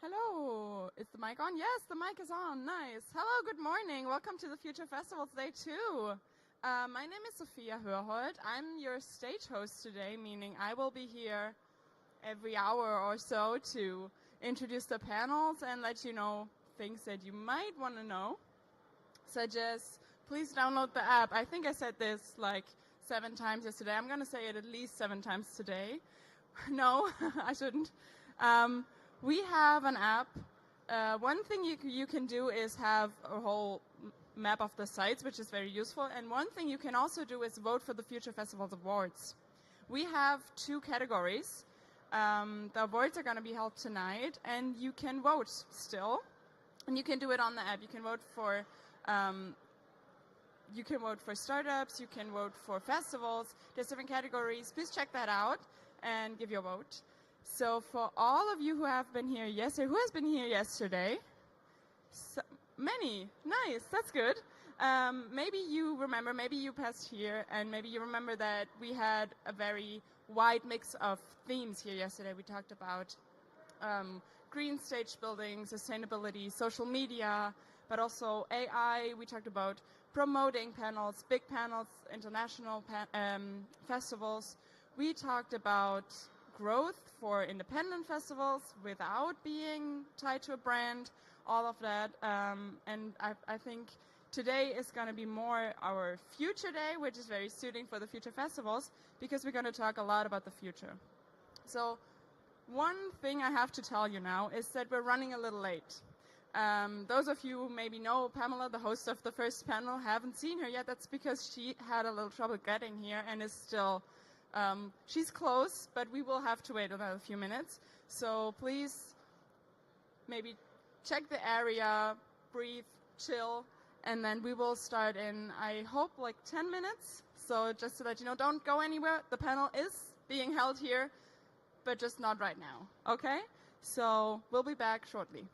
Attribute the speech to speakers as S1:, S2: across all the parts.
S1: Hello, is the mic on? Yes, the mic is on. Nice. Hello, good morning. Welcome to the Future Festivals Day 2. My name is Sophia Hörhold. I'm your stage host today, meaning I will be here every hour or so to introduce the panels and let you know things that you might want to know. So just please download the app. I think I said this like 7 times yesterday. I'm going to say it at least 7 times today. No, I shouldn't. We have an app. One thing you can do is have a whole map of the sites, which is very useful. And one thing you can also do is vote for the Future Festivals Awards. We have 2 categories. The awards are going to be held tonight, and you can vote still. And you can do it on the app. You can vote for startups. You can vote for festivals. There's different categories. Please check that out and give your vote. So for all of you who have been here yesterday, who has been here yesterday? So, many. Nice. That's good. Maybe you remember, maybe you passed here, and maybe you remember that we had a very wide mix of themes here yesterday. We talked about green stage building, sustainability, social media, but also AI. We talked about promoting panels, big panels, international festivals. We talked about growth for independent festivals without being tied to a brand, all of that. And I think today is going to be more our future day, which is very suiting for the future festivals, because we're going to talk a lot about the future. So one thing I have to tell you now is that we're running a little late. Those of you who maybe know Pamela, the host of the first panel, haven't seen her yet. That's because she had a little trouble getting here and is still she's close, but we will have to wait another few minutes. So please maybe check the area, breathe, chill, and then we will start in, I hope, like 10 minutes. So just to let you know, don't go anywhere. The panel is being held here, but just not right now, okay? So we'll be back shortly.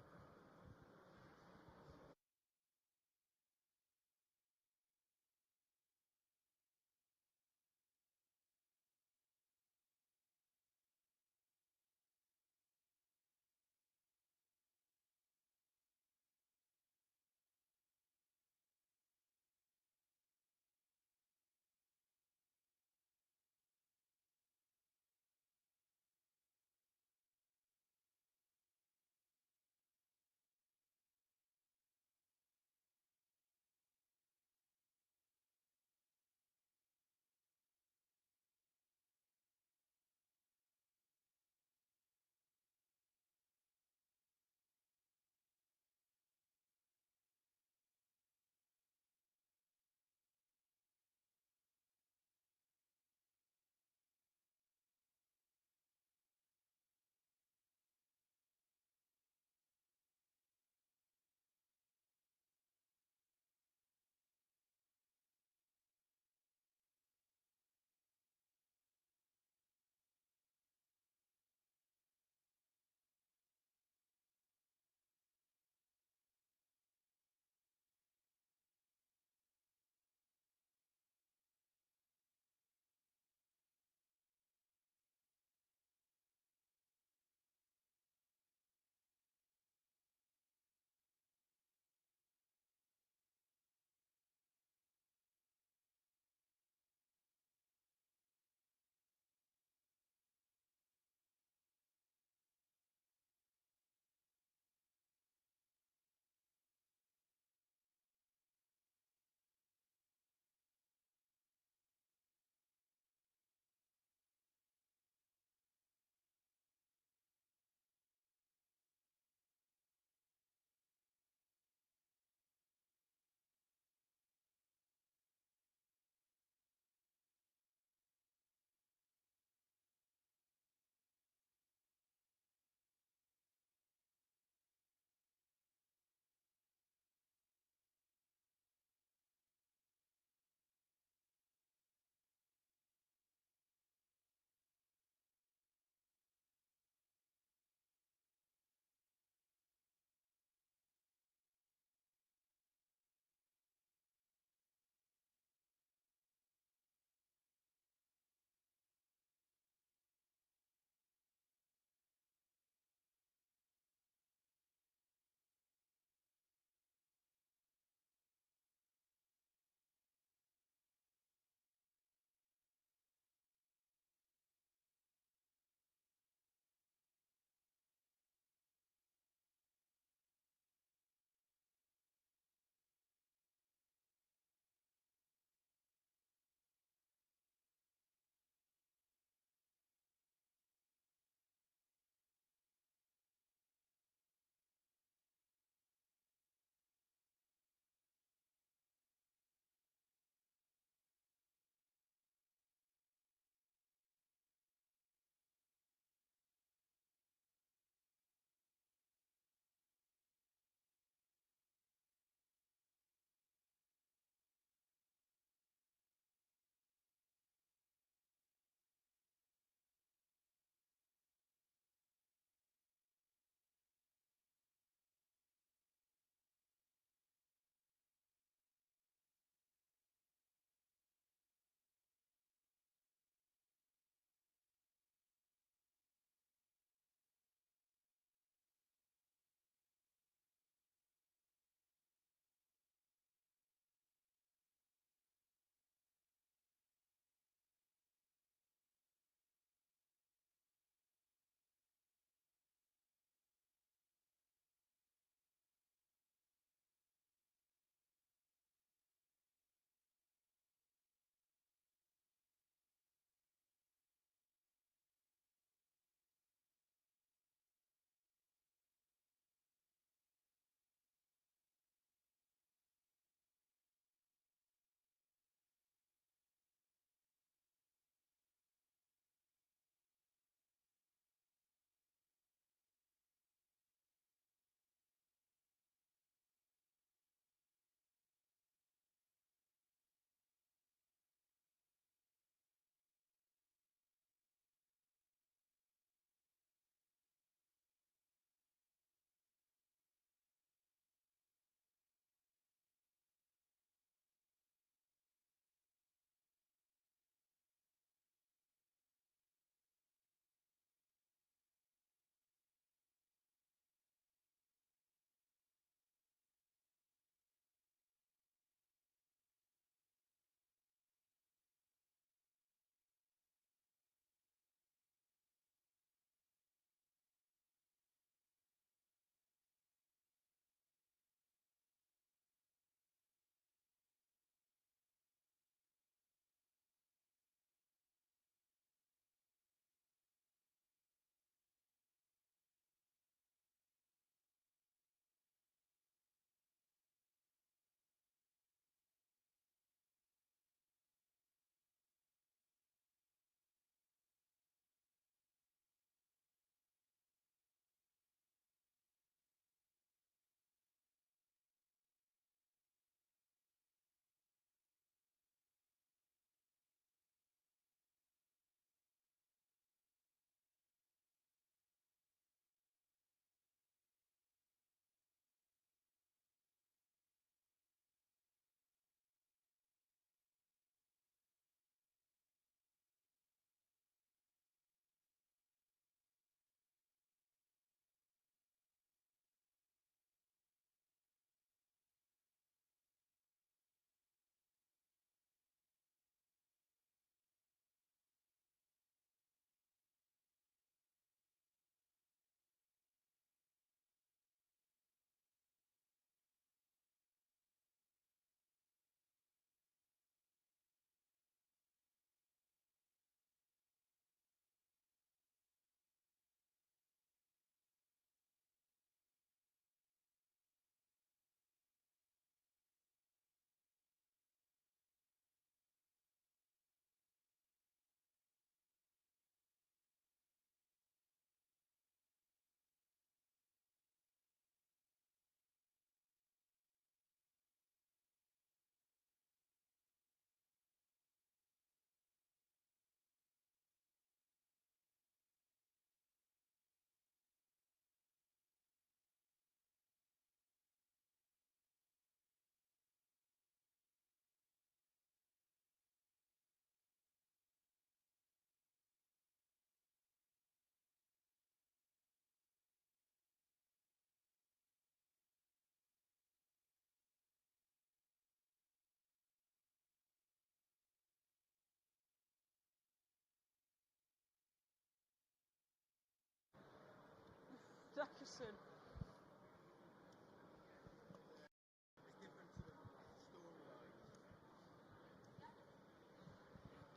S1: should.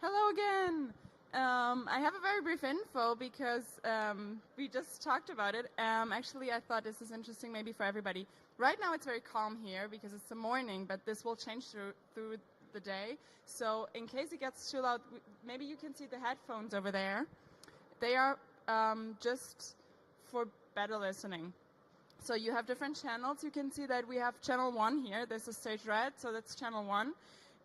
S1: Hello again. I have a very brief info because we just talked about it. Actually, I thought this is interesting maybe for everybody. Right now it's very calm here because it's the morning, but this will change through the day. So in case it gets too loud, maybe you can see the headphones over there. They are just for better listening. So you have different channels. You can see that we have channel 1 here. This is stage red, so that's channel 1.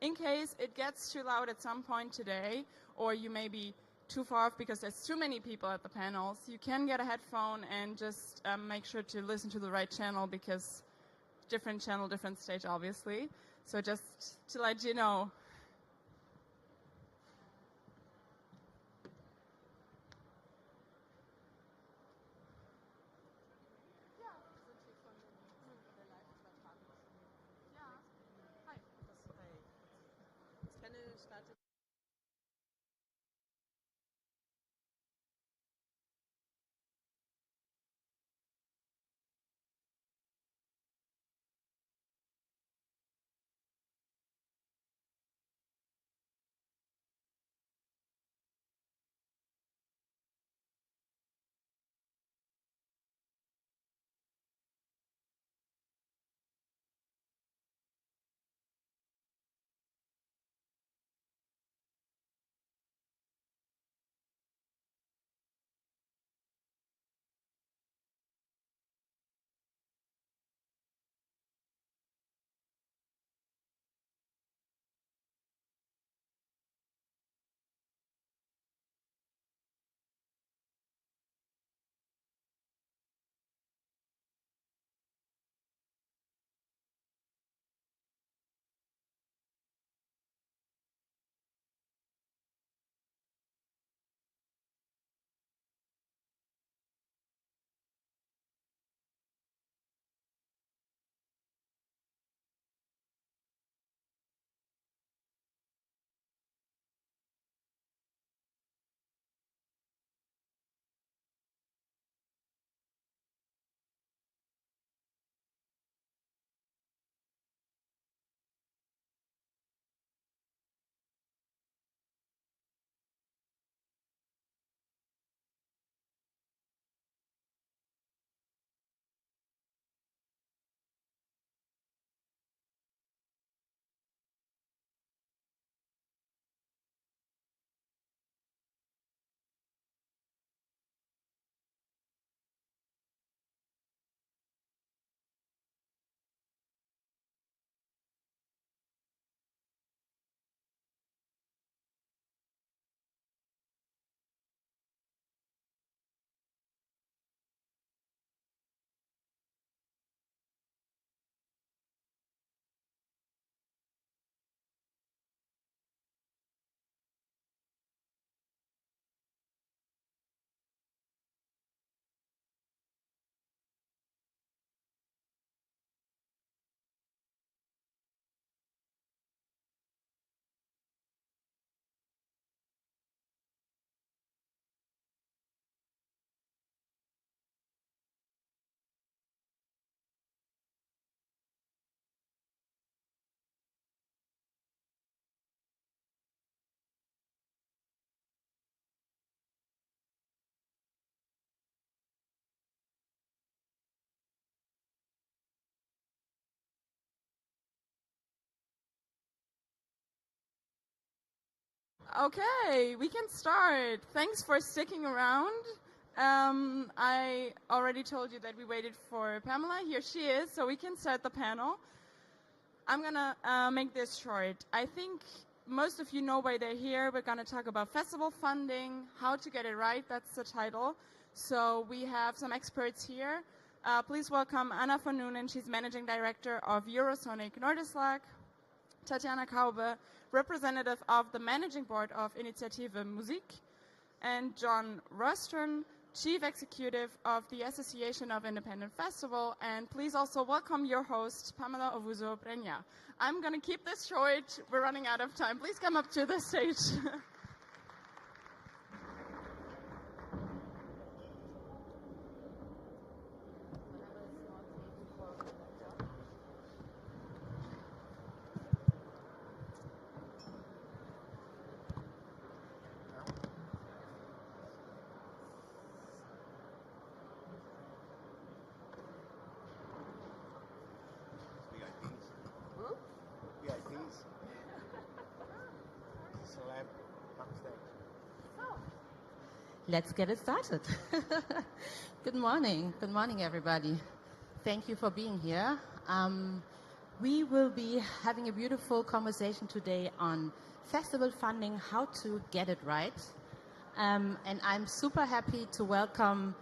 S1: In case it gets too loud at some point today, or you may be too far off because there's too many people at the panels, you can get a headphone and just make sure to listen to the right channel because different channel, different stage, obviously. So just to let you know. Okay, we can start. Thanks for sticking around. I already told you that we waited for Pamela. Here she is, so we can start the panel. I'm gonna make this short. I think most of you know why they're here. We're gonna talk about festival funding, how to get it right. That's the title. So we have some experts here. Please welcome Anna von Noonen. She's Managing Director of Eurosonic Nordislag. Tatjana Kaube, representative of the Managing Board of Initiative Musik. And John Rostern, Chief Executive of the Association of Independent Festival. And please also welcome your host, Pamela Owusu-Brenya. I'm going to keep this short. We're running out of time. Please come up to the stage.
S2: Let's get it started. Good morning, everybody. Thank you for being here. We will be having a beautiful conversation today on festival funding, how to get it right. And I'm super happy to welcome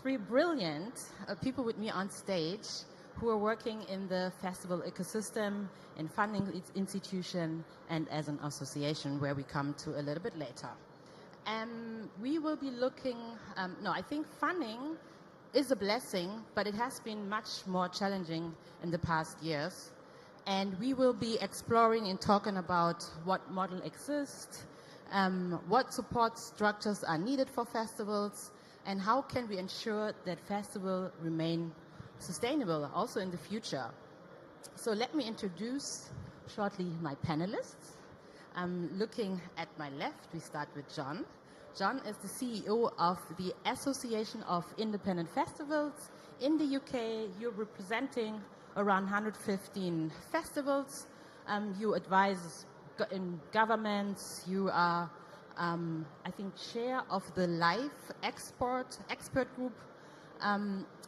S2: three brilliant people with me on stage who are working in the festival ecosystem, in funding institution, and as an association, where we come to a little bit later. We will be looking, I think funding is a blessing, but it has been much more challenging in the past years. And we will be exploring and talking about what model exists, what support structures are needed for festivals, and how can we ensure that festivals remain sustainable also in the future. So let me introduce shortly my panelists. Looking at my left, we start with John. John is the CEO of the Association of Independent Festivals in the UK. You're representing around 115 festivals. You advise in governments. You are, I think, chair of the live expert group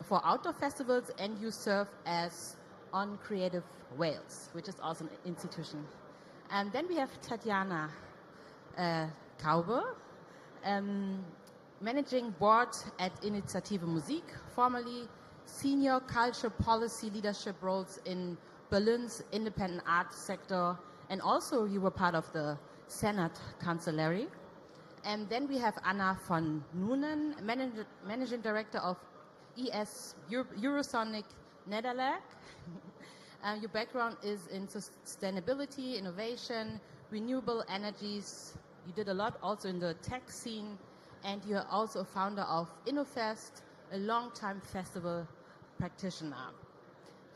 S2: for outdoor festivals, and you serve as on Creative Wales, which is also an institution. And then we have Tatjana Kaube, managing board at Initiative Musik, formerly senior culture policy leadership roles in Berlin's independent art sector, and also you were part of the Senate Chancellery. And then we have Anna von Noonen, managing director of ES Eurosonic Netherlands. Your background is in sustainability, innovation, renewable energies. You did a lot also in the tech scene, and you're also a founder of InnoFest, a long-time festival practitioner.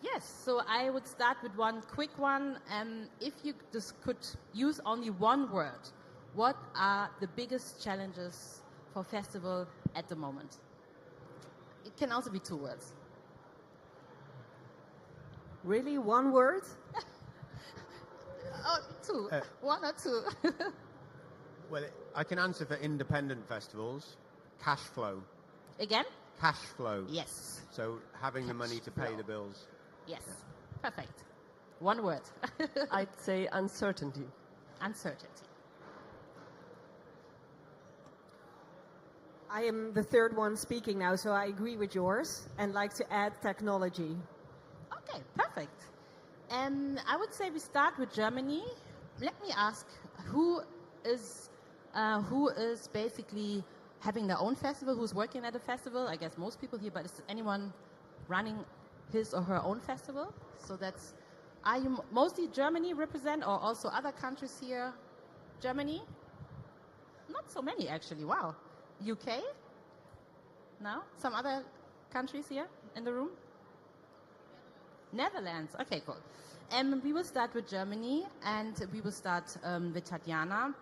S2: Yes, so I would start with one quick one. If you just could use only one word, what are the biggest challenges for festival at the moment? It can also be 2 words.
S3: Really, one word?
S2: Oh, 2. 1 or 2.
S4: Well, I can answer for independent festivals. Cash flow.
S2: Again?
S4: Cash flow.
S2: Yes.
S4: So having the money to pay the bills.
S2: Yes. Yeah. Perfect. 1 word.
S3: I'd say uncertainty.
S2: Uncertainty.
S3: I am the third one speaking now, so I agree with yours and like to add technology.
S2: Okay, perfect. I would say we start with Germany. Let me ask, who is basically having their own festival, who's working at a festival? I guess most people here, but is anyone running his or her own festival? So are you mostly Germany represent, or also other countries here? Germany? Not so many, actually. Wow. UK? No? Some other countries here in the room? Netherlands. Okay, cool. We will start with Germany, and we will start with Tatjana.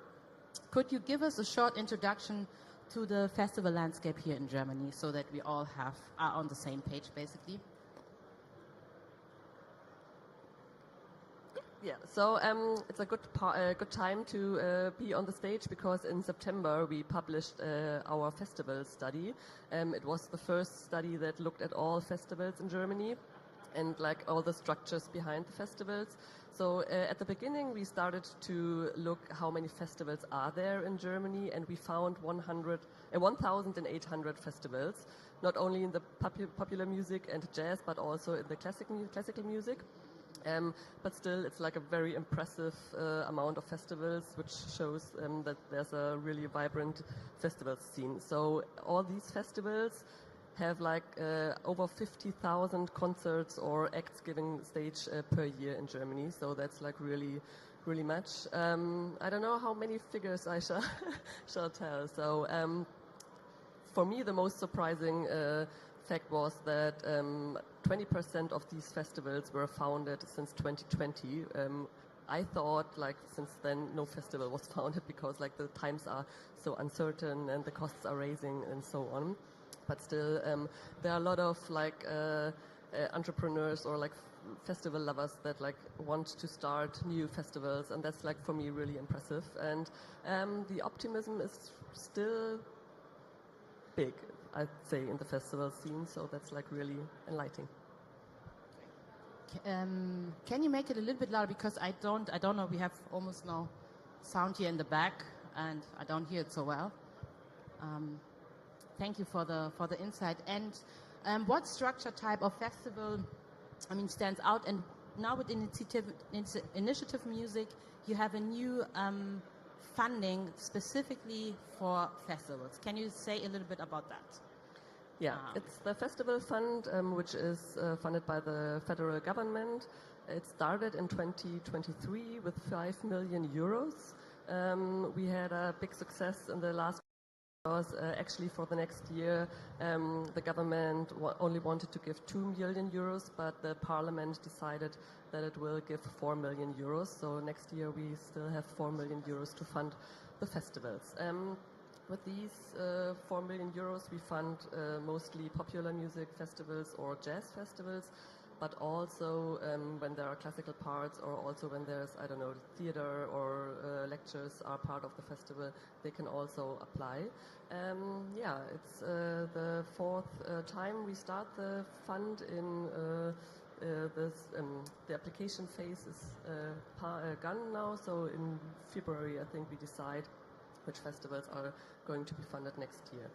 S2: Could you give us a short introduction to the festival landscape here in Germany, so that we all are on the same page, basically?
S5: Yeah, so it's a good time to be on the stage, because in September we published our festival study. It was the first study that looked at all festivals in Germany and like all the structures behind the festivals. So at the beginning we started to look how many festivals are there in Germany, and we found 1,800 festivals, not only in the popular music and jazz, but also in the classical music. But still, it's like a very impressive amount of festivals, which shows that there's a really vibrant festival scene. So all these festivals have like over 50,000 concerts or acts giving stage per year in Germany. So that's like really, really much. I don't know how many figures I shall tell. So for me, the most surprising fact was that 20% of these festivals were founded since 2020. I thought like since then no festival was founded, because like the times are so uncertain and the costs are rising and so on. But still, there are a lot of like entrepreneurs or like festival lovers that like want to start new festivals, and that's like for me really impressive. And the optimism is still big, I'd say, in the festival scene. So that's like really enlightening.
S2: Can you make it a little bit louder, because I don't know, we have almost no sound here in the back and I don't hear it so well. Thank you for the insight. And what structure type of festival stands out? And now with initiative music, you have a new funding specifically for festivals. Can you say a little bit about that?
S5: Yeah, it's the Festival Fund, which is funded by the federal government. It started in 2023 with 5 million euros. We had a big success in the last years. Actually, for the next year, the government only wanted to give 2 million euros, but the parliament decided that it will give 4 million euros. So next year we still have 4 million euros to fund the festivals. With these 4 million euros, we fund mostly popular music festivals or jazz festivals, but also when there are classical parts, or also when there's, I don't know, theater or lectures are part of the festival, they can also apply. Yeah, it's the fourth time we start the fund in the application phase is gone now, so in February I think we decide which festivals are going to be funded next year.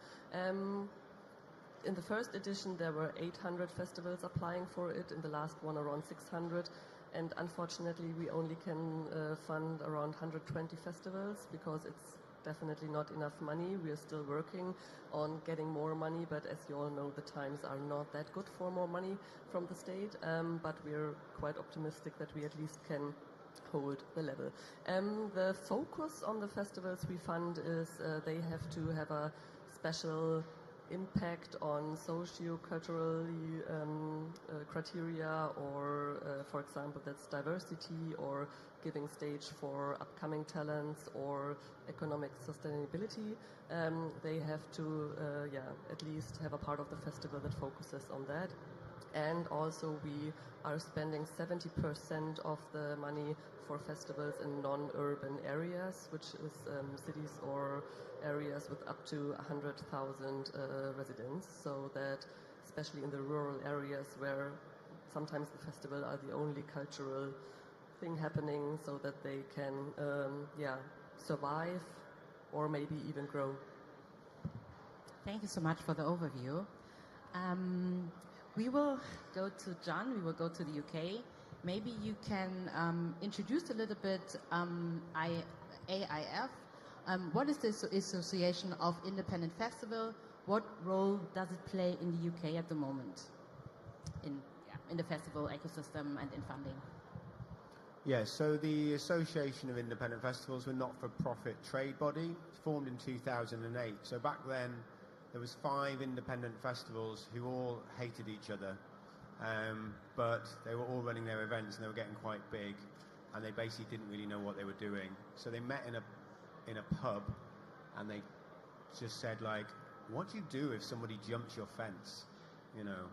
S5: In the first edition there were 800 festivals applying for it, in the last one around 600, and unfortunately we only can fund around 120 festivals because it's definitely not enough money. We are still working on getting more money, but as you all know, the times are not that good for more money from the state, but we're quite optimistic that we at least can hold the level. The focus on the festivals we fund is they have to have a special impact on socio-culturally criteria, or for example that's diversity or giving stage for upcoming talents or economic sustainability. They have to at least have a part of the festival that focuses on that. And also we are spending 70% of the money for festivals in non-urban areas, which is cities or areas with up to 100,000 residents, so that especially in the rural areas where sometimes the festival are the only cultural thing happening, so that they can survive or maybe even grow.
S2: Thank you so much for the overview. We will go to John, we will go to the UK. Maybe you can introduce a little bit AIF. What is the Association of Independent Festival? What role does it play in the UK at the moment in the festival ecosystem and in funding?
S4: Yes, so the Association of Independent Festivals were not-for-profit trade body, formed in 2008. So back then, there was 5 independent festivals who all hated each other, but they were all running their events and they were getting quite big, and they basically didn't really know what they were doing. So they met in a pub, and they just said, like, what do you do if somebody jumps your fence? You know,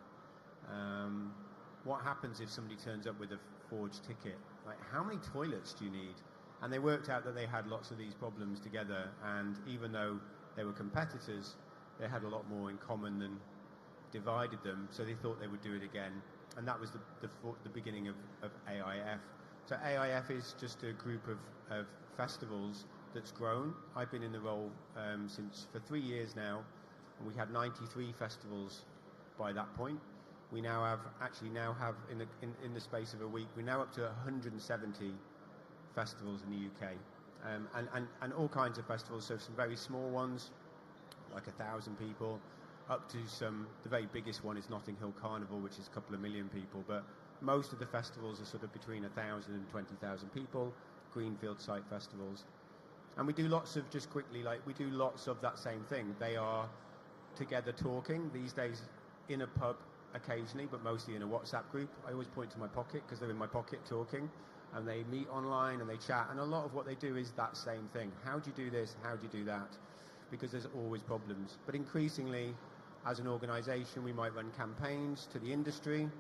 S4: what happens if somebody turns up with a forged ticket? Like, how many toilets do you need? And they worked out that they had lots of these problems together, and even though they were competitors, they had a lot more in common than divided them, so they thought they would do it again. And that was the beginning of AIF. So AIF is just a group of festivals that's grown. I've been in the role for 3 years now, and we had 93 festivals by that point. We now have in the space of a week, we're now up to 170 festivals in the UK, and all kinds of festivals. So some very small ones, like 1,000 people, up to the very biggest one is Notting Hill Carnival, which is a couple of million people, but most of the festivals are sort of between 1,000 and 20,000 people, greenfield site festivals. And we do lots of that same thing. They are together talking these days in a pub occasionally, but mostly in a WhatsApp group. I always point to my pocket because they're in my pocket talking, and they meet online and they chat, and a lot of what they do is that same thing. How do you do this? How do you do that? Because there's always problems. But increasingly, as an organisation, we might run campaigns to the industry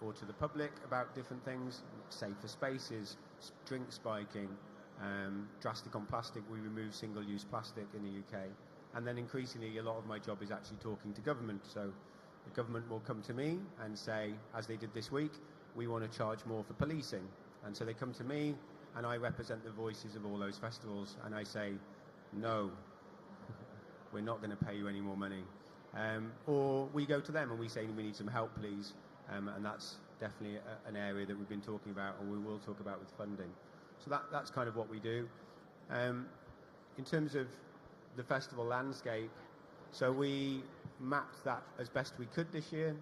S4: or to the public about different things, safer spaces, drink spiking, drastic on plastic. We remove single-use plastic in the UK. And then increasingly, a lot of my job is actually talking to government. So the government will come to me and say, as they did this week, we want to charge more for policing. And so they come to me, and I represent the voices of all those festivals, and I say, no, we're not going to pay you any more money. Or we go to them and we say, we need some help, please. And that's definitely an area that we've been talking about, and we will talk about with funding. So that's kind of what we do. In terms of the festival landscape, so we mapped that as best we could this year.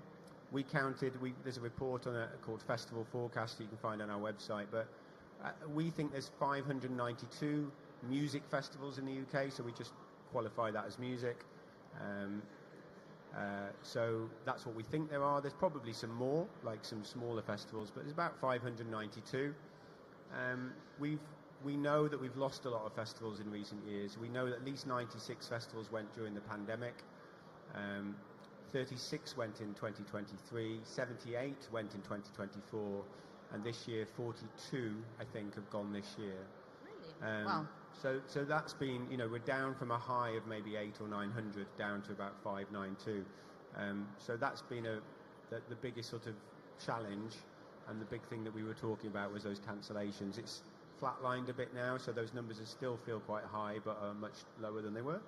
S4: We counted, there's a report on it called Festival Forecast that you can find on our website, but we think there's 592 music festivals in the UK, so we just qualify that as music. So that's what we think there are. There's probably some more, like some smaller festivals, but there's about 592. We know that we've lost a lot of festivals in recent years. We know that at least 96 festivals went during the pandemic. 36 went in 2023, 78 went in 2024, and this year 42, I think, have gone this year.
S2: Really? Wow.
S4: So that's been, we're down from a high of maybe 800 or 900 down to about 592. So that's been the biggest sort of challenge, and the big thing that we were talking about was those cancellations. It's flatlined a bit now, so those numbers still feel quite high, but are much lower than they were.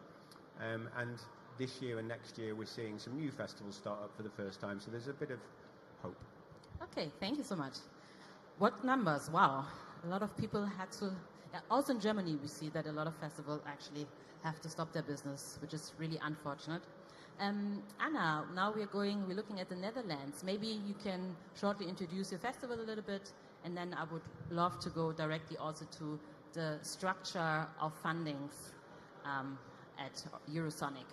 S4: And this year and next year, we're seeing some new festivals start up for the first time, so there's a bit of hope.
S2: Okay, thank you so much. What numbers? Wow. A lot of people had to... Also in Germany, we see that a lot of festivals actually have to stop their business, which is really unfortunate. Anna, now we're looking at the Netherlands. Maybe you can shortly introduce your festival a little bit, and then I would love to go directly also to the structure of fundings at Eurosonic.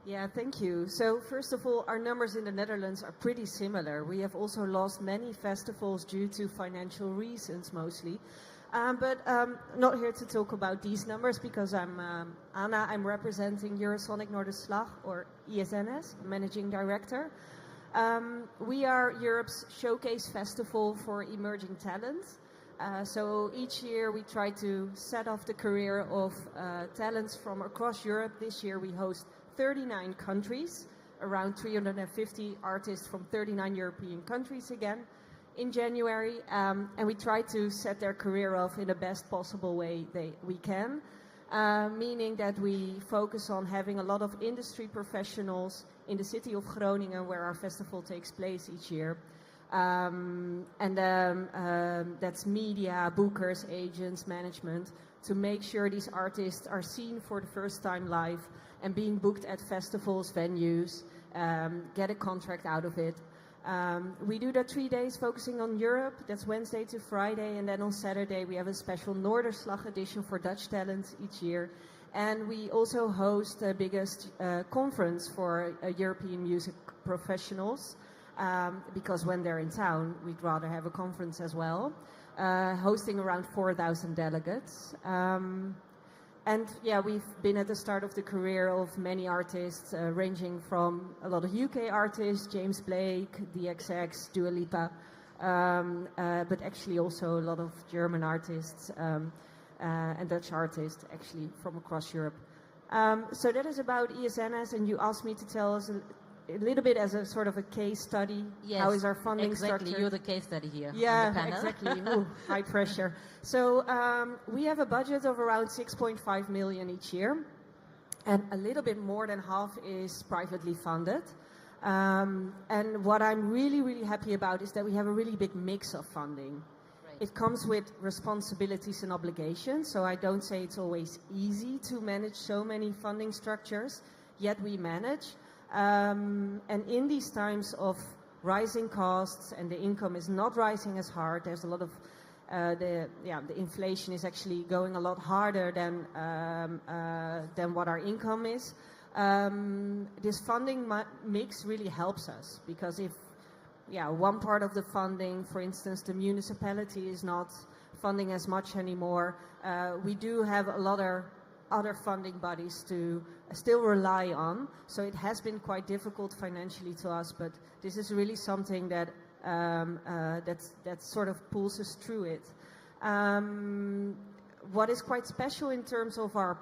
S3: Yeah, thank you. So first of all, our numbers in the Netherlands are pretty similar. We have also lost many festivals due to financial reasons mostly. But not here to talk about these numbers because I'm Anna. I'm representing Eurosonic Noorderslag, or ESNS, Managing Director. We are Europe's showcase festival for emerging talent. So each year we try to set off the career of talents from across Europe. This year we host 39 countries, around 350 artists from 39 European countries again in January, and we try to set their career off in the best possible way we can, meaning that we focus on having a lot of industry professionals in the city of Groningen, where our festival takes place each year. That's media, bookers, agents, management, to make sure these artists are seen for the first time live and being booked at festivals, venues, get a contract out of it. We do that 3 days focusing on Europe. That's Wednesday to Friday. And then on Saturday, we have a special Noorderslag edition for Dutch talents each year. And we also host the biggest conference for European music professionals. Because when they're in town, we'd rather have a conference as well. Hosting around 4,000 delegates. And yeah, we've been at the start of the career of many artists, ranging from a lot of UK artists, James Blake, DXX, Dua Lipa, but actually also a lot of German artists and Dutch artists actually from across Europe. So that is about ESNS, and you asked me to tell us a little bit as a sort of a case study.
S2: Yes,
S3: how is our funding
S2: exactly.
S3: structured?
S2: You're the case study here.
S3: Yeah,
S2: on the panel.
S3: exactly. Ooh, high pressure. So we have a budget of around 6.5 million each year, and a little bit more than half is privately funded. And what I'm really, really happy about is that we have a really big mix of funding.
S2: Right.
S3: It comes with responsibilities and obligations, so I don't say it's always easy to manage so many funding structures, yet we manage. And in these times of rising costs and the income is not rising as hard, there's a lot of the inflation is actually going a lot harder than what our income is. This funding mix really helps us, because if one part of the funding, for instance, the municipality is not funding as much anymore, we do have a lot of other funding bodies to still rely on. So it has been quite difficult financially to us, but this is really something that that sort of pulls us through it. What is quite special in terms of our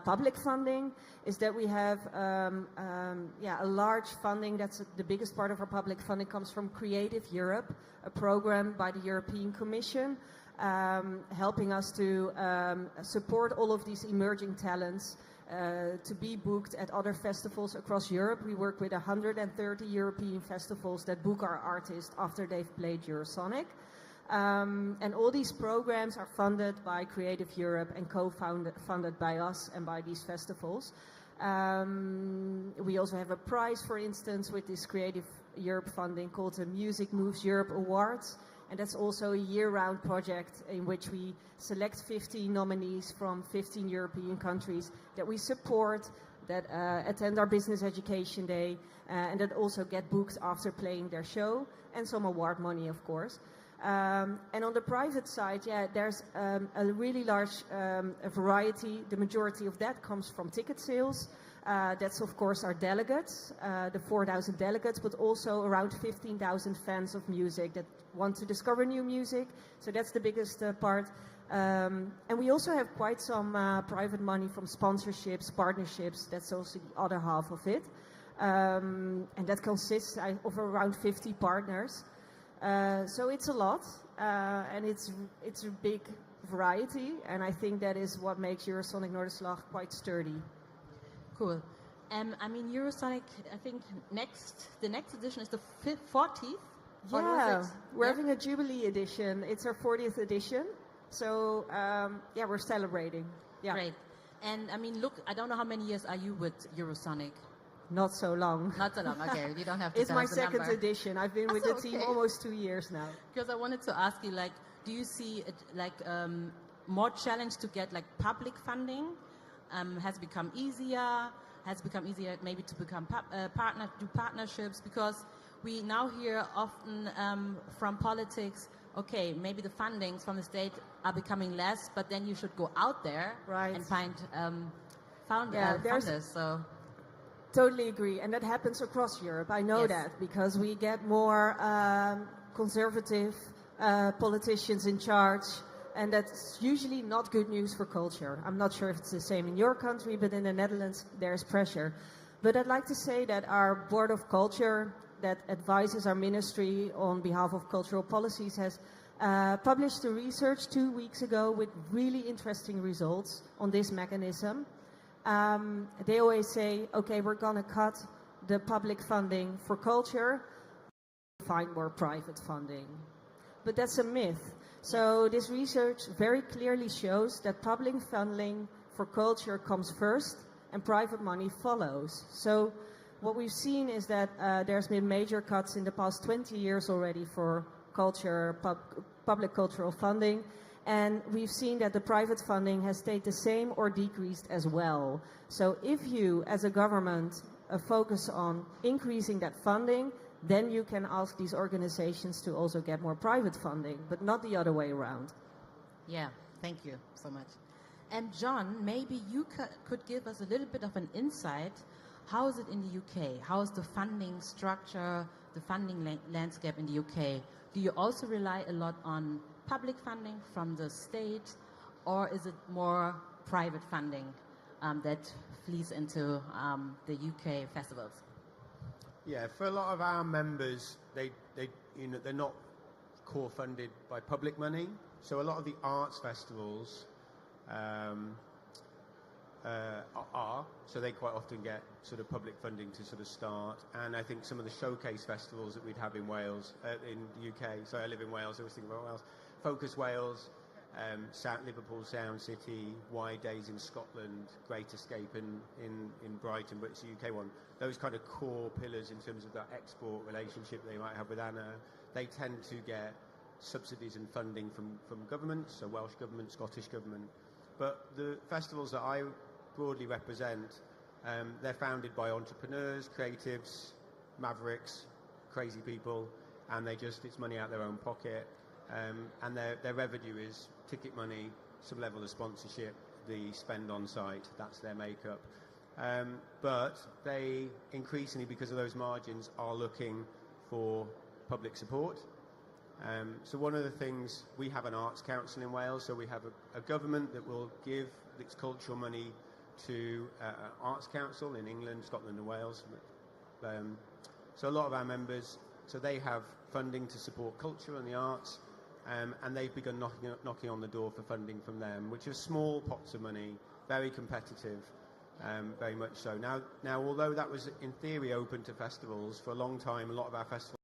S3: public funding is that we have a large funding. That's the biggest part of our public funding comes from Creative Europe, a program by the European Commission, helping us to support all of these emerging talents to be booked at other festivals across Europe. We work with 130 European festivals that book our artists after they've played Eurosonic. And all these programs are funded by Creative Europe and co-funded by us and by these festivals. We also have a prize, for instance, with this Creative Europe funding called the Music Moves Europe Awards. And that's also a year-round project in which we select 15 nominees from 15 European countries that we support, that attend our business education day, and that also get booked after playing their show, and some award money, of course. And on the private side, there's a really large variety. The majority of that comes from ticket sales. That's, of course, our delegates, the 4,000 delegates, but also around 15,000 fans of music that want to discover new music. So that's the biggest part. And we also have quite some private money from sponsorships, partnerships. That's also the other half of it. And that consists of around 50 partners. So it's a lot, and it's a big variety, and I think that is what makes Eurosonic Noorderslag quite sturdy.
S2: Cool. I mean, Eurosonic, I think the next edition is the 40th?
S3: Yeah, we're having a Jubilee edition. It's our 40th edition, so we're celebrating. Yeah.
S2: Great. And I mean, look, I don't know how many years are you with Eurosonic?
S3: Not so long.
S2: Not so long, okay. You don't have to
S3: It's
S2: tell
S3: my
S2: us the
S3: second
S2: number.
S3: edition. I've been with the team almost 2 years now.
S2: Because I wanted to ask you, like, do you see it like more challenge to get like public funding? Has become easier? Has become easier maybe to become do partnerships? Because we now hear often from politics, okay, maybe the fundings from the state are becoming less, but then you should go out there and find funders. So.
S3: Totally agree, and that happens across Europe. I know that because we get more conservative politicians in charge, and that's usually not good news for culture. I'm not sure if it's the same in your country, but in the Netherlands there's pressure. But I'd like to say that our Board of Culture, that advises our ministry on behalf of cultural policies, has published a research 2 weeks ago with really interesting results on this mechanism. They always say, okay, we're going to cut the public funding for culture, find more private funding. But that's a myth. So this research very clearly shows that public funding for culture comes first and private money follows. So what we've seen is that there's been major cuts in the past 20 years already for culture, public cultural funding. And we've seen that the private funding has stayed the same or decreased as well. So if you, as a government, focus on increasing that funding, then you can ask these organizations to also get more private funding, but not the other way around.
S2: Yeah, thank you so much. And John, maybe you could give us a little bit of an insight. How is it in the UK? How is the funding structure, the funding landscape in the UK? Do you also rely a lot on public funding from the state, or is it more private funding that flees into the UK festivals?
S4: Yeah, for a lot of our members, they're not core funded by public money. So a lot of the arts festivals are, so they quite often get sort of public funding to sort of start. And I think some of the showcase festivals that we'd have in Wales, in the UK, so I live in Wales, I was thinking about Wales, Focus Wales, Liverpool Sound City, Wide Days in Scotland, Great Escape in Brighton, but it's a UK one. Those kind of core pillars in terms of that export relationship they might have with Anna, they tend to get subsidies and funding from governments, so Welsh Government, Scottish Government. But the festivals that I broadly represent, they're founded by entrepreneurs, creatives, mavericks, crazy people, and it's money out their own pocket. And their revenue is ticket money, some level of sponsorship, the spend on site, that's their makeup. But they increasingly, because of those margins, are looking for public support. So one of the things, we have an arts council in Wales, so we have a government that will give its cultural money to Arts Council in England, Scotland and Wales. So a lot of our members, so they have funding to support culture and the arts, and they've begun knocking on the door for funding from them, which are small pots of money, very competitive, very much so. Now, although that was in theory open to festivals, for a long time, a lot of our festivals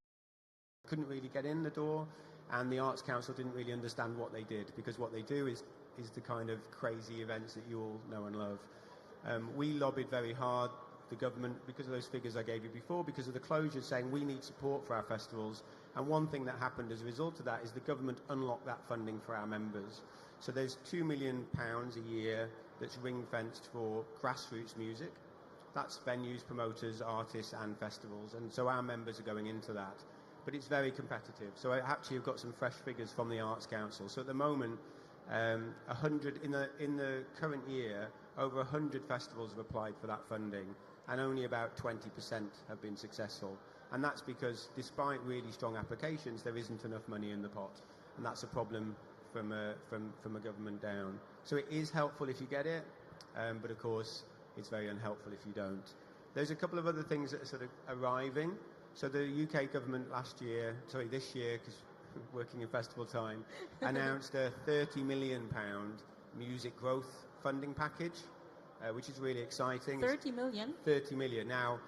S4: couldn't really get in the door, and the Arts Council didn't really understand what they did, because what they do is the kind of crazy events that you all know and love. We lobbied very hard, the government, because of those figures I gave you before, because of the closures, saying we need support for our festivals. And one thing that happened as a result of that is the government unlocked that funding for our members. So there's £2 million a year that's ring-fenced for grassroots music. That's venues, promoters, artists and festivals. And so our members are going into that. But it's very competitive. So I actually have got some fresh figures from the Arts Council. So at the moment, 100 in the current year, over 100 festivals have applied for that funding, and only about 20% have been successful. And that's because, despite really strong applications, there isn't enough money in the pot, and that's a problem from a government down. So it is helpful if you get it, but of course it's very unhelpful if you don't. There's a couple of other things that are sort of arriving. So the UK government this year, because working in festival time, announced a £30 million music growth funding package, which is really exciting.
S2: 30 million?
S4: 30 million. Now,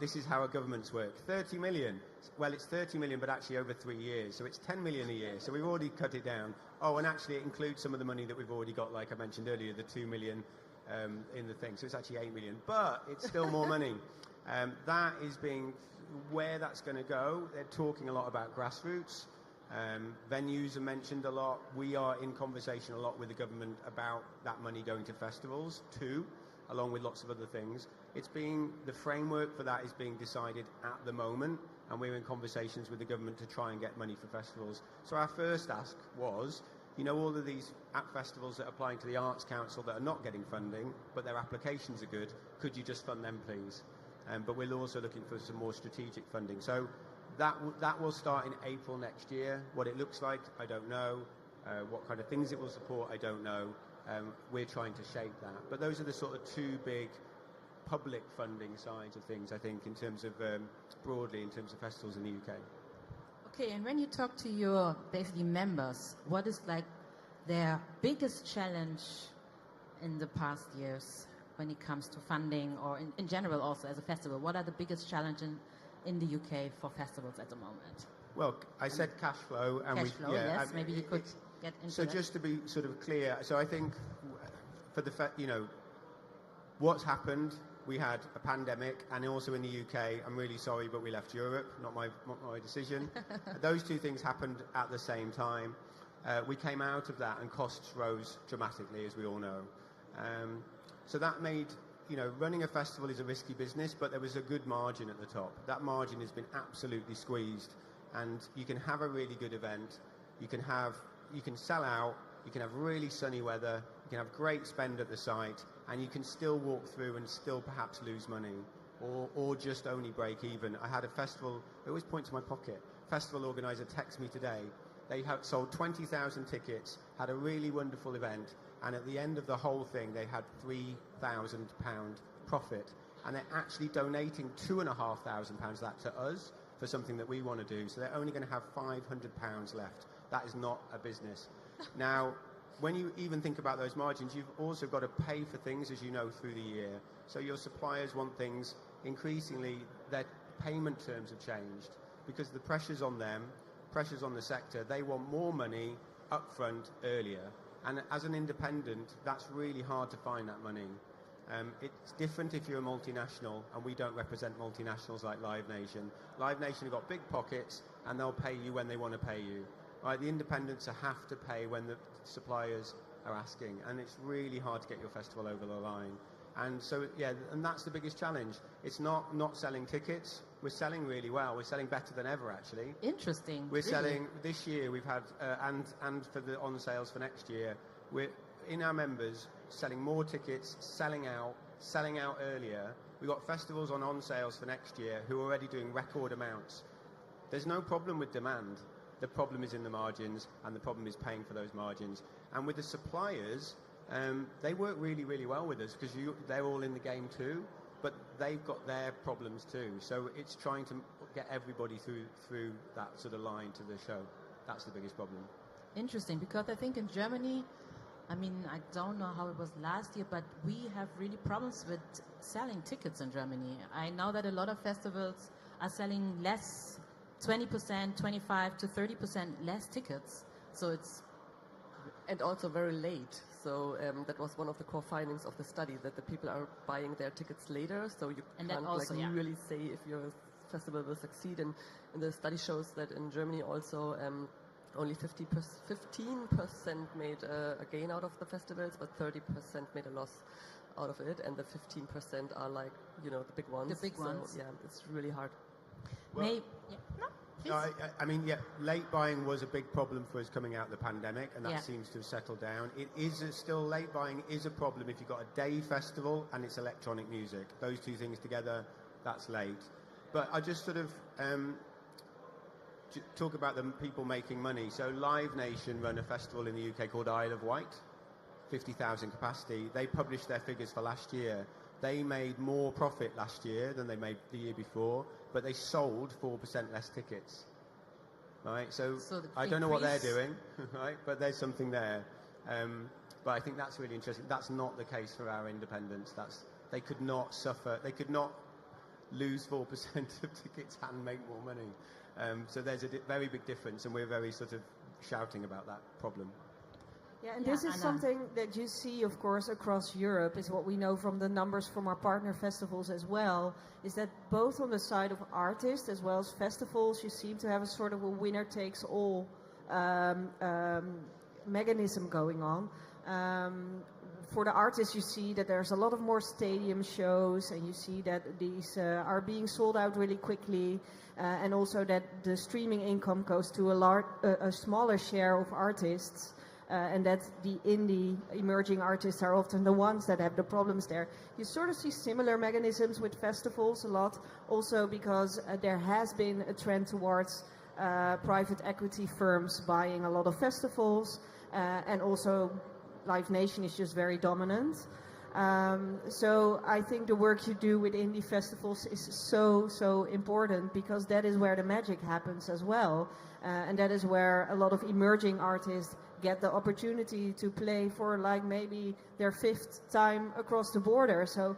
S4: this is how our governments work. 30 million. Well, it's 30 million, but actually over 3 years. So it's 10 million a year. So we've already cut it down. Oh, and actually it includes some of the money that we've already got, like I mentioned earlier, the 2 million in the thing. So it's actually 8 million. But it's still more money. That is where that's going to go. They're talking a lot about grassroots. Venues are mentioned a lot. We are in conversation a lot with the government about that money going to festivals too, along with lots of other things. The framework for that is being decided at the moment, and we're in conversations with the government to try and get money for festivals. So our first ask was, all of these festivals that are applying to the Arts Council that are not getting funding, but their applications are good, could you just fund them, please? But we're also looking for some more strategic funding. So that will start in April next year. What it looks like, I don't know. What kind of things it will support, I don't know. We're trying to shape that. But those are the sort of two big public funding sides of things, I think, in terms of broadly, in terms of festivals in the UK.
S2: Okay, and when you talk to your basically members, what is like their biggest challenge in the past years when it comes to funding, or in general also as a festival? What are the biggest challenges in the UK for festivals at the moment?
S4: Well, I said cash flow. And
S2: yes, maybe you could get into
S4: so
S2: that.
S4: Just to be sort of clear, so I think for what's happened, we had a pandemic, and also in the UK, I'm really sorry, but we left Europe, not my decision. Those two things happened at the same time. We came out of that and costs rose dramatically, as we all know. So that made, running a festival is a risky business, but there was a good margin at the top. That margin has been absolutely squeezed, and you can have a really good event, you can sell out, you can have really sunny weather, you can have great spend at the site, and you can still walk through and still perhaps lose money, or just only break even. I had a festival, I always point to my pocket, festival organizer texted me today. They had sold 20,000 tickets, had a really wonderful event, and at the end of the whole thing, they had £3,000 profit. And they're actually donating £2,500 of that to us for something that we want to do. So they're only going to have £500 left. That is not a business. Now, when you even think about those margins, you've also got to pay for things, as you know, through the year. So your suppliers want things. Increasingly, their payment terms have changed because the pressures on them, pressures on the sector, they want more money upfront earlier. And as an independent, that's really hard to find that money. It's different if you're a multinational, and we don't represent multinationals like Live Nation. Live Nation have got big pockets, and they'll pay you when they want to pay you. Right, the independents have to pay when the suppliers are asking, and it's really hard to get your festival over the line. And so, and that's the biggest challenge. It's not selling tickets. We're selling really well. We're selling better than ever, actually.
S2: Interesting.
S4: We're selling, this year we've had, and for the on sales for next year, we're, in our members, selling more tickets, selling out earlier. We've got festivals on sales for next year who are already doing record amounts. There's no problem with demand. The problem is in the margins, and the problem is paying for those margins. And with the suppliers, they work really, really well with us because they're all in the game too, but they've got their problems too. So it's trying to get everybody through that sort of line to the show. That's the biggest problem.
S2: Interesting, because I think in Germany, I mean, I don't know how it was last year, but we have really problems with selling tickets in Germany. I know that a lot of festivals are selling less, 20%, 25 to 30% less tickets. So it's...
S5: And also very late. So that was one of the core findings of the study, that the people are buying their tickets later. So you can't also, really say if your festival will succeed. And the study shows that in Germany also only 15% made a gain out of the festivals, but 30% made a loss out of it. And the 15% are like, the big ones.
S2: The big ones.
S5: So, yeah, it's really hard.
S4: Well, I mean, late buying was a big problem for us coming out of the pandemic, and that seems to have settled down. It is still, late buying is a problem if you've got a day festival and it's electronic music. Those two things together, that's late. But I just sort of talk about the people making money. So Live Nation run a festival in the UK called Isle of Wight, 50,000 capacity. They published their figures for last year. They made more profit last year than they made the year before, but they sold 4% less tickets. Right? So I don't know what they're doing, right? But there's something there. But I think that's really interesting. That's not the case for our independents. They could not suffer. They could not lose 4% of tickets and make more money. So there's a very big difference, and we're very sort of shouting about that problem.
S3: Yeah, and this is something that you see, of course, across Europe, is what we know from the numbers from our partner festivals as well, is that both on the side of artists as well as festivals, you seem to have a sort of a winner-takes-all mechanism going on. For the artists, you see that there's a lot of more stadium shows, and you see that these are being sold out really quickly, and also that the streaming income goes to a smaller share of artists. And that the indie emerging artists are often the ones that have the problems there. You sort of see similar mechanisms with festivals a lot, also because there has been a trend towards private equity firms buying a lot of festivals, and also Live Nation is just very dominant. So I think the work you do with indie festivals is so important, because that is where the magic happens as well, and that is where a lot of emerging artists get the opportunity to play for like maybe their 5th time across the border. So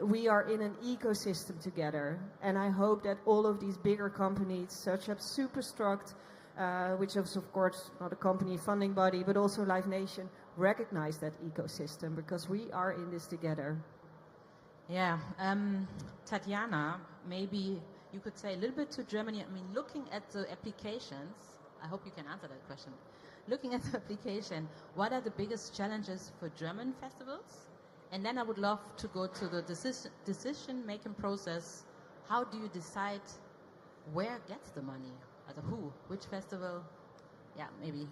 S3: we are in an ecosystem together, and I hope that all of these bigger companies such as Superstruct, which is of course not a company funding body, but also Live Nation, recognize that ecosystem, because we are in this together.
S2: Yeah, Tatjana, maybe you could say a little bit to Germany. I mean, looking at the applications, I hope you can answer that question. Looking at the application, what are the biggest challenges for German festivals? And then I would love to go to the decision-making process. How do you decide where gets the money? Who? Which festival? Yeah, maybe.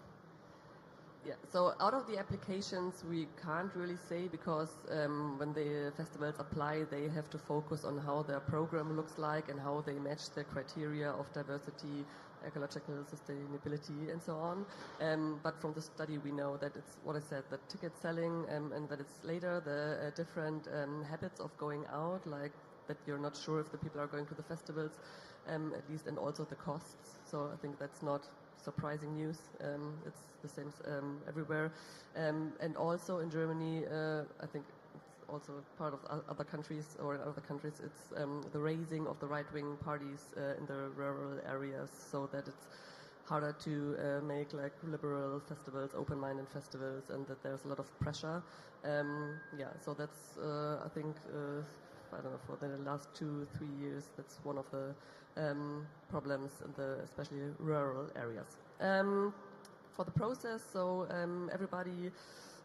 S5: Yeah, so out of the applications, we can't really say, because when the festivals apply, they have to focus on how their program looks like and how they match the criteria of diversity, ecological sustainability, and so on. But from the study, we know that it's what I said, that ticket selling, and that it's later the different habits of going out, like that you're not sure if the people are going to the festivals, at least, and also the costs. So I think that's not surprising news. It's the same everywhere. And also in Germany, I think it's also part of other countries, or in other countries, it's the raising of the right-wing parties in the rural areas, so that it's harder to make like liberal festivals, open-minded festivals, and that there's a lot of pressure. Yeah, so that's, I think, I don't know, for the last 2-3 years, that's one of the problems in the especially rural areas. For the process, so everybody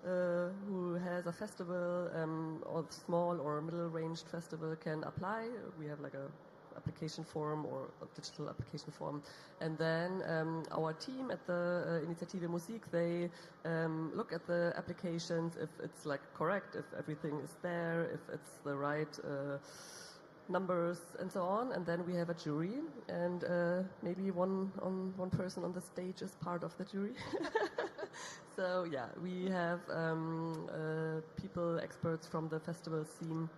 S5: who has a festival, or small or middle-ranged festival, can apply. We have like a application form or a digital application form, and then our team at the Initiative Musik, they look at the applications, if it's like correct, if everything is there, if it's the right numbers and so on, and then we have a jury, and maybe one person on the stage is part of the jury. So yeah, we have people, experts from the festival scene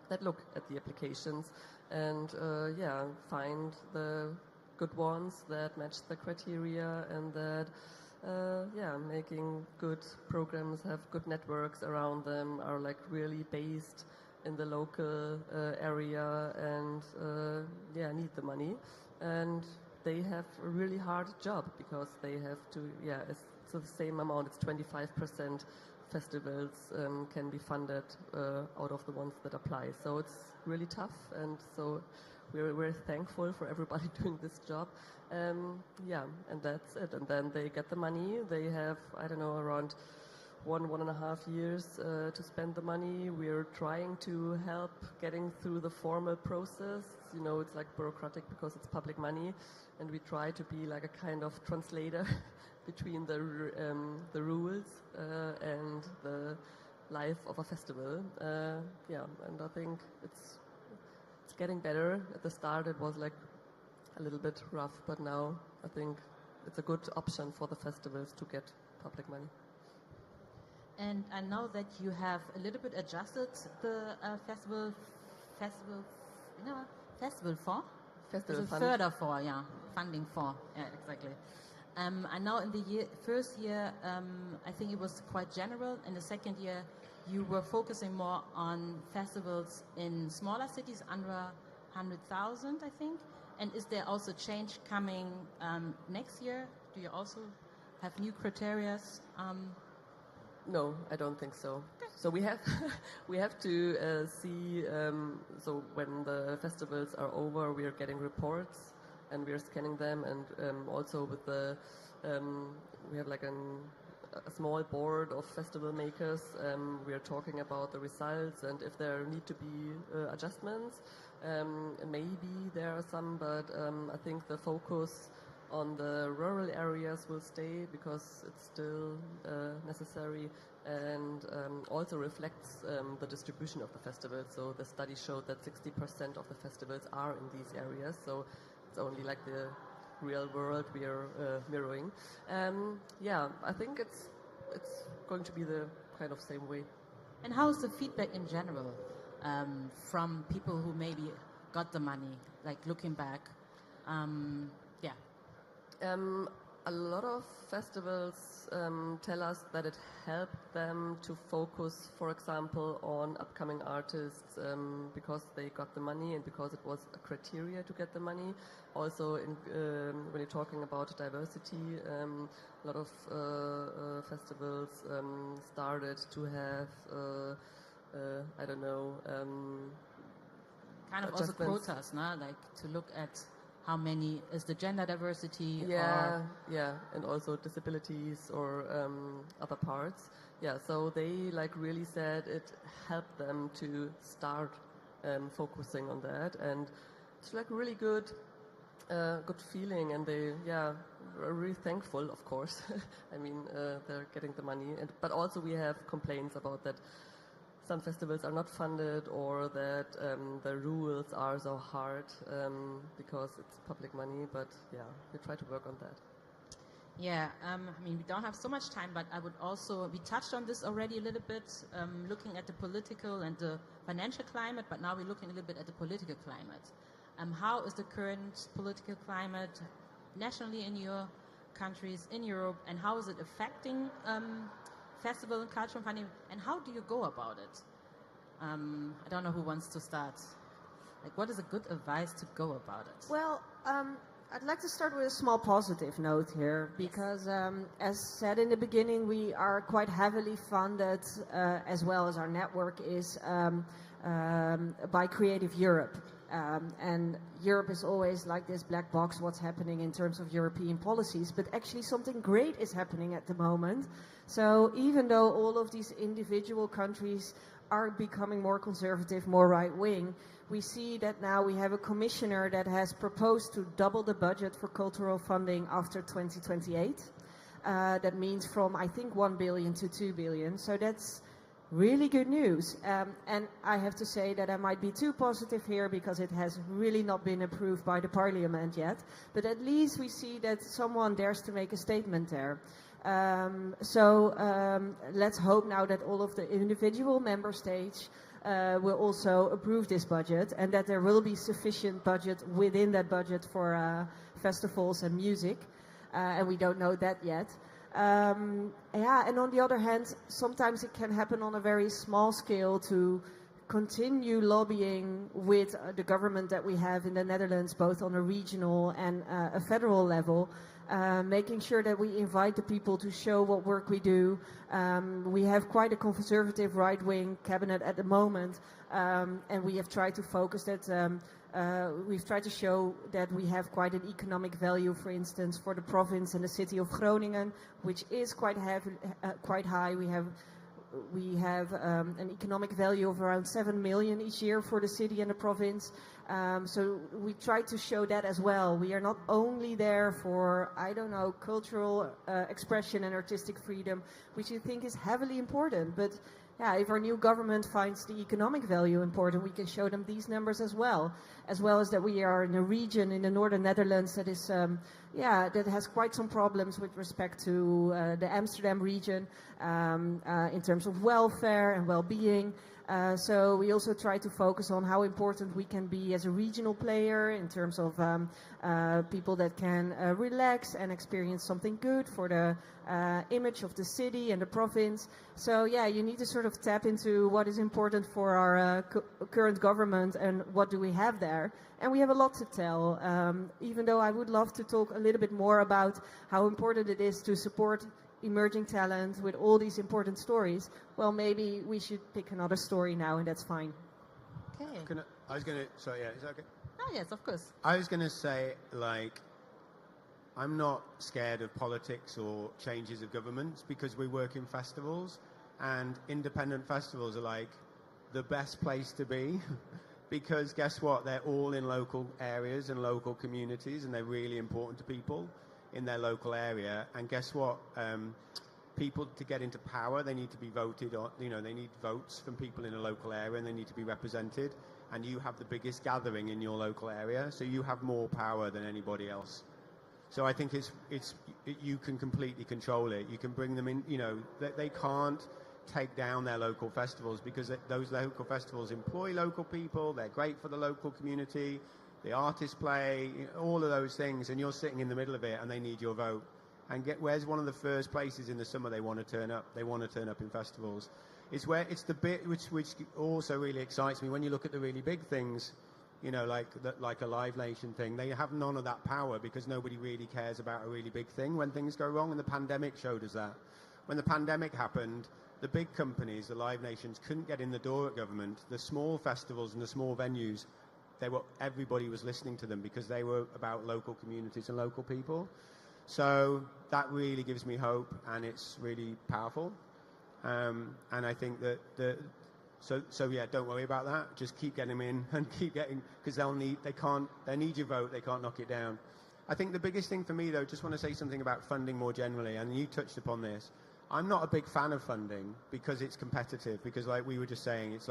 S5: that look at the applications and find the good ones that match the criteria and that making good programs, have good networks around them, are like really based in the local area and need the money. And they have a really hard job because they have to, it's the same amount, it's 25% festivals can be funded out of the ones that apply. So it's really tough, and so we're very thankful for everybody doing this job. And that's it. And then they get the money. They have, I don't know, around 1.5 years to spend the money. We're trying to help getting through the formal process. You know, it's like bureaucratic because it's public money, and we try to be like a kind of translator between the rules and the life of a festival. And I think it's getting better. At the start, it was like a little bit rough, but now I think it's a good option for the festivals to get public money.
S2: And I know that you have a little bit adjusted the festival further for, funding for, exactly. I know in the first year, I think it was quite general. In the second year, you were focusing more on festivals in smaller cities, under 100,000, I think. And is there also change coming next year? Do you also have new criteria?
S5: No, I don't think so. So we have to see. So when the festivals are over, we are getting reports and we are scanning them, and also with the we have like a small board of festival makers. We are talking about the results and if there need to be adjustments. Maybe there are some, but I think the focus on the rural areas will stay because it's still necessary, and also reflects the distribution of the festivals. So the study showed that 60% of the festivals are in these areas, so it's only like the real world we are mirroring. I think it's going to be the kind of same way.
S2: And how is the feedback in general from people who maybe got the money, like looking back?
S5: A lot of festivals tell us that it helped them to focus, for example, on upcoming artists because they got the money and because it was a criteria to get the money. Also, when you're talking about diversity, a lot of festivals started to have,
S2: kind of also quotas, no? Like to look at how many is the gender diversity?
S5: And also disabilities or other parts. So they like really said it helped them to start focusing on that, and it's like really good feeling, and they are really thankful, of course. I mean, they're getting the money, but also we have complaints about that. Some festivals are not funded, or that the rules are so hard because it's public money. But we try to work on that.
S2: I mean, we don't have so much time, but I would also, we touched on this already a little bit, looking at the political and the financial climate, but now we're looking a little bit at the political climate. How is the current political climate nationally in your countries, in Europe, and how is it affecting festival and cultural funding, and how do you go about it? I don't know who wants to start. Like, what is a good advice to go about it?
S3: Well, I'd like to start with a small positive note here, because as said in the beginning, we are quite heavily funded, as well as our network is, by Creative Europe. And Europe is always like this black box, what's happening in terms of European policies, but actually something great is happening at the moment. So even though all of these individual countries are becoming more conservative, more right-wing, we see that now we have a commissioner that has proposed to double the budget for cultural funding after 2028. That means from, I think, 1 billion to 2 billion. So that's really good news. And I have to say that I might be too positive here because it has really not been approved by the parliament yet. But at least we see that someone dares to make a statement there. Let's hope now that all of the individual member states will also approve this budget, and that there will be sufficient budget within that budget for festivals and music, and we don't know that yet. And on the other hand, sometimes it can happen on a very small scale to continue lobbying with the government that we have in the Netherlands, both on a regional and a federal level, making sure that we invite the people to show what work we do. We have quite a conservative right-wing cabinet at the moment, and we have tried to focus that. We've tried to show that we have quite an economic value, for instance, for the province and the city of Groningen, which is quite high. We have an economic value of around 7 million each year for the city and the province. So we try to show that as well. We are not only there for, cultural expression and artistic freedom, which I think is heavily important. But yeah, if our new government finds the economic value important, we can show them these numbers as well as that we are in a region in the northern Netherlands that is, that has quite some problems with respect to the Amsterdam region in terms of welfare and well-being. So we also try to focus on how important we can be as a regional player in terms of people that can relax and experience something good for the image of the city and the province. So yeah, you need to sort of tap into what is important for our current government and what do we have there. And we have a lot to tell, even though I would love to talk a little bit more about how important it is to support emerging talent with all these important stories. Well, maybe we should pick another story now, and that's fine.
S2: Okay.
S4: Sorry, yeah, is that okay?
S2: Oh, yes, of course.
S4: I was going to say, I'm not scared of politics or changes of governments because we work in festivals, and independent festivals are the best place to be because guess what? They're all in local areas and local communities, and they're really important to people in their local area. And guess what? People, to get into power, they need to be voted on. They need votes from people in a local area, and they need to be represented. And you have the biggest gathering in your local area, so you have more power than anybody else. So I think you can completely control it. You can bring them in. They can't take down their local festivals because those local festivals employ local people. They're great for the local community. The artists play, all of those things, and you're sitting in the middle of it, and they need your vote. And where's one of the first places in the summer they want to turn up? They want to turn up in festivals. It's the bit which also really excites me when you look at the really big things, like a Live Nation thing. They have none of that power because nobody really cares about a really big thing when things go wrong. And the pandemic showed us that. When the pandemic happened, the big companies, the Live Nations, couldn't get in the door at government. The small festivals and the small venues, everybody was listening to them because they were about local communities and local people. So that really gives me hope, and it's really powerful. And I think that yeah, don't worry about that. Just keep getting them in and keep getting, because they need your vote. They can't knock it down. I think the biggest thing for me, though, just want to say something about funding more generally, and you touched upon this. I'm not a big fan of funding because it's competitive. Because like we were just saying, it's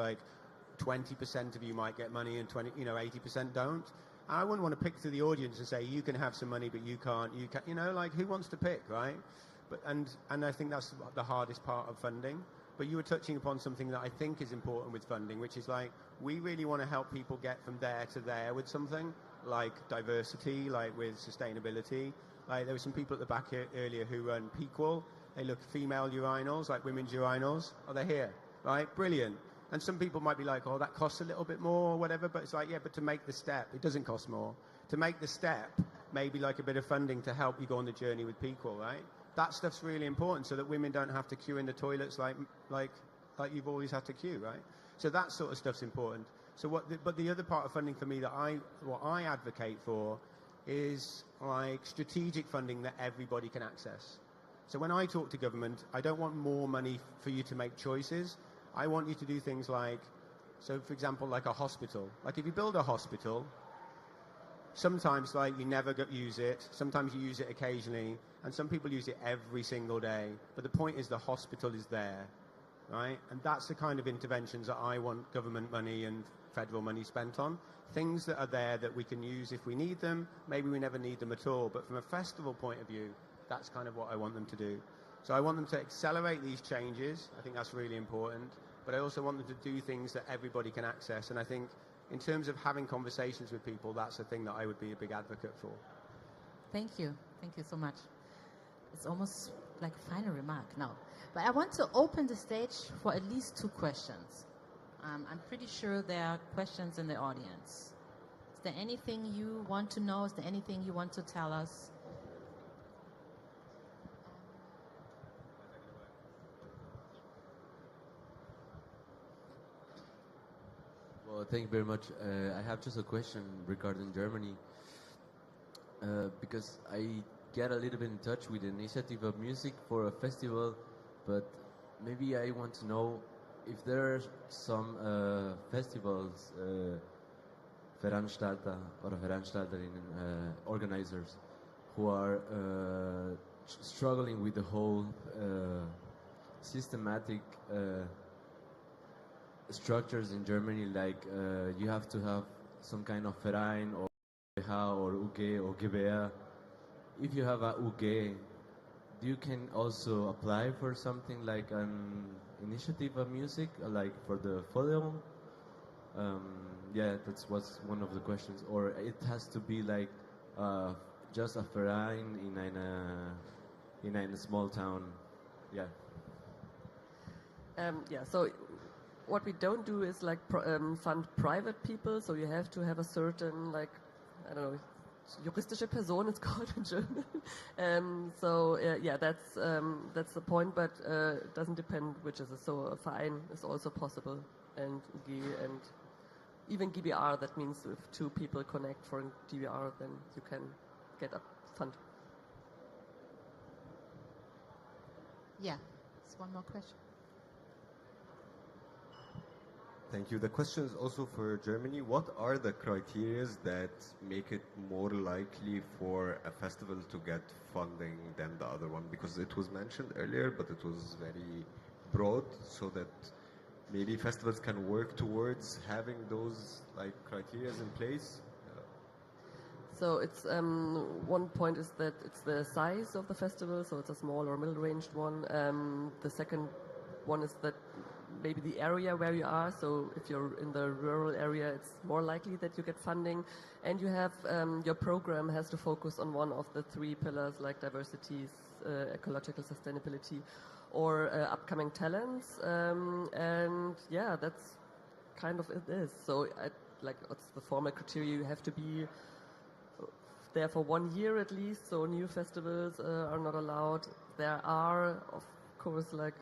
S4: 20% of you might get money and 80% don't. I wouldn't want to pick through the audience and say you can have some money but you can't. Who wants to pick, right? But and I think that's the hardest part of funding. But you were touching upon something that I think is important with funding, which is we really want to help people get from there to there with something like diversity, like with sustainability. There were some people at the back here earlier who run Pequal. They look at female urinals, like women's urinals. Oh, they're here, right? Brilliant. And some people might be like, oh, that costs a little bit more or whatever. But it's but to make the step, it doesn't cost more. To make the step, maybe a bit of funding to help you go on the journey with Pequal, right? That stuff's really important so that women don't have to queue in the toilets like you've always had to queue, right? So that sort of stuff's important. But the other part of funding for me that I advocate for is strategic funding that everybody can access. So when I talk to government, I don't want more money for you to make choices. I want you to do things so for example, like a hospital. If you build a hospital, sometimes you never use it, sometimes you use it occasionally, and some people use it every single day. But the point is the hospital is there, right? And that's the kind of interventions that I want government money and federal money spent on. Things that are there that we can use if we need them. Maybe we never need them at all. But from a festival point of view, that's kind of what I want them to do. So I want them to accelerate these changes. I think that's really important. But I also want them to do things that everybody can access. And I think in terms of having conversations with people, that's the thing that I would be a big advocate for.
S2: Thank you. Thank you so much. It's almost like a final remark now. But I want to open the stage for at least 2 questions. I'm pretty sure there are questions in the audience. Is there anything you want to know? Is there anything you want to tell us?
S6: Well, thank you very much. I have just a question regarding Germany, because I get a little bit in touch with the initiative of music for a festival, but maybe I want to know if there are some festivals, Veranstalter oder Veranstalterinnen, organizers, who are struggling with the whole systematic structures in Germany, like you have to have some kind of Verein or GmbH or UG or GbR. If you have a UG, you can also apply for something like an initiative of music, like for the Förderung. Yeah, that was one of the questions. Or it has to be like just a Verein in a small town. Yeah.
S5: Yeah, so what we don't do is like fund private people, so you have to have a certain, like, I don't know, juristische Person it's called in German. So yeah, that's the point, but it doesn't depend which is it. So a Verein is also possible, and UG and even GbR. That means if 2 people connect for a GbR, then you can get a fund.
S2: Yeah, there's one more question.
S7: Thank you. The question is also for Germany. What are the criteria that make it more likely for a festival to get funding than the other one? Because it was mentioned earlier, but it was very broad, so that maybe festivals can work towards having those like criteria in place.
S5: So it's one point is that it's the size of the festival, so it's a small or middle-ranged one. The second one is that maybe the area where you are, so if you're in the rural area, it's more likely that you get funding, and you have your program has to focus on one of the 3 pillars, like diversity, ecological sustainability, or upcoming talents, and yeah, that's kind of it is. So like what's the formal criteria? You have to be there for 1 year at least, so new festivals are not allowed. There are, of course, like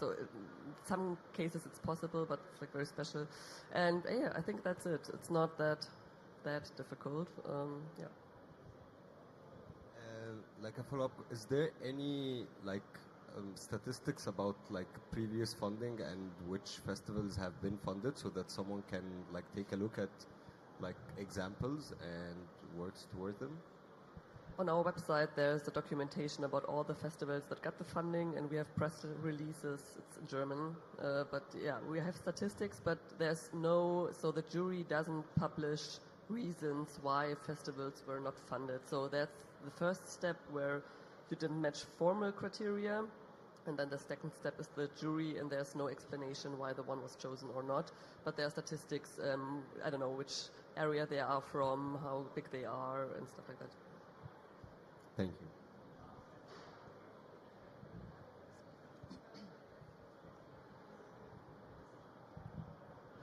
S5: so in some cases it's possible, but it's like very special. And yeah, I think that's it. It's not that difficult. Yeah.
S7: Like a follow-up, is there any like statistics about like previous funding and which festivals have been funded, so that someone can like take a look at like examples and works toward them?
S5: On our website, there's the documentation about all the festivals that got the funding, and we have press releases. It's in German, but yeah, we have statistics, but there's no, so the jury doesn't publish reasons why festivals were not funded. So that's the first step where you didn't match formal criteria, and then the second step is the jury, and there's no explanation why the one was chosen or not. But there are statistics, I don't know which area they are from, how big they are, and stuff like that.
S7: Thank you.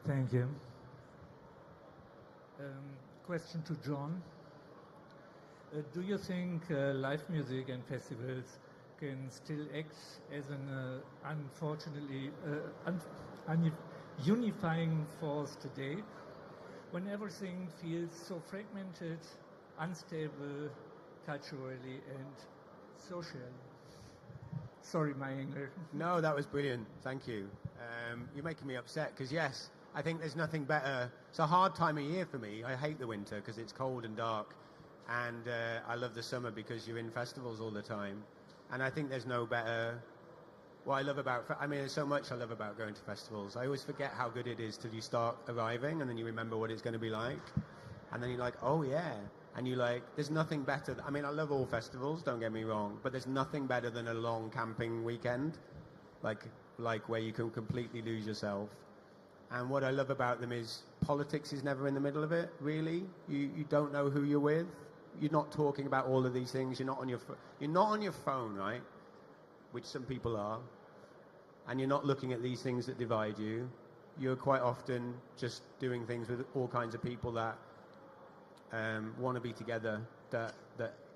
S8: Thank you. Question to John. Do you think live music and festivals can still act as an unfortunately unifying force today, when everything feels so fragmented, unstable, culturally and socially? Sorry, my English.
S4: No, that was brilliant. Thank you. You're making me upset because, yes, I think there's nothing better. It's a hard time of year for me. I hate the winter because it's cold and dark. And I love the summer because you're in festivals all the time. And I think there's no better... What I love about... I mean, there's so much I love about going to festivals. I always forget how good it is till you start arriving, and then you remember what it's going to be like. And then you're like, oh, yeah. And you like, there's nothing better. I mean, I love all festivals, don't get me wrong, but there's nothing better than a long camping weekend, like where you can completely lose yourself. And what I love about them is politics is never in the middle of it, really. You don't know who you're with. You're not talking about all of these things. You're not on your phone, right? Which some people are. And you're not looking at these things that divide you. You're quite often just doing things with all kinds of people that want to be together, that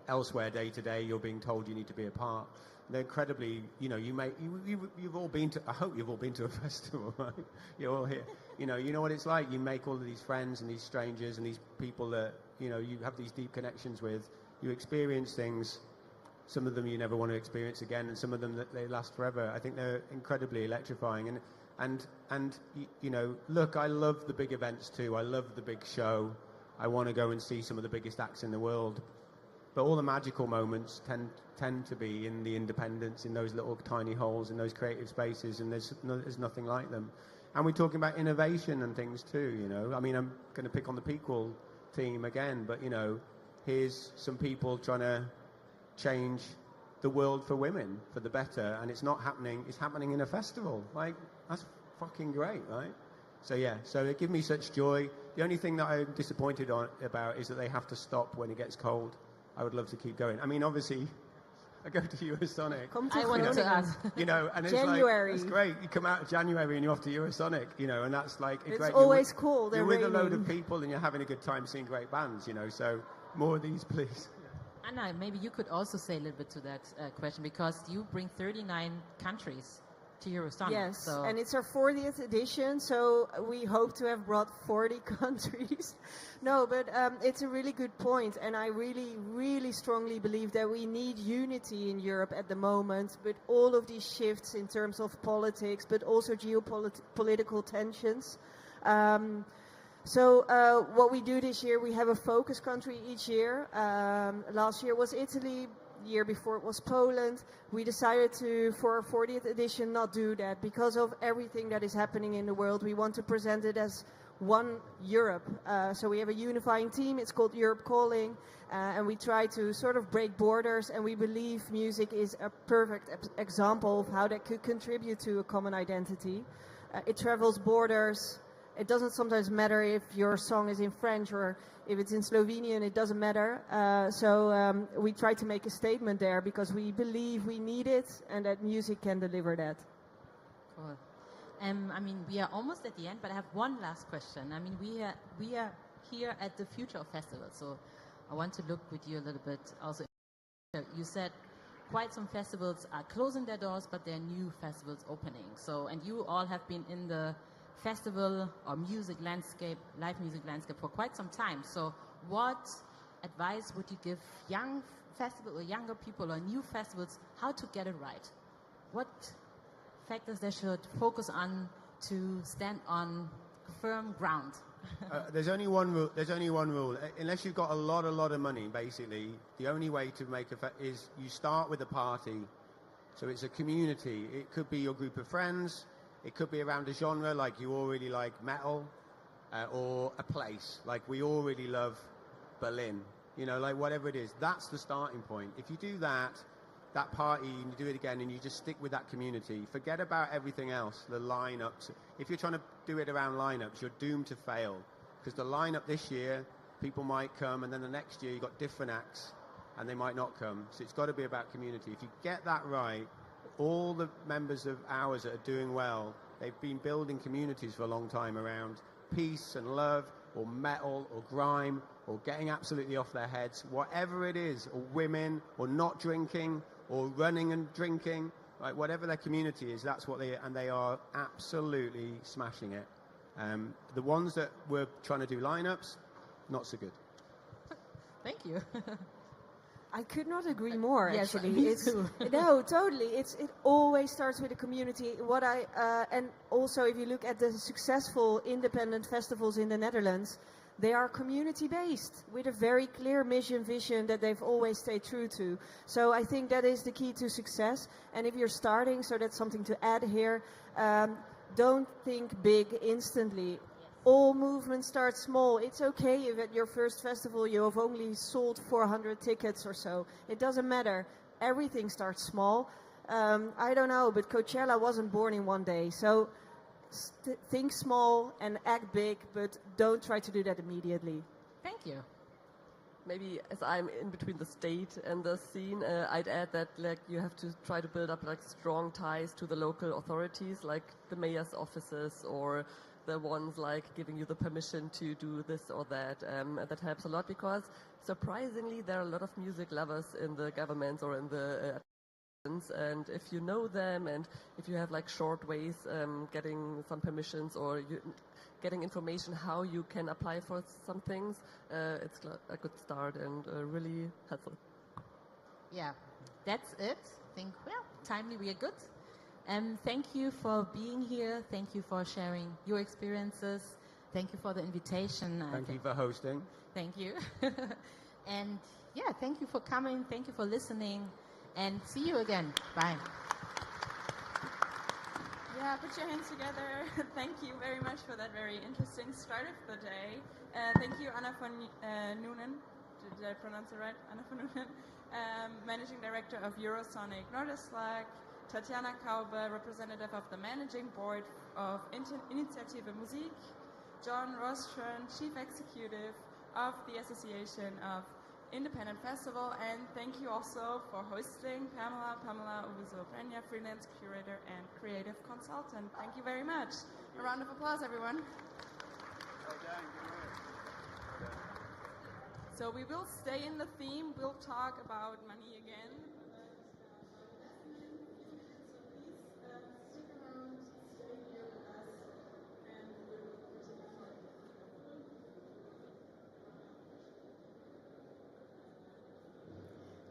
S4: elsewhere day to day you're being told you need to be apart. They're incredibly, you've all been to, I hope you've all been to a festival, right? You're all here. You know what it's like. You make all of these friends and these strangers and these people that, you have these deep connections with. You experience things, some of them you never want to experience again, and some of them that they last forever. I think they're incredibly electrifying. And look, I love the big events too. I love the big show. I want to go and see some of the biggest acts in the world. But all the magical moments tend to be in the independence, in those little tiny holes, in those creative spaces, and there's nothing like them. And we're talking about innovation and things too, I mean, I'm going to pick on the Pequel team again, but, here's some people trying to change the world for women for the better, and it's not happening, it's happening in a festival. Like, that's fucking great, right? So yeah, so it gives me such joy. The only thing that I'm disappointed about is that they have to stop when it gets cold. I would love to keep going. I mean, obviously, I go to Eurosonic.
S2: I wanted to ask.
S4: And it's
S3: January.
S4: like, it's great. You come out in January and you're off to Eurosonic, and that's like
S3: it's
S4: great.
S3: always cool.
S4: You're with a load of people and you're having a good time seeing great bands, so more of these, please.
S2: Anna, maybe you could also say a little bit to that question, because you bring 39 countries to Eurosonic.
S3: Yes,
S2: so.
S3: And it's our 40th edition, so we hope to have brought 40 countries. No, but it's a really good point, and I really, really strongly believe that we need unity in Europe at the moment, but all of these shifts in terms of politics, but also geopolitical tensions. So what we do this year, we have a focus country each year. Last year was Italy. The year before it was Poland. We decided to, for our 40th edition, not do that because of everything that is happening in the world. We want to present it as one Europe. So we have a unifying team. It's called Europe Calling. And we try to sort of break borders. And we believe music is a perfect example of how that could contribute to a common identity. It travels borders. It doesn't sometimes matter if your song is in French or if it's in Slovenian, it doesn't matter. So we try to make a statement there because we believe we need it and that music can deliver that.
S2: Cool. I mean, we are almost at the end, but I have one last question. I mean, we are here at the future of festivals, so I want to look with you a little bit. Also, you said quite some festivals are closing their doors, but there are new festivals opening. So, and you all have been in the festival or music landscape, live music landscape for quite some time. So what advice would you give young festival or younger people or new festivals how to get it right? What factors they should focus on to stand on firm ground?
S4: There's only one rule. There's only one rule. Unless you've got a lot of money, basically, the only way to make is you start with a party. So it's a community. It could be your group of friends. It could be around a genre, like you all really like metal, or a place, like we all really love Berlin. Like whatever it is, that's the starting point. If you do that party, and you do it again, and you just stick with that community, forget about everything else, the lineups. If you're trying to do it around lineups, you're doomed to fail. Because the lineup this year, people might come, and then the next year you've got different acts, and they might not come. So it's got to be about community. If you get that right, all the members of ours that are doing well, they've been building communities for a long time around peace and love, or metal, or grime, or getting absolutely off their heads, whatever it is, or women, or not drinking, or running and drinking, like whatever their community is, that's what they are absolutely smashing it. The ones that were trying to do lineups, not so good.
S2: Thank you.
S3: I could not agree more.
S2: Yes,
S3: actually,
S2: me too.
S3: No, totally. It always starts with the community. And also, if you look at the successful independent festivals in the Netherlands, they are community based with a very clear mission, vision that they've always stayed true to. So I think that is the key to success. And if you're starting, so that's something to add here. Don't think big instantly. all movements start small. It's okay if at your first festival you have only sold 400 tickets or so. It doesn't matter. Everything starts small. I don't know, but Coachella wasn't born in one day. So think small and act big, but don't try to do that immediately.
S2: Thank you.
S5: Maybe as I'm in between the state and the scene, I'd add that like you have to try to build up like strong ties to the local authorities, like the mayor's offices or the ones like giving you the permission to do this or that. And that helps a lot because surprisingly there are a lot of music lovers in the governments or in the and if you know them and if you have like short ways getting some permissions or getting information how you can apply for some things, it's a good start and really helpful.
S2: Yeah, that's it. I think, well, timely, we are good. Thank you for being here. Thank you for sharing your experiences. Thank you for the invitation.
S4: Thank you for hosting.
S2: Thank you. And yeah, thank you for coming. Thank you for listening. And see you again. Bye.
S1: Yeah, put your hands together. Thank you very much for that very interesting start of the day. Thank you, Anna von Noonen. Did I pronounce it right? Anna von Noonen, Managing Director of Eurosonic Norderslag. Tatjana Kaube, representative of the Managing Board of Initiative Musik. John Rostron, Chief Executive of the Association of Independent Festival, and thank you also for hosting Pamela Uvuzo-Prenya, freelance curator and creative consultant. Thank you very much. A round of applause, everyone.
S4: Well done. Good work.
S1: So we will stay in the theme. We'll talk about money again.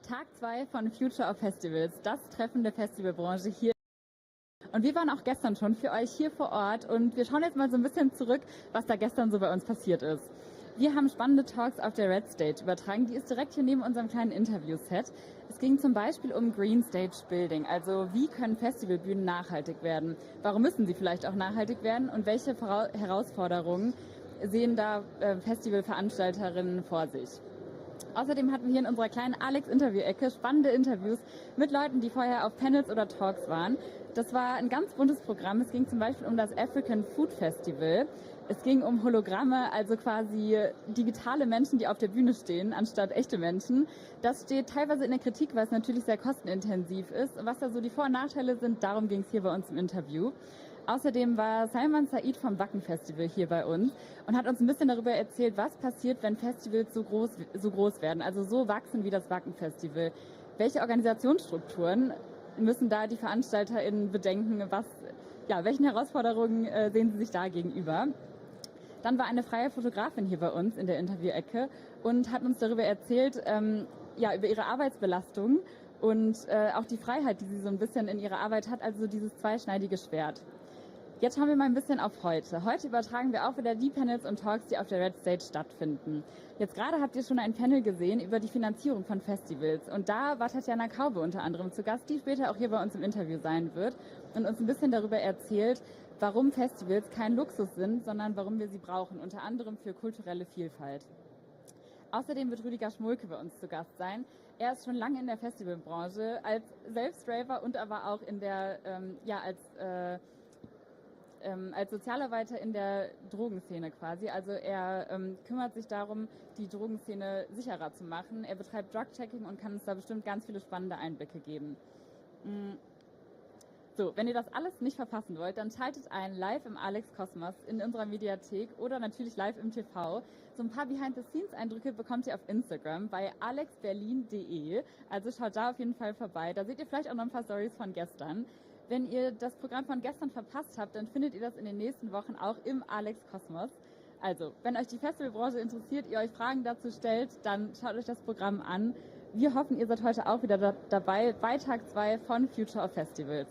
S9: Tag 2 von Future of Festivals, das Treffen der Festivalbranche hier. Und wir waren auch gestern schon für euch hier vor Ort und wir schauen jetzt mal so ein bisschen zurück, was da gestern so bei uns passiert ist. Wir haben spannende Talks auf der Red Stage übertragen, die ist direkt hier neben unserem kleinen Interviewset. Es ging zum Beispiel um Green Stage Building, also wie können Festivalbühnen nachhaltig werden? Warum müssen sie vielleicht auch nachhaltig werden und welche Herausforderungen sehen da Festivalveranstalterinnen vor sich? Außerdem hatten wir hier in unserer kleinen Alex-Interview-Ecke spannende Interviews mit Leuten, die vorher auf Panels oder Talks waren. Das war ein ganz buntes Programm. Es ging zum Beispiel um das African Food Festival. Es ging um Hologramme, also quasi digitale Menschen, die auf der Bühne stehen, anstatt echte Menschen. Das steht teilweise in der Kritik, weil es natürlich sehr kostenintensiv ist. Was da so die Vor- und Nachteile sind, darum ging es hier bei uns im Interview. Außerdem war Salman Said vom Wacken Festival hier bei uns und hat uns ein bisschen darüber erzählt, was passiert, wenn Festivals so groß werden, also so wachsen wie das Wacken Festival. Welche Organisationsstrukturen müssen da die VeranstalterInnen bedenken? Welchen Herausforderungen sehen sie sich da gegenüber? Dann war eine freie Fotografin hier bei uns in der Interview-Ecke und hat uns darüber erzählt, über ihre Arbeitsbelastung und auch die Freiheit, die sie so ein bisschen in ihrer Arbeit hat, also dieses zweischneidige Schwert. Jetzt schauen wir mal ein bisschen auf heute. Heute übertragen wir auch wieder die Panels und Talks, die auf der Red Stage stattfinden. Jetzt gerade habt ihr schon ein Panel gesehen über die Finanzierung von Festivals. Und da war Tatjana Kaube unter anderem zu Gast, die später auch hier bei uns im Interview sein wird und uns ein bisschen darüber erzählt, warum Festivals kein Luxus sind, sondern warum wir sie brauchen, unter anderem für kulturelle Vielfalt. Außerdem wird Rüdiger Schmolke bei uns zu Gast sein. Er ist schon lange in der Festivalbranche, als Selbstraver und aber auch in der, als Sozialarbeiter in der Drogenszene quasi. Also er kümmert sich darum, die Drogenszene sicherer zu machen. Er betreibt Drug-Checking und kann uns da bestimmt ganz viele spannende Einblicke geben. So, wenn ihr das alles nicht verpassen wollt, dann schaltet ein live im Alex Kosmos in unserer Mediathek oder natürlich live im TV. So ein paar Behind-the-Scenes-Eindrücke bekommt ihr auf Instagram bei alexberlin.de. Also schaut da auf jeden Fall vorbei. Da seht ihr vielleicht auch noch ein paar Stories von gestern. Wenn ihr das Programm von gestern verpasst habt, dann findet ihr das in den nächsten Wochen auch im Alex Kosmos. Also, wenn euch die Festivalbranche interessiert, ihr euch Fragen dazu stellt, dann schaut euch das Programm an. Wir hoffen, ihr seid heute auch wieder dabei bei Tag 2 von Future of Festivals.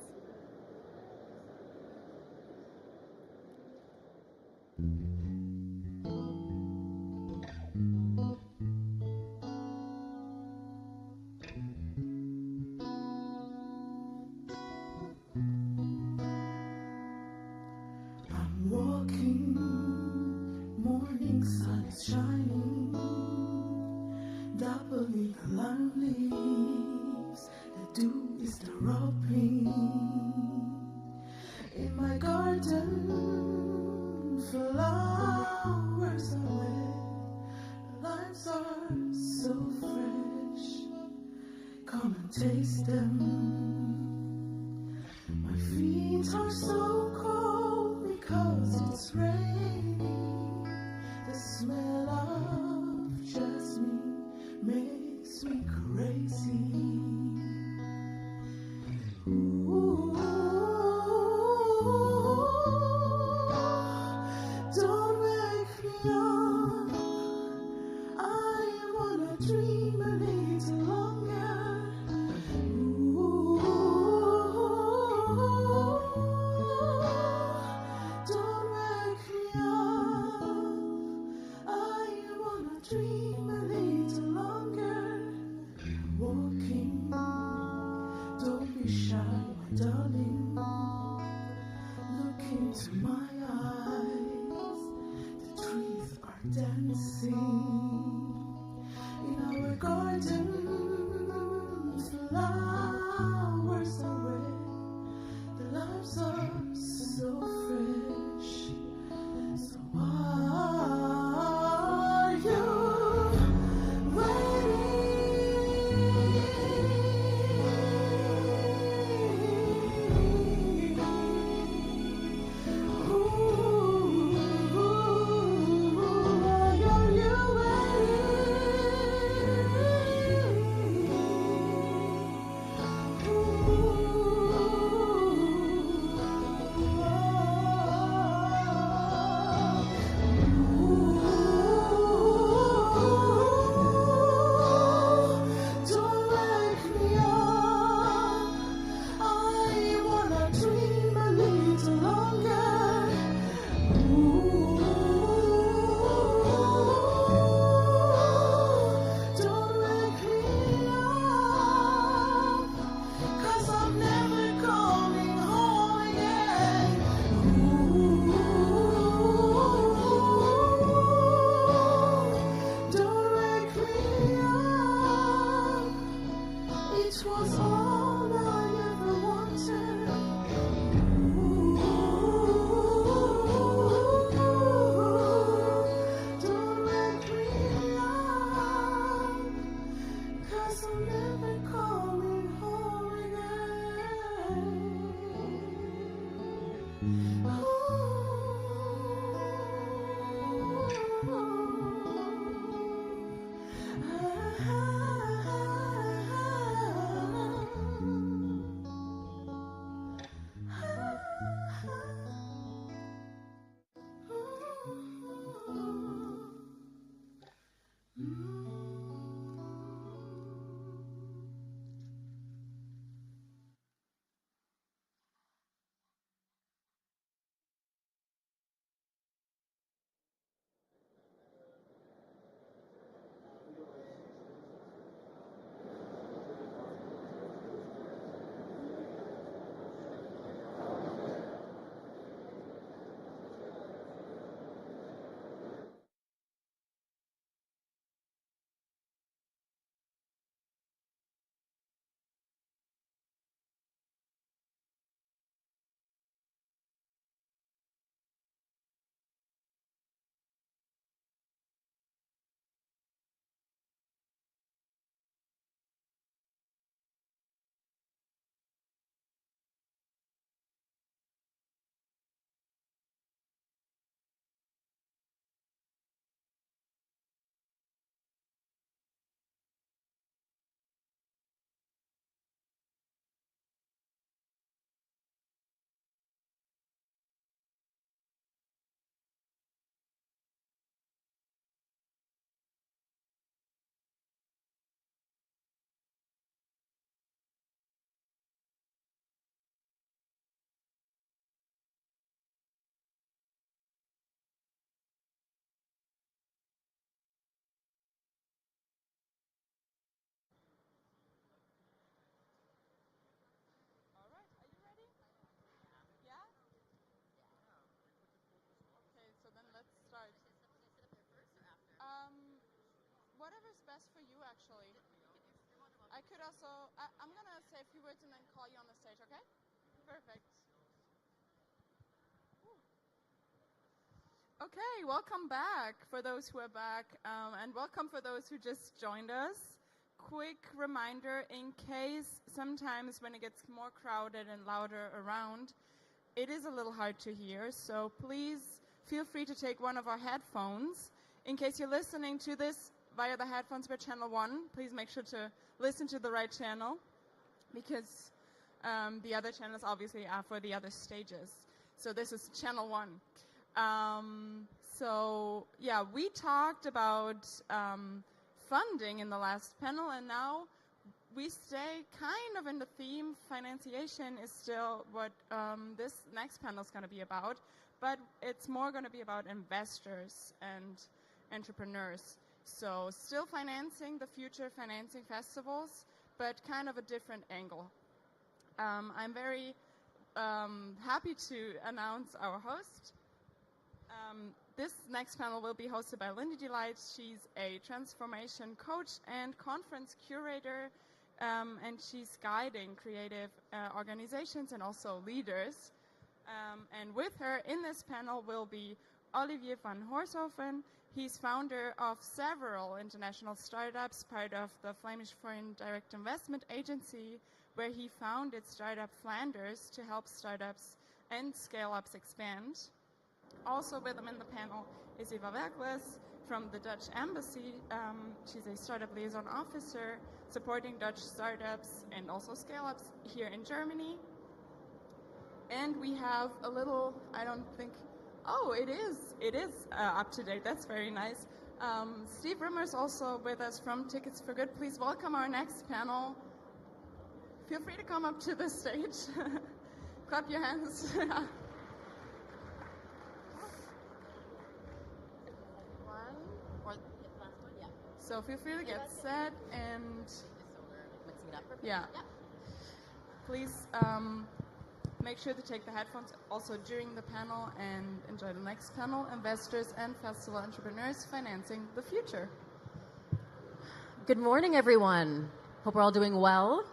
S10: Walking morning sun is shining, doubling the lime leaves, the dew is dropping. In my garden, flowers are red, the limes are so fresh, come and taste them. My feet are so cold because it's raining. The smell of jasmine makes me crazy. Ooh, don't wake me up. I wanna dream a little longer. Ooh, don't wake me up. I wanna dream a little longer. Walking, don't be shy, my darling. Look into my eyes, the trees are dancing. In our garden, flowers are red, the lives are so fresh. So are you waiting?
S1: just for you, actually. I could also, I'm going to say a few words and then call you on the stage, okay? Perfect. Okay, welcome back for those who are back, and welcome for those who just joined us. Quick reminder, in case sometimes when it gets more crowded and louder around, it is a little hard to hear, so please feel free to take one of our headphones. In case you're listening to this via the headphones by channel 1, please make sure to listen to the right channel, because the other channels obviously are for the other stages. So this is channel 1. So yeah, we talked about funding in the last panel, and now we stay kind of in the theme. Financiation is still what this next panel is going to be about, but it's more going to be about investors and entrepreneurs. So still financing the future, financing festivals, but kind of a different angle. I'm very happy to announce our host. This next panel will be hosted by Lindy Delight. She's a transformation coach and conference curator, and she's guiding creative organizations and also leaders. And with her in this panel will be Olivier van Horshoven. He's founder of several international startups, part of the Flemish Foreign Direct Investment Agency, where he founded Startup Flanders to help startups and scale-ups expand. Also with him in the panel is Eva Werkles from the Dutch Embassy. She's a startup liaison officer supporting Dutch startups and also scale-ups here in Germany. And we have a little, I don't think, oh, it is up to date. That's very nice. Steve Rimmer's also with us from Tickets for Good. Please welcome our next panel. Feel free to come up to the stage. Clap your hands. So feel free to get set and yeah, please make sure to take the headphones also during the panel and enjoy the next panel, Investors and Festival Entrepreneurs Financing the Future.
S11: Good morning, everyone. Hope we're all doing well.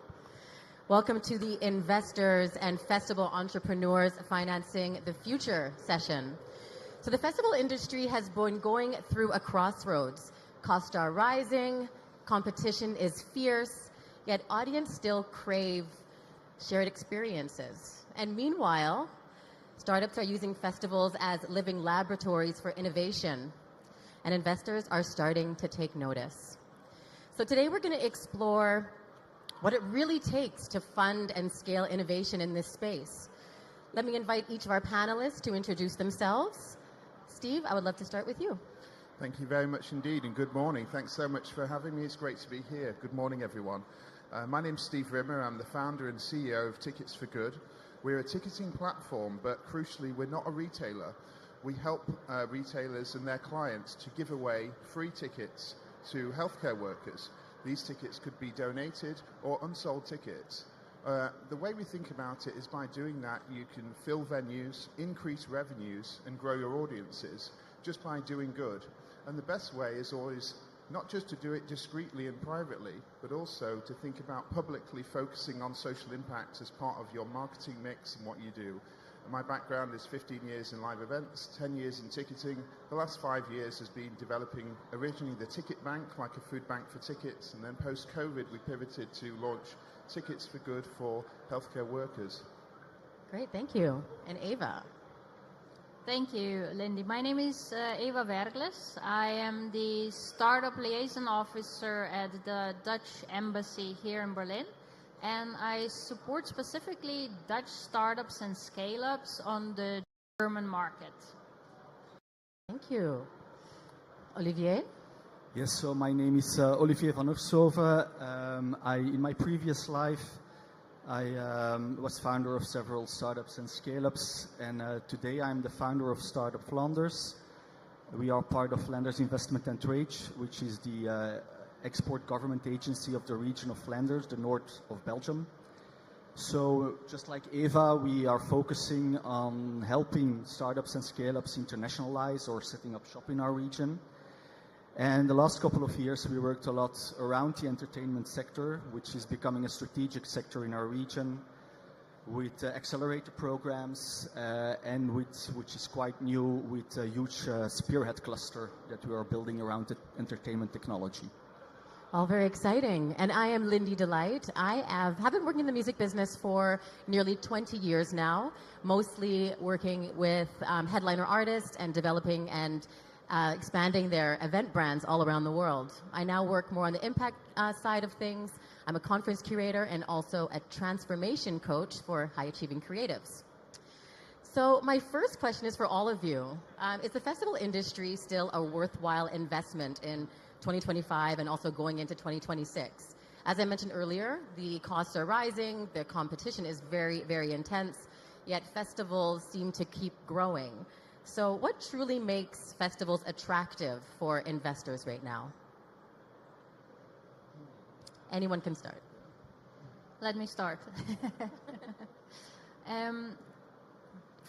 S11: Welcome to the Investors and Festival Entrepreneurs Financing the Future session. So the festival industry has been going through a crossroads. Costs are rising, competition is fierce, yet audience still crave shared experiences. And meanwhile, startups are using festivals as living laboratories for innovation, and investors are starting to take notice. So today we're going to explore what it really takes to fund and scale innovation in this space. Let me invite each of our panelists to introduce themselves. Steve, I would love to start with you.
S12: Thank you very much indeed, and good morning. Thanks so much for having me. It's great to be here. Good morning, everyone. My name's Steve Rimmer. I'm the founder and CEO of Tickets for Good. We're a ticketing platform, but crucially, we're not a retailer. We help retailers and their clients to give away free tickets to healthcare workers. These tickets could be donated or unsold tickets. The way we think about it is by doing that, you can fill venues, increase revenues, and grow your audiences just by doing good. And the best way is always not just to do it discreetly and privately, but also to think about publicly focusing on social impact as part of your marketing mix and what you do. And my background is 15 years in live events, 10 years in ticketing. The last 5 years has been developing originally the ticket bank, like a food bank for tickets, and then post-COVID we pivoted to launch Tickets for Good for healthcare workers.
S11: Great, thank you. And Eva.
S13: Thank you, Lindy. My name is Eva Werkles. I am the Startup Liaison Officer at the Dutch Embassy here in Berlin, and I support specifically Dutch startups and scale-ups on the German market.
S11: Thank you. Olivier?
S14: Yes, so my name is Olivier van Horshoven. In my previous life, I was founder of several startups and scale-ups, and today I'm the founder of Startup Flanders. We are part of Flanders Investment and Trade, which is the export government agency of the region of Flanders, the north of Belgium. So just like Eva, we are focusing on helping startups and scale-ups internationalize or setting up shop in our region. And the last couple of years, we worked a lot around the entertainment sector, which is becoming a strategic sector in our region, with accelerator programs, and which is quite new, with a huge spearhead cluster that we are building around the entertainment technology.
S11: All very exciting. And I am Lindy Delight. I have been working in the music business for nearly 20 years now, mostly working with headliner artists and developing and expanding their event brands all around the world. I now work more on the impact side of things. I'm a conference curator and also a transformation coach for high-achieving creatives. So my first question is for all of you. Is the festival industry still a worthwhile investment in 2025 and also going into 2026? As I mentioned earlier, the costs are rising, the competition is very, very intense, yet festivals seem to keep growing. So what truly makes festivals attractive for investors right now? Anyone can start.
S13: Let me start.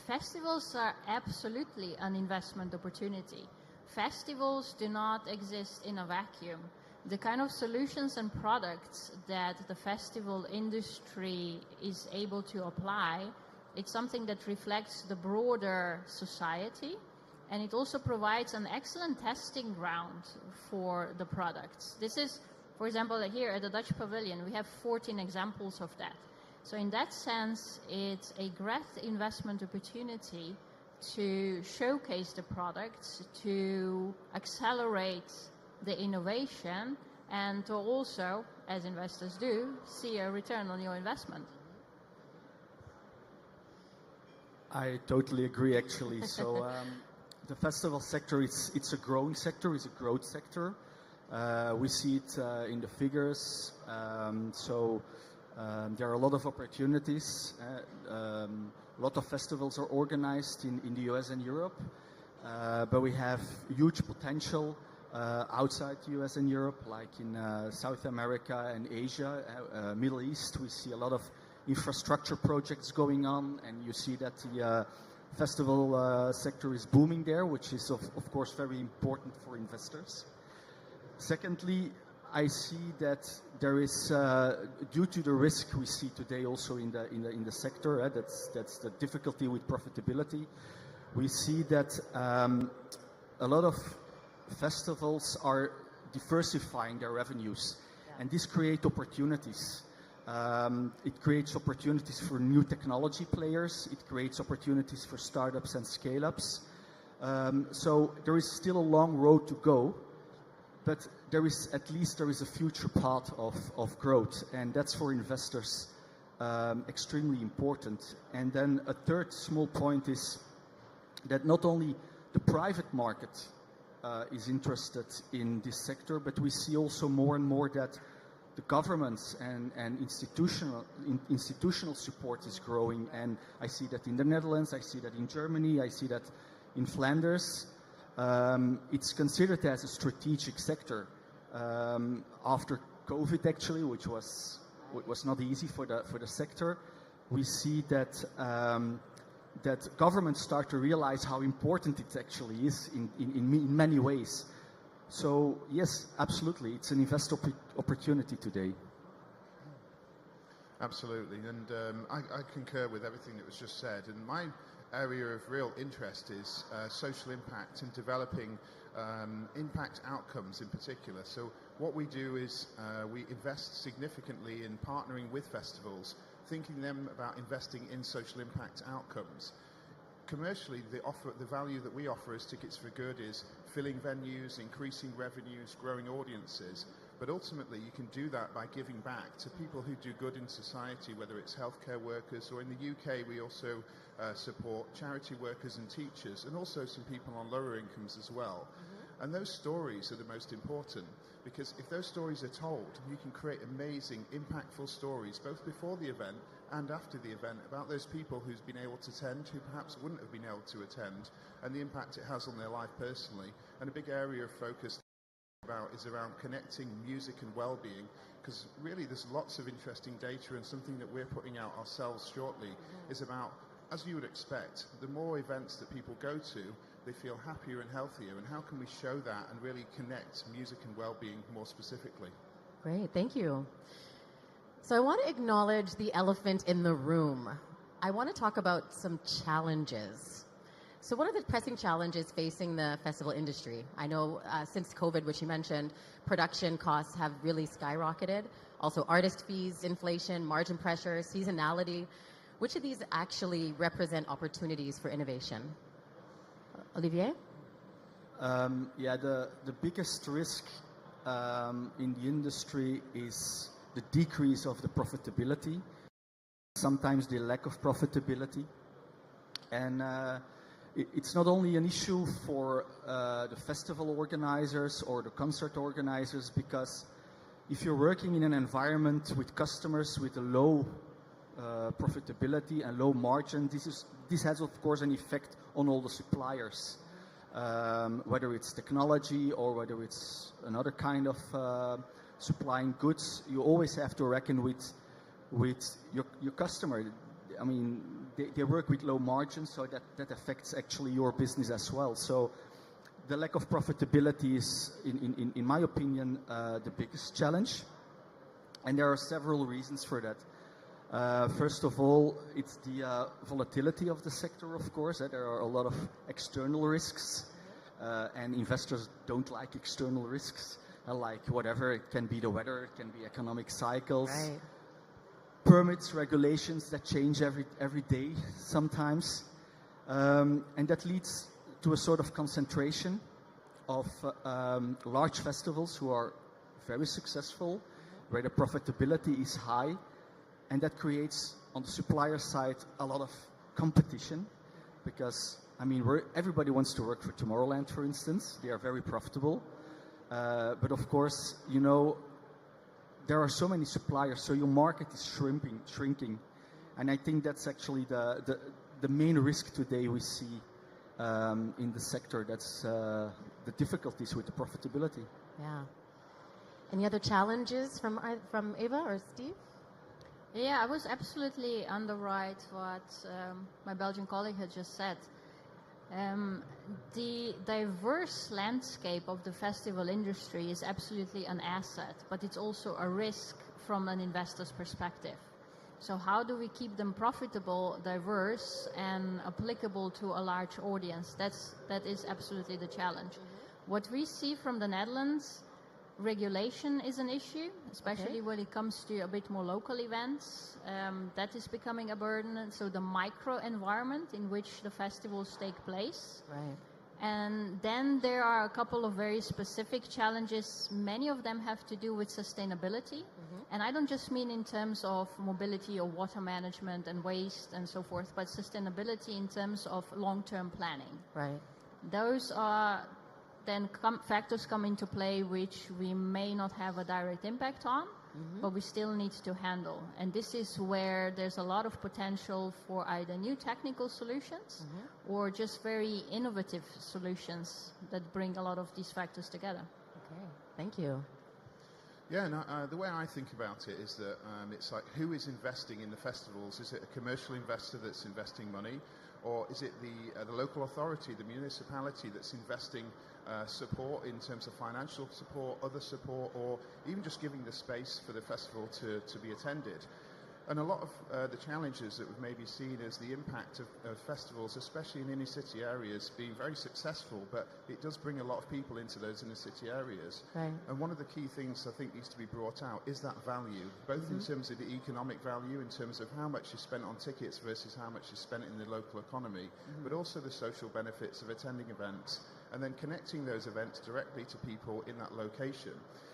S13: Festivals are absolutely an investment opportunity. Festivals do not exist in a vacuum. The kind of solutions and products that the festival industry is able to apply, it's something that reflects the broader society, and it also provides an excellent testing ground for the products. This is, for example, here at the Dutch Pavilion, we have 14 examples of that. So in that sense, it's a great investment opportunity to showcase the products, to accelerate the innovation, and to also, as investors do, see a return on your investment.
S14: I totally agree, actually. So the festival sector, it's a growing sector, it's a growth sector. We see it in the figures. There are a lot of opportunities. A lot of festivals are organized in the US and Europe, but we have huge potential outside the US and Europe, like in South America and Asia, Middle East. We see a lot of infrastructure projects going on, and you see that the festival sector is booming there, which is of course very important for investors. Secondly, I see that there is, due to the risk we see today also in the sector, that's the difficulty with profitability. We see that a lot of festivals are diversifying their revenues, and this creates opportunities. It creates opportunities for new technology players. It creates opportunities for startups and scale-ups. So there is still a long road to go, but there is a future path of growth, and that's for investors extremely important. And then a third small point is that not only the private market is interested in this sector, but we see also more and more that the governments and institutional support is growing, and I see that in the Netherlands, I see that in Germany, I see that in Flanders. It's considered as a strategic sector after COVID, actually, which was not easy for the sector. We see that that governments start to realize how important it actually is in many ways. So yes, absolutely, it's an investor opportunity today.
S12: Absolutely, and I concur with everything that was just said. And my area of real interest is social impact and developing impact outcomes in particular. So what we do is we invest significantly in partnering with festivals, thinking them about investing in social impact outcomes. Commercially, the value that we offer as Tickets for Good is filling venues, increasing revenues, growing audiences. But ultimately, you can do that by giving back to people who do good in society, whether it's healthcare workers, or in the UK, we also support charity workers and teachers, and also some people on lower incomes as well. Mm-hmm. And those stories are the most important, because if those stories are told, you can create amazing, impactful stories, both before the event and after the event, about those people who's been able to attend, who perhaps wouldn't have been able to attend, and the impact it has on their life personally. And a big area of focus is around connecting music and well-being, because really there's lots of interesting data, and something that we're putting out ourselves shortly is about, as you would expect, the more events that people go to, they feel happier and healthier, and how can we show that and really connect music and well-being more specifically?
S11: Great, thank you. So I want to acknowledge the elephant in the room. I want to talk about some challenges. So what are the pressing challenges facing the festival industry? I know since COVID, which you mentioned, production costs have really skyrocketed. Also artist fees, inflation, margin pressure, seasonality. Which of these actually represent opportunities for innovation? Olivier?
S14: Yeah, the biggest risk in the industry is the decrease of the profitability, sometimes the lack of profitability. And it's not only an issue for the festival organizers or the concert organizers, because if you're working in an environment with customers with a low profitability and low margin, this has of course an effect on all the suppliers, whether it's technology or whether it's another kind of supplying goods. You always have to reckon with your customer. I mean, they work with low margins, so that affects actually your business as well. So the lack of profitability is, in my opinion, the biggest challenge. And there are several reasons for that. First of all, it's the volatility of the sector, of course. There are a lot of external risks, and investors don't like external risks. Like whatever, it can be the weather, it can be economic cycles.
S11: Right.
S14: Permits, regulations that change every day sometimes, and that leads to a sort of concentration of large festivals who are very successful, where the profitability is high, and that creates on the supplier side a lot of competition, because I mean everybody wants to work for Tomorrowland, for instance. They are very profitable, but of course, you know, there are so many suppliers, so your market is shrinking, and I think that's actually the main risk today we see in the sector. That's the difficulties with the profitability.
S11: Yeah. Any other challenges from Eva or Steve?
S13: Yeah, I was absolutely underwrite what my Belgian colleague had just said. The diverse landscape of the festival industry is absolutely an asset, but it's also a risk from an investor's perspective. So how do we keep them profitable, diverse, and applicable to a large audience? That is absolutely the challenge. What we see from the Netherlands, regulation is an issue, especially when it comes to a bit more local events. That is becoming a burden. And so the micro environment in which the festivals take place.
S11: Right.
S13: And then there are a couple of very specific challenges. Many of them have to do with sustainability. And I don't just mean in terms of mobility or water management and waste and so forth, but sustainability in terms of long-term planning.
S11: Right.
S13: Those are then factors come into play which we may not have a direct impact on, but we still need to handle. And this is where there's a lot of potential for either new technical solutions or just very innovative solutions that bring a lot of these factors together.
S11: Okay, thank you.
S12: Yeah, no, the way I think about it is that it's like, who is investing in the festivals? Is it a commercial investor that's investing money? Or is it the local authority, the municipality that's investing support in terms of financial support, other support, or even just giving the space for the festival to be attended? And a lot of the challenges that we've maybe seen is the impact of festivals, especially in inner city areas, being very successful, but it does bring a lot of people into those inner city areas.
S11: Right.
S12: And one of the key things I think needs to be brought out is that value, both in terms of the economic value, in terms of how much is spent on tickets versus how much is spent in the local economy, but also the social benefits of attending events, and then connecting those events directly to people in that location.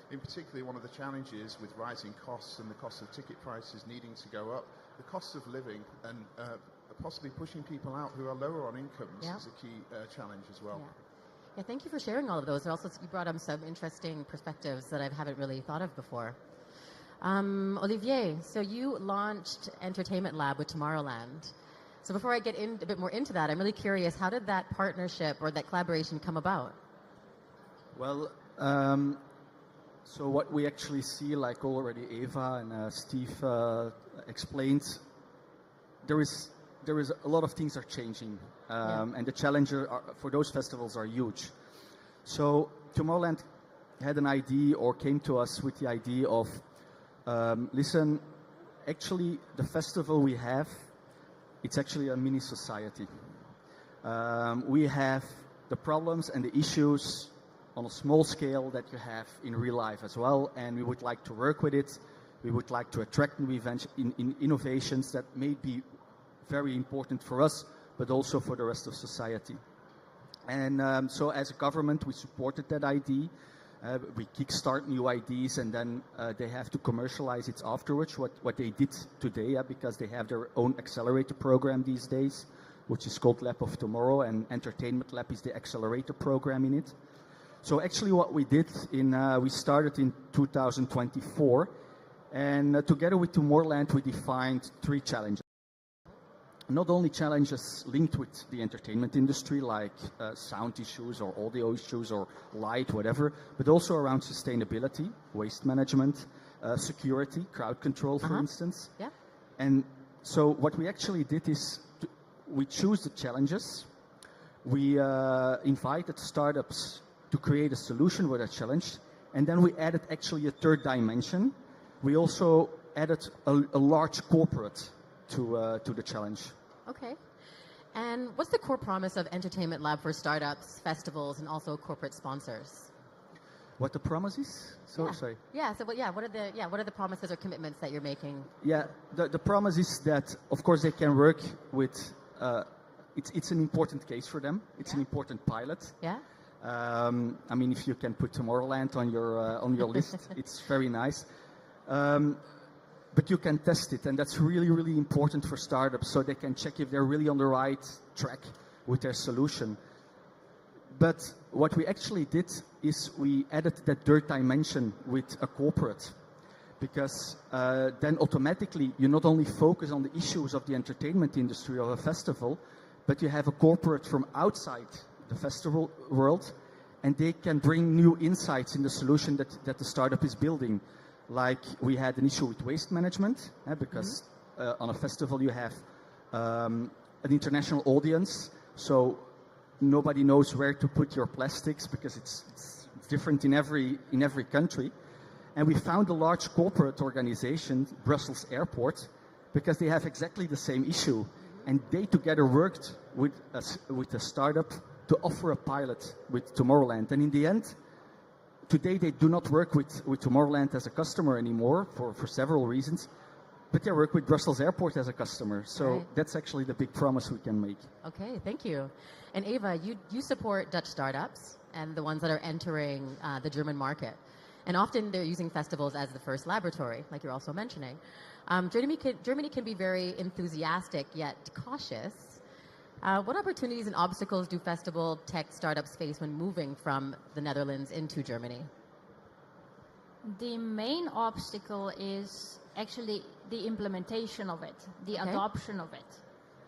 S12: In particular, one of the challenges with rising costs and the cost of ticket prices needing to go up, the cost of living and possibly pushing people out who are lower on incomes is a key challenge as well.
S11: Yeah, thank you for sharing all of those. And also, you brought up some interesting perspectives that I haven't really thought of before. Olivier, so you launched Entertainment Lab with Tomorrowland. So before I get a bit more into that, I'm really curious, how did that partnership or that collaboration come about?
S14: Well, so what we actually see, like already Eva and Steve explained, there is there is a lot of things are changing, and the challenges for those festivals are huge. So Tomorrowland had an idea, or came to us with the idea of, listen, actually the festival we have, it's actually a mini society. We have the problems and the issues on a small scale that you have in real life as well, and we would like to work with it. We would like to attract new innovations that may be very important for us, but also for the rest of society. And so as a government, we supported that idea. We kickstart new ideas, and then they have to commercialize it afterwards, what they did today, because they have their own accelerator program these days, which is called Lab of Tomorrow, and Entertainment Lab is the accelerator program in it. So actually what we did, we started in 2024, and together with Tomorrowland, we defined 3 challenges. Not only challenges linked with the entertainment industry, like sound issues or audio issues or light, whatever, but also around sustainability, waste management, security, crowd control, for instance.
S11: Yeah.
S14: And so what we actually did is we choose the challenges. We invited startups to create a solution with a challenge, and then we added actually a 3rd dimension. We also added a large corporate to the challenge.
S11: Okay. And what's the core promise of Entertainment Lab for startups, festivals, and also corporate sponsors?
S14: What the promise is? Sorry.
S11: Yeah. So what are the promises or commitments that you're making?
S14: Yeah. The promise is that, of course, they can work with. It's an important case for them. It's an important pilot.
S11: Yeah.
S14: I mean, if you can put Tomorrowland on your list, it's very nice. But you can test it, and that's really, really important for startups, so they can check if they're really on the right track with their solution. But what we actually did is we added that 3rd dimension with a corporate, because then automatically you not only focus on the issues of the entertainment industry or a festival, but you have a corporate from outside the festival world, and they can bring new insights in the solution that the startup is building. Like we had an issue with waste management, because on a festival you have an international audience, so nobody knows where to put your plastics because it's different in every country. And we found a large corporate organization, Brussels Airport, because they have exactly the same issue, and they together worked with a startup to offer a pilot with Tomorrowland. And in the end, today they do not work with Tomorrowland as a customer anymore for several reasons, but they work with Brussels Airport as a customer. So that's actually the big promise we can make.
S11: Okay, thank you. And Eva, you support Dutch startups and the ones that are entering the German market. And often they're using festivals as the first laboratory, like you're also mentioning. Germany can be very enthusiastic yet cautious. What opportunities and obstacles do festival tech startups face when moving from the Netherlands into Germany?
S13: The main obstacle is actually the implementation of it, the adoption of it,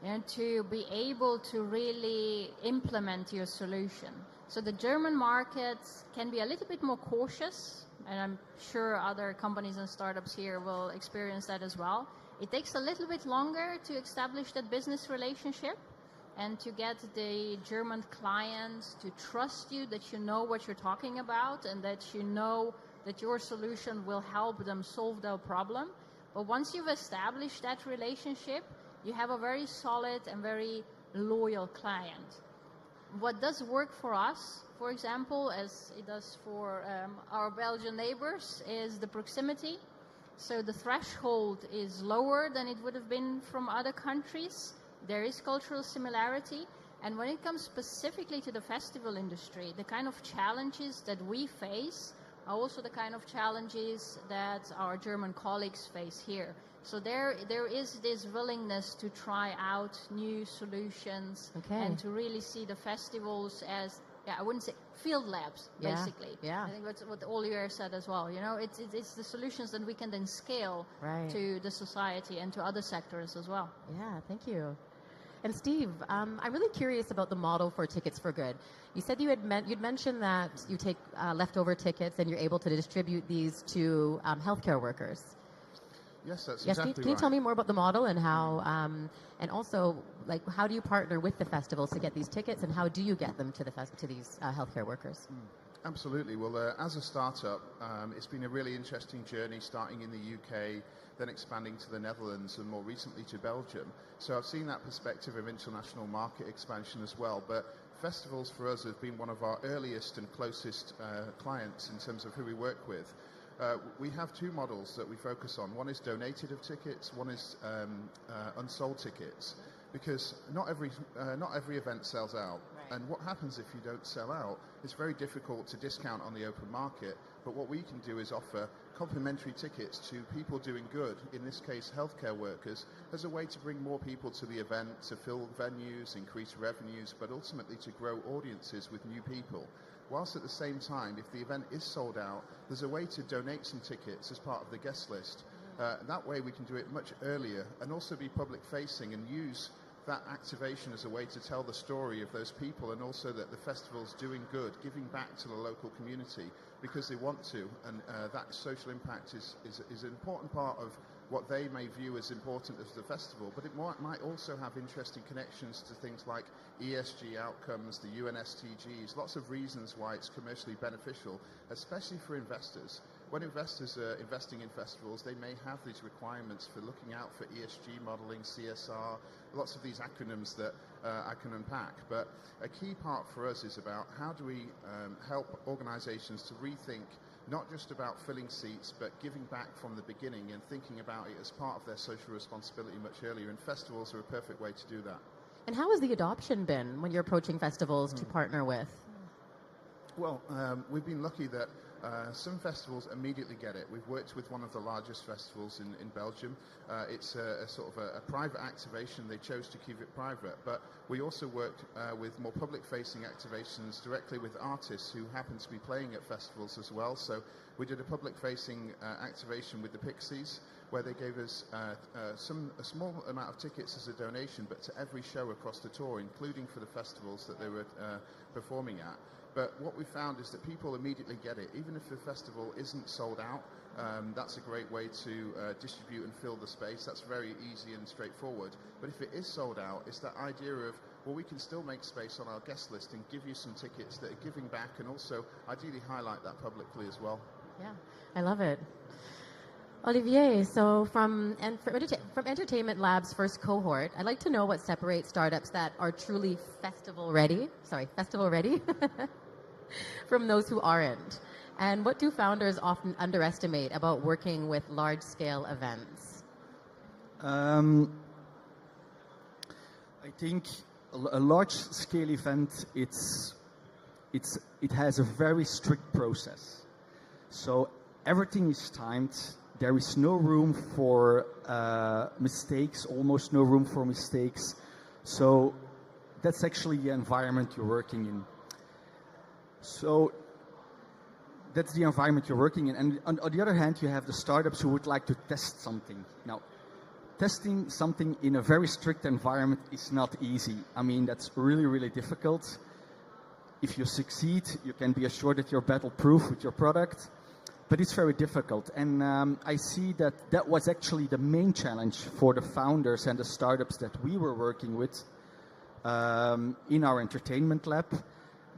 S13: and to be able to really implement your solution. So the German markets can be a little bit more cautious, and I'm sure other companies and startups here will experience that as well. It takes a little bit longer to establish that business relationship, and to get the German clients to trust you, that you know what you're talking about, and that you know that your solution will help them solve their problem. But once you've established that relationship, you have a very solid and very loyal client. What does work for us, for example, as it does for our Belgian neighbors, is the proximity. So the threshold is lower than it would have been from other countries. There is cultural similarity, and when it comes specifically to the festival industry, the kind of challenges that we face are also the kind of challenges that our German colleagues face here. So there is this willingness to try out new solutions and to really see the festivals as, I wouldn't say field labs, basically.
S11: Yeah.
S13: I think that's what Olivier said as well. You know, it's the solutions that we can then scale to the society and to other sectors as well.
S11: Yeah, thank you. And Steve, I'm really curious about the model for Tickets for Good. You said you'd mentioned that you take leftover tickets and you're able to distribute these to healthcare workers.
S12: Yes, that's
S11: yes,
S12: exactly
S11: can you
S12: right.
S11: tell me more about the model and how, and also, like, how do you partner with the festivals to get these tickets, and how do you get them to to these healthcare workers?
S12: Absolutely. Well, as a startup, it's been a really interesting journey, starting in the UK, then expanding to the Netherlands, and more recently to Belgium. So I've seen that perspective of international market expansion as well. But festivals for us have been one of our earliest and closest clients in terms of who we work with. We have two models that we focus on. One is donated of tickets, one is unsold tickets, because not every event sells out. Right. And what happens if you don't sell out? It's very difficult to discount on the open market, but what we can do is offer complimentary tickets to people doing good, in this case healthcare workers, as a way to bring more people to the event, to fill venues, increase revenues, but ultimately to grow audiences with new people. Whilst at the same time, if the event is sold out, there's a way to donate some tickets as part of the guest list. That way we can do it much earlier and also be public facing and use that activation as a way to tell the story of those people, and also that the festival's doing good, giving back to the local community because they want to, and that social impact is an important part of what they may view as important as the festival, but it might also have interesting connections to things like ESG outcomes, the UN SDGs, lots of reasons why it's commercially beneficial, especially for investors. When investors are investing in festivals, they may have these requirements for looking out for ESG modeling, CSR, lots of these acronyms that I can unpack. But a key part for us is about how do we help organizations to rethink not just about filling seats, but giving back from the beginning and thinking about it as part of their social responsibility much earlier. And festivals are a perfect way to do that.
S11: And how has the adoption been when you're approaching festivals to partner with?
S12: Well, we've been lucky that some festivals immediately get it. We've worked with one of the largest festivals in Belgium. It's a sort of a private activation. They chose to keep it private. But we also worked with more public-facing activations directly with artists who happen to be playing at festivals as well. So we did a public-facing activation with the Pixies, where they gave us a small amount of tickets as a donation, but to every show across the tour, including for the festivals that they were performing at. But what we found is that people immediately get it. Even if the festival isn't sold out, that's a great way to distribute and fill the space. That's very easy and straightforward. But if it is sold out, it's that idea of, well, we can still make space on our guest list and give you some tickets that are giving back, and also ideally highlight that publicly as well.
S11: Yeah, I love it. Olivier, so from Entertainment Lab's first cohort, I'd like to know what separates startups that are truly festival ready from those who aren't. And what do founders often underestimate about working with large-scale events?
S14: I think a large-scale event, it has a very strict process. So everything is timed. There is no room for mistakes, almost no room for mistakes. So that's actually the environment you're working in. So that's the environment you're working in. And on the other hand, you have the startups who would like to test something. Now, testing something in a very strict environment is not easy. I mean, that's really, really difficult. If you succeed, you can be assured that you're battle-proof with your product. But it's very difficult, and I see that was actually the main challenge for the founders and the startups that we were working with in our entertainment lab.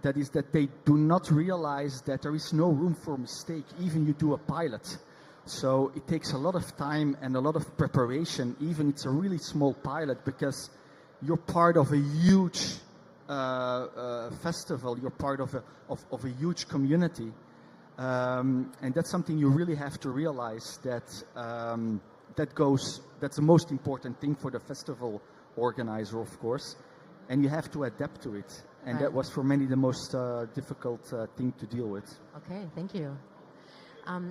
S14: That is that they do not realize that there is no room for mistake, even you do a pilot. So it takes a lot of time and a lot of preparation, even it's a really small pilot, because you're part of a huge festival, you're part of a huge community. And that's something you really have to realize, that that's the most important thing for the festival organizer, of course, and you have to adapt to it. And that was for many the most difficult thing to deal with.
S11: Okay, thank you.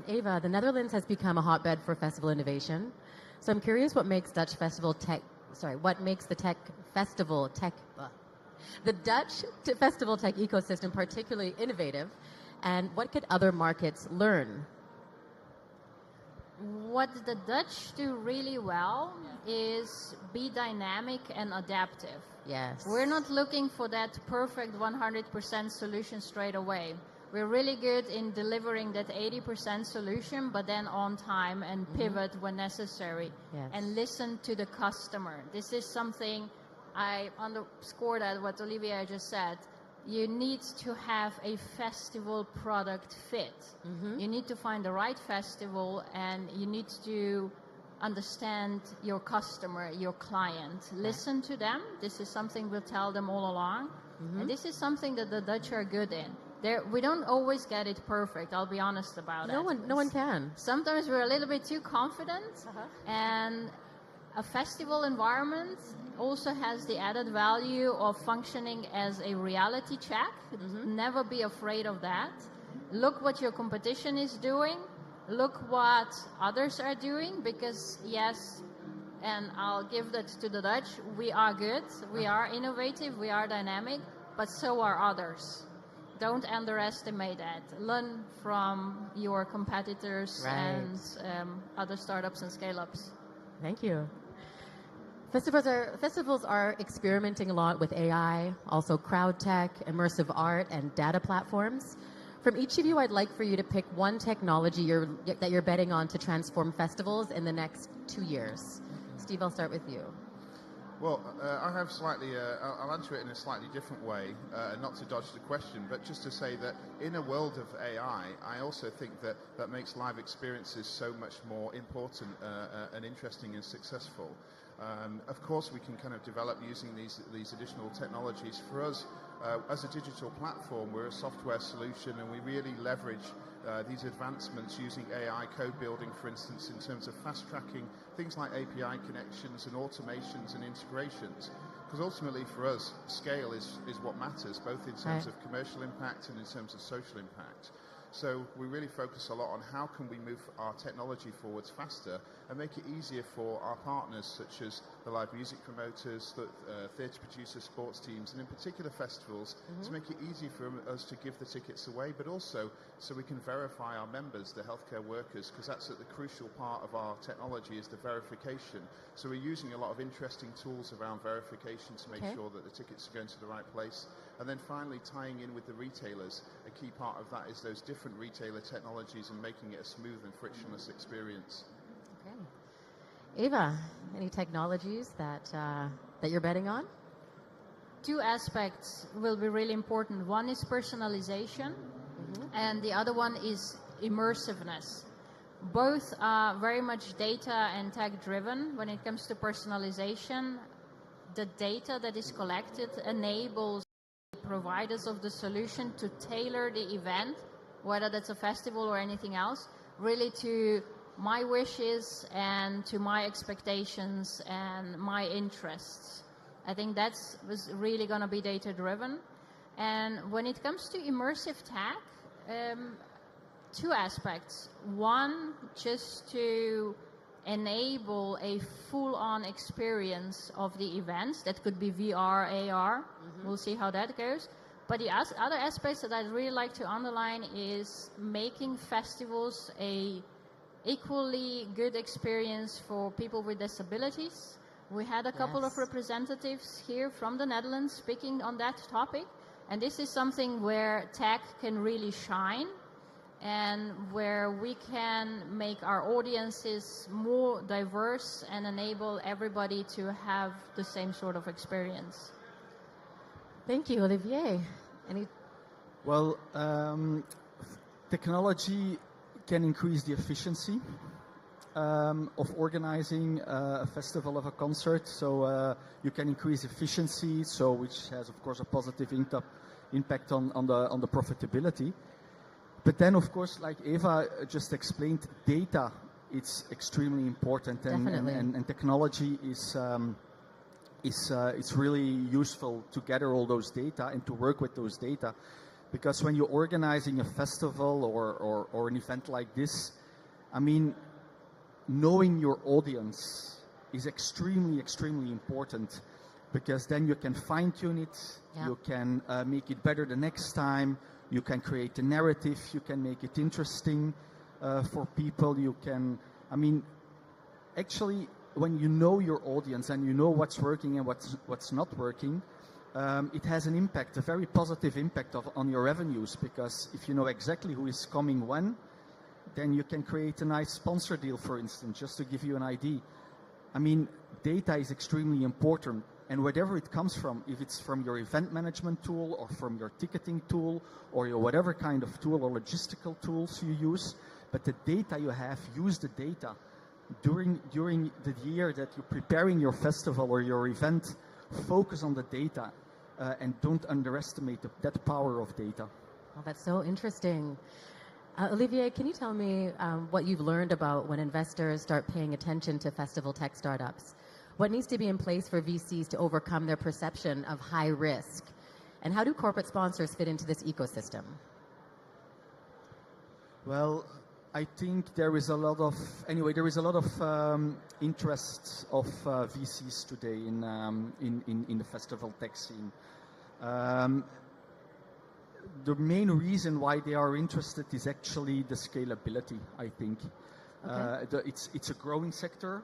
S11: Eva, the Netherlands has become a hotbed for festival innovation. So I'm curious what makes the Dutch festival tech ecosystem particularly innovative, and what could other markets learn?
S13: What the Dutch do really well is be dynamic and adaptive.
S11: Yes.
S13: We're not looking for that perfect 100% solution straight away. We're really good in delivering that 80% solution, but then on time and pivot when necessary.
S11: Yes.
S13: And listen to the customer. This is something I underscore that what Olivier just said. You need to have a festival product fit. You need to find the right festival, and you need to understand your customer, your client. Listen to them. This is something we'll tell them all along. And this is something that the Dutch are good in. We don't always get it perfect, I'll be honest about it.
S11: No one can.
S13: Sometimes we're a little bit too confident, and a festival environment also has the added value of functioning as a reality check. Never be afraid of that. Look what your competition is doing. Look what others are doing, because yes, and I'll give that to the Dutch, we are good, we are innovative, we are dynamic, but so are others. Don't underestimate that. Learn from your competitors and other startups and scale-ups.
S11: Thank you. Festivals are experimenting a lot with AI, also crowd tech, immersive art, and data platforms. From each of you, I'd like for you to pick one technology that you're betting on to transform festivals in the next 2 years. Steve, I'll start with you.
S12: Well, I have I'll answer it in a slightly different way, not to dodge the question, but just to say that in a world of AI, I also think that makes live experiences so much more important and interesting and successful. Of course, we can kind of develop using these additional technologies. For us, as a digital platform, we're a software solution, and we really leverage these advancements using AI code building, for instance, in terms of fast-tracking things like API connections and automations and integrations. Because ultimately, for us, scale is what matters, both in terms of commercial impact and in terms of social impact. So we really focus a lot on how can we move our technology forwards faster and make it easier for our partners, such as the live music promoters, theatre producers, sports teams, and in particular festivals, to make it easy for us to give the tickets away, but also so we can verify our members, the healthcare workers, because that's the crucial part of our technology is the verification. So we're using a lot of interesting tools around verification to make sure that the tickets are going to the right place. And then finally, tying in with the retailers, a key part of that is those different retailer technologies and making it a smooth and frictionless experience.
S11: Okay. Eva, any technologies that you're betting on?
S13: Two aspects will be really important. One is personalization, and the other one is immersiveness. Both are very much data and tech driven. When it comes to personalization, the data that is collected enables providers of the solution to tailor the event, whether that's a festival or anything else, really to my wishes and to my expectations and my interests. I think that's really going to be data driven. And when it comes to immersive tech, two aspects. One, just to enable a full-on experience of the events. That could be VR, AR. We'll see how that goes. But the other aspects that I'd really like to underline is making festivals a equally good experience for people with disabilities. We had a couple of representatives here from the Netherlands speaking on that topic. And this is something where tech can really shine, and where we can make our audiences more diverse and enable everybody to have the same sort of experience.
S11: Thank you, Olivier.
S14: Well, technology can increase the efficiency of organizing a festival of a concert. So you can increase efficiency, which has, of course, a positive impact on the profitability. But then, of course, like Eva just explained, data is extremely important, and technology is really useful to gather all those data and to work with those data. Because when you're organizing a festival or an event like this, I mean, knowing your audience is extremely, extremely important, because then you can fine-tune it, you can make it better the next time, you can create a narrative, you can make it interesting for people, you can, I mean, actually, when you know your audience and you know what's working and what's not working, it has an impact, a very positive impact on your revenues, because if you know exactly who is coming when, then you can create a nice sponsor deal, for instance, just to give you an idea. I mean, data is extremely important, and wherever it comes from, if it's from your event management tool or from your ticketing tool or your whatever kind of tool or logistical tools you use, but the data you have, use the data. During the year that you're preparing your festival or your event, focus on the data and don't underestimate that power of data.
S11: Oh, that's so interesting. Olivier, can you tell me what you've learned about when investors start paying attention to festival tech startups? What needs to be in place for VCs to overcome their perception of high risk? And how do corporate sponsors fit into this ecosystem?
S14: Well, I think there is a lot of interest of VCs today in the festival tech scene. The main reason why they are interested is actually the scalability, I think. Okay. It's a growing sector,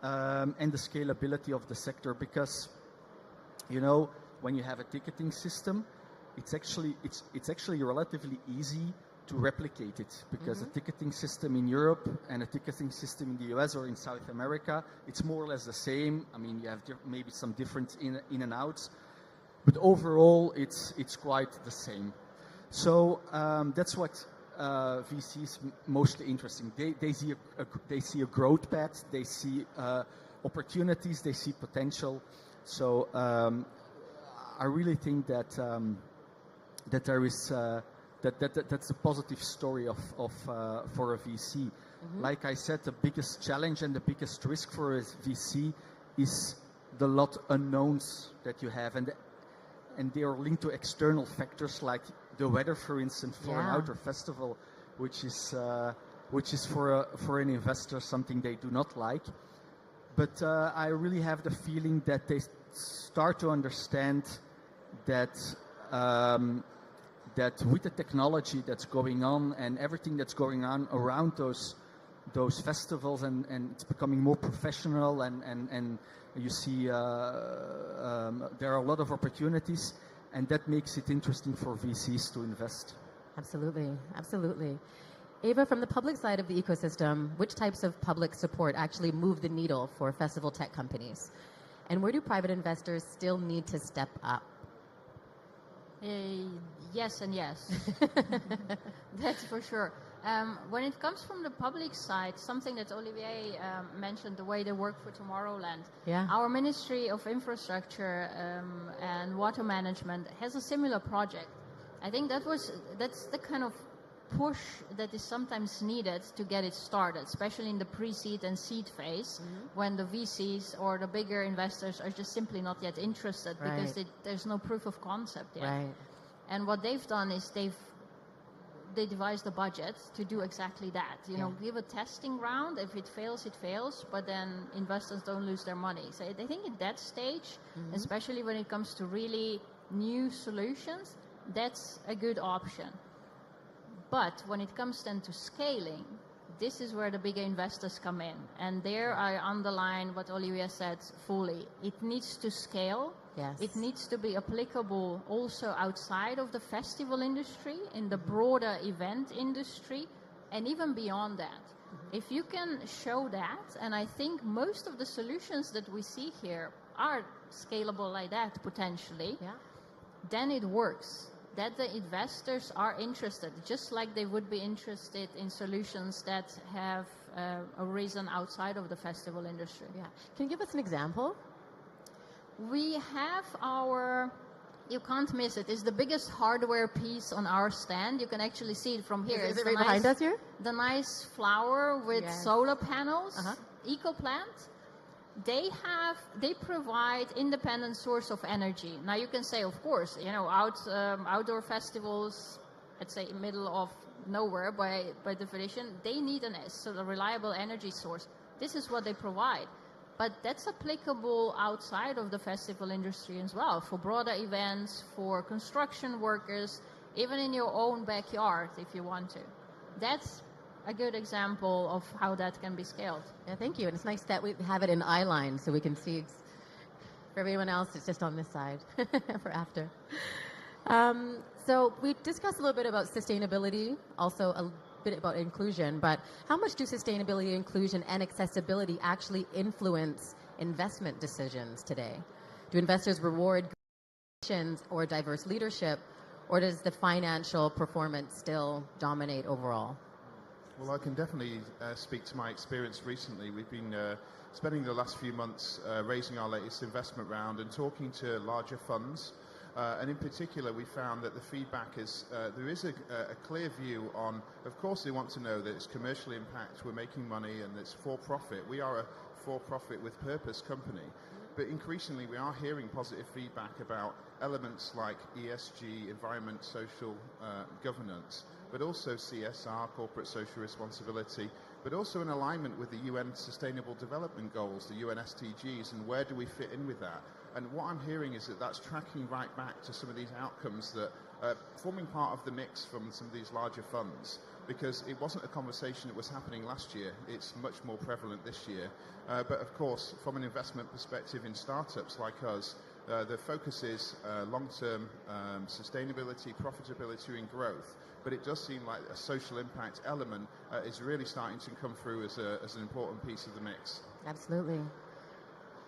S14: and the scalability of the sector, because, you know, when you have a ticketing system, it's actually relatively easy to replicate it, because a ticketing system in Europe and a ticketing system in the US or in South America, it's more or less the same. I mean, you have maybe some difference in and outs, but overall it's quite the same. So that's what VCs mostly interesting. They see a growth path, they see opportunities, they see potential. So I really think that that there is that's a positive story for a VC. Like I said, the biggest challenge and the biggest risk for a VC is the lot unknowns that you have, and they are linked to external factors like the weather, for instance, for an outdoor festival, which is for an investor something they do not like. But I really have the feeling that they start to understand that that with the technology that's going on and everything that's going on around those festivals, and it's becoming more professional, and you see there are a lot of opportunities, and that makes it interesting for VCs to invest.
S11: Absolutely, absolutely. Eva, from the public side of the ecosystem, which types of public support actually move the needle for festival tech companies? And where do private investors still need to step up?
S13: Yes and yes. That's for sure. When it comes from the public side, something that Olivier mentioned, the way they work for Tomorrowland.
S11: Yeah.
S13: Our Ministry of Infrastructure and Water Management has a similar project. I think that's the kind of push that is sometimes needed to get it started, especially in the pre-seed and seed phase, when the VCs or the bigger investors are just simply not yet interested, because there's no proof of concept yet.
S11: Right.
S13: And what they've done is they devised a budget to do exactly that. You know, give a testing round. If it fails, it fails, but then investors don't lose their money. So I think at that stage, especially when it comes to really new solutions, that's a good option. But when it comes then to scaling, this is where the bigger investors come in. And there I underline what Olivier said fully. It needs to scale.
S11: Yes.
S13: It needs to be applicable also outside of the festival industry, in the broader event industry, and even beyond that. If you can show that, and I think most of the solutions that we see here are scalable like that potentially, then it works. That the investors are interested, just like they would be interested in solutions that have arisen outside of the festival industry.
S11: Yeah. Can you give us an example?
S13: We have our, you can't miss it, it's the biggest hardware piece on our stand. You can actually see it from here.
S11: Is it right behind us here?
S13: The nice flower with solar panels, EcoPlant. They provide independent source of energy. Now you can say, of course, you know, outdoor festivals, let's say middle of nowhere by definition, they need a reliable energy source. This is what they provide. But that's applicable outside of the festival industry as well, for broader events, for construction workers, even in your own backyard if you want to. That's a good example of how that can be scaled.
S11: Yeah, thank you. And it's nice that we have it in eyeline so we can see For everyone else, it's just on this side for after. So we discussed a little bit about sustainability, also a bit about inclusion, but how much do sustainability, inclusion, and accessibility actually influence investment decisions today? Do investors reward or diverse leadership, or does the financial performance still dominate overall?
S12: Well, I can definitely speak to my experience recently. We've been spending the last few months raising our latest investment round and talking to larger funds. And in particular, we found that the feedback is there is a clear view on, of course, they want to know that it's commercial impact, we're making money, and it's for profit. We are a for-profit with purpose company. But increasingly, we are hearing positive feedback about elements like ESG, environment, social governance, but also CSR, corporate social responsibility, but also in alignment with the UN Sustainable Development Goals, the UN SDGs, and where do we fit in with that? And what I'm hearing is that that's tracking right back to some of these outcomes that are forming part of the mix from some of these larger funds, because it wasn't a conversation that was happening last year. It's much more prevalent this year. But of course, from an investment perspective in startups like us, the focus is long-term sustainability, profitability, and growth. But it does seem like a social impact element is really starting to come through as an important piece of the mix.
S11: Absolutely.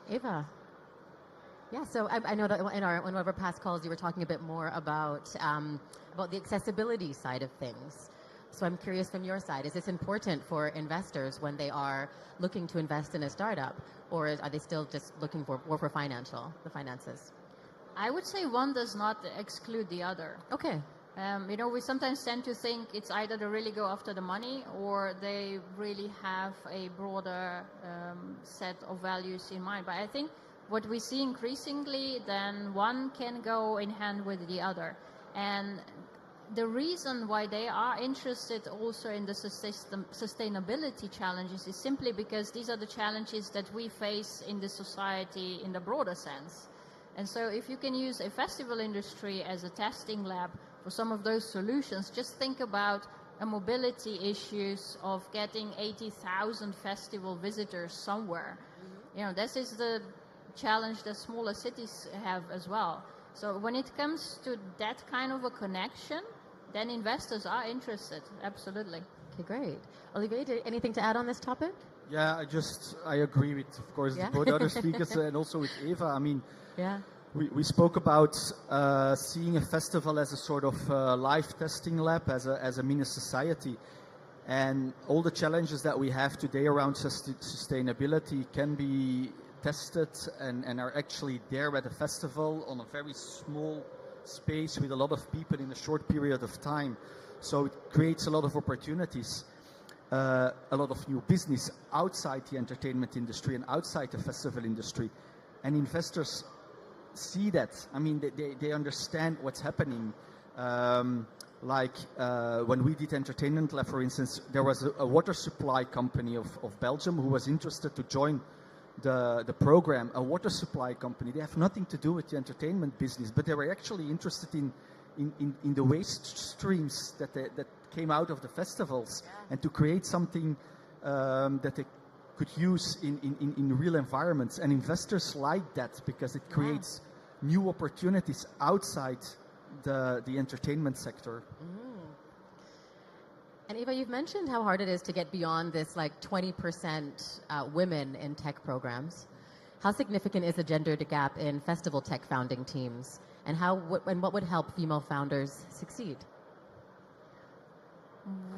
S11: Eva? Yeah, so I know that in one of our past calls you were talking a bit more about the accessibility side of things. So I'm curious from your side, is this important for investors when they are looking to invest in a startup, or are they still just looking for more for the finances?
S13: I would say one does not exclude the other.
S11: Okay.
S13: We sometimes tend to think it's either they really go after the money or they really have a broader set of values in mind. But I think what we see increasingly, then one can go in hand with the other. And the reason why they are interested also in the sustainability challenges is simply because these are the challenges that we face in the society in the broader sense. And so if you can use a festival industry as a testing lab for some of those solutions, just think about mobility issues of getting 80,000 festival visitors somewhere. This is the challenge that smaller cities have as well. So when it comes to that kind of a connection, then investors are interested, absolutely.
S11: Okay, great. Olivier, anything to add on this topic?
S14: Yeah, I agree with, of course, both other speakers and also with Eva. I mean, we spoke about seeing a festival as a sort of live testing lab, as a mini society. And all the challenges that we have today around sustainability can be tested and are actually there at a festival on a very small space with a lot of people in a short period of time. So it creates a lot of opportunities, a lot of new business outside the entertainment industry and outside the festival industry. And investors see that. I mean, they understand what's happening. When we did Entertainment Lab, for instance, there was a water supply company of Belgium who was interested to join the program, a water supply company. They have nothing to do with the entertainment business, but they were actually interested in the waste streams that came out of the festivals, and to create something that they could use in real environments. And investors like that because it creates new opportunities outside the entertainment sector.
S11: And Eva, you've mentioned how hard it is to get beyond this 20% women in tech programs. How significant is the gender gap in festival tech founding teams, and what would help female founders succeed?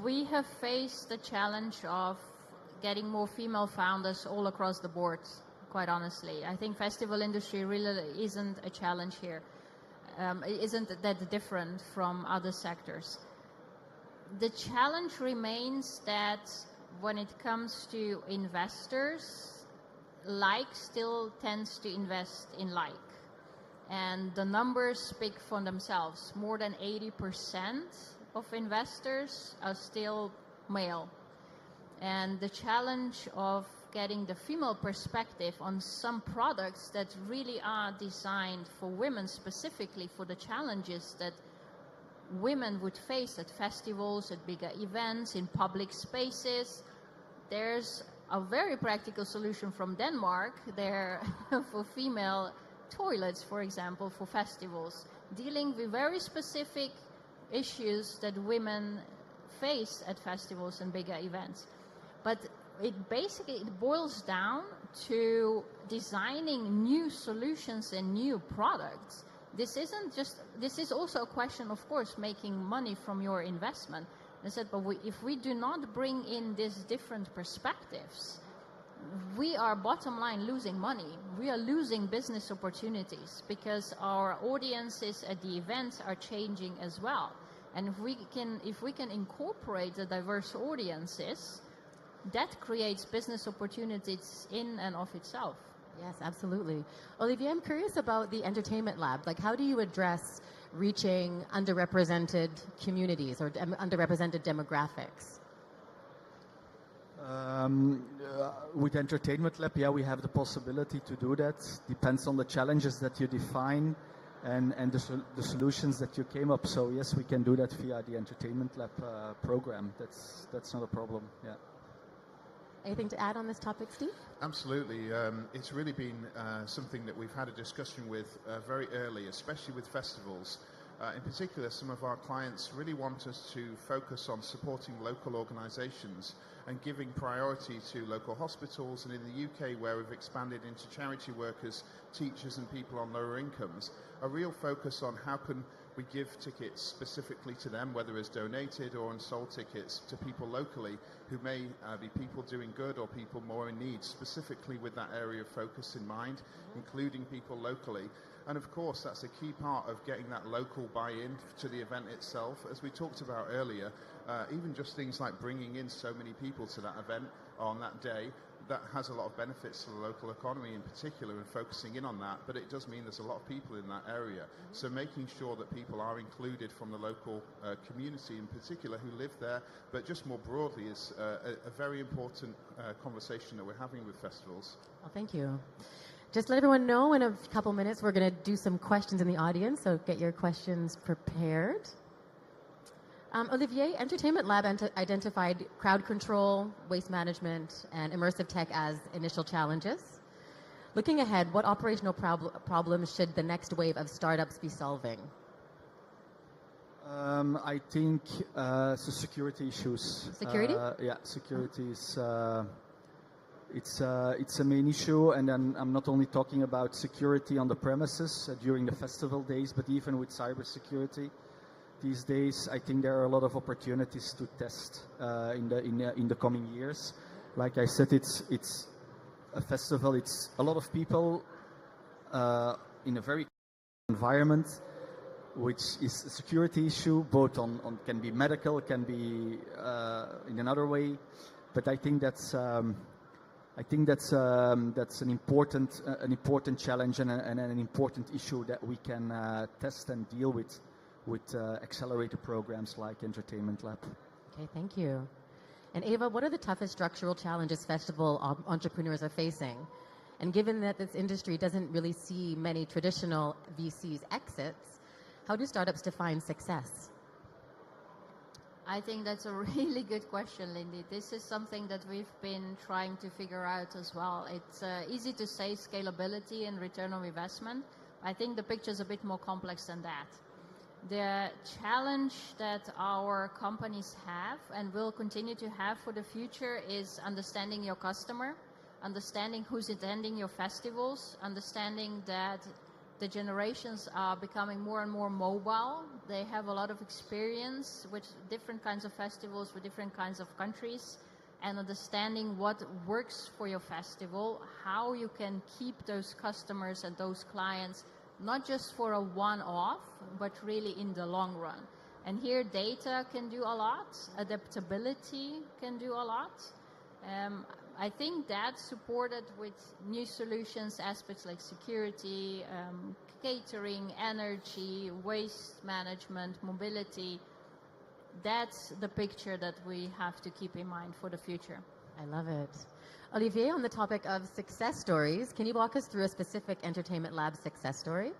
S13: We have faced the challenge of getting more female founders all across the board, quite honestly. I think festival industry really isn't a challenge here. It isn't that different from other sectors. The challenge remains that when it comes to investors, like still tends to invest in like. And the numbers speak for themselves. More than 80% of investors are still male. And the challenge of getting the female perspective on some products that really are designed for women, specifically for the challenges that women would face at festivals, at bigger events, in public spaces. There's a very practical solution from Denmark there for female toilets, for example, for festivals, dealing with very specific issues that women face at festivals and bigger events. But it boils down to designing new solutions and new products. This is also a question, of course, making money from your investment. I said, but if we do not bring in these different perspectives, we are bottom line losing money. We are losing business opportunities because our audiences at the events are changing as well. And if we can incorporate the diverse audiences, that creates business opportunities in and of itself.
S11: Yes, absolutely. Olivier, I'm curious about the Entertainment Lab. Like, how do you address reaching underrepresented communities or underrepresented demographics?
S14: With Entertainment Lab, yeah, we have the possibility to do that. Depends on the challenges that you define and the solutions that you came up. So yes, we can do that via the Entertainment Lab program. That's not a problem. Yeah.
S11: Anything to add on this topic, Steve?
S12: Absolutely. It's really been something that we've had a discussion with very early, especially with festivals. In particular, some of our clients really want us to focus on supporting local organisations and giving priority to local hospitals, and in the UK, where we've expanded into charity workers, teachers and people on lower incomes, a real focus on how can we give tickets specifically to them, whether as donated or unsold tickets to people locally who may be people doing good or people more in need, specifically with that area of focus in mind, including people locally. And of course, that's a key part of getting that local buy-in to the event itself. As we talked about earlier, even just things like bringing in so many people to that event on that day, that has a lot of benefits to the local economy in particular, and focusing in on that, but it does mean there's a lot of people in that area. So making sure that people are included from the local community in particular who live there, but just more broadly is a very important conversation that we're having with festivals.
S11: Well, thank you. Just let everyone know in a couple minutes we're going to do some questions in the audience, so get your questions prepared. Olivier, Entertainment Lab identified crowd control, waste management, and immersive tech as initial challenges. Looking ahead, what operational problems should the next wave of startups be solving?
S14: I think security issues.
S11: Security?
S14: Yeah, security is it's a main issue, and then I'm not only talking about security on the premises during the festival days, but even with cybersecurity. These days, I think there are a lot of opportunities to test in the coming years. Like I said, it's a festival. It's a lot of people in a very environment, which is a security issue. Both on can be medical, can be in another way. But I think that's an important challenge and an important issue that we can test and deal with accelerator programs like Entertainment Lab.
S11: Okay, thank you. And Eva, what are the toughest structural challenges festival entrepreneurs are facing? And given that this industry doesn't really see many traditional VCs exits, how do startups define success?
S13: I think that's a really good question, Lindy. This is something that we've been trying to figure out as well. It's easy to say scalability and return on investment. I think the picture is a bit more complex than that. The challenge that our companies have and will continue to have for the future is understanding your customer, understanding who's attending your festivals, understanding that the generations are becoming more and more mobile. They have a lot of experience with different kinds of festivals, with different kinds of countries, and understanding what works for your festival, how you can keep those customers and those clients not just for a one-off, but really in the long run. And here data can do a lot, adaptability can do a lot. I think that's supported with new solutions, aspects like security, catering, energy, waste management, mobility. That's the picture that we have to keep in mind for the future.
S11: I love it. Olivier, on the topic of success stories, can you walk us through a specific Entertainment Lab success story?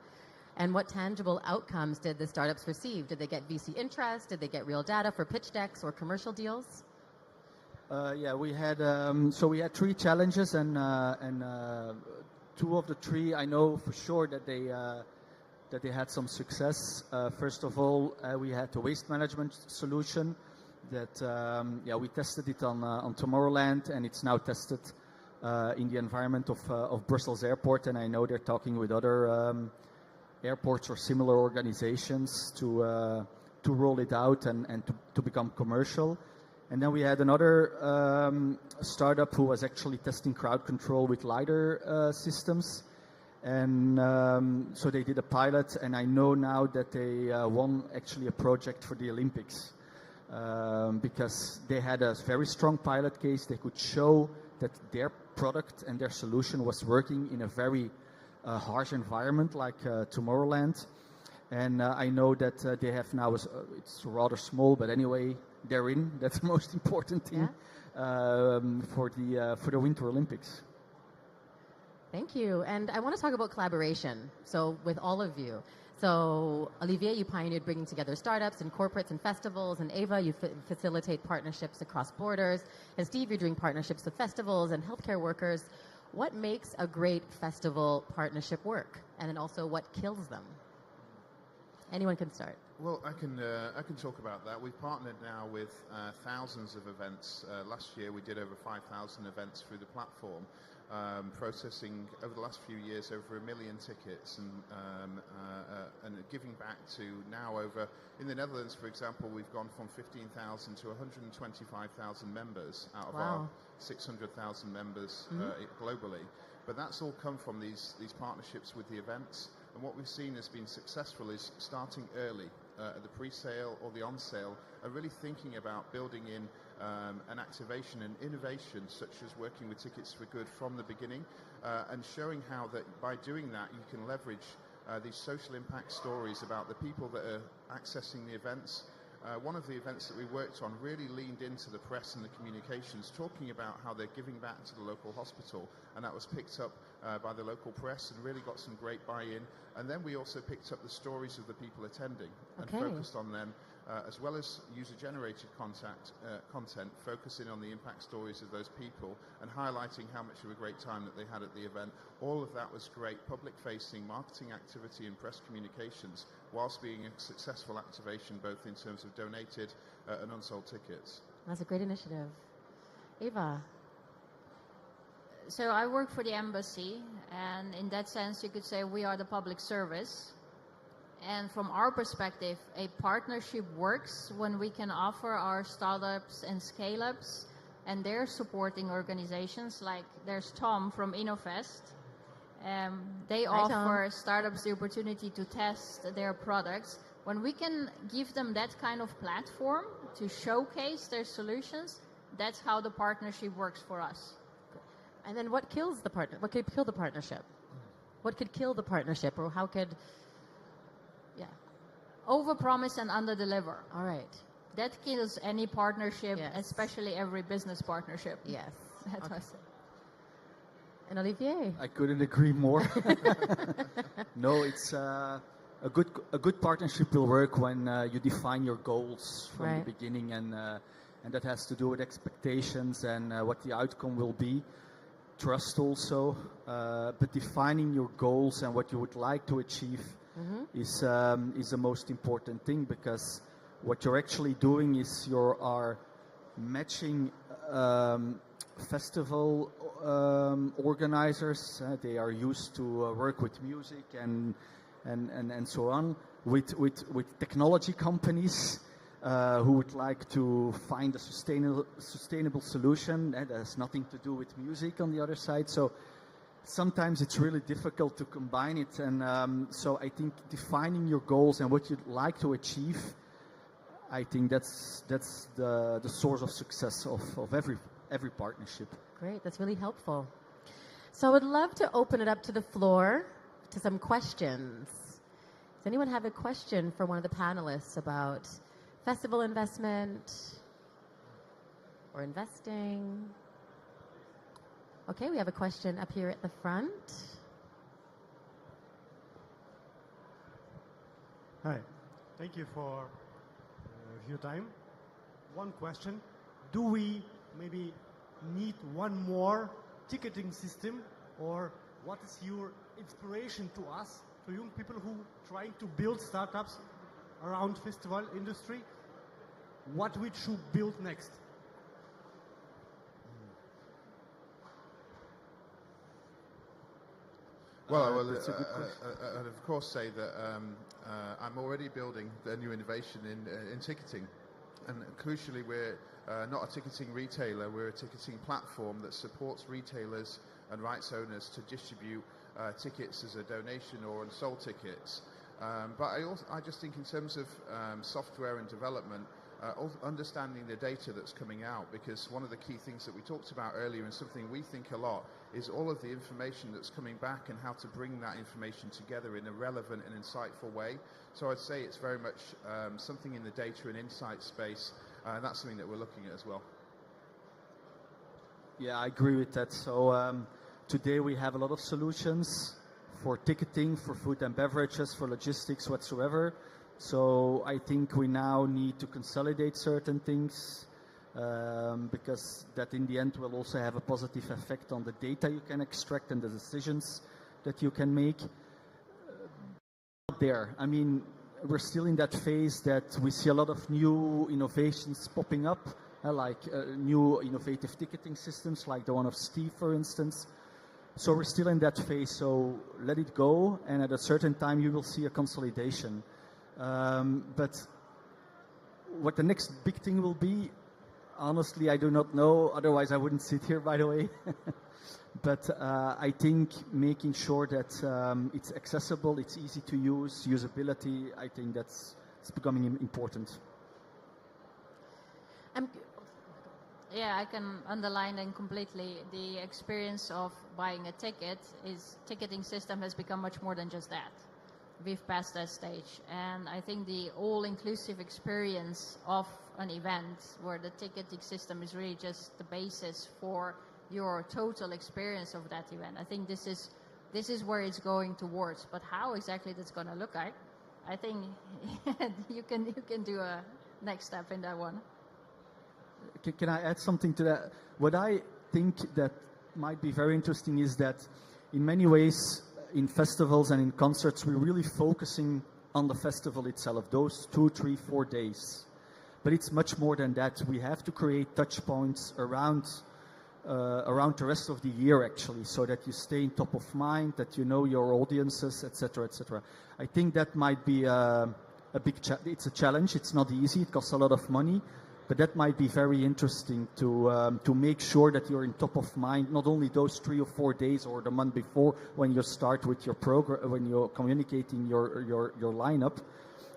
S11: And what tangible outcomes did the startups receive? Did they get VC interest? Did they get real data for pitch decks or commercial deals?
S14: Yeah, we had 3 challenges, and two of the three, I know for sure that they had some success. First of all, we had the waste management solution that we tested it on Tomorrowland, and it's now tested in the environment of Brussels Airport, and I know they're talking with other airports or similar organizations to roll it out and to become commercial. And then we had another startup who was actually testing crowd control with LiDAR systems. And so they did a pilot, and I know now that they won actually a project for the Olympics because they had a very strong pilot case. They could show that their product and their solution was working in a very harsh environment like Tomorrowland. And I know that they have now, it's rather small, but anyway, they're in. That's the most important thing for the Winter Olympics.
S11: Thank you. And I want to talk about collaboration. So with all of you. So Olivier, you pioneered bringing together startups and corporates and festivals. And Eva, you facilitate partnerships across borders. And Steve, you're doing partnerships with festivals and healthcare workers. What makes a great festival partnership work? And then also what kills them? Anyone can start.
S12: Well, I can talk about that. We've partnered now with thousands of events. Last year we did over 5,000 events through the platform, processing over the last few years over 1 million tickets and giving back to now over, in the Netherlands, for example, we've gone from 15,000 to 125,000 members out of our 600,000 members globally. But that's all come from these partnerships with the events. And what we've seen has been successful is starting early at the pre-sale or the on-sale and really thinking about building in an activation and innovation such as working with Tickets for Good from the beginning and showing how that by doing that you can leverage these social impact stories about the people that are accessing the events. One of the events that we worked on really leaned into the press and the communications, talking about how they're giving back to the local hospital, and that was picked up by the local press and really got some great buy-in. And then we also picked up the stories of the people attending and focused on them, as well as user-generated content, focusing on the impact stories of those people and highlighting how much of a great time that they had at the event. All of that was great public-facing marketing activity and press communications, whilst being a successful activation both in terms of donated and unsold tickets.
S11: That's a great initiative. Eva.
S13: So I work for the embassy, and in that sense you could say we are the public service. And from our perspective, a partnership works when we can offer our startups and scale-ups and their supporting organizations, like there's Tom from InnoVest. They offer startups the opportunity to test their products. When we can give them that kind of platform to showcase their solutions, that's how the partnership works for us.
S11: And then what kills the partner? What could kill the partnership? What could kill the partnership, or how could...
S13: Overpromise and underdeliver.
S11: All right.
S13: That kills any partnership, especially every business partnership.
S11: Yes.
S13: That's what I say.
S11: And Olivier?
S14: I couldn't agree more. No, it's a good partnership will work when you define your goals from the beginning, and that has to do with expectations and what the outcome will be. Trust also, but defining your goals and what you would like to achieve is the most important thing, because what you're actually doing is you are matching festival organizers. They are used to work with music and so on, with technology companies who would like to find a sustainable solution that has nothing to do with music on the other side. So sometimes it's really difficult to combine it, and so I think defining your goals and what you'd like to achieve, I think that's the source of success of every partnership.
S11: Great, that's really helpful. So I would love to open it up to the floor to some questions. Does anyone have a question for one of the panelists about festival investment or investing? Okay, we have a question up here at the front.
S15: Hi, thank you for your time. One question: do we maybe need one more ticketing system, or what is your inspiration to us, to young people who trying to build startups around festival industry? What we should build next?
S12: Well, I will, and of course, say that I'm already building a new innovation in ticketing, and crucially, we're not a ticketing retailer. We're a ticketing platform that supports retailers and rights owners to distribute tickets as a donation or unsold tickets. But I just think in terms of software and development, understanding the data that's coming out, because one of the key things that we talked about earlier and something we think a lot is all of the information that's coming back and how to bring that information together in a relevant and insightful way. So I'd say it's very much something in the data and insight space, and that's something that we're looking at as well.
S14: Yeah, I agree with that. So today we have a lot of solutions for ticketing, for food and beverages, for logistics whatsoever. So I think we now need to consolidate certain things because that in the end will also have a positive effect on the data you can extract and the decisions that you can make. There, I mean, we're still in that phase that we see a lot of new innovations popping up, like new innovative ticketing systems like the one of Steve, for instance. So we're still in that phase, so let it go, and at a certain time you will see a consolidation. But what the next big thing will be, honestly, I do not know. Otherwise, I wouldn't sit here, by the way. But I think making sure that it's accessible, it's easy to use, usability, I think it's becoming important.
S13: Yeah, I can underline then completely the experience of buying a ticket is ticketing system has become much more than just that. We've passed that stage, and I think the all-inclusive experience of an event where the ticketing system is really just the basis for your total experience of that event. I think this is where it's going towards, but how exactly that's going to look like, I think you can do a next step in that one.
S14: Can I add something to that? What I think that might be very interesting is that in many ways in festivals and in concerts, we're really focusing on the festival itself, those 2, 3, 4 days. But it's much more than that. We have to create touch points around the rest of the year, actually, so that you stay in top of mind, that you know your audiences, etc., etc. I think that might be a big it's a challenge. It's not easy. It costs a lot of money. But that might be very interesting to make sure that you're in top of mind, not only those 3 or 4 days or the month before when you start with your program, when you're communicating your lineup.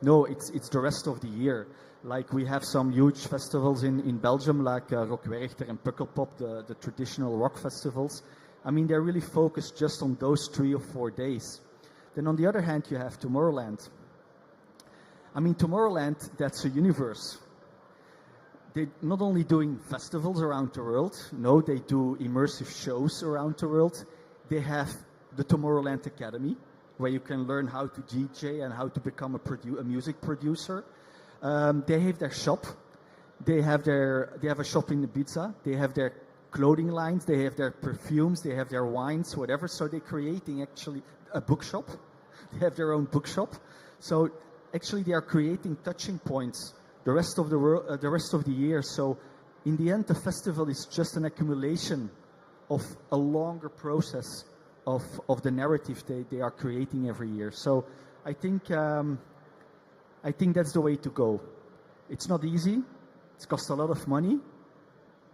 S14: No, it's the rest of the year. Like we have some huge festivals in Belgium, like Rock Werchter and Pukkelpop, the traditional rock festivals. I mean, they're really focused just on those 3 or 4 days. Then on the other hand, you have Tomorrowland. I mean, Tomorrowland, that's a universe. They're not only doing festivals around the world, no, they do immersive shows around the world. They have the Tomorrowland Academy, where you can learn how to DJ and how to become a music producer. They have their shop. They have a shop in Ibiza. They have their clothing lines. They have their perfumes. They have their wines, whatever. So they're creating actually a bookshop. They have their own bookshop. So actually they are creating touching points the rest of the year. So in the end, the festival is just an accumulation of a longer process of the narrative they are creating every year. So I think that's the way to go. It's not easy. It's cost a lot of money.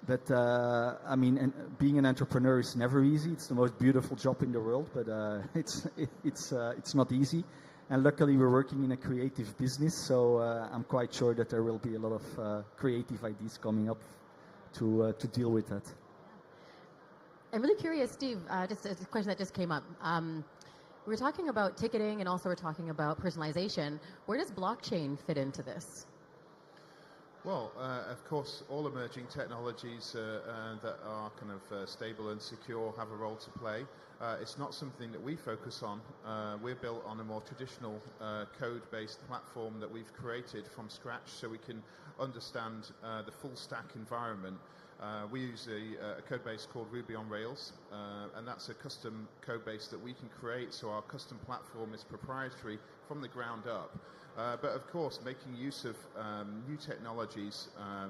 S14: But I mean, being an entrepreneur is never easy. It's the most beautiful job in the world, but it's not easy. And luckily, we're working in a creative business, so I'm quite sure that there will be a lot of creative ideas coming up to deal with that.
S11: I'm really curious, Steve, just a question that just came up. We're talking about ticketing and also we're talking about personalization. Where does blockchain fit into this?
S12: Well, of course, all emerging technologies that are kind of stable and secure have a role to play. It's not something that we focus on. We're built on a more traditional code-based platform that we've created from scratch so we can understand the full stack environment. We use a code base called Ruby on Rails, and that's a custom code base that we can create, so our custom platform is proprietary from the ground up. But of course, making use of new technologies,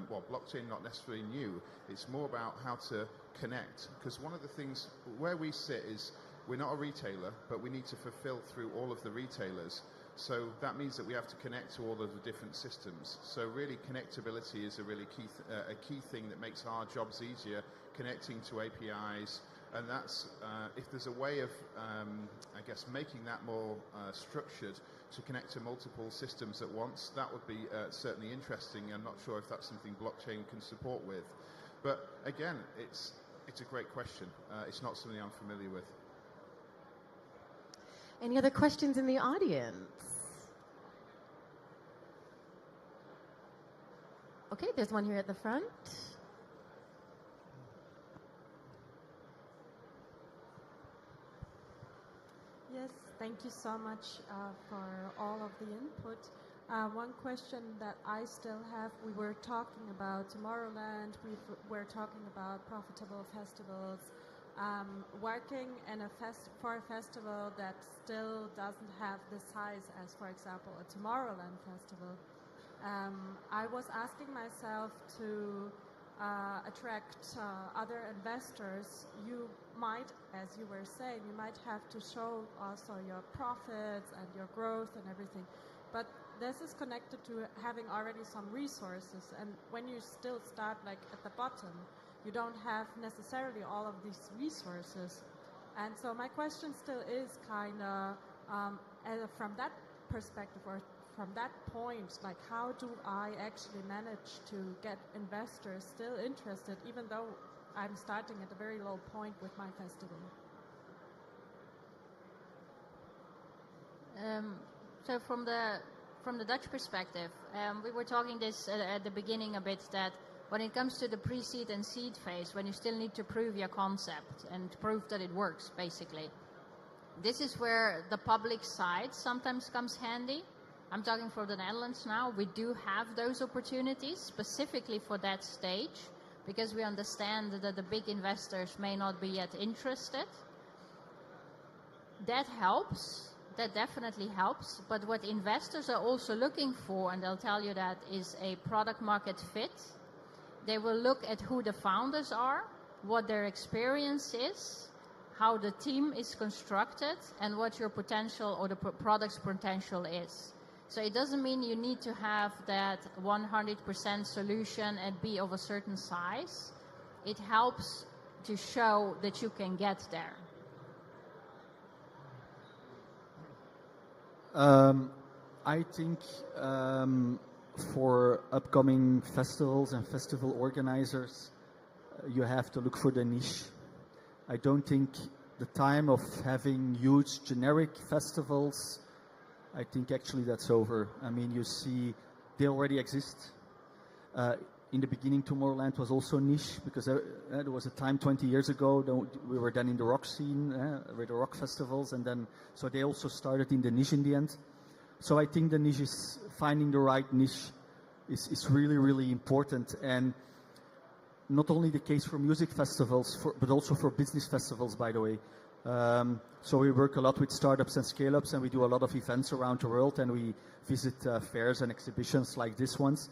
S12: well, blockchain not necessarily new, it's more about how to connect. Because one of the things where we sit is we're not a retailer, but we need to fulfill through all of the retailers. So that means that we have to connect to all of the different systems. So really connectability is a really key thing that makes our jobs easier, connecting to APIs. And that's, if there's a way of, I guess, making that more structured to connect to multiple systems at once, that would be certainly interesting. I'm not sure if that's something blockchain can support with. But again, it's a great question. It's not something I'm familiar with.
S11: Any other questions in the audience? Okay, there's one here at the front.
S16: Yes, thank you so much for all of the input. One question that I still have, we were talking about Tomorrowland, we were talking about profitable festivals, working in for a festival that still doesn't have the size as, for example, a Tomorrowland festival. I was asking myself to attract other investors. You might, as you were saying, you might have to show also your profits and your growth and everything. But this is connected to having already some resources. And when you still start like at the bottom, you don't have necessarily all of these resources. And so my question still is kind of, from that perspective or from that point, like how do I actually manage to get investors still interested, even though I'm starting at a very low point with my festival?
S13: So from the Dutch perspective, we were talking this at the beginning a bit, that when it comes to the pre-seed and seed phase, when you still need to prove your concept and prove that it works, basically, this is where the public side sometimes comes handy. I'm talking for the Netherlands now. We do have those opportunities specifically for that stage, because we understand that the big investors may not be yet interested. That helps. That definitely helps. But what investors are also looking for, and they'll tell you that, is a product market fit. They will look at who the founders are, what their experience is, how the team is constructed, and what your potential or the product's potential is. So it doesn't mean you need to have that 100% solution and be of a certain size. It helps to show that you can get there.
S14: I think for upcoming festivals and festival organizers, you have to look for the niche. I don't think the time of having huge generic festivals, I think actually that's over. I mean, you see, they already exist. In the beginning, Tomorrowland was also niche, because there was a time 20 years ago, we were then in the rock scene, with the rock festivals, and then, so they also started in the niche in the end. So I think the niche is, finding the right niche is really, really important. And not only the case for music festivals, but also for business festivals, by the way. So we work a lot with startups and scale-ups, and we do a lot of events around the world, and we visit fairs and exhibitions like this ones.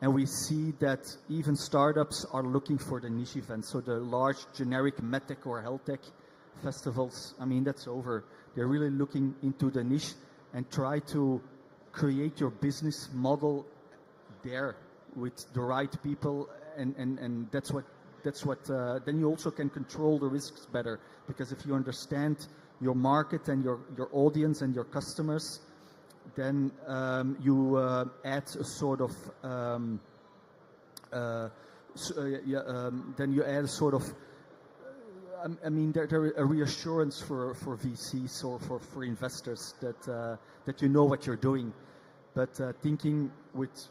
S14: And we see that even startups are looking for the niche events. So the large generic medtech or health tech festivals, I mean, that's over. They're really looking into the niche and try to create your business model there with the right people, and that's what then you also can control the risks better, because if you understand your market and your audience and your customers, then you add a sort of then you add a sort of I mean, there a reassurance for VCs or for investors that you know what you're doing. But thinking with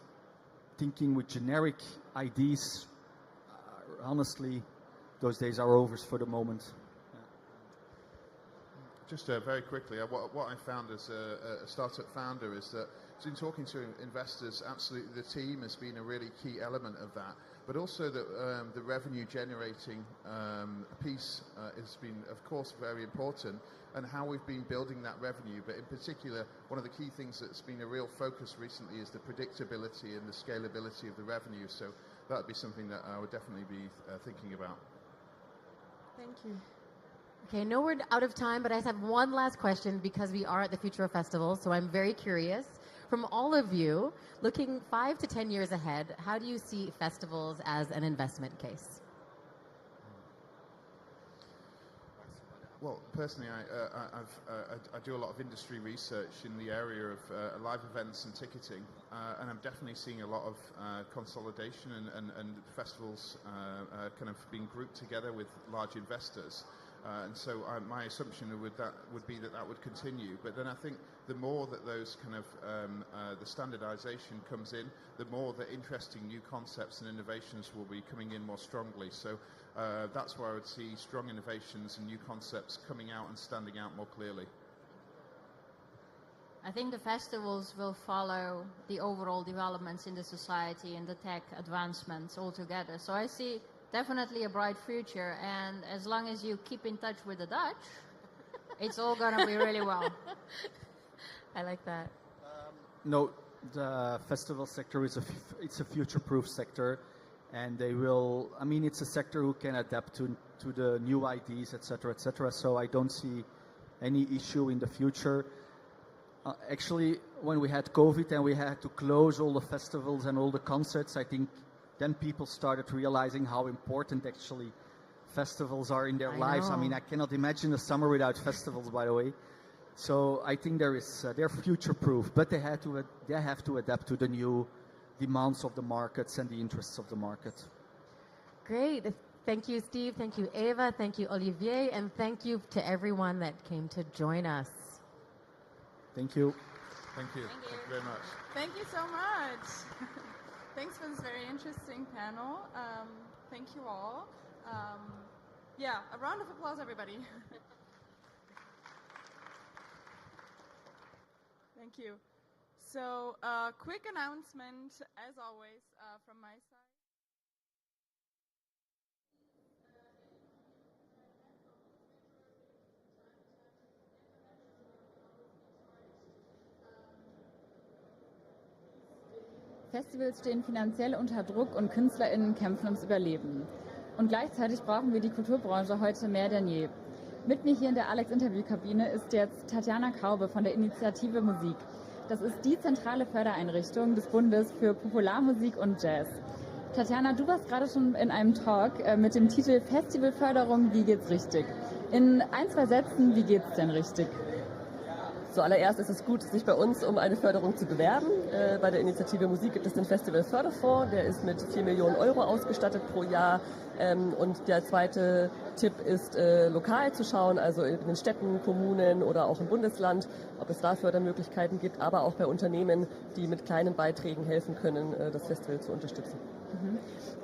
S14: generic ideas, honestly, those days are over for the moment.
S12: Just very quickly, what I found as a startup founder is that in talking to investors, absolutely the team has been a really key element of that, but also that the revenue generating piece has been, of course, very important, and how we've been building that revenue. But in particular, one of the key things that's been a real focus recently is the predictability and the scalability of the revenue. So that would be something that I would definitely be thinking about.
S16: Thank you.
S11: Okay, I know we're out of time, but I just have one last question because we are at the Future of Festivals, so I'm very curious. From all of you, looking 5 to 10 years ahead, how do you see festivals as an investment case?
S12: Well, personally, I do a lot of industry research in the area of live events and ticketing, and I'm definitely seeing a lot of consolidation and festivals kind of being grouped together with large investors. And so my assumption would be that would continue. But then I think the more that those kind of the standardization comes in, the more that interesting new concepts and innovations will be coming in more strongly. So that's where I would see strong innovations and new concepts coming out and standing out more clearly.
S13: I think the festivals will follow the overall developments in the society and the tech advancements altogether. So I see definitely a bright future, and as long as you keep in touch with the Dutch, it's all going to be really well.
S11: I like that.
S14: No, the festival sector is it's a future-proof sector, and they will. I mean, it's a sector who can adapt to the new ideas, etc., etc. So I don't see any issue in the future. Actually, when we had COVID and we had to close all the festivals and all the concerts, I think then people started realizing how important actually festivals are in their lives. I mean, I cannot imagine a summer without festivals, by the way. So I think they're future-proof, but they have to adapt to the new demands of the markets and the interests of the market.
S11: Great. Thank you, Steve. Thank you, Eva. Thank you, Olivier. And thank you to everyone that came to join us.
S14: Thank you.
S12: Thank you. Thank you very much.
S1: Thank you so much. Thanks for this very interesting panel. Thank you all. Yeah, a round of applause, everybody. Thank you. So, quick announcement, as always, from my side.
S9: Festivals stehen finanziell unter Druck und KünstlerInnen kämpfen ums Überleben. Und gleichzeitig brauchen wir die Kulturbranche heute mehr denn je. Mit mir hier in der ALEX-Interviewkabine ist jetzt Tatjana Kaube von der Initiative Musik. Das ist die zentrale Fördereinrichtung des Bundes für Popularmusik und Jazz. Tatjana, du warst gerade schon in einem Talk mit dem Titel Festivalförderung, wie geht's richtig? In 1, 2 Sätzen, wie geht's denn richtig?
S5: Zuallererst ist es gut, sich bei uns um eine Förderung zu bewerben. Bei der Initiative Musik gibt es den Festivalförderfonds, der ist mit 4 Millionen Euro ausgestattet pro Jahr. Und der zweite Tipp ist, lokal zu schauen, also in den Städten, Kommunen oder auch im Bundesland, ob es da Fördermöglichkeiten gibt, aber auch bei Unternehmen, die mit kleinen Beiträgen helfen können, das Festival zu unterstützen.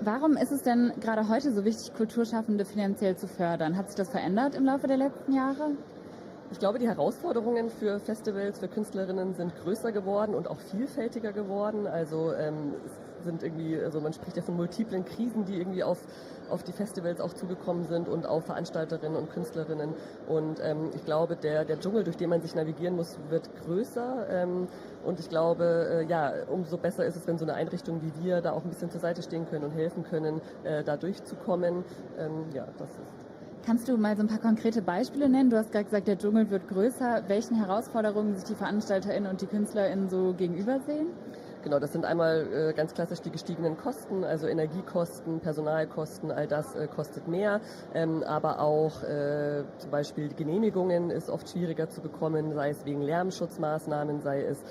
S9: Warum ist es denn gerade heute so wichtig, Kulturschaffende finanziell zu fördern? Hat sich das verändert im Laufe der letzten Jahre?
S5: Ich glaube, die Herausforderungen für Festivals, für Künstlerinnen sind größer geworden und auch vielfältiger geworden. Also sind irgendwie, also man spricht ja von multiplen Krisen, die irgendwie auf die Festivals auch zugekommen sind und auf Veranstalterinnen und Künstlerinnen. Und ich glaube, der Dschungel, durch den man sich navigieren muss, wird größer. Und ich glaube, ja, umso besser ist es, wenn so eine Einrichtung wie wir da auch ein bisschen zur Seite stehen können und helfen können, da durchzukommen. Ja, das ist.
S9: Kannst du mal so ein paar konkrete Beispiele nennen? Du hast gerade gesagt, der Dschungel wird größer. Welchen Herausforderungen sich die VeranstalterInnen und die KünstlerInnen so gegenübersehen?
S5: Genau, das sind einmal ganz klassisch die gestiegenen Kosten, also Energiekosten, Personalkosten, all das kostet mehr, aber auch zum Beispiel die Genehmigungen ist oft schwieriger zu bekommen, sei es wegen Lärmschutzmaßnahmen, sei es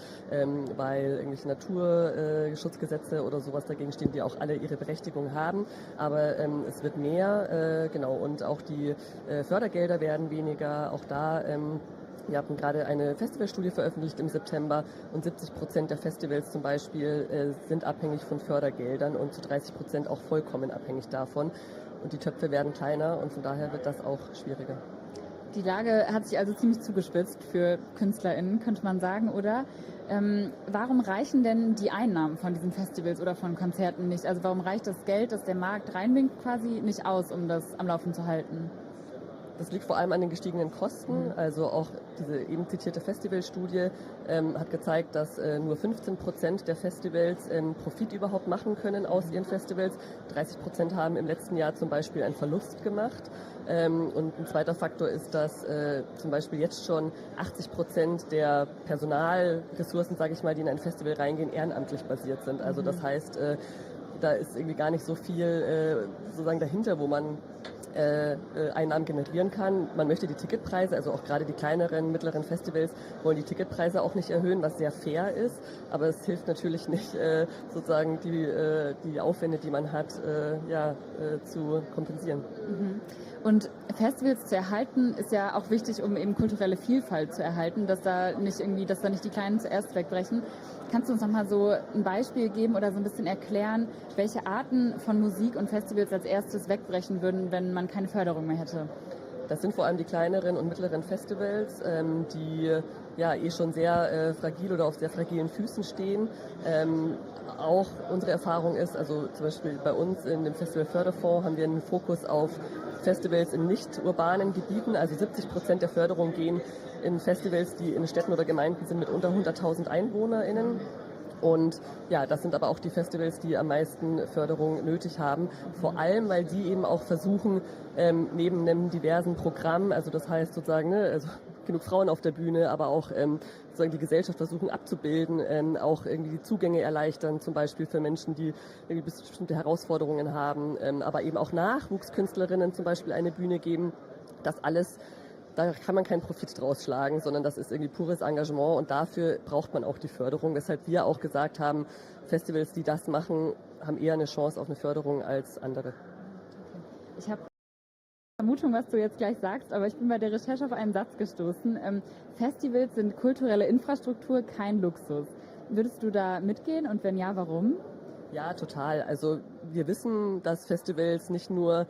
S5: weil irgendwelche Naturschutzgesetze oder sowas dagegen stehen, die auch alle ihre Berechtigung haben, aber es wird mehr, genau, und auch die Fördergelder werden weniger, auch da wir haben gerade eine Festivalstudie veröffentlicht im September und 70% der Festivals zum Beispiel sind abhängig von Fördergeldern und zu 30% auch vollkommen abhängig davon. Und die Töpfe werden kleiner und von daher wird das auch schwieriger.
S9: Die Lage hat sich also ziemlich zugespitzt für KünstlerInnen, könnte man sagen, oder? Warum reichen denn die Einnahmen von diesen Festivals oder von Konzerten nicht? Also warum reicht das Geld, das der Markt reinbringt, quasi nicht aus, um das am Laufen zu halten?
S5: Das liegt vor allem an den gestiegenen Kosten. Also auch diese eben zitierte Festivalstudie hat gezeigt, dass nur 15% der Festivals Profit überhaupt machen können aus ihren Festivals. 30% haben im letzten Jahr zum Beispiel einen Verlust gemacht. Und ein zweiter Faktor ist, dass zum Beispiel jetzt schon 80% der Personalressourcen, sage ich mal, die in ein Festival reingehen, ehrenamtlich basiert sind. Also das heißt, da ist irgendwie gar nicht so viel sozusagen dahinter, wo man Einnahmen generieren kann. Man möchte die Ticketpreise, also auch gerade die kleineren, mittleren Festivals, wollen die Ticketpreise auch nicht erhöhen, was sehr fair ist. Aber es hilft natürlich nicht, sozusagen die Aufwände, die man hat, zu kompensieren.
S9: Und Festivals zu erhalten ist ja auch wichtig, um eben kulturelle Vielfalt zu erhalten, dass da nicht die Kleinen zuerst wegbrechen. Kannst du uns nochmal so ein Beispiel geben oder so ein bisschen erklären, welche Arten von Musik und Festivals als erstes wegbrechen würden, wenn man keine Förderung mehr hätte?
S5: Das sind vor allem die kleineren und mittleren Festivals, die ja schon sehr fragil oder auf sehr fragilen Füßen stehen. Auch unsere Erfahrung ist, also zum Beispiel bei uns in dem Festivalförderfonds haben wir einen Fokus auf Festivals in nicht urbanen Gebieten. Also 70% der Förderung gehen in Festivals, die in Städten oder Gemeinden sind mit unter 100.000 EinwohnerInnen. Und ja, das sind aber auch die Festivals, die am meisten Förderung nötig haben. Vor allem, weil die eben auch versuchen, neben einem diversen Programm, also das heißt sozusagen, also genug Frauen auf der Bühne, aber auch sozusagen die Gesellschaft versuchen abzubilden, auch irgendwie die Zugänge erleichtern, zum Beispiel für Menschen, die irgendwie bestimmte Herausforderungen haben, aber eben auch Nachwuchskünstlerinnen zum Beispiel eine Bühne geben. Das alles, da kann man keinen Profit draus schlagen, sondern das ist irgendwie pures Engagement und dafür braucht man auch die Förderung, weshalb wir auch gesagt haben, Festivals, die das machen, haben eher eine Chance auf eine Förderung als andere.
S9: Ich habe Vermutung, was du jetzt gleich sagst, aber ich bin bei der Recherche auf einen Satz gestoßen. Festivals sind kulturelle Infrastruktur, kein Luxus. Würdest du da mitgehen und wenn ja, warum?
S5: Ja, total. Also wir wissen, dass Festivals nicht nur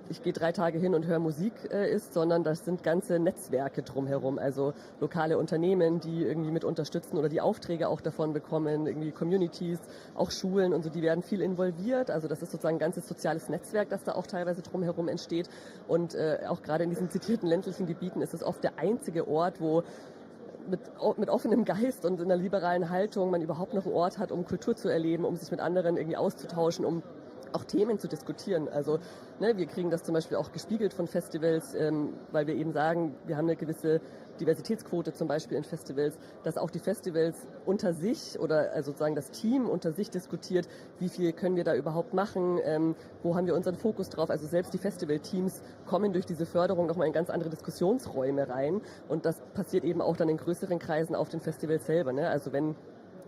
S5: ich gehe 3 Tage hin und höre Musik ist, sondern das sind ganze Netzwerke drumherum, also lokale Unternehmen, die irgendwie mit unterstützen oder die Aufträge auch davon bekommen, irgendwie Communities, auch Schulen und so, die werden viel involviert, also das ist sozusagen ein ganzes soziales Netzwerk, das da auch teilweise drumherum entsteht und auch gerade in diesen zitierten ländlichen Gebieten ist es oft der einzige Ort, wo mit offenem Geist und in einer liberalen Haltung man überhaupt noch einen Ort hat, um Kultur zu erleben, um sich mit anderen irgendwie auszutauschen, um auch Themen zu diskutieren. Also wir kriegen das zum Beispiel auch gespiegelt von Festivals, weil wir eben sagen, wir haben eine gewisse Diversitätsquote zum Beispiel in Festivals, dass auch die Festivals unter sich oder also sozusagen das Team unter sich diskutiert, wie viel können wir da überhaupt machen, wo haben wir unseren Fokus drauf. Also selbst die Festivalteams kommen durch diese Förderung nochmal in ganz andere Diskussionsräume rein und das passiert eben auch dann in größeren Kreisen auf den Festivals selber. Also wenn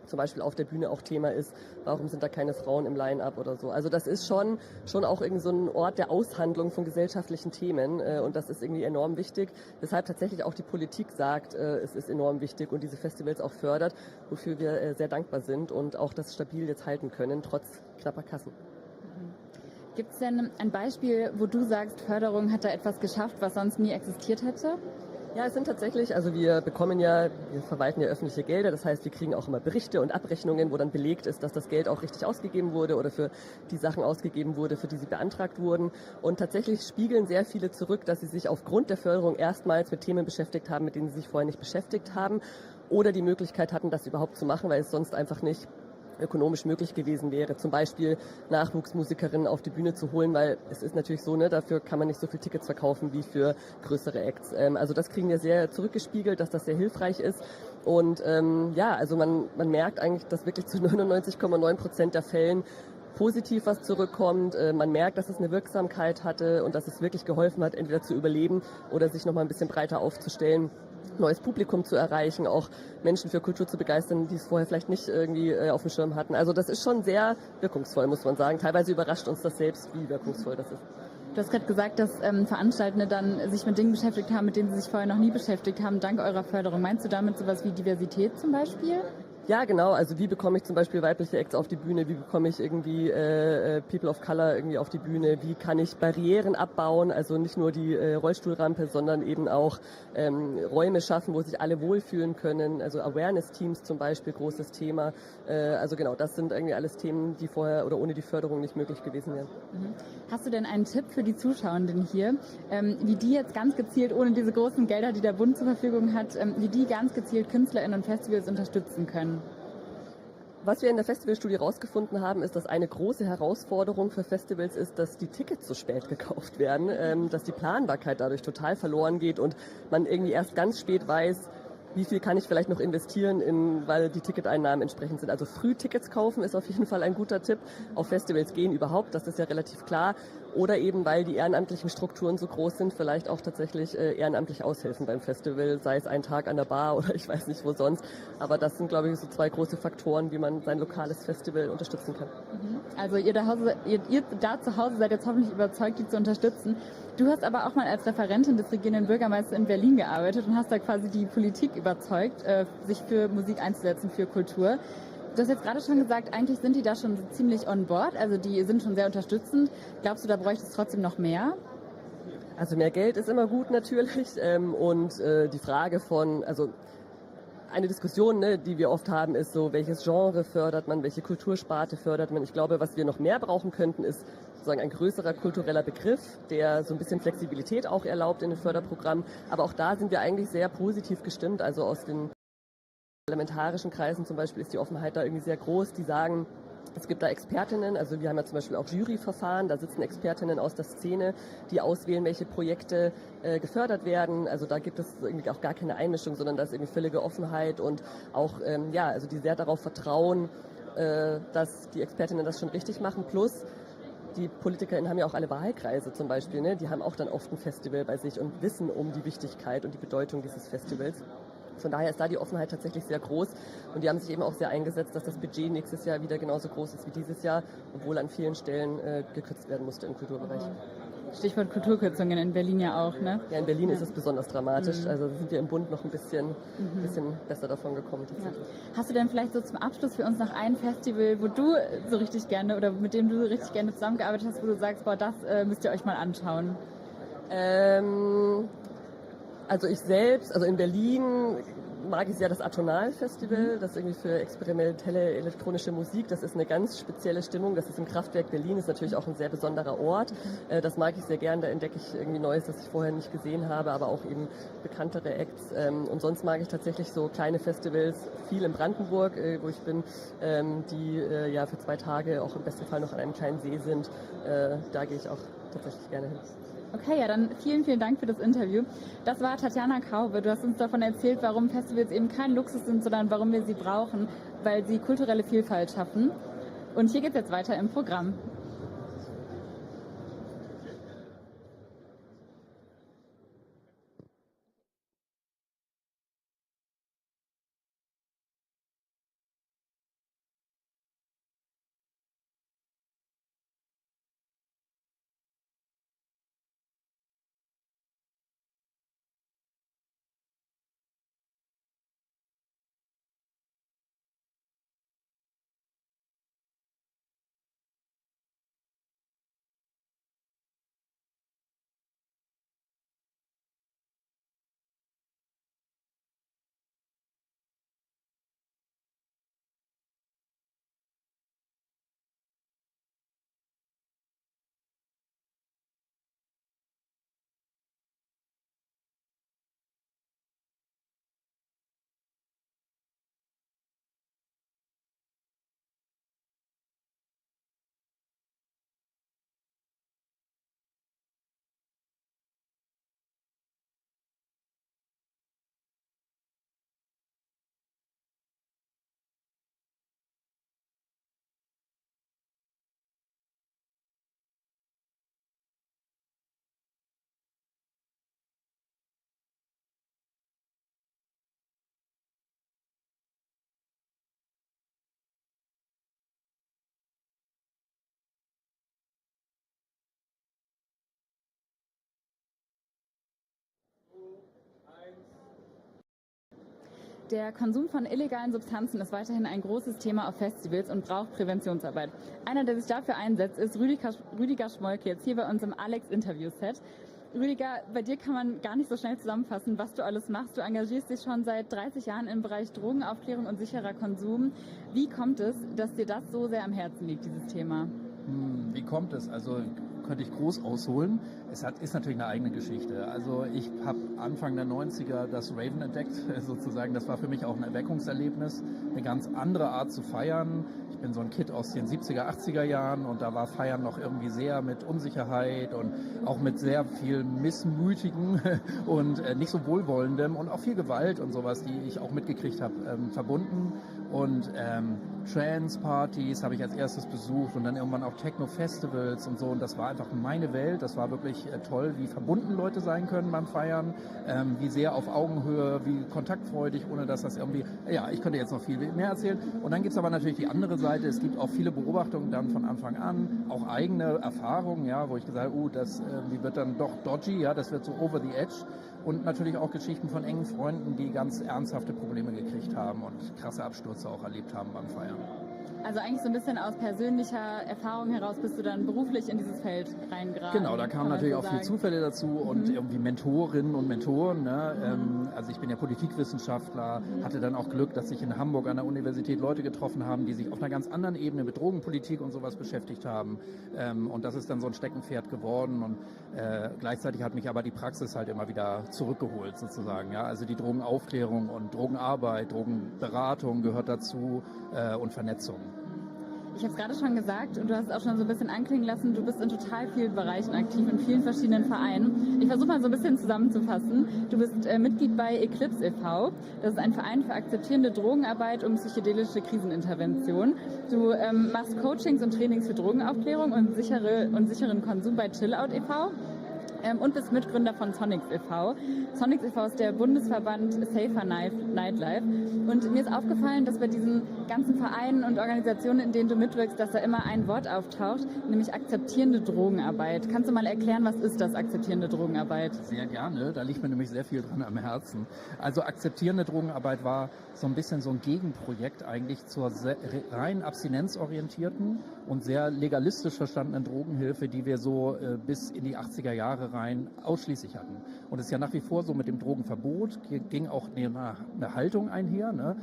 S5: zum Beispiel auf der Bühne auch Thema ist, warum sind da keine Frauen im Line-Up oder so. Also das ist schon auch irgendwie so ein Ort der Aushandlung von gesellschaftlichen Themen und das ist irgendwie enorm wichtig, weshalb tatsächlich auch die Politik sagt, es ist enorm wichtig und diese Festivals auch fördert, wofür wir sehr dankbar sind und auch das stabil jetzt halten können, trotz knapper Kassen.
S9: Gibt es denn ein Beispiel, wo du sagst, Förderung hat da etwas geschafft, was sonst nie existiert hätte?
S5: Ja, es sind tatsächlich, also wir verwalten ja öffentliche Gelder, das heißt, wir kriegen auch immer Berichte und Abrechnungen, wo dann belegt ist, dass das Geld auch richtig ausgegeben wurde oder für die Sachen ausgegeben wurde, für die sie beantragt wurden. Und tatsächlich spiegeln sehr viele zurück, dass sie sich aufgrund der Förderung erstmals mit Themen beschäftigt haben, mit denen sie sich vorher nicht beschäftigt haben oder die Möglichkeit hatten, das überhaupt zu machen, weil es sonst einfach nicht ökonomisch möglich gewesen wäre, zum Beispiel Nachwuchsmusikerinnen auf die Bühne zu holen, weil es ist natürlich so, dafür kann man nicht so viel Tickets verkaufen wie für größere Acts. Also das kriegen wir sehr zurückgespiegelt, dass das sehr hilfreich ist und also man merkt eigentlich, dass wirklich zu 99,9% der Fällen positiv was zurückkommt. Man merkt, dass es eine Wirksamkeit hatte und dass es wirklich geholfen hat, entweder zu überleben oder sich noch mal ein bisschen breiter aufzustellen, neues Publikum zu erreichen, auch Menschen für Kultur zu begeistern, die es vorher vielleicht nicht irgendwie auf dem Schirm hatten. Also das ist schon sehr wirkungsvoll, muss man sagen. Teilweise überrascht uns das selbst, wie wirkungsvoll das ist.
S9: Du hast gerade gesagt, dass Veranstaltende dann sich mit Dingen beschäftigt haben, mit denen sie sich vorher noch nie beschäftigt haben, dank eurer Förderung. Meinst du damit sowas wie Diversität zum Beispiel?
S5: Ja, genau. Also wie bekomme ich zum Beispiel weibliche Acts auf die Bühne? Wie bekomme ich irgendwie People of Color irgendwie auf die Bühne? Wie kann ich Barrieren abbauen? Also nicht nur die Rollstuhlrampe, sondern eben auch Räume schaffen, wo sich alle wohlfühlen können. Also Awareness-Teams zum Beispiel, großes Thema. Also genau, das sind irgendwie alles Themen, die vorher oder ohne die Förderung nicht möglich gewesen wären.
S9: Hast du denn einen Tipp für die Zuschauenden hier, wie die jetzt ganz gezielt, ohne diese großen Gelder, die der Bund zur Verfügung hat, wie die ganz gezielt KünstlerInnen und Festivals unterstützen können?
S5: Was wir in der Festivalstudie herausgefunden haben, ist, dass eine große Herausforderung für Festivals ist, dass die Tickets so spät gekauft werden, dass die Planbarkeit dadurch total verloren geht und man irgendwie erst ganz spät weiß, wie viel kann ich vielleicht noch investieren, weil die Ticketeinnahmen entsprechend sind. Also früh Tickets kaufen ist auf jeden Fall ein guter Tipp. Auf Festivals gehen überhaupt, das ist ja relativ klar. Oder eben, weil die ehrenamtlichen Strukturen so groß sind, vielleicht auch tatsächlich ehrenamtlich aushelfen beim Festival, sei es ein Tag an der Bar oder ich weiß nicht wo sonst. Aber das sind, glaube ich, so 2 große Faktoren, wie man sein lokales Festival unterstützen kann.
S9: Also ihr da zu Hause seid jetzt hoffentlich überzeugt, die zu unterstützen. Du hast aber auch mal als Referentin des regierenden Bürgermeisters in Berlin gearbeitet und hast da quasi die Politik überzeugt, sich für Musik einzusetzen, für Kultur. Du hast jetzt gerade schon gesagt, eigentlich sind die da schon ziemlich on board, also die sind schon sehr unterstützend. Glaubst du, da bräuchte es trotzdem noch mehr?
S5: Also mehr Geld ist immer gut natürlich und die Frage von, also eine Diskussion, ne, die wir oft haben, ist so, welches Genre fördert man, welche Kultursparte fördert man. Ich glaube, was wir noch mehr brauchen könnten, ist sozusagen ein größerer kultureller Begriff, der so ein bisschen Flexibilität auch erlaubt in den Förderprogrammen. Aber auch da sind wir eigentlich sehr positiv gestimmt. Also aus den parlamentarischen Kreisen zum Beispiel ist die Offenheit da irgendwie sehr groß. Die sagen, es gibt da Expertinnen, also wir haben ja zum Beispiel auch Juryverfahren, da sitzen Expertinnen aus der Szene, die auswählen, welche Projekte gefördert werden. Also da gibt es irgendwie auch gar keine Einmischung, sondern da ist irgendwie völlige Offenheit und auch, also die sehr darauf vertrauen, dass die Expertinnen das schon richtig machen. Plus, die PolitikerInnen haben ja auch alle Wahlkreise zum Beispiel, ne? Die haben auch dann oft ein Festival bei sich und wissen um die Wichtigkeit und die Bedeutung dieses Festivals. Von daher ist da die Offenheit tatsächlich sehr groß und die haben sich eben auch sehr eingesetzt, dass das Budget nächstes Jahr wieder genauso groß ist wie dieses Jahr, obwohl an vielen Stellen gekürzt werden musste im Kulturbereich.
S9: Stichwort Kulturkürzungen in Berlin ja auch, ne?
S5: Ja, in Berlin ist es besonders dramatisch, also sind wir im Bund noch ein bisschen besser davon gekommen.
S9: Ja. Hast du denn vielleicht so zum Abschluss für uns noch ein Festival, wo du so richtig gerne oder mit dem du so richtig gerne zusammengearbeitet hast, wo du sagst, boah, das müsst ihr euch mal anschauen?
S5: Also ich selbst, also in Berlin mag ich sehr das Atonal-Festival, das ist irgendwie für experimentelle elektronische Musik, das ist eine ganz spezielle Stimmung, das ist im Kraftwerk Berlin, ist natürlich auch ein sehr besonderer Ort, das mag ich sehr gern, da entdecke ich irgendwie Neues, das ich vorher nicht gesehen habe, aber auch eben bekanntere Acts und sonst mag ich tatsächlich so kleine Festivals, viel in Brandenburg, wo ich bin, die ja für 2 Tage auch im besten Fall noch an einem kleinen See sind, da gehe ich auch tatsächlich gerne hin.
S9: Okay, ja, dann vielen, vielen Dank für das Interview. Das war Tatjana Kaube. Du hast uns davon erzählt, warum Festivals eben kein Luxus sind, sondern warum wir sie brauchen, weil sie kulturelle Vielfalt schaffen. Und hier geht es jetzt weiter im Programm. Der Konsum von illegalen Substanzen ist weiterhin ein großes Thema auf Festivals und braucht Präventionsarbeit. Einer, der sich dafür einsetzt, ist Rüdiger Schmolke, jetzt hier bei uns im ALEX-Interview-Set. Rüdiger, bei dir kann man gar nicht so schnell zusammenfassen, was du alles machst. Du engagierst dich schon seit 30 Jahren im Bereich Drogenaufklärung und sicherer Konsum. Wie kommt es, dass dir das so sehr am Herzen liegt, dieses Thema?
S17: Wie kommt es? Also könnte ich groß ausholen. Ist natürlich eine eigene Geschichte. Also ich habe Anfang der 90er das Raven entdeckt, sozusagen. Das war für mich auch ein Erweckungserlebnis, eine ganz andere Art zu feiern. Ich bin so ein Kid aus den 70er, 80er Jahren und da war Feiern noch irgendwie sehr mit Unsicherheit und auch mit sehr viel Missmütigem und nicht so Wohlwollendem und auch viel Gewalt und sowas, die ich auch mitgekriegt habe, verbunden. Und Trance-Partys habe ich als erstes besucht und dann irgendwann auch Techno-Festivals und so. Und das war einfach meine Welt. Das war wirklich toll, wie verbunden Leute sein können beim Feiern, wie sehr auf Augenhöhe, wie kontaktfreudig, ohne dass das irgendwie... Ja, ich könnte jetzt noch viel mehr erzählen. Und dann gibt es aber natürlich die andere Seite. Es gibt auch viele Beobachtungen dann von Anfang an, auch eigene Erfahrungen, ja, wo ich gesagt habe, das wird dann doch dodgy, ja, das wird so over the edge. Und natürlich auch Geschichten von engen Freunden, die ganz ernsthafte Probleme gekriegt haben und krasse Abstürze auch erlebt haben beim Feiern.
S9: Also eigentlich so ein bisschen aus persönlicher Erfahrung heraus bist du dann beruflich in dieses Feld reingeraten.
S17: Genau, da kamen natürlich auch viele Zufälle dazu und irgendwie Mentorinnen und Mentoren. Ne? Also ich bin ja Politikwissenschaftler, hatte dann auch Glück, dass sich in Hamburg an der Universität Leute getroffen haben, die sich auf einer ganz anderen Ebene mit Drogenpolitik und sowas beschäftigt haben. Und das ist dann so ein Steckenpferd geworden und gleichzeitig hat mich aber die Praxis halt immer wieder zurückgeholt sozusagen. Ja? Also die Drogenaufklärung und Drogenarbeit, Drogenberatung gehört dazu und Vernetzung.
S9: Ich habe es gerade schon gesagt und du hast es auch schon so ein bisschen anklingen lassen, du bist in total vielen Bereichen aktiv, in vielen verschiedenen Vereinen. Ich versuche mal so ein bisschen zusammenzufassen. Du bist Mitglied bei Eclipse e.V., das ist ein Verein für akzeptierende Drogenarbeit und psychedelische Krisenintervention. Du machst Coachings und Trainings für Drogenaufklärung und sicheren Konsum bei Chillout e.V. Und bist Mitgründer von Sonics e.V. Sonics e.V. ist der Bundesverband Safer Nightlife. Und mir ist aufgefallen, dass bei diesen ganzen Vereinen und Organisationen, in denen du mitwirkst, dass da immer ein Wort auftaucht, nämlich akzeptierende Drogenarbeit. Kannst du mal erklären, was ist das, akzeptierende Drogenarbeit?
S17: Sehr gerne, da liegt mir nämlich sehr viel dran am Herzen. Also akzeptierende Drogenarbeit war so ein bisschen so ein Gegenprojekt eigentlich zur rein abstinenzorientierten und sehr legalistisch verstandenen Drogenhilfe, die wir so bis in die 80er Jahre rein ausschließlich hatten. Und es ist ja nach wie vor so mit dem Drogenverbot, ging auch eine Haltung einher. Ne?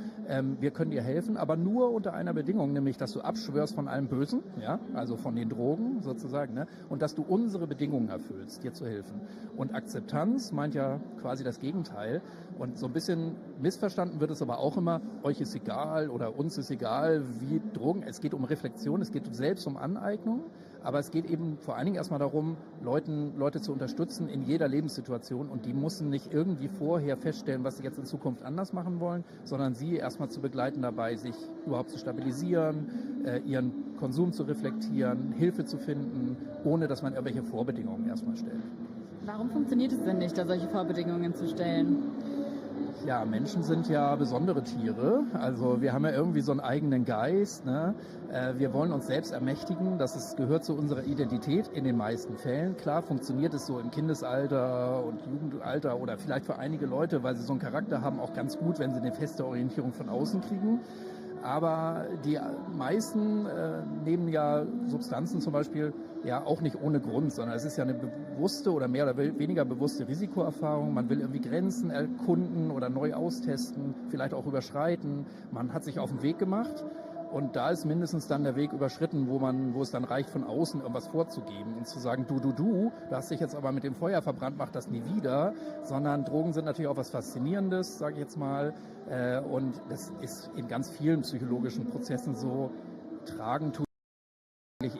S17: Wir können dir helfen, aber nur unter einer Bedingung, nämlich, dass du abschwörst von allem Bösen, ja? Also von den Drogen sozusagen, ne? Und dass du unsere Bedingungen erfüllst, dir zu helfen. Und Akzeptanz meint ja quasi das Gegenteil. Und so ein bisschen missverstanden wird es aber auch immer, euch ist egal oder uns ist egal, wie Drogen. Es geht um Reflexion, es geht selbst um Aneignung. Aber es geht eben vor allen Dingen erstmal darum, Leute zu unterstützen in jeder Lebenssituation und die müssen nicht irgendwie vorher feststellen, was sie jetzt in Zukunft anders machen wollen, sondern sie erstmal zu begleiten dabei, sich überhaupt zu stabilisieren, ihren Konsum zu reflektieren, Hilfe zu finden, ohne dass man irgendwelche Vorbedingungen erstmal stellt.
S9: Warum funktioniert es denn nicht, da solche Vorbedingungen zu stellen?
S17: Ja, Menschen sind ja besondere Tiere. Also wir haben ja irgendwie so einen eigenen Geist. Ne? Wir wollen uns selbst ermächtigen. Gehört zu unserer Identität in den meisten Fällen. Klar funktioniert es so im Kindesalter und Jugendalter oder vielleicht für einige Leute, weil sie so einen Charakter haben, auch ganz gut, wenn sie eine feste Orientierung von außen kriegen. Aber die meisten nehmen ja Substanzen zum Beispiel ja auch nicht ohne Grund, sondern es ist ja eine bewusste oder mehr oder weniger bewusste Risikoerfahrung. Man will irgendwie Grenzen erkunden oder neu austesten, vielleicht auch überschreiten. Man hat sich auf den Weg gemacht und da ist mindestens dann der Weg überschritten, wo es dann reicht, von außen irgendwas vorzugeben und zu sagen, du hast dich jetzt aber mit dem Feuer verbrannt, mach das nie wieder, sondern Drogen sind natürlich auch was Faszinierendes, sage ich jetzt mal, und das ist in ganz vielen psychologischen Prozessen so. Tragen tut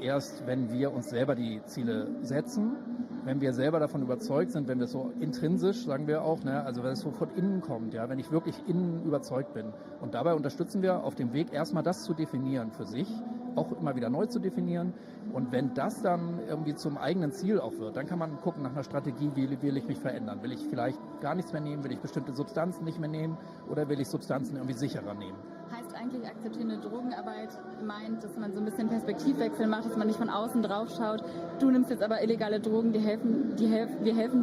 S17: erst, wenn wir uns selber die Ziele setzen, wenn wir selber davon überzeugt sind, wenn wir so intrinsisch, sagen wir auch, ne, also wenn es so von innen kommt, ja, wenn ich wirklich innen überzeugt bin. Und dabei unterstützen wir auf dem Weg erstmal das zu definieren für sich, auch immer wieder neu zu definieren. Und wenn das dann irgendwie zum eigenen Ziel auch wird, dann kann man gucken nach einer Strategie, wie will ich mich verändern? Will ich vielleicht gar nichts mehr nehmen? Will ich bestimmte Substanzen nicht mehr nehmen? Oder will ich Substanzen irgendwie sicherer nehmen?
S9: Heißt eigentlich akzeptierende Drogenarbeit meint, dass man so ein bisschen Perspektivwechsel macht, dass man nicht von außen drauf schaut. Du nimmst jetzt aber illegale Drogen, wir helfen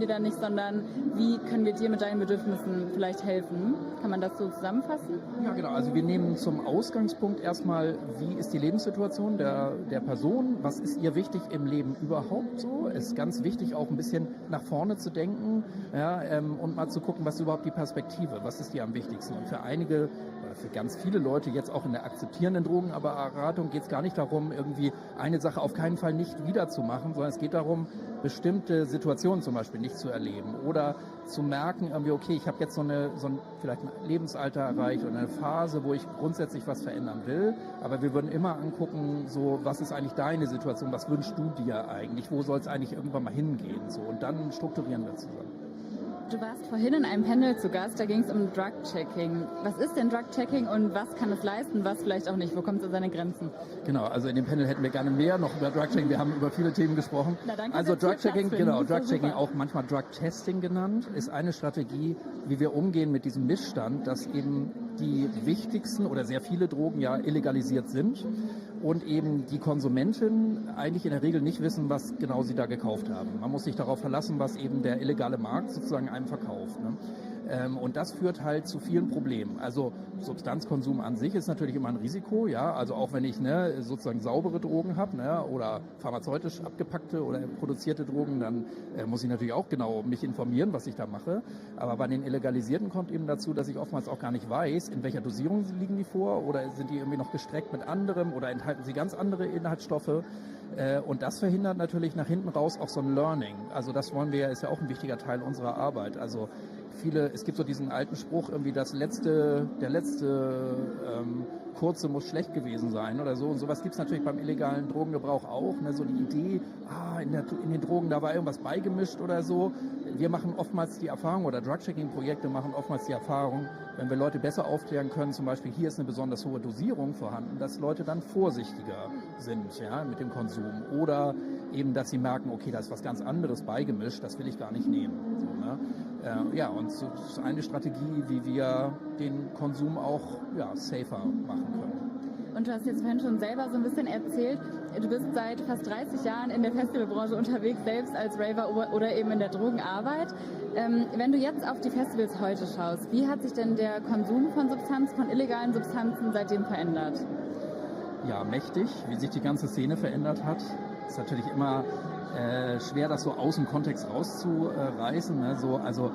S9: dir da nicht, sondern wie können wir dir mit deinen Bedürfnissen vielleicht helfen? Kann man das so zusammenfassen?
S17: Ja, genau. Also wir nehmen zum Ausgangspunkt erstmal, wie ist die Lebenssituation der Person, was ist ihr wichtig im Leben überhaupt so. Es ist ganz wichtig, auch ein bisschen nach vorne zu denken, ja, und mal zu gucken, was ist überhaupt die Perspektive, was ist dir am wichtigsten. Und für einige, oder für ganz viele Leute jetzt auch in der akzeptierenden Drogenberatung geht es gar nicht darum, irgendwie eine Sache auf keinen Fall nicht wiederzumachen, sondern es geht darum, bestimmte Situationen zum Beispiel nicht zu erleben oder zu merken, irgendwie, okay, ich habe jetzt so ein vielleicht ein Lebensalter erreicht oder eine Phase, wo ich grundsätzlich was verändern will, aber wir würden immer angucken, so, was ist eigentlich deine Situation, was wünschst du dir eigentlich, wo soll es eigentlich irgendwann mal hingehen, so, und dann strukturieren wir zusammen.
S9: Du warst vorhin in einem Panel zu Gast, da ging es um Drug-Checking. Was ist denn Drug-Checking und was kann es leisten, was vielleicht auch nicht? Wo kommt es an seine Grenzen?
S17: Genau, also in dem Panel hätten wir gerne mehr noch über Drug-Checking. Wir haben über viele Themen gesprochen.
S9: Na, danke,
S17: also Drug-Checking, genau, Drug-Checking
S9: super.
S17: auch manchmal Drug-Testing genannt, ist eine Strategie, wie wir umgehen mit diesem Missstand, dass eben die wichtigsten oder sehr viele Drogen ja illegalisiert sind und eben die Konsumenten eigentlich in der Regel nicht wissen, was genau sie da gekauft haben. Man muss sich darauf verlassen, was eben der illegale Markt sozusagen einem verkauft. Ne? Und das führt halt zu vielen Problemen. Also Substanzkonsum an sich ist natürlich immer ein Risiko, ja. Also auch wenn ich sozusagen saubere Drogen habe, oder pharmazeutisch abgepackte oder produzierte Drogen, dann muss ich natürlich auch genau mich informieren, was ich da mache. Aber bei den Illegalisierten kommt eben dazu, dass ich oftmals auch gar nicht weiß, in welcher Dosierung liegen die vor oder sind die irgendwie noch gestreckt mit anderem oder enthalten sie ganz andere Inhaltsstoffe. Und das verhindert natürlich nach hinten raus auch so ein Learning. Also das wollen wir, ist ja auch ein wichtiger Teil unserer Arbeit. Also es gibt so diesen alten Spruch, irgendwie der letzte Kurze muss schlecht gewesen sein oder so. Und sowas gibt es natürlich beim illegalen Drogengebrauch auch. Ne? So die Idee, in den Drogen, da war irgendwas beigemischt oder so. Wir machen oftmals die Erfahrung, oder Drug-Checking-Projekte machen oftmals die Erfahrung, wenn wir Leute besser aufklären können, zum Beispiel hier ist eine besonders hohe Dosierung vorhanden, dass Leute dann vorsichtiger sind, ja, mit dem Konsum. Oder eben, dass sie merken, okay, da ist was ganz anderes beigemischt, das will ich gar nicht nehmen. So, ne? Und so ist eine Strategie, wie wir den Konsum auch safer machen können.
S9: Und du hast jetzt vorhin schon selber so ein bisschen erzählt, du bist seit fast 30 Jahren in der Festivalbranche unterwegs, selbst als Raver oder eben in der Drogenarbeit. Wenn du jetzt auf die Festivals heute schaust, wie hat sich denn der Konsum von illegalen Substanzen seitdem verändert?
S17: Ja, mächtig, wie sich die ganze Szene verändert hat. Ist natürlich immer schwer, das so aus dem Kontext rauszureißen. Ne? Also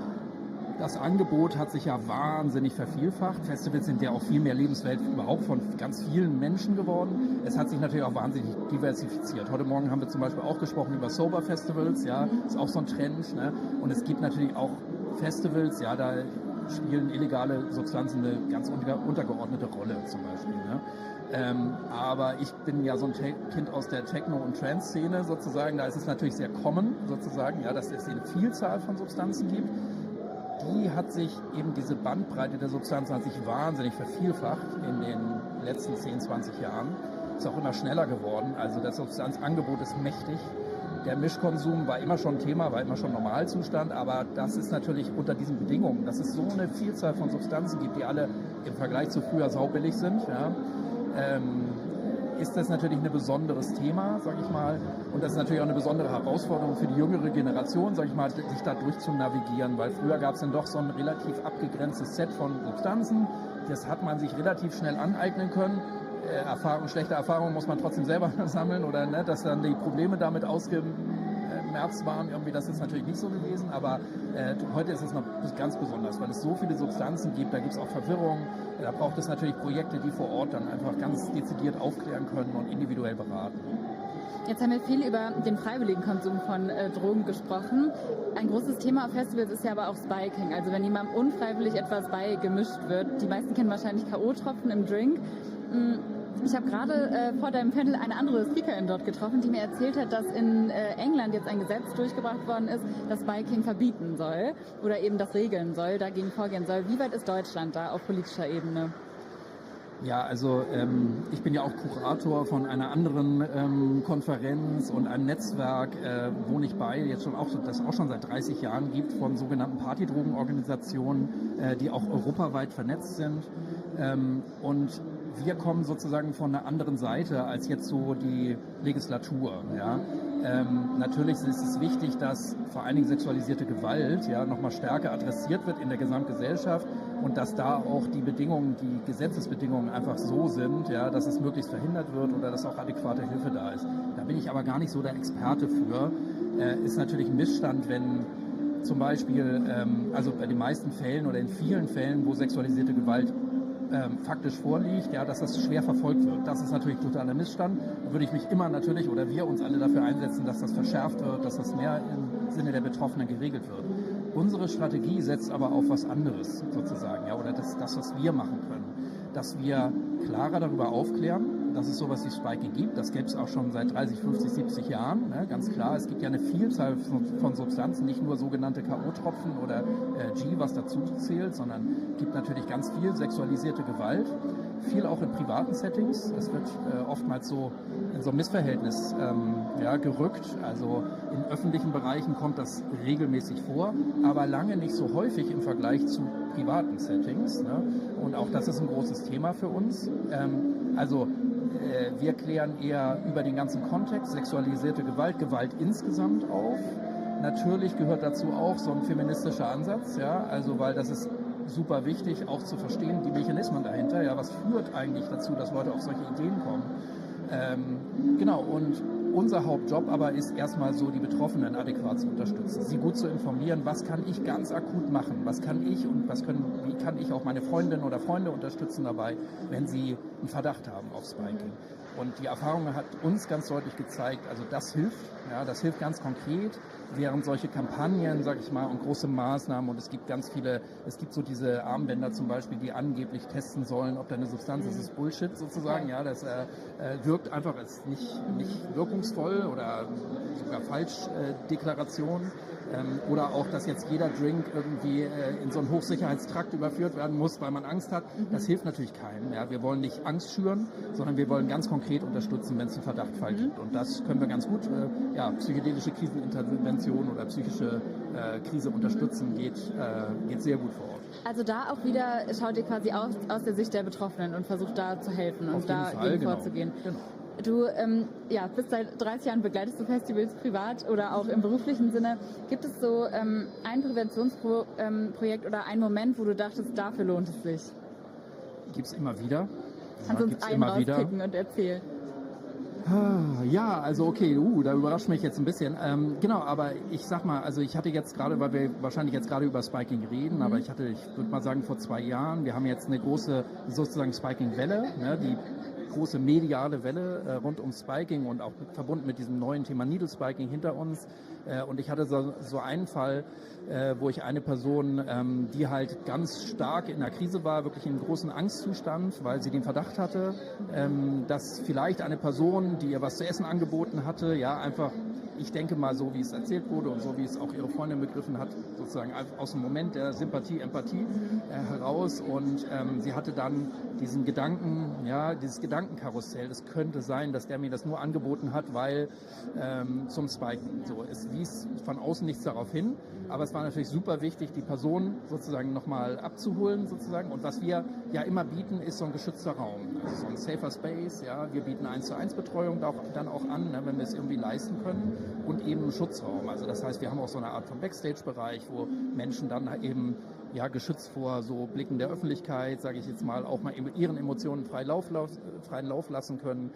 S17: das Angebot hat sich ja wahnsinnig vervielfacht. Festivals sind ja auch viel mehr Lebenswelt überhaupt von ganz vielen Menschen geworden. Es hat sich natürlich auch wahnsinnig diversifiziert. Heute Morgen haben wir zum Beispiel auch gesprochen über Sober-Festivals, ja, ist auch so ein Trend. Ne? Und es gibt natürlich auch Festivals, ja, da spielen illegale Substanzen eine ganz untergeordnete Rolle zum Beispiel. Ne? Aber ich bin ja so ein Kind aus der Techno- und Trance-Szene sozusagen. Da ist es natürlich sehr common sozusagen, ja, dass es eine Vielzahl von Substanzen gibt. Die hat sich eben, diese Bandbreite der Substanzen hat sich wahnsinnig vervielfacht in den letzten 10, 20 Jahren. Ist auch immer schneller geworden. Also das Substanzangebot ist mächtig. Der Mischkonsum war immer schon Thema, war immer schon Normalzustand, aber das ist natürlich unter diesen Bedingungen, dass es so eine Vielzahl von Substanzen gibt, die alle im Vergleich zu früher saubillig sind, ja, ist das natürlich ein besonderes Thema, sage ich mal. Und das ist natürlich auch eine besondere Herausforderung für die jüngere Generation, sage ich mal, sich da durch zu navigieren, weil früher gab es dann doch so ein relativ abgegrenztes Set von Substanzen. Das hat man sich relativ schnell aneignen können. Schlechte Erfahrungen muss man trotzdem selber sammeln oder ne, dass dann die Probleme damit ausgemerzt waren. Irgendwie, das ist natürlich nicht so gewesen, aber heute ist es noch ganz besonders, weil es so viele Substanzen gibt, da gibt es auch Verwirrung. Da braucht es natürlich Projekte, die vor Ort dann einfach ganz dezidiert aufklären können und individuell beraten.
S9: Jetzt haben wir viel über den freiwilligen Konsum von Drogen gesprochen. Ein großes Thema auf Festivals ist ja aber auch Spiking, also wenn jemandem unfreiwillig etwas beigemischt wird. Die meisten kennen wahrscheinlich K.O.-Tropfen im Drink. Ich habe gerade vor deinem Panel eine andere Speakerin dort getroffen, die mir erzählt hat, dass in England jetzt ein Gesetz durchgebracht worden ist, das Spiking verbieten soll oder eben das regeln soll, dagegen vorgehen soll. Wie weit ist Deutschland da auf politischer Ebene?
S17: Ja, also ich bin ja auch Kurator von einer anderen Konferenz und einem Netzwerk, wo ich bei, jetzt schon auch, das auch schon seit 30 Jahren gibt, von sogenannten Partydrogenorganisationen, die auch europaweit vernetzt sind. Und wir kommen sozusagen von einer anderen Seite als jetzt so die Legislatur. Ja. Natürlich ist es wichtig, dass vor allen Dingen sexualisierte Gewalt ja nochmal stärker adressiert wird in der Gesamtgesellschaft und dass da auch die Bedingungen, die Gesetzesbedingungen einfach so sind, ja, dass es möglichst verhindert wird oder dass auch adäquate Hilfe da ist. Da bin ich aber gar nicht so der Experte für. Ist natürlich ein Missstand, wenn zum Beispiel, also bei den meisten Fällen oder in vielen Fällen, wo sexualisierte Gewalt faktisch vorliegt, ja, dass das schwer verfolgt wird. Das ist natürlich totaler Missstand. Da würde ich mich immer natürlich oder wir uns alle dafür einsetzen, dass das verschärft wird, dass das mehr im Sinne der Betroffenen geregelt wird. Unsere Strategie setzt aber auf was anderes sozusagen, ja, oder das, was wir machen können, dass wir klarer darüber aufklären, dass es sowas wie Spiking gibt. Das gäbe es auch schon seit 30, 50, 70 Jahren. Ne? Ganz klar, es gibt ja eine Vielzahl von Substanzen, nicht nur sogenannte K.O.-Tropfen oder G, was dazu zählt, sondern es gibt natürlich ganz viel sexualisierte Gewalt, viel auch in privaten Settings. Es wird oftmals so in so ein Missverhältnis gerückt. Also in öffentlichen Bereichen kommt das regelmäßig vor, aber lange nicht so häufig im Vergleich zu privaten Settings. Ne? Und auch das ist ein großes Thema für uns. Wir klären eher über den ganzen Kontext, sexualisierte Gewalt, Gewalt insgesamt auf. Natürlich gehört dazu auch so ein feministischer Ansatz, ja, also weil das ist super wichtig, auch zu verstehen, die Mechanismen dahinter, ja, was führt eigentlich dazu, dass Leute auf solche Ideen kommen. Und unser Hauptjob aber ist erstmal so, die Betroffenen adäquat zu unterstützen, sie gut zu informieren, was kann ich ganz akut machen, was kann ich und wie kann ich auch meine Freundinnen oder Freunde unterstützen dabei, wenn sie einen Verdacht haben auf Spiking. Und die Erfahrung hat uns ganz deutlich gezeigt, also das hilft ganz konkret, während solche Kampagnen, sag ich mal, und große Maßnahmen, und es gibt so diese Armbänder zum Beispiel, die angeblich testen sollen, ob da eine Substanz ist, ist Bullshit sozusagen, ja, das wirkt einfach als nicht wirkungsvoll oder sogar Falschdeklaration. Oder auch, dass jetzt jeder Drink irgendwie in so einen Hochsicherheitstrakt überführt werden muss, weil man Angst hat. Das hilft natürlich keinem. Ja. Wir wollen nicht Angst schüren, sondern wir wollen ganz konkret unterstützen, wenn es einen Verdachtsfall gibt. Und das können wir ganz gut. Psychedelische Krisenintervention oder psychische Krise unterstützen geht sehr gut vor Ort.
S9: Also da auch wieder schaut ihr quasi aus der Sicht der Betroffenen und versucht da zu helfen und dagegen vorzugehen. Genau. Du bist seit 30 Jahren, begleitest du Festivals privat oder auch im beruflichen Sinne. Gibt es so ein Präventionsprojekt oder einen Moment, wo du dachtest, dafür lohnt es sich?
S17: Gibt es immer wieder.
S9: Kannst du uns einen rauspicken und erzählen?
S17: Ja, also okay, da überrascht mich jetzt ein bisschen. Aber ich sag mal, also ich hatte jetzt gerade, weil wir wahrscheinlich jetzt gerade über Spiking reden, aber ich würde mal sagen, vor 2 Jahren, wir haben jetzt eine große sozusagen Spiking-Welle, ne, die große mediale Welle rund um Spiking und auch verbunden mit diesem neuen Thema Needle Spiking hinter uns. Und ich hatte so einen Fall, wo ich eine Person, die halt ganz stark in der Krise war, wirklich in einem großen Angstzustand, weil sie den Verdacht hatte, dass vielleicht eine Person, die ihr was zu essen angeboten hatte, ja einfach, ich denke mal so, wie es erzählt wurde und so, wie es auch ihre Freundin begriffen hat, sozusagen aus dem Moment der Sympathie, Empathie heraus. Und sie hatte dann diesen Gedanken, dieses Gedankenkarussell, es könnte sein, dass der mir das nur angeboten hat, weil zum Spiken. So, es wies von außen nichts darauf hin, aber es war natürlich super wichtig, die Person sozusagen nochmal abzuholen sozusagen. Und was wir ja immer bieten, ist so ein geschützter Raum, also so ein safer Space. Ja, wir bieten 1:1 Betreuung dann auch an, ne, wenn wir es irgendwie leisten können, und eben einen Schutzraum. Also das heißt, wir haben auch so eine Art von Backstage-Bereich, wo Menschen dann eben geschützt vor so Blicken der Öffentlichkeit, sage ich jetzt mal, auch mal mit ihren Emotionen freien Lauf lassen können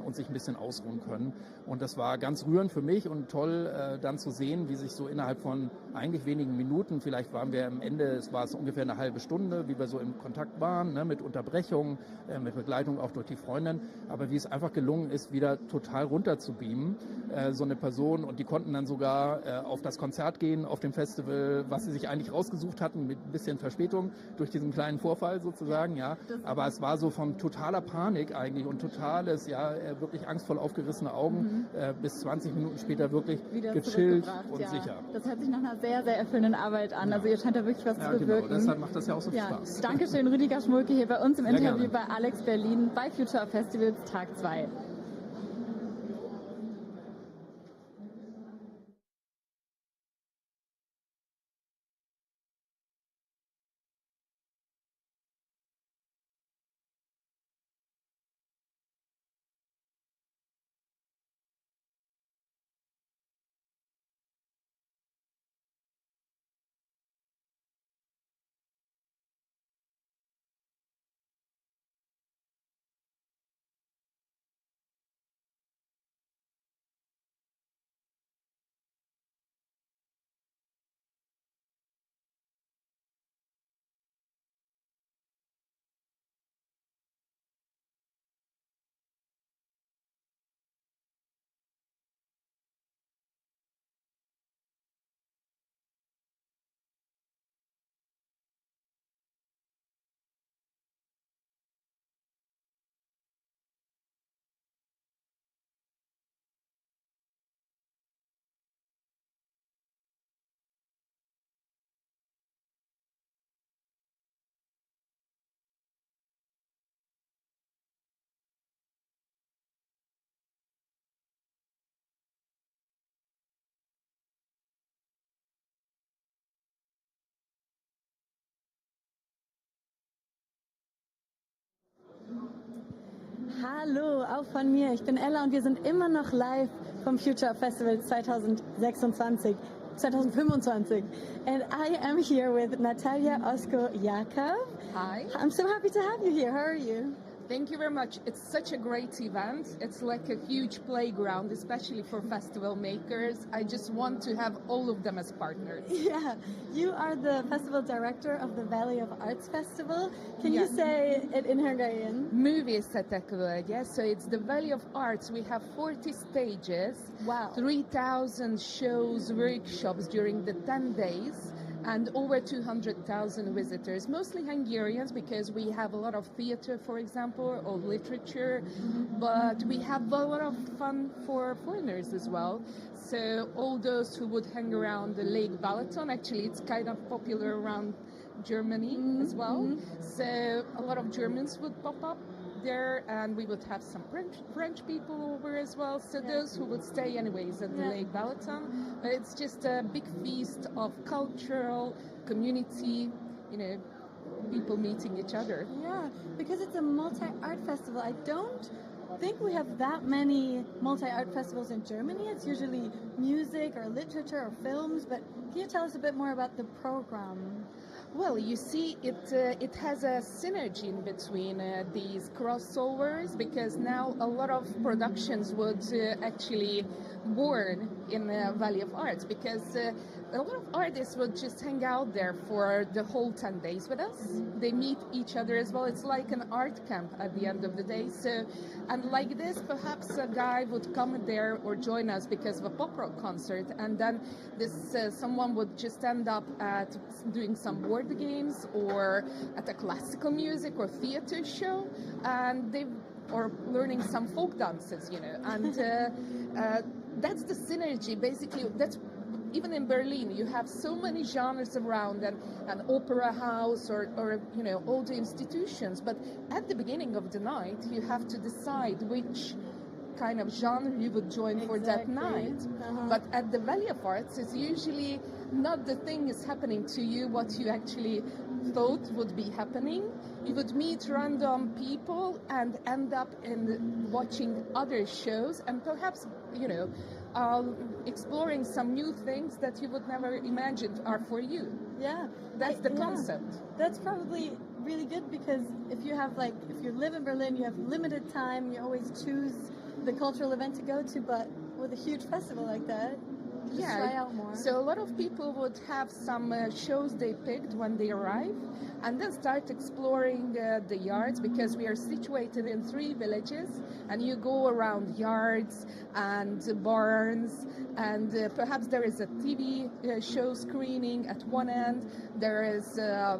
S17: und sich ein bisschen ausruhen können. Und das war ganz rührend für mich und toll dann zu sehen, wie sich so innerhalb von eigentlich wenigen Minuten, vielleicht waren wir am Ende, es war ungefähr eine halbe Stunde, wie wir so im Kontakt waren, ne, mit Unterbrechung, mit Begleitung auch durch die Freundin, aber wie es einfach gelungen ist, wieder total runter zu beamen, so eine Person, und die konnten dann sogar auf das Konzert gehen, auf dem Festival, was sie sich eigentlich rausgesucht hatten, mit ein bisschen Verspätung durch diesen kleinen Vorfall sozusagen, ja, aber es war so von totaler Panik eigentlich und totales, wirklich angstvoll aufgerissene Augen, bis 20 Minuten später wirklich wieder gechillt und sicher.
S9: Das hört sich nach einer sehr, sehr erfüllenden Arbeit an, also ihr scheint da wirklich was zu bewirken.
S17: Genau, deshalb macht das ja auch so viel Spaß.
S9: Dankeschön, Rüdiger Schmulke hier bei uns im Interview bei ALEX Berlin bei Future Festivals Tag 2.
S18: Hallo, auch von mir. Ich bin Ella und wir sind immer noch live vom Future Festival 2025. And I am here with Natalia Osko-Jakov.
S19: Hi.
S18: I'm so happy to have you here. How are you?
S19: Thank you very much. It's such a great event. It's like a huge playground, especially for festival makers. I just want to have all of them as partners.
S18: Yeah, you are the festival director of the Valley of Arts Festival. Can you say it in Hungarian?
S19: Művészetek völgye. So it's the Valley of Arts. We have 40 stages.
S18: Wow.
S19: 3,000 shows, workshops during the 10 days. And over 200,000 visitors, mostly Hungarians, because we have a lot of theater, for example, or literature, but we have a lot of fun for foreigners as well. So all those who would hang around the Lake Balaton, actually it's kind of popular around Germany as well. So a lot of Germans would pop up there, and we would have some French people over as well. So those who would stay anyways at the Lake Balaton. But it's just a big feast of cultural community, you know, people meeting each other.
S18: Yeah, because it's a multi-art festival. I don't think we have that many multi-art festivals in Germany. It's usually music or literature or films, but can you tell us a bit more about the program?
S19: Well, you see, it has a synergy in between these crossovers, because now a lot of productions would actually born in Valley of Arts, because a lot of artists would just hang out there for the whole 10 days with us. They meet each other as well. It's like an art camp at the end of the day. So, and like this, perhaps a guy would come there or join us because of a pop rock concert, and then this someone would just end up at doing some board games or at a classical music or theater show, and or learning some folk dances, you know, and that's the synergy. Basically, that's even in Berlin, you have so many genres around, and an opera house or you know, all the institutions. But at the beginning of the night, you have to decide which kind of genre you would join for that night. But at the Valley of Arts, it's usually not the thing is happening to you what you actually thought would be happening. You would meet random people and end up in watching other shows, and perhaps, you know, exploring some new things that you would never imagine are for you.
S18: Yeah,
S19: that's the concept.
S18: That's probably really good, because if you live in Berlin, you have limited time. You always choose the cultural event to go to, but with a huge festival like that, you just try out more.
S19: So a lot of people would have some shows they picked when they arrive, and then start exploring the yards, because we are situated in 3 villages, and you go around yards and barns, and perhaps there is a TV show screening at one end. There is a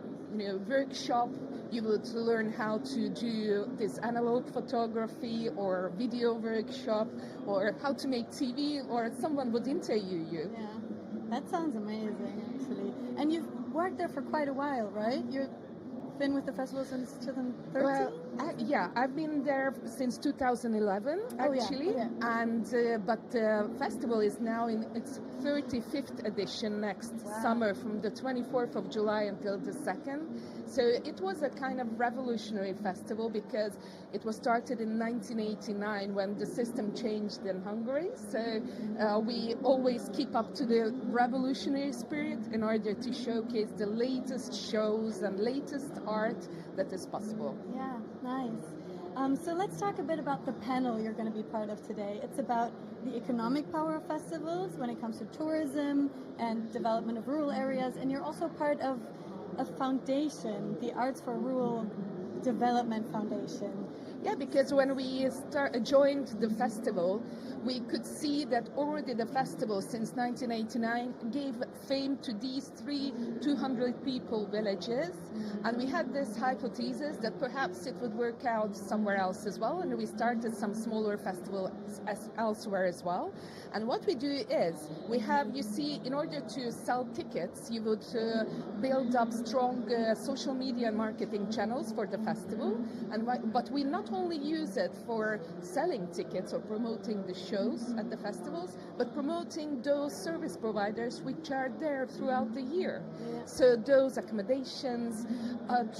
S19: workshop. You would learn how to do this analog photography or video workshop, or how to make TV, or someone would interview you.
S18: Yeah, that sounds amazing, actually. And you've worked there for quite a while, right? You've been with the festival since 2013?
S19: Well, I've been there since 2011, actually. And but the festival is now in its 35th edition next summer, from the 24th of July until the 2nd. So it was a kind of revolutionary festival, because it was started in 1989 when the system changed in Hungary. So we always keep up to the revolutionary spirit in order to showcase the latest shows and latest art that is possible.
S18: Yeah, nice. So let's talk a bit about the panel you're going to be part of today. It's about the economic power of festivals when it comes to tourism and development of rural areas. And you're also part of a foundation, the Arts for Rural Development Foundation.
S19: Yeah, because when we joined the festival, we could see that already the festival since 1989 gave fame to these 200 people villages, and we had this hypothesis that perhaps it would work out somewhere else as well, and we started some smaller festivals elsewhere as well. And what we do is, we have, you see, in order to sell tickets, you would build up strong social media and marketing channels for the festival, but we not only use it for selling tickets or promoting the show, shows at the festivals, but promoting those service providers which are there throughout the year.
S18: Yeah.
S19: So those accommodations,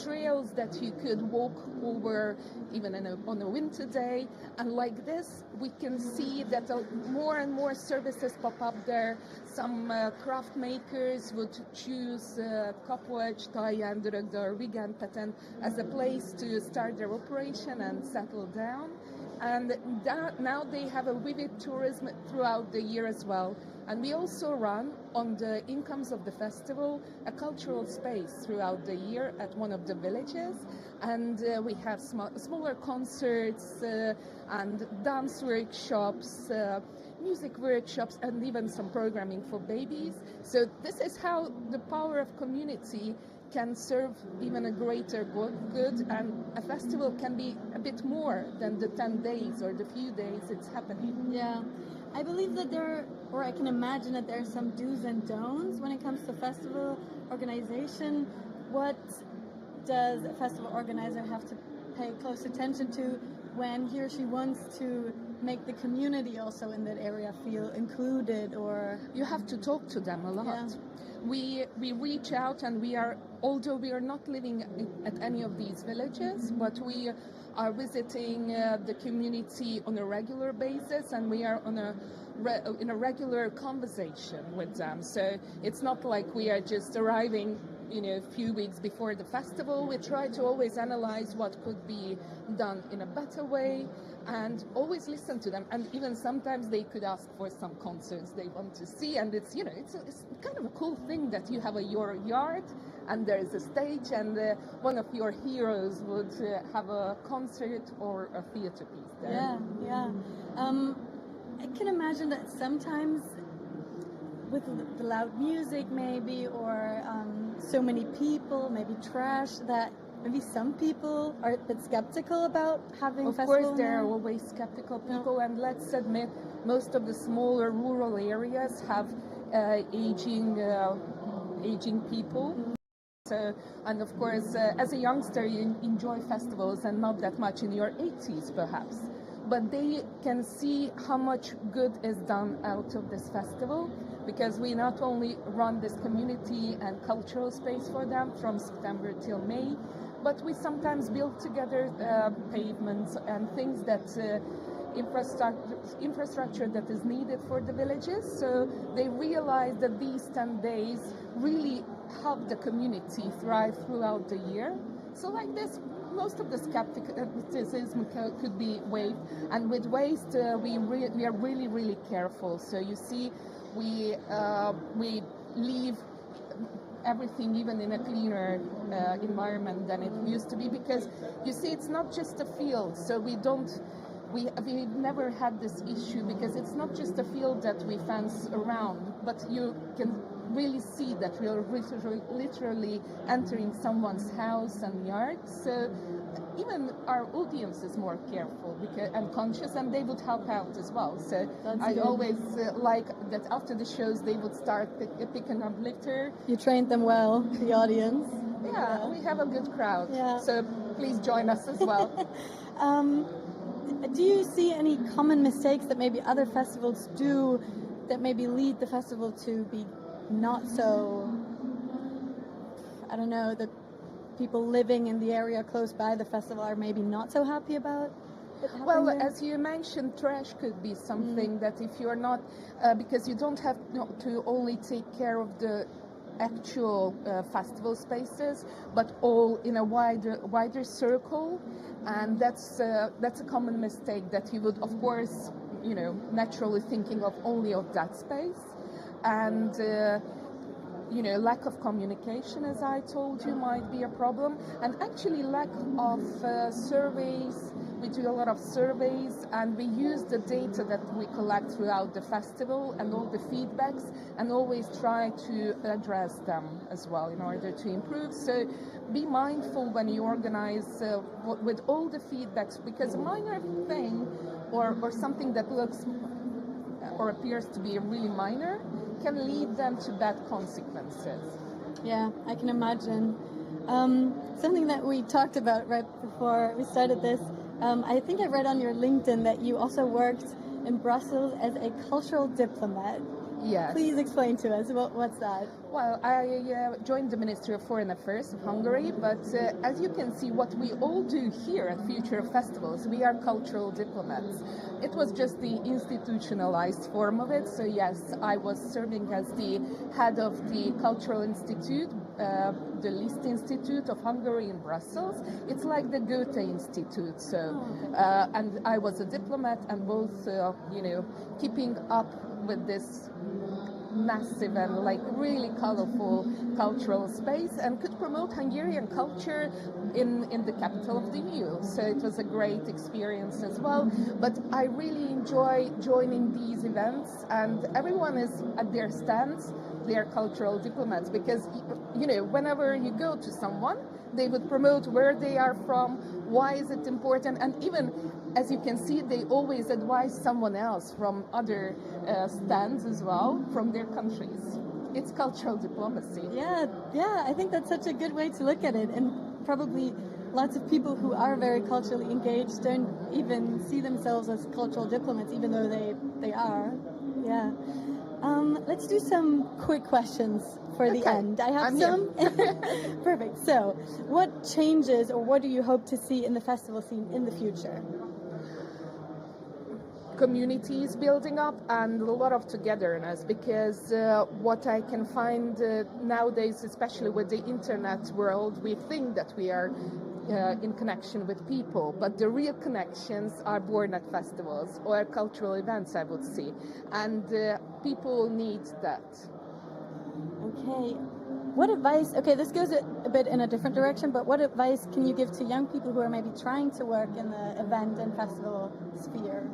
S19: trails that you could walk over even on a winter day. And like this, we can see that more and more services pop up there. Some craft makers would choose Kapwatch, Thai, or Vegan Patent as a place to start their operation and settle down. And now they have a vivid tourism throughout the year as well. And we also run, on the incomes of the festival, a cultural space throughout the year at one of the villages. And we have smaller concerts and dance workshops, music workshops, and even some programming for babies. So this is how the power of community can serve even a greater good, and a festival can be a bit more than the 10 days or the few days it's happening.
S18: Yeah, I believe that I can imagine that there are some do's and don'ts when it comes to festival organization. What does a festival organizer have to pay close attention to when he or she wants to make the community also in that area feel included? Or
S19: you have to talk to them a lot.
S18: Yeah.
S19: We reach out, and although we are not living at any of these villages, but we are visiting the community on a regular basis, and we are in a regular conversation with them. So it's not like we are just arriving a few weeks before the festival. We try to always analyze what could be done in a better way, and always listen to them. And even sometimes they could ask for some concerts they want to see, and it's kind of a cool thing that you have your yard and there is a stage, and one of your heroes would have a concert or a theater piece there.
S18: Yeah. I can imagine that sometimes with the loud music maybe, or so many people, maybe trash, that maybe some people are a bit skeptical about having festival.
S19: Of course, there are always skeptical people, and let's admit, most of the smaller rural areas have aging people. So, and of course, as a youngster, you enjoy festivals, and not that much in your 80s, perhaps. But they can see how much good is done out of this festival, because we not only run this community and cultural space for them from September till May, but we sometimes build together pavements and things that infrastructure that is needed for the villages. So they realize that these 10 days really help the community thrive throughout the year. So like this, most of the skepticism could be waived. And with waste, we are really, really careful. So you see, we leave everything even in a cleaner environment than it used to be, because you see, it's not just a field. So we've never had this issue, because it's not just a field that we fence around, but you can really see that we are literally entering someone's house and yard. So even our audience is more careful and conscious, and they would help out as well. So I always like that after the shows they would start picking up litter.
S18: You trained them well, the audience.
S19: Yeah, we have a good crowd.
S18: Yeah.
S19: So please join us as well.
S18: Do you see any common mistakes that maybe other festivals do that maybe lead the festival to be not so, I don't know, that people living in the area close by the festival are maybe not so happy about?
S19: Well, as you mentioned, trash could be something that if you're not, because you don't have to only take care of the actual festival spaces, but all in a wider circle, and that's a common mistake that you would, of course, naturally thinking of only of that space, and lack of communication, as I told you, might be a problem, and actually lack of surveys. We do a lot of surveys, and we use the data that we collect throughout the festival and all the feedbacks, and always try to address them as well in order to improve. So be mindful when you organize with all the feedbacks, because a minor thing or something that looks or appears to be really minor can lead them to bad consequences.
S18: Yeah, I can imagine. Something that we talked about right before we started this, I think I read on your LinkedIn that you also worked in Brussels as a cultural diplomat.
S19: Yes.
S18: Please explain to us, what's that?
S19: Well, I joined the Ministry of Foreign Affairs of Hungary, but as you can see, what we all do here at Future of Festivals, we are cultural diplomats. It was just the institutionalized form of it. So yes, I was serving as the head of the Cultural Institute, the Liszt Institute of Hungary in Brussels. It's like the Goethe Institute. So, and I was a diplomat and both, keeping up with this massive and like really colorful cultural space and could promote Hungarian culture in the capital of the EU. So it was a great experience as well. But I really enjoy joining these events, and everyone is at their stands. They are cultural diplomats because, whenever you go to someone, they would promote where they are from, why is it important, and even, as you can see, they always advise someone else from other stands as well, from their countries. It's cultural diplomacy.
S18: Yeah, I think that's such a good way to look at it, and probably lots of people who are very culturally engaged don't even see themselves as cultural diplomats, even though they are. Yeah. Let's do some quick questions for the end. I have some. Perfect. So, what changes or what do you hope to see in the festival scene in the future?
S19: Communities building up and a lot of togetherness, because what I can find nowadays, especially with the internet world, we think that we are in connection with people, but the real connections are born at festivals or cultural events, I would say, and people need that.
S18: Okay. What advice, this goes a bit in a different direction, but what advice can you give to young people who are maybe trying to work in the event and festival sphere?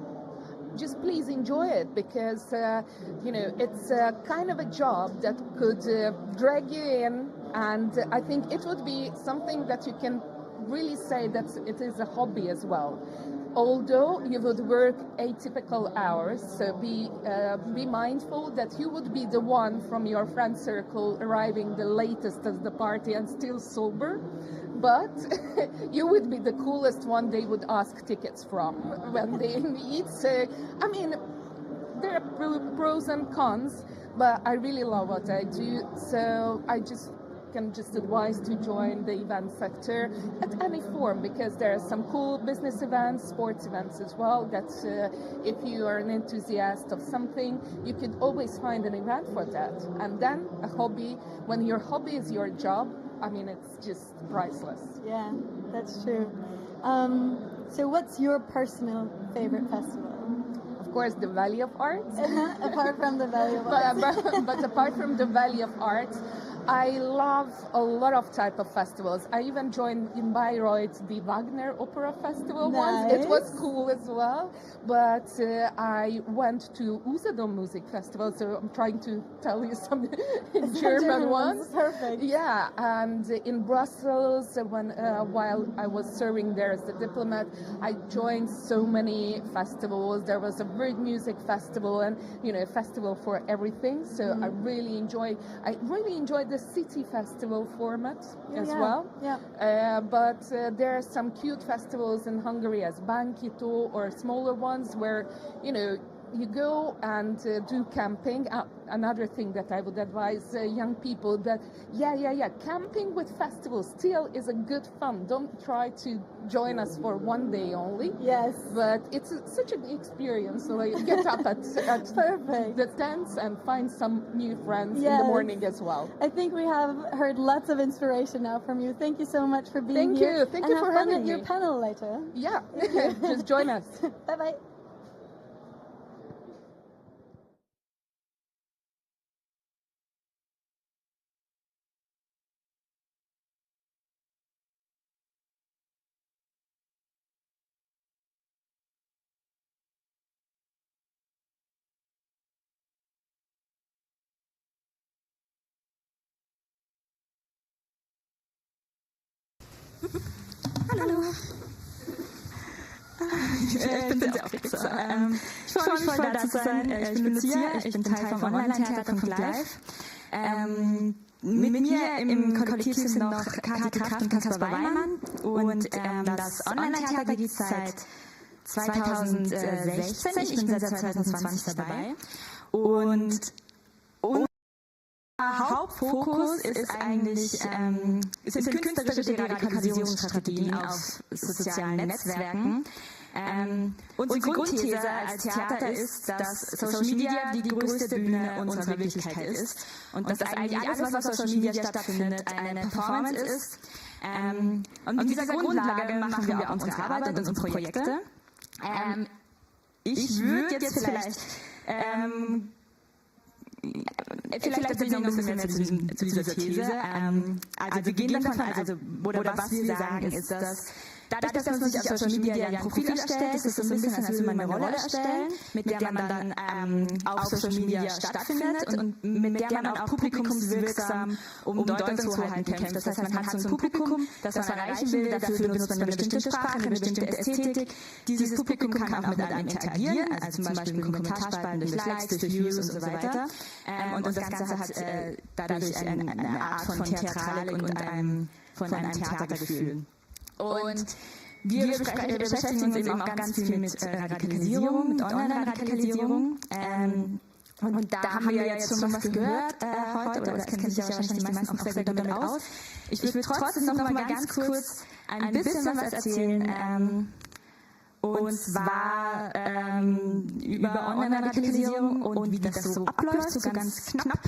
S19: Just please enjoy it, because it's kind of a job that could drag you in, and I think it would be something that you can really say that it is a hobby as well. Although you would work atypical hours, so be mindful that you would be the one from your friend circle arriving the latest at the party and still sober, but you would be the coolest one they would ask tickets from when they meet. So, I mean, there are pros and cons, but I really love what I do, so I can just advise to join the event sector at any form, because there are some cool business events, sports events as well, that if you are an enthusiast of something, you could always find an event for that. And then a hobby, when your hobby is your job, I mean, it's just priceless.
S18: Yeah, that's true. So what's your personal favorite festival?
S19: Of course, the Valley of Art.
S18: Apart from the Valley of Art.
S19: but apart from the Valley of Art, I love a lot of type of festivals. I even joined in Bayreuth the Wagner Opera Festival once. It was cool as well. But I went to unsere Music Festival, so I'm trying to tell you some German ones.
S18: Perfect.
S19: Yeah, and in Brussels, while I was serving there as a diplomat, I joined so many festivals. There was a bird music festival, and a festival for everything. So I really enjoyed the city festival format as well.
S18: Yeah.
S19: But there are some cute festivals in Hungary as Bankito or smaller ones where, you go and do camping. Another thing that I would advise young people that, camping with festivals still is a good fun. Don't try to join us for one day only.
S18: Yes.
S19: But it's such an experience. So get up at the tents and find some new friends in the morning as well.
S18: I think we have heard lots of inspiration now from you. Thank you so much for being here.
S19: Thank you for having me.
S18: Your panel later.
S19: Yeah, just join us.
S18: Bye-bye.
S20: Hallo. Ich bin sehr aufgeregt. Ich freue mich voll, da zu sein. Ich bin Nutzer, ich bin Teil vom Online-Theater von Live. Mit mir im Kollektiv sind noch Kathi Kraft und Kaspar Weimann. Und das Online-Theater gibt es seit 2016. Ich bin seit 2020 dabei. Und unser Hauptfokus ist eigentlich sind künstlerische Deradikalisierungsstrategien auf sozialen Netzwerken. Unsere Grundthese als Theater ist, dass Social Media die größte Bühne unserer Wirklichkeit ist und dass eigentlich alles, was auf Social Media stattfindet, eine Performance ist. Und mit dieser Grundlage machen wir auch unsere Arbeit und unsere Projekte. Ich würde jetzt vielleicht erzählen noch ein bisschen mehr zu dieser These. Also wir gehen davon, oder was wir sagen, ist, dass dadurch, dass man sich auf Social Media ein Profil erstellt, ist es so ein bisschen, als würde man eine Rolle erstellen, mit der man dann auf Social Media stattfindet und mit der man auch publikumswirksam um Deutungshoheiten kämpft. Das heißt, man hat so ein Publikum, das man erreichen will, dafür benutzt man eine bestimmte Sprache, eine bestimmte Ästhetik. Dieses Publikum kann auch mit einem interagieren, also zum Beispiel in Kommentarspalten durch Likes, durch Views und so weiter. Und das Ganze hat dadurch eine Art von Theatralik und von einem Theatergefühl. Und wir beschäftigen uns eben auch ganz viel mit Radikalisierung, mit Online-Radikalisierung. Und da haben wir jetzt schon was gehört heute, oder das kennen sich ja wahrscheinlich die meisten auch sehr gut damit aus. Ich würde trotzdem noch mal ganz kurz ein bisschen was erzählen, und zwar über Online-Radikalisierung und wie das so abläuft, so ganz knapp.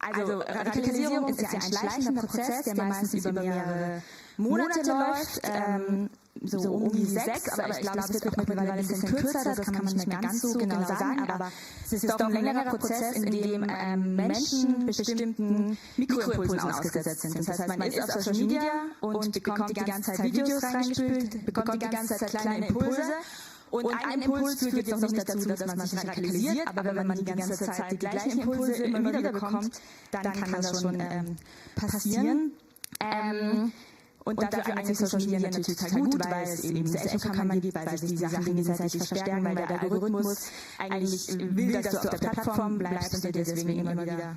S20: Also Radikalisierung ist ja ein schleichender Prozess, der meistens über mehrere Monate läuft, so um die 6, aber ich glaube, es wird auch mittlerweile ein bisschen kürzer, das kann man nicht mehr ganz so genau sagen, aber es ist doch ein längerer Prozess, in dem Menschen bestimmten Mikroimpulsen ausgesetzt sind. Das heißt, man ist auf Social Media und bekommt die ganze Zeit Videos reingespült, bekommt die ganze Zeit kleine Impulse. Und ein Impuls führt jetzt noch nicht dazu, dass man sich radikalisiert, aber wenn man die ganze Zeit die gleichen Impulse immer wieder bekommt, dann kann das schon passieren. Und dafür eignet sich Social Media natürlich total gut, weil es eben diese Echokammer gibt, weil sich die Sachen gegenseitig verstärken, weil der Algorithmus eigentlich will, dass du auf der Plattform bleibst und dir deswegen immer wieder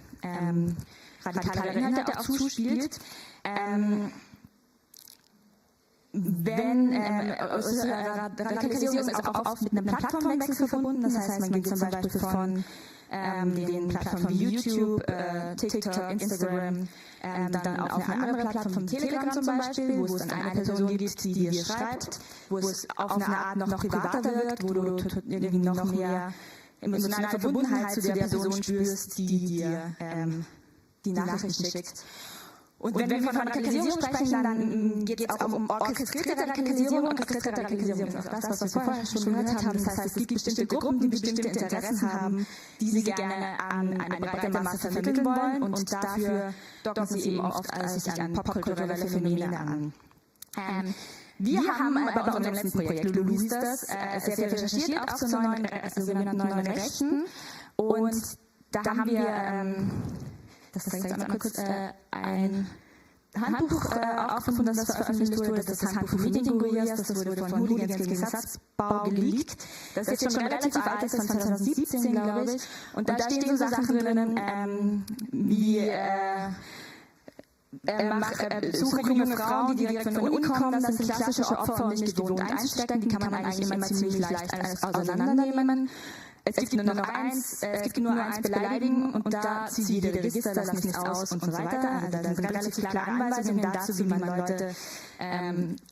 S20: radikale Inhalte auch zuspielt. Radikalisierung ist auch oft mit einem Plattformwechsel verbunden. Das heißt, man geht zum Beispiel von den Plattformen wie YouTube, TikTok, Instagram, dann auf eine andere Plattform, Telegram zum Beispiel, wo es dann eine Person gibt, die dir schreibt, wo es auf eine Art noch privater wirkt, wo du irgendwie noch mehr emotionale Verbundenheit zu der Person spürst, die dir die Nachrichten schickt. Und wenn wir von Radikalisierung sprechen, dann geht es auch um orchestrierte Radikalisierung. Orchestrierte Radikalisierung ist auch das, was wir vorher schon gehört haben. Das heißt, es gibt bestimmte Gruppen, die bestimmte Interessen haben, die sie gerne an eine breite Masse vermitteln wollen. Und dafür docken sie eben oft sich an popkulturelle Phänomene an. Wir haben bei unserem letzten Projekt, Lulu hieß das, sehr viel recherchiert, auch zu sogenannten neuen Rechten. Und da haben wir... Das ist jetzt einmal kurz ein Handbuch aufgefunden, das veröffentlicht wurde. Das ist das Handbuch für Medienguriers. Das wurde von Hooligans gegen Satzbau geleakt. Das ist jetzt schon relativ alt, das ist von 2017, glaube ich. Und da stehen so Sachen drinnen, wie suche junge Frauen, die direkt von der Uni kommen. Das sind klassische Opfer und nicht gewohnt einstecken. Die kann man eigentlich immer ziemlich leicht auseinandernehmen. Es gibt nur noch eins beleidigen und da zieh jede Register, lass nichts aus und so weiter. Also da sind relativ klare Anweisungen dazu, wie man Leute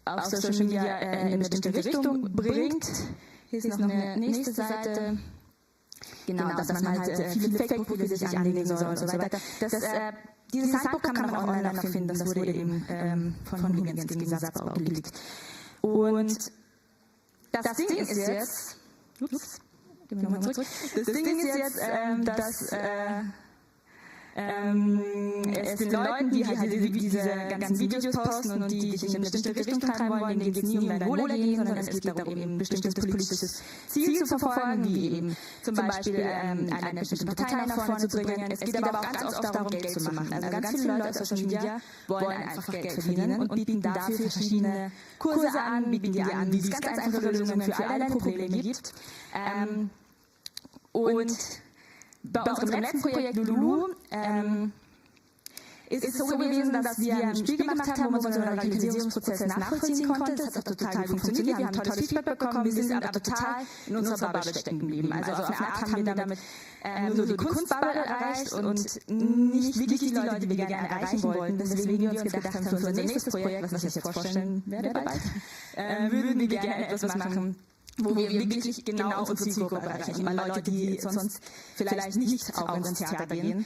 S20: auf Social Media in eine bestimmte Richtung bringt. Hier ist noch eine nächste Seite. Genau, dass man halt viele Fake-Profile sich anlegen soll und so weiter. Dieses Handbuch kann man auch online noch finden. Das wurde eben von Hooligans gegen Satzbau geleakt. Und das Ding ist jetzt... Das Ding ist jetzt, dass es den Leuten, die halt diese ganzen Videos posten und die dich in eine bestimmte Richtung treiben wollen, denen geht es nie um dein Wohlergehen, sondern es geht darum, eben ein bestimmtes politisches Ziel zu verfolgen, wie eben zum Beispiel eine bestimmte Partei nach vorne zu bringen. Es geht aber auch ganz oft darum, Geld zu machen. Also ganz viele Leute auf Social Media wollen einfach Geld verdienen und bieten dafür verschiedene Kurse an, bieten dir an, wie es ganz einfache Lösungen für all deine Probleme gibt. Und bei unserem letzten Projekt Lulu ist es so gewesen, dass wir ein Spiel gemacht haben, wo man so einen Radikalisierungsprozess nachvollziehen konnte. Das hat auch total gut funktioniert. Wir haben tolles Feedback bekommen. Wir sind aber total in unserer Bubble stecken geblieben. Also auf eine Art haben wir damit nur die Kunstbubble erreicht und nicht wirklich die Leute, die wir gerne erreichen wollten. Deswegen wir uns gedacht haben, für unser nächstes Projekt, was ich jetzt vorstellen werde bald, würden wir gerne etwas machen, wo wir wirklich genau unsere Zielgruppe erreichen. Mal Leute, die sonst vielleicht nicht auch ins Theater gehen,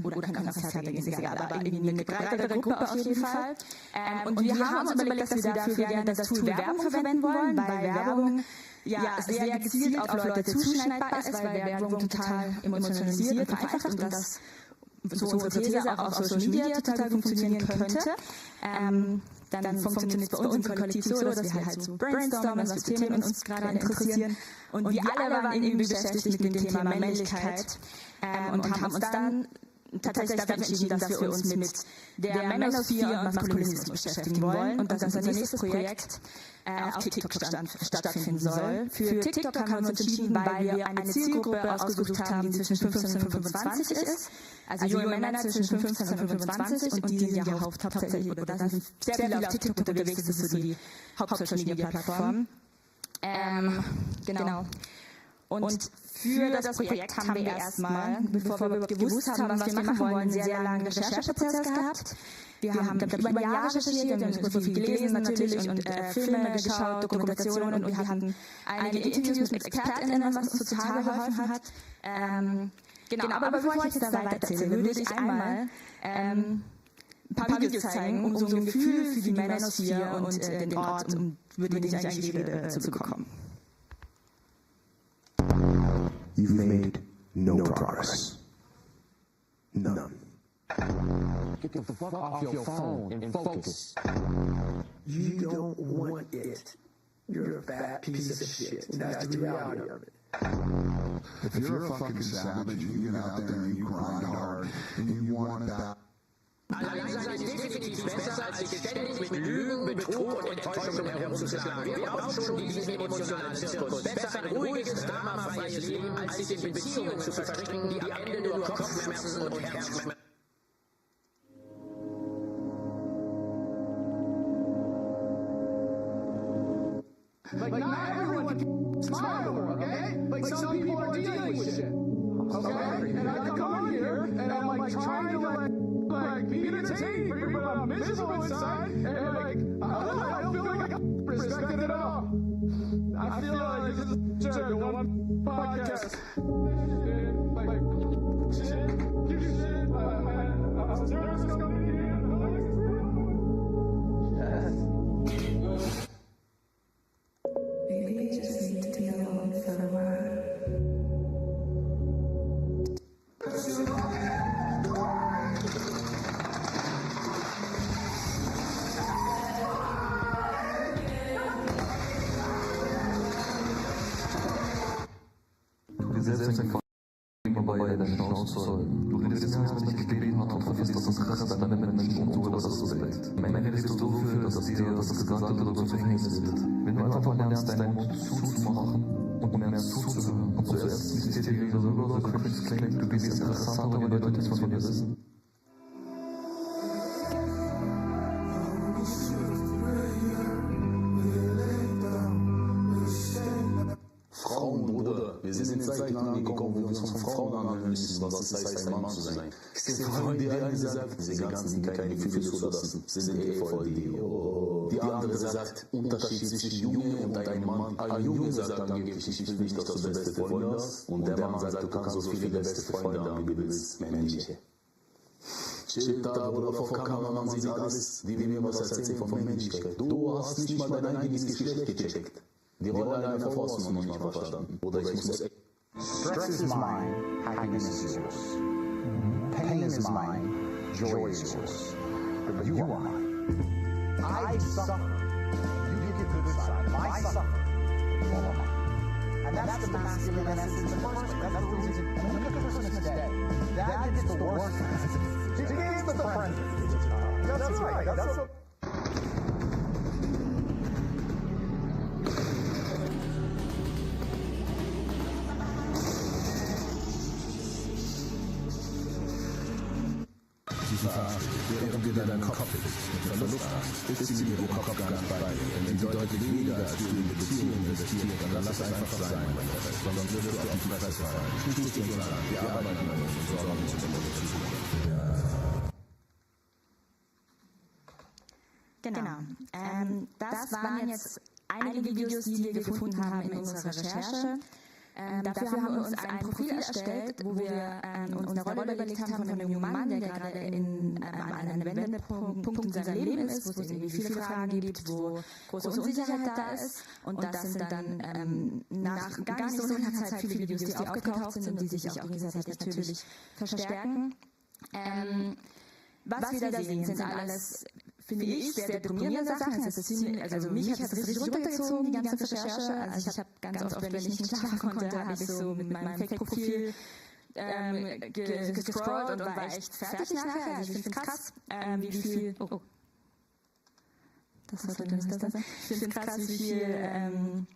S20: oder können auch ins Theater gehen, ist egal, aber irgendwie eine breitere Gruppe auf jeden Fall. Und wir haben uns überlegt, dass wir dafür gerne das Tool Werbung verwenden wollen, weil Werbung sehr gezielt auf Leute zuschneidbar ist, weil Werbung total emotionalisiert und vereinfacht und das so unsere These auch auf Social Media total gut funktionieren könnte. Dann funktioniert es bei uns im Kollektiv so, dass wir halt so brainstormen, was für Themen uns gerade interessieren. Und wir alle waren irgendwie beschäftigt mit dem Thema Männlichkeit und haben uns dann tatsächlich dafür entschieden, dass wir uns mit der Manosphere und Maskulinismus beschäftigen wollen und dass unser nächstes Projekt auf TikTok stattfinden soll. Für TikTok haben wir uns entschieden, weil wir eine Zielgruppe ausgesucht haben, die zwischen 15 und 25 ist. Also junge Männer zwischen 15 und 25 und die sind ja hauptsächlich, oder da sind sehr viele auf TikTok unterwegs, das ist so die Haupt-Social-Media-Plattform. Genau. Und für das Projekt haben wir erstmal, bevor wir überhaupt gewusst haben, was wir machen wollen, einen sehr langen Rechercheprozess gehabt. Wir haben über Jahre recherchiert, wir haben super viel gelesen natürlich und Filme geschaut, Dokumentationen und wir hatten einige Interviews mit ExpertInnen, was uns total geholfen hat. Genau, aber bevor ich jetzt da weiter erzähle, würde ich einmal ein paar Videos zeigen, um so ein Gefühl für die Manosphere und den Ort, über den ich eigentlich rede, zu bekommen.
S21: You've made no progress. None. Get the fuck off your phone and focus. You don't want it. You're a fat piece of shit. And that's the reality of it.
S22: If you're a fucking savage, you get out there and you grind hard and you want that.
S21: Allein sein ist definitiv besser, als sich ständig mit Lügen, Betrug und Enttäuschungen herumzuschlagen. Wir brauchen schon diesen emotionalen Zirkus. Besser ein ruhiges, dramafreies Leben, als sich in Beziehungen zu verstricken, die am Ende nur Kopfschmerzen und Herzschmerzen.
S22: Like, not everyone can smile over, okay? Like, some people are dealing with shit, okay? And I come on here, and I'm like trying to like be entertaining, but I'm miserable inside, and like, I don't feel like I'm respected at all. I feel like this is the one podcast.
S23: Selbst ein bei deiner Chance. Du redest mehr, als man dich gebeten hat und vergisst, dass es krass ist, deine Menschen und so, dass es so ist. Am Ende redest du so viel, dass dir das Gesagte oder zum Verhängnis wird. Wenn du einfach lernst, deinen Mund zuzumachen und lernst zuzuhören und zuerst liest dir diese so klingt, du bist interessanter, weil die Leute nichts von dir wissen.
S21: Frauen, Bruder, wir sind in Zeiten angekommen, wo wir uns von Frauen anhören müssen, was es heißt, ein Mann zu sein. Die eine sagt, diese ganzen, die keine Gefühle zulassen, sind voll die. Die andere sagt, Unterschied zwischen Junge und einem Mann. Ein Junge sagt angeblich, ich will nicht, dass du beste Freunde hast. Und der Mann sagt, du kannst so viele beste Freunde haben, wie du willst, männliche. Steht da, Bruder, vor Kamera, man sieht alles, die will mir was erzählen von Männlichkeit. Du hast nicht mal dein eigenes Geschlecht gecheckt. Die Rolle einer Frau hast du noch nicht mal verstanden. Oder ich muss es...
S24: Stress is mine, happiness is yours. Pain is mine, joy is yours. But you are mine. I suffer. You get the good side. My suffer. You are mine. And that's the masculine essence in the first place. That's the reason. And look at Christmas Day. That gets the worst. It gets the friend. That's right. That's what...
S21: verarscht, während dir deinen Kopf mit Verlust ist sie mit ihrem Kopf gar nicht bei dir. Denn wenn sie deutlich weniger als du in Beziehungen investiert, dann lass es einfach sein, mein Freund. Sonst wirst du auf die Fresse fallen. Schließ uns an, wir arbeiten an uns und sorgen uns um unsere Zukunft.
S20: Genau. Das waren jetzt einige Videos, die wir gefunden haben in unserer Recherche. Dafür haben wir uns ein Profil erstellt, wo wir uns eine Rolle überlegt haben von einem jungen Mann, der gerade an einem Wendepunkt in seinem Leben ist, wo es irgendwie viele Fragen gibt, wo große Unsicherheit da ist. Und das sind dann nach gar nicht so langer Zeit viele Videos, die aufgetaucht sind und die sich auch gegenseitig natürlich verstärken. Was wir da sehen, sind alles, finde ich, sehr deprimierende Sachen. Also mich hat es richtig runtergezogen, die ganze Recherche. Also ich habe ganz oft, wenn ich nicht schlafen konnte, habe ich so mit meinem Fake-Profil gescrollt und war echt fertig nachher. Also ich finde es krass, wie viel... Das sollte nicht da sein. Ich finde es krass, wie viel...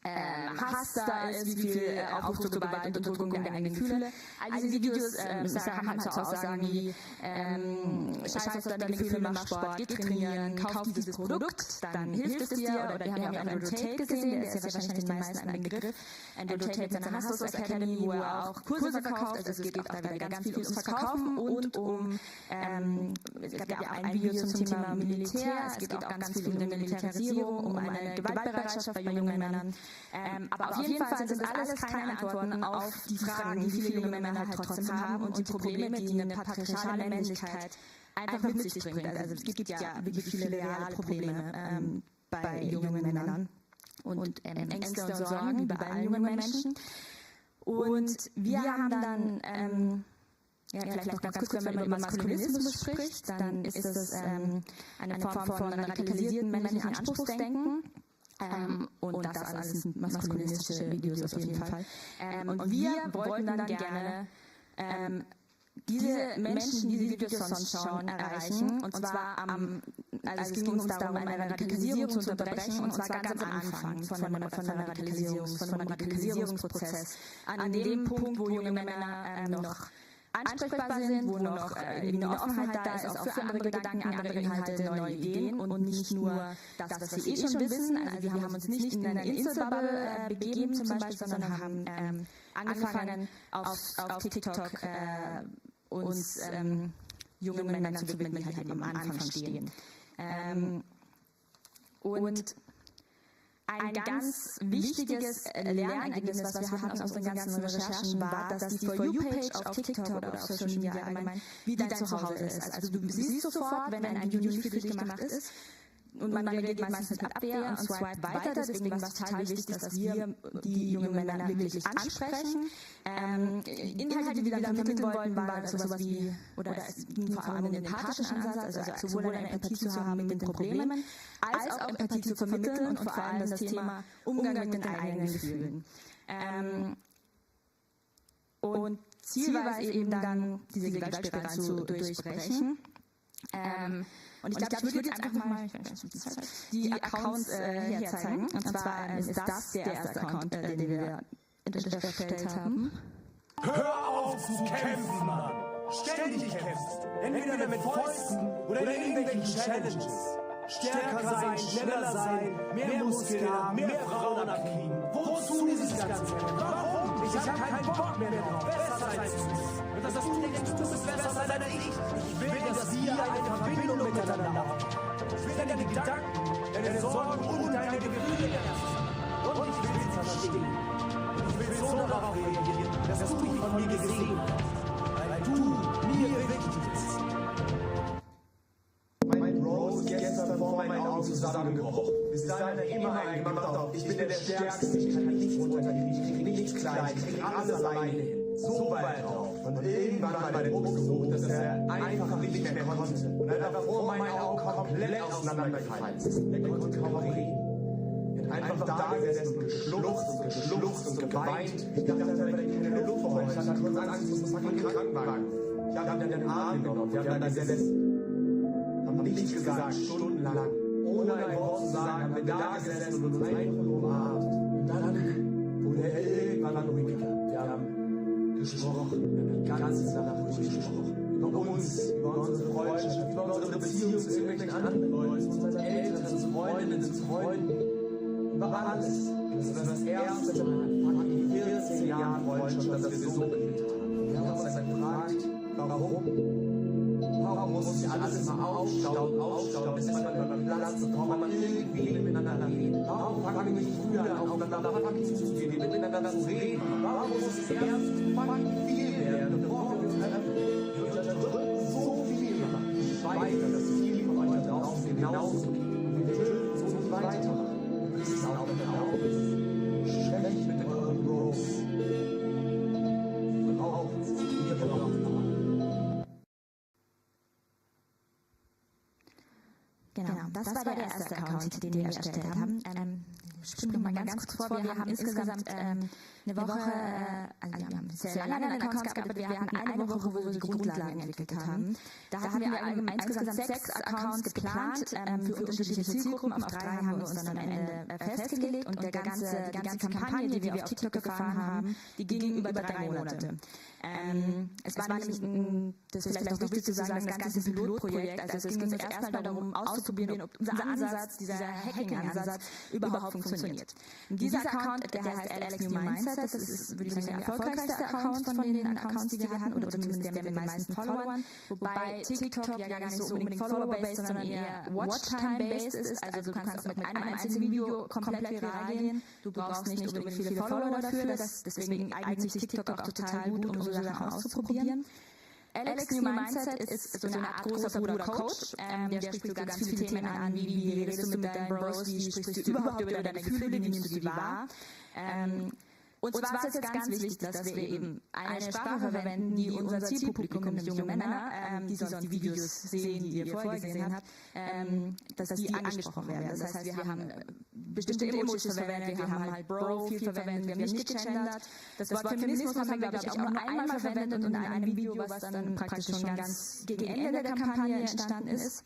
S20: Hass da ist, wie viel Aufruf zur Gewalt und Unterdrückung der eigenen Gefühle. All diese Videos haben halt so Aussagen wie scheiß auf deine Gefühle, mach Sport, geh trainieren, kauf dieses Produkt, dann hilft es dir. Oder wir haben ja auch Andrew Tate gesehen, der ist ja wahrscheinlich den meisten ein Begriff. Andrew Tate mit seiner Hustle Academy, wo er auch Kurse verkauft. Also es geht auch da wieder ganz viel ums Verkaufen und um, es gab ja auch ein Video zum Thema Militär. Es geht auch ganz viel um die Militarisierung, um eine Gewaltbereitschaft bei jungen Männern. Aber auf jeden Fall sind das alles keine Antworten auf die Fragen, die viele junge Männer halt trotzdem haben und die Probleme, die eine patriarchale Männlichkeit einfach mit sich bringt. Also es gibt ja wirklich viele reale Probleme bei jungen Männern und Ängste und Sorgen, wie bei allen jungen Menschen. Und wir haben dann vielleicht noch ganz kurz, wenn man über Maskulinismus spricht, dann ist das eine Form von radikalisierten männlichen Anspruchsdenken. Und das alles sind maskulinistische Videos auf jeden Fall. Und wir wollten dann gerne diese Menschen, die diese Videos sonst schauen, erreichen. Und zwar also es ging uns darum, eine Radikalisierung zu unterbrechen, und zwar ganz am Anfang von einem Radikalisierungsprozess. An dem Punkt, wo junge Männer noch ansprechbar sind, wo noch eine Offenheit da ist, auch für andere Gedanken, andere Inhalte, neue Ideen und nicht nur das, was sie schon wissen. Also wir haben uns nicht in eine Insel-Bubble begeben zum Beispiel, sondern haben angefangen auf TikTok uns jungen Männern zu widmen, die halt am Anfang stehen. Und ein ganz wichtiges Lernergebnis, was wir hatten aus unseren ganzen Recherchen, war, dass die For You-Page auf TikTok oder auf Social Media allgemein wie dein Zuhause ist. Also du siehst sofort, wenn ein Video nicht für dich gemacht ist, und man reagiert meistens mit Abwehr und swipe weiter. Deswegen war es total wichtig, dass wir die jungen Männer wirklich ansprechen. Inhalte, die wir dann vermitteln wollten, waren sowas wie, oder es ging vor allem um den empathischen Ansatz, also sowohl eine Empathie zu haben mit den Problemen, als auch Empathie zu vermitteln und vor allem das Thema Umgang mit den eigenen Gefühlen. Und Ziel war es eben dann, diese Gewaltspirale zu durchbrechen. Und ich glaube, ich würde jetzt einfach mal die Accounts herzeigen. Und zwar ist das der erste Account, den wir erstellt haben.
S3: Hör auf zu kämpfen, Mann! Ständig kämpfst! Entweder mit Fäusten oder in irgendwelchen Challenges. Stärker sein, schneller sein, mehr Muskeln haben, mehr Frauen abkriegen. Wozu dieses Ganze? Warum? Ich habe keinen Bock mehr drauf, besser sein zu müssen. Und dass du denkst, du bist besser sein als ich. Ich will, dass wir eine Verbindung miteinander haben. Ich will deine Gedanken, deine Sorgen und deine Gefühle ernst. Und ich will sie verstehen. Ich will so darauf reagieren, dass du dich von mir gesehen hast. Weil du mir wichtig bist.
S6: Mein Bro ist gestern vor meinen Augen zusammengebrochen. Bis dahin immer eingemacht auf, ich bin der Stärkste, ich kann nichts runtergehen, ich krieg nichts klein, ich krieg alles alleine hin. So weit drauf. Und irgendwann mal den Druck gesucht, dass er einfach nicht mehr konnte. Und er war vor meinen Augen komplett auseinandergefallen. Er konnte kaum reden. Er hat einfach da gesessen und geschluchzt und geweint. Ich dachte, er hätte keine Luft vor euch. Ich hatte kurz Angst, es muss mal in den Krankenwagen. Ich habe dann den Arm genommen, wir haben da gesessen. Haben nichts gesagt, stundenlang. Ohne ein Wort zu sagen, haben wir da gesessen und uns einfach nur umarmt. Und dann wurde er irgendwann ruhiger. Wir haben gesprochen, wir haben die ganze Nacht durchgesprochen. über uns, über unsere Freundschaft, über unsere Beziehung zu irgendwelchen anderen Leuten, zu unseren Eltern, zu Freundinnen, zu Freunden, über alles. Das ist das erste Mal in 14 Jahren Freundschaft, dass wir so geliebt haben. Wir haben uns dann gefragt, warum? Warum muss sich alles immer aufstauen, bis man beim Platz und warum man irgendwie miteinander reden? Warum fangen wir nicht früher an, aufeinander zuzugehen, miteinander zu reden? Warum muss es erst viel werden, bevor wir uns treffen? Wir unterdrücken so viel, ich weiß, dass viele von euch da draußen genauso geht. Und wir dürfen so nicht weitermachen. Das ist auch erlaubt. Schlecht mit euren Bros. Und auch wir brauchen.
S20: Genau, das war der erste Account, den wir erstellt haben. Ich springe mal ganz kurz vor. Wir haben insgesamt eine Woche, also wir haben sehr lange an Accounts gearbeitet. Wir hatten eine Woche, wo wir die Grundlagen entwickelt haben. Da hatten wir insgesamt 6 Accounts geplant für unterschiedliche Zielgruppen. Auf 3 haben wir uns dann am Ende festgelegt. Und die ganze Kampagne, die wir auf TikTok gefahren haben, die ging über 3 Monate. Es war nämlich, das ist vielleicht auch wichtig zu sagen, das Ganze ist ein Pilotprojekt. Also es ging uns erstmal darum auszuprobieren, ob unser Ansatz, dieser Hacking-Ansatz, überhaupt funktioniert. Und dieser Account, der heißt ALEX Mindset, das ist, würde ich sagen, der erfolgreichste Account von den Accounts, die wir hatten, oder zumindest der mit den meisten Followern. Wobei TikTok ja gar nicht so unbedingt Follower-based, sondern eher Watch-Time-based ist. Also du kannst auch mit einem einzigen Video komplett viral gehen. Du brauchst nicht unbedingt viele Follower dafür. Deswegen eignet sich TikTok auch total gut, um so Sachen auszuprobieren. ALEX Mindset ist so eine Art großer Bruder Coach. Der spricht so ganz viele Themen an, wie redest du mit deinen Bros, wie sprichst du überhaupt über deine Gefühle, wie nimmst du die wahr. Und zwar ist es ganz wichtig, dass wir eben eine Sprache verwenden, die unser Zielpublikum, nämlich junge Männer, die sonst die Videos sehen, die ihr vorher gesehen habt, dass die angesprochen werden. Das heißt, wir haben bestimmte Emojis verwendet, wir haben halt Bro viel verwendet, wir haben nicht gegendert. Das Wort Feminismus haben wir, glaube ich, auch nur einmal verwendet und in einem Video, was dann praktisch schon ganz gegen Ende der Kampagne entstanden ist.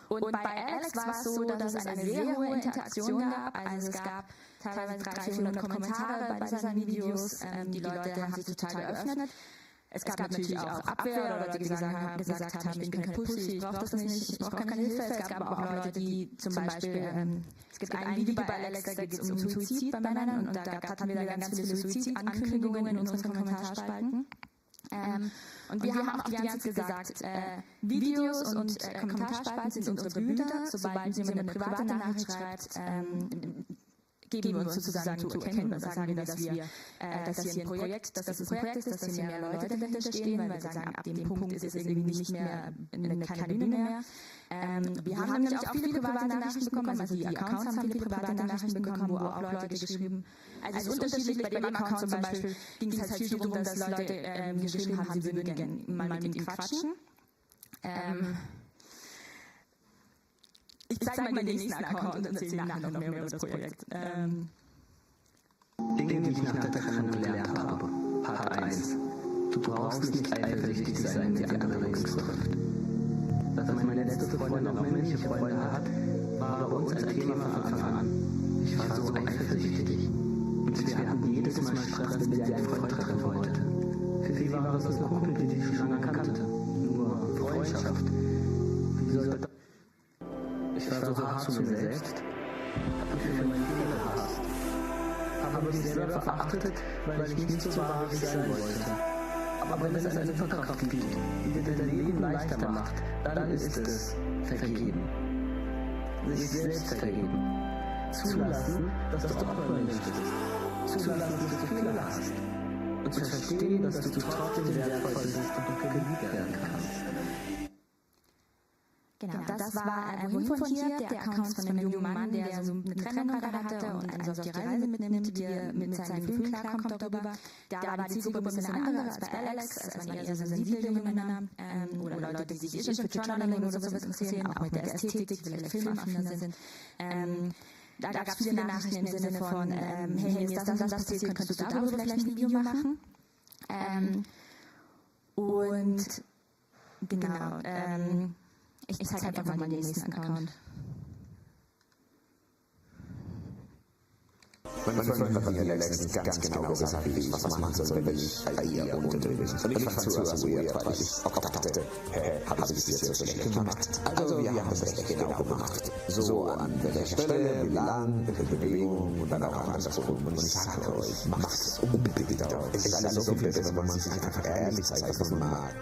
S20: Und bei ALEX war es so, dass es eine sehr hohe Interaktion gab. Also es gab teilweise 300-400 Kommentare bei diesen Videos. Die Leute haben sich total geöffnet. Es gab natürlich auch Abwehr oder Leute, die gesagt haben, ich bin keine Pussy, ich brauche das nicht, ich brauche keine Hilfe. Es gab aber auch Leute, die zum Beispiel, es gibt ein Video bei ALEX, da geht es um Suizid bei Männern und da hatten wir dann ganz viele Suizidankündigungen in unseren Kommentarspalten. Und wir haben auch die ganze Zeit gesagt, Videos und Kommentarspalten sind unsere Bühne. Sobald jemand eine private Nachricht schreibt, geben wir uns sozusagen zu erkennen und sagen wir, dass hier ein Projekt ist, dass hier mehr Leute dahinter stehen, weil wir sagen, ab dem Punkt ist es irgendwie nicht mehr keine Bühne mehr. Wir haben nämlich auch viele private Nachrichten bekommen, also die Accounts haben viele private Nachrichten bekommen, wo auch Leute geschrieben, also es ist unterschiedlich, bei dem Account zum Beispiel ging es halt viel darum, dass Leute geschrieben haben, sie würden gerne mal mit ihm quatschen. Ich zeige mal den nächsten Account und erzähle nachher noch mehr über das Projekt.
S21: Dinge, die ich nach der Trennung gelernt habe. Part 1. Du brauchst nicht eifersüchtig sein, wenn die andere links trifft. Dass meine letzte Freundin auch männliche Freunde hat, war bei uns ein Thema von Anfang an. Ich war so eifersüchtig. Und wir hatten jedes Mal Stress, wenn sie einen Freund treffen wollte. Für sie war es ein Kumpel, den ich schon lange kannte. Nur Freundschaft. Wie soll das? Ich war so hart zu mir selbst, hab mich für meine Fehler gehasst, habe mich selber verachtet, weil ich nicht so war, wie ich sein wollte. Aber wenn es eine Superkraft gibt, die dir dein Leben leichter macht, dann ist es vergeben. Sich selbst vergeben. Zulassen, dass du auch Mensch bist. Zulassen, dass du Fehler hast. Und zu verstehen, dass du trotzdem wertvoll bist und geliebt werden kannst.
S20: Genau, das war wohin von hier, der Account von einem jungen Mann, der so eine Trennung gerade hatte und einen so auf die Reise mitnimmt, wie er mit seinen Gefühlen klarkommt darüber. Da war die Zielgruppe ein bisschen andere als bei ALEX, es waren eher so sensible junge Männer oder Leute, die sich schon für Journaling oder sowas interessieren, auch mit der Ästhetik, vielleicht filmaffiner sind. Da gab es viele Nachrichten im Sinne von, hey, mir ist das und das passiert, könntest du darüber vielleicht ein Video machen? Und genau, ich zeige einfach mal den nächsten Account.
S24: Meine Freundin hat mir letztens ganz genau gesagt, wie ich was machen soll, wenn ich bei ihr unterdrücke. Und ich fand zuerst weird, weil ich auch dachte, habe ich es jetzt so schlecht gemacht? Also wir haben das echt genau gemacht. So an welcher Stelle, wie lang, welche Bewegung und dann auch andersrum. Und ich sage euch, macht es unbedingt auch. Es ist alles so viel besser, wenn man sich einfach ehrlich zeigt, was man mag.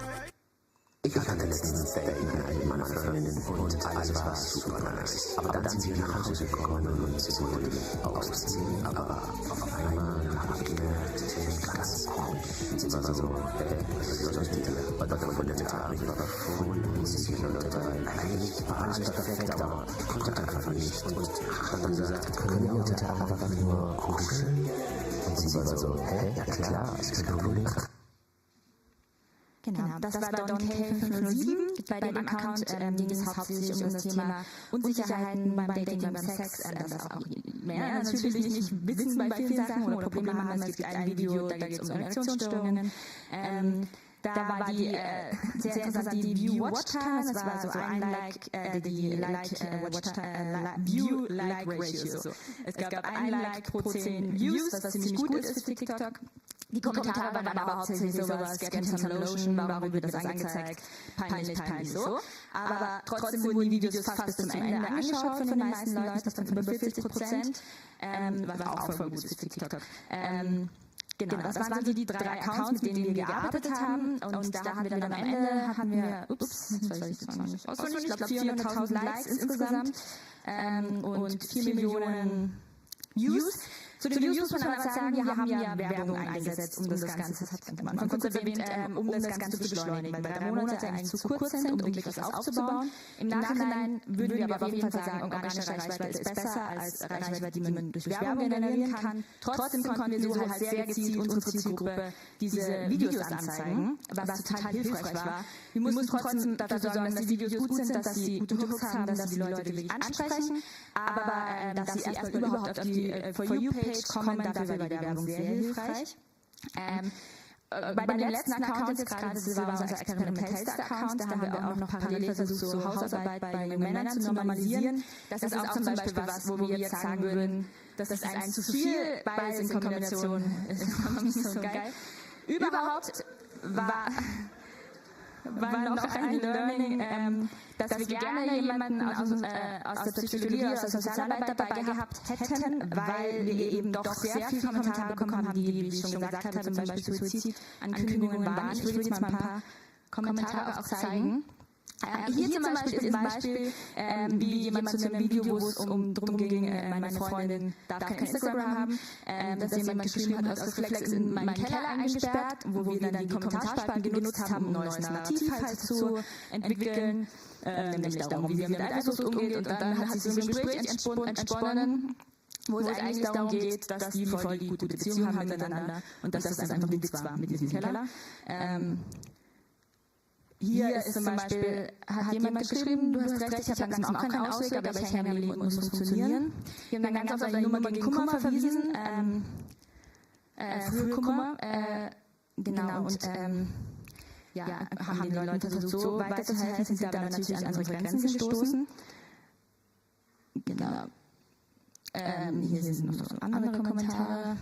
S24: Ich hatte letztens Daten mit meiner Freundin und alles war super nice. Aber dann sind wir nach Hause gekommen und sie wollten ausziehen. Aber auf einmal habe ich gemerkt, sie ist ganz komisch. Sie war so, was ist mit dir? Und dann von der Tag, ich war voll unsicher dabei. Eigentlich war alles perfekt, aber ich konnte einfach nicht. Und hat dann gesagt, können wir heute einfach nur kuscheln? Und sie war so, ja klar, es ist kein Problem.
S20: Genau, das war DonK507. Bei dem Account ging es hauptsächlich um das Thema Unsicherheiten beim Dating, beim Sex, das auch mehr natürlich nicht wissen bei vielen Sachen oder Probleme haben. Es gibt ein Video, da geht es um Erektionsstörungen. Da war die sehr interessant die View-Watch-Time, das war so ein View-Like-Ratio. Es gab ein Like pro 10 Views, was ziemlich gut ist für TikTok. Die Kommentare waren aber hauptsächlich sowas, get him some lotion, warum wird das angezeigt, peinlich so. Aber trotzdem wurden die Videos fast bis zum Ende angeschaut von den meisten Leuten, das waren über 40%, was auch voll gut ist für TikTok. Genau, das waren so die 3 Accounts, mit denen wir gearbeitet haben. Und da hatten wir dann am Ende, jetzt weiß ich das nicht auswendig, ich glaube 400.000 Likes insgesamt und 4 Millionen Views. Zu den Views muss man aber sagen, wir haben ja Werbung eingesetzt, um das Ganze, das hat am Anfang kurz erwähnt, um das Ganze zu beschleunigen, weil 3 Monate eigentlich zu kurz sind, um wirklich was aufzubauen. Im Nachhinein würden wir aber auf jeden Fall sagen, organische Reichweite ist besser als Reichweite, die man durch Werbung generieren kann. Trotzdem konnten wir so halt sehr gezielt unsere Zielgruppe diese Videos anzeigen, was total hilfreich war. Wir mussten trotzdem dafür sorgen, dass die Videos gut sind, dass sie gute Hooks haben, dass sie die Leute wirklich ansprechen, aber dass sie erstmal überhaupt auf die For You-Page kommen, dafür war die Werbung sehr hilfreich. Bei dem letzten Account jetzt gerade, das war unser experimentellster Account, da haben wir auch noch parallel versucht, so Hausarbeit bei jungen Männern zu normalisieren. Das ist auch zum Beispiel was, wo wir jetzt sagen würden, das ist ein zu viel, beides in Kombination ist nicht so geil. Überhaupt war noch ein Learning, dass wir gerne jemanden aus der Psychologie, aus der Sozialarbeit dabei gehabt hätten, weil wir eben doch sehr viele Kommentare bekommen haben, die, wie ich schon gesagt habe, zum Beispiel Suizidankündigungen waren. Ich würde jetzt mal ein paar Kommentare auch zeigen. Hier zum Beispiel ist ein Beispiel, wie jemand zu einem Video, wo es darum ging, meine Freundin darf kein Instagram haben, dass jemand geschrieben hat, aus Reflex in meinen Keller eingesperrt, wo wir dann die Kommentarspalten genutzt haben, um ein neues Narrativ halt zu entwickeln, nämlich darum, wie wir mit Eifersucht umgeht. Und dann hat sich so ein Gespräch entsponnen, wo es eigentlich darum geht, dass die voll die gute Beziehung haben miteinander und dass das einfach ein Witz war mit diesem Keller. Hier ist zum Beispiel, hat jemand geschrieben, du hast recht, ich habe langsam auch keinen Ausweg, aber ich hänge am Leben und muss funktionieren. Wir haben dann ganz oft eine Nummer gegen Kummer verwiesen, frühe Kummer, genau, und haben den Leuten versucht, so weiterzuhelfen, sind dabei natürlich an unsere Grenzen gestoßen. Genau. Hier sind noch so andere Kommentare.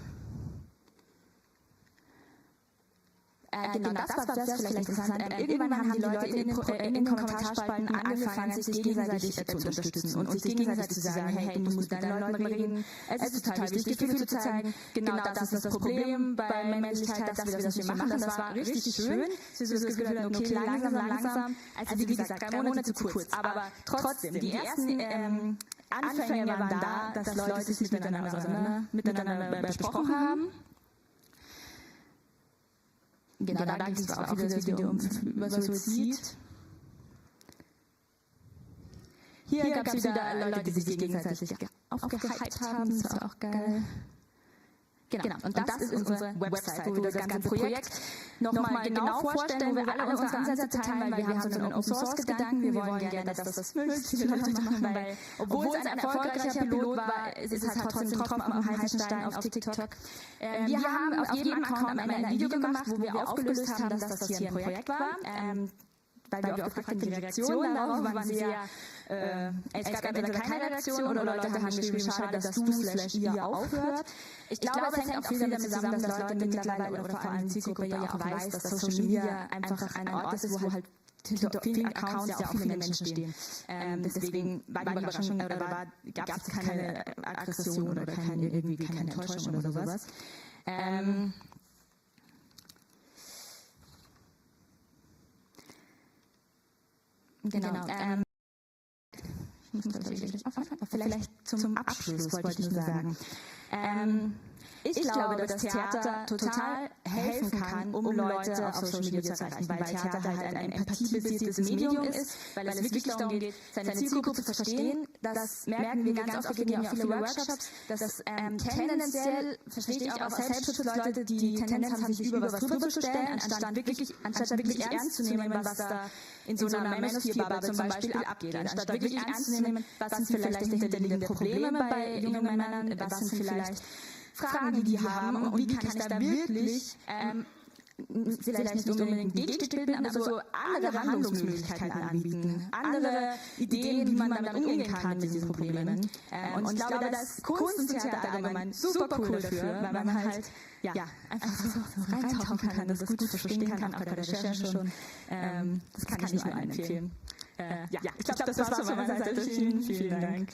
S20: Genau, das war vielleicht interessant. Irgendwann haben die Leute in den Kommentarspalten angefangen, sich gegenseitig zu unterstützen und sich gegenseitig zu sagen, hey, du musst mit deinen Leuten reden, es ist total wichtig, Gefühle zu zeigen. Genau das ist das Problem bei Männlichkeit, dass wir das nicht machen. Das war richtig schön. Sie so das Gefühl hatten, okay, langsam. Also wie gesagt, 3 Monate zu kurz. Aber trotzdem, die ersten Anfänge waren da, dass Leute sich miteinander besprochen haben. Genau, da ging es auch wieder das Video über Suizid. Hier gab es wieder Leute, die sich gegenseitig aufgehypt haben, das war auch geil. Genau, und das ist unsere Website, wo wir das ganze Projekt nochmal genau vorstellen, wo wir alle unsere Ansätze teilen, weil wir haben so einen Open-Source-Gedanken. Wir wollen gerne, dass das möglichst viele Leute machen, weil obwohl es ein erfolgreicher Pilot war, ist es halt trotzdem Tropfen auf dem heißen Stein auf TikTok. Wir haben auf jedem Account am Ende ein Video gemacht, wo wir aufgelöst haben, dass das hier ein Projekt war. weil wir oft gefragt haben, die Reaktionen darauf waren sehr, es gab entweder keine Reaktion oder Leute haben geschrieben, schade, dass du/ihr aufhört. Ich glaube, es hängt auch viel damit zusammen, dass Leute mittlerweile oder vor allem die Zielgruppe ja auch weiß, dass Social Media einfach ein Ort ist, wo halt hinter vielen Accounts ja auch viele Menschen stehen. Deswegen war die Überraschung oder gab es keine Aggression oder keine Enttäuschung oder sowas. Genau. Ich muss tatsächlich aufhören, aber vielleicht zum Abschluss wollte ich nur sagen. Ich glaube, dass Theater total helfen kann, um Leute auf Social Media zu erreichen, weil Theater halt ein empathiebasiertes Medium ist, weil es wirklich darum geht, seine Zielgruppe zu verstehen. Das merken wir ganz oft, wir geben ja auch viele Workshops, dass tendenziell, verstehe ich auch aus Selbstschutz, Leute die Tendenz haben, sich über was drüber zu stellen, anstatt wirklich ernst zu nehmen, was da in so einer Manosphere-Bubble zum Beispiel abgeht, anstatt wirklich ernst zu nehmen, was sind vielleicht dahinterliegende Probleme bei jungen Männern, was sind vielleicht Fragen, die haben und wie kann ich da wirklich vielleicht nicht unbedingt Gegenstück bilden, aber so andere Handlungsmöglichkeiten anbieten, andere Ideen, wie man damit umgehen kann mit diesen Problemen. Und ich glaube, da ist Kunst und Theater allgemein super cool dafür, weil man halt einfach so reintauchen kann und das gut verstehen kann, auch bei der Recherche schon. Das kann ich nur allen empfehlen. Ich glaube, das war's von meiner Seite. Vielen Dank.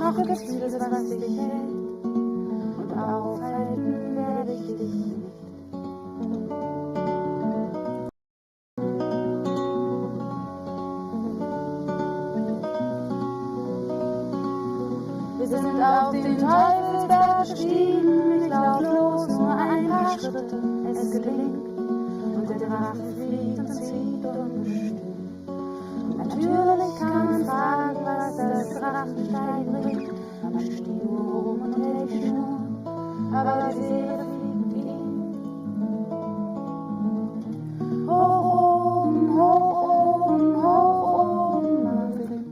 S10: noch gibt es vieles, was dich hält. Und aufhalten werde ich dich nicht. Wir sind auf den Teufelsberg gestiegen, ich lauf los, nur ein paar Schritte, es gelingt. Und der Drache fliegt und zieht unbestimmt. Natürlich kann man fragen, was das Drachensteigen bringt. Man steht nur rum und hält die Schnur, aber die Seele fliegt ihm. Hoch oben, hoch oben, hoch oben man fliegt.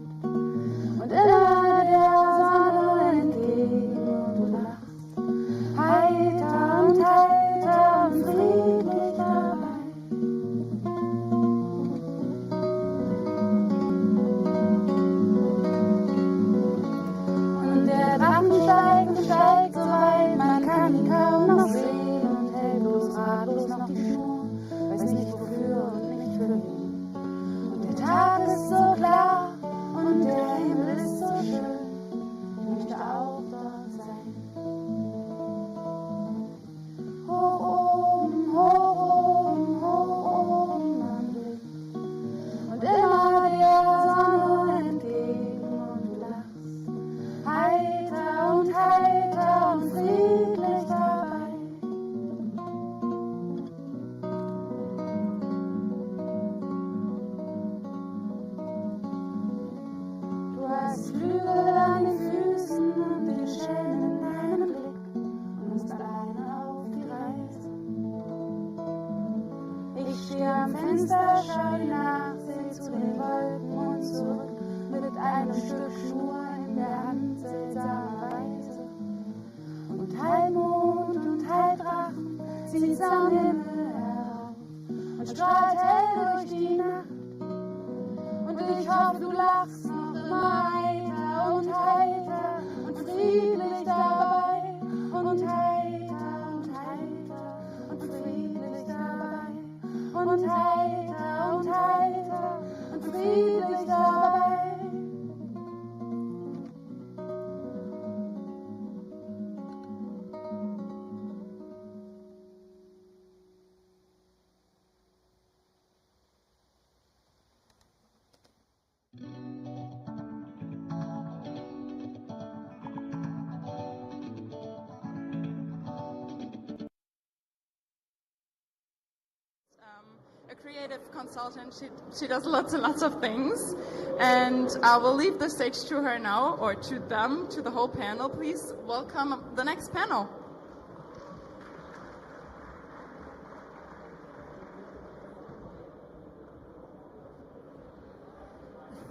S10: Und immer der Sonne entgegen und du lachst. Heiter und friedlich dabei. Steigt so weit, man kann ihn kaum noch sehen und hält bloß ratlos noch die Schnur, weiß nicht wofür und nicht für wen. Und der Tag ist so klar und der Himmel ist so schön, ich möchte auch dort sein. Hoch oben, hoch oben, hoch oben man blickt und immer der Sonne entgegen und du lachst. Heiter und friedlich dabei. Du hast Flügel an den Füßen und den Schellen in deinem Blick und musst alleine auf die Reise. Ich stehe am Fenster, schau nach, seh zu den Wolken und zurück mit einem Stück Schnur in der Hand, seltsamerweise. Und Halbmond und Halbdrachen zieht's am Himmel herauf und strahlt hell durch die Nacht. Und ich hoffe, du lachst noch immer heiter und friedlich dabei. Und heiter und friedlich dabei. Und heiter und friedlich dabei.
S1: A creative consultant. She does lots and lots of things, and I will leave the stage to her now, or to them, to the whole panel. Please welcome the next panel.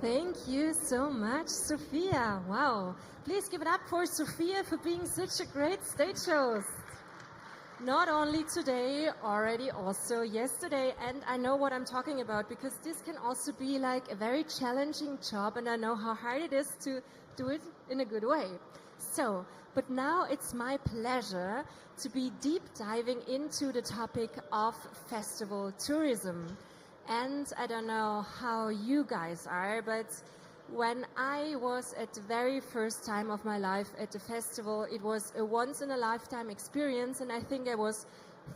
S2: Thank you so much, Sophia. Wow. Please give it up for Sophia for being such a great stage host. Not only today, already also yesterday, and I know what I'm talking about because this can also be like a very challenging job, and I know how hard it is to do it in a good way. So, but now it's my pleasure to be deep diving into the topic of festival tourism. And I don't know how you guys are, but when I was at the very first time of my life at the festival, it was a once-in-a-lifetime experience, and I think I was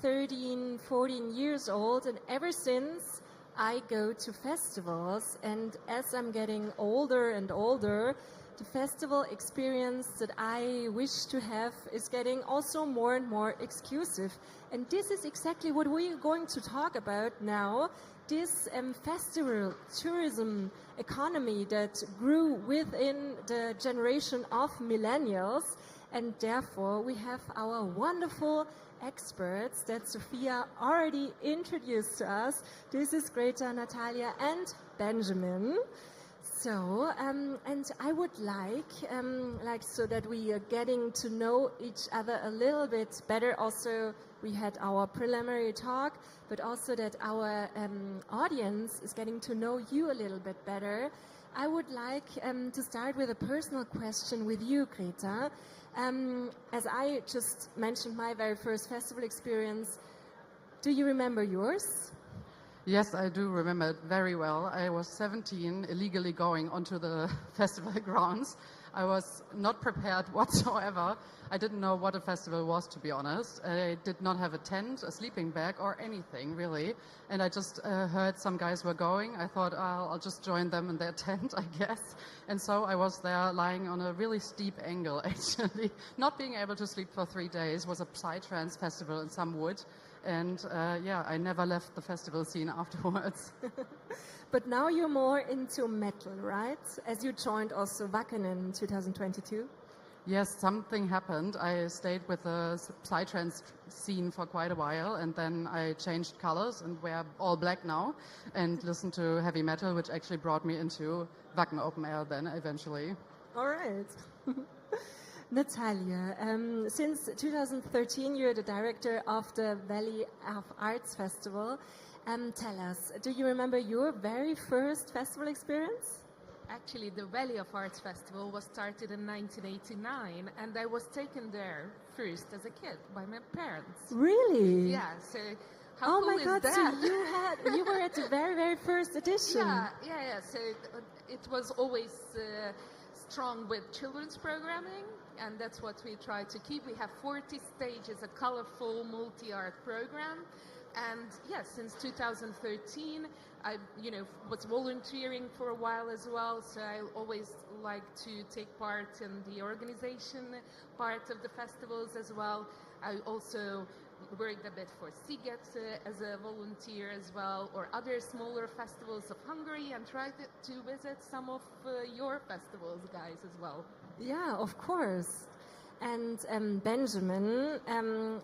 S2: 13, 14 years old, and ever since I go to festivals, and as I'm getting older and older, the festival experience that I wish to have is getting also more and more exclusive. And this is exactly what we're going to talk about now. This festival tourism economy that grew within the generation of millennials, and therefore we have our wonderful experts that Sophia already introduced to us. This is Greta, Natalia and Benjamin. So, and I would like so that we are getting to know each other a little bit better. Also, we had our preliminary talk, but also that our audience is getting to know you a little bit better. I would like to start with a personal question with you, Greta. As I just mentioned my very first festival experience, do you remember yours?
S4: Yes, I do remember it very well. I was 17, illegally going onto the festival grounds. I was not prepared whatsoever. I didn't know what a festival was, to be honest. I did not have a tent, a sleeping bag, or anything, really. And I just heard some guys were going. I thought, I'll just join them in their tent, I guess. And so I was there lying on a really steep angle, actually. Not being able to sleep for 3 days. It was a psytrance festival in some wood. And I never left the festival scene afterwards.
S2: But now you're more into metal, right? As you joined also Wacken in 2022.
S4: Yes, something happened. I stayed with the psytrance scene for quite a while, and then I changed colors and wear all black now and listen to heavy metal, which actually brought me into Wacken Open Air then eventually.
S2: All right. Natalia, since 2013 you're the director of the Valley of Arts Festival. Tell us, do you remember your very first festival experience?
S19: Actually, the Valley of Arts Festival was started in 1989, and I was taken there first as a kid by my parents.
S2: Really?
S19: Yeah, so how cool
S2: my
S19: is
S2: God,
S19: that?
S2: so you were at the very, very first edition.
S19: Yeah, so it was always strong with children's programming, and that's what we try to keep. We have 40 stages, a colorful multi-art program. And yes, since 2013, I was volunteering for a while as well, so I always like to take part in the organization part of the festivals as well. I also worked a bit for Siget as a volunteer as well, or other smaller festivals of Hungary, and tried to visit some of your festivals, guys, as well.
S2: Yeah, of course. And Benjamin,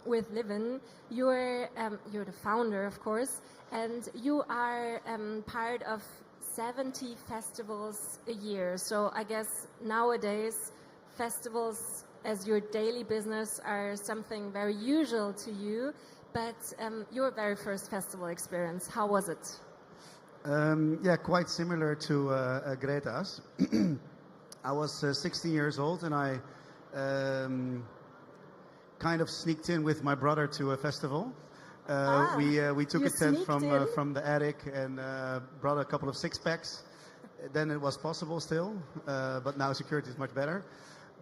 S2: with Livin, you're the founder, of course, and you are part of 70 festivals a year. So I guess nowadays festivals as your daily business are something very usual to you. But your very first festival experience, how was it?
S7: Quite similar to Greta's. I was 16 years old, and I kind of sneaked in with my brother to a festival. We took a tent from the attic and brought a couple of six-packs. Then it was possible still, but now security is much better.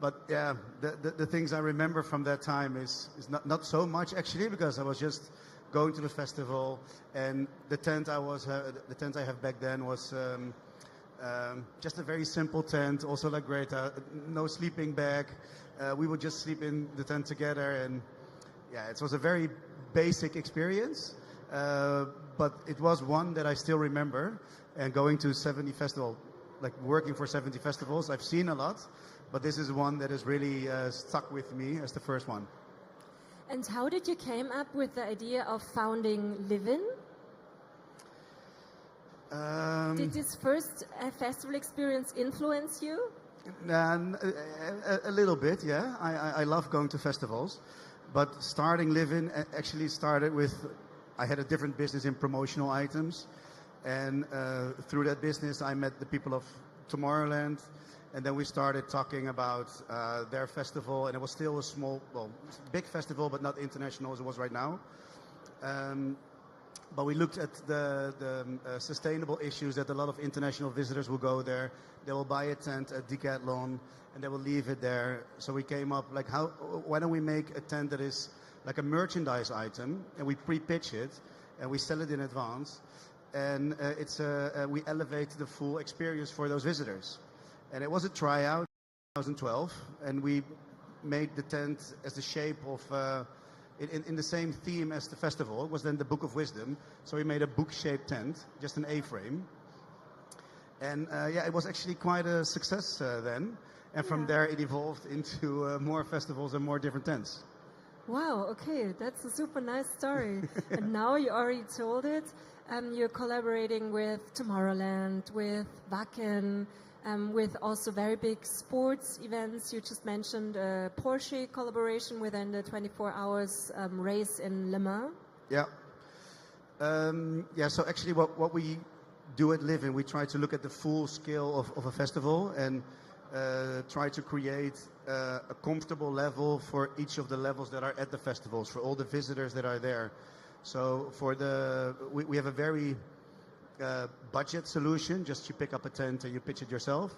S7: But yeah, the things I remember from that time is not so much actually, because I was just going to the festival, and the tent I have back then was just a very simple tent, also like Greta, no sleeping bag. We would just sleep in the tent together, and yeah, it was a very basic experience, but it was one that I still remember. And going to 70 festivals, like working for 70 festivals, I've seen a lot, but this is one that has really stuck with me as the first one.
S2: And how did you came up with the idea of founding Livin? Did this first festival experience influence you?
S7: A little bit, yeah. I love going to festivals, but starting Livin actually started with, I had a different business in promotional items, and through that business I met the people of Tomorrowland, and then we started talking about their festival, and it was still a big festival, but not international as it was right now. But we looked at the sustainable issues, that a lot of international visitors will go there. They will buy a tent at Decathlon, and they will leave it there. So we came up, like, why don't we make a tent that is like a merchandise item, and we pre-pitch it, and we sell it in advance, and we elevate the full experience for those visitors. And it was a tryout in 2012, and we made the tent as the shape of... In the same theme as the festival. It was then the Book of Wisdom. So we made a book-shaped tent, just an A-frame. And it was actually quite a success then. And from there it evolved into more festivals and more different tents.
S2: Wow, okay, that's a super nice story. And now you already told it. You're collaborating with Tomorrowland, with Wacken, with also very big sports events. You just mentioned a Porsche collaboration within the 24 hours race in Le Mans.
S7: Yeah. So actually what we do at Livin, we try to look at the full scale of a festival and try to create a comfortable level for each of the levels that are at the festivals, for all the visitors that are there. So we have a very budget solution, just you pick up a tent and you pitch it yourself,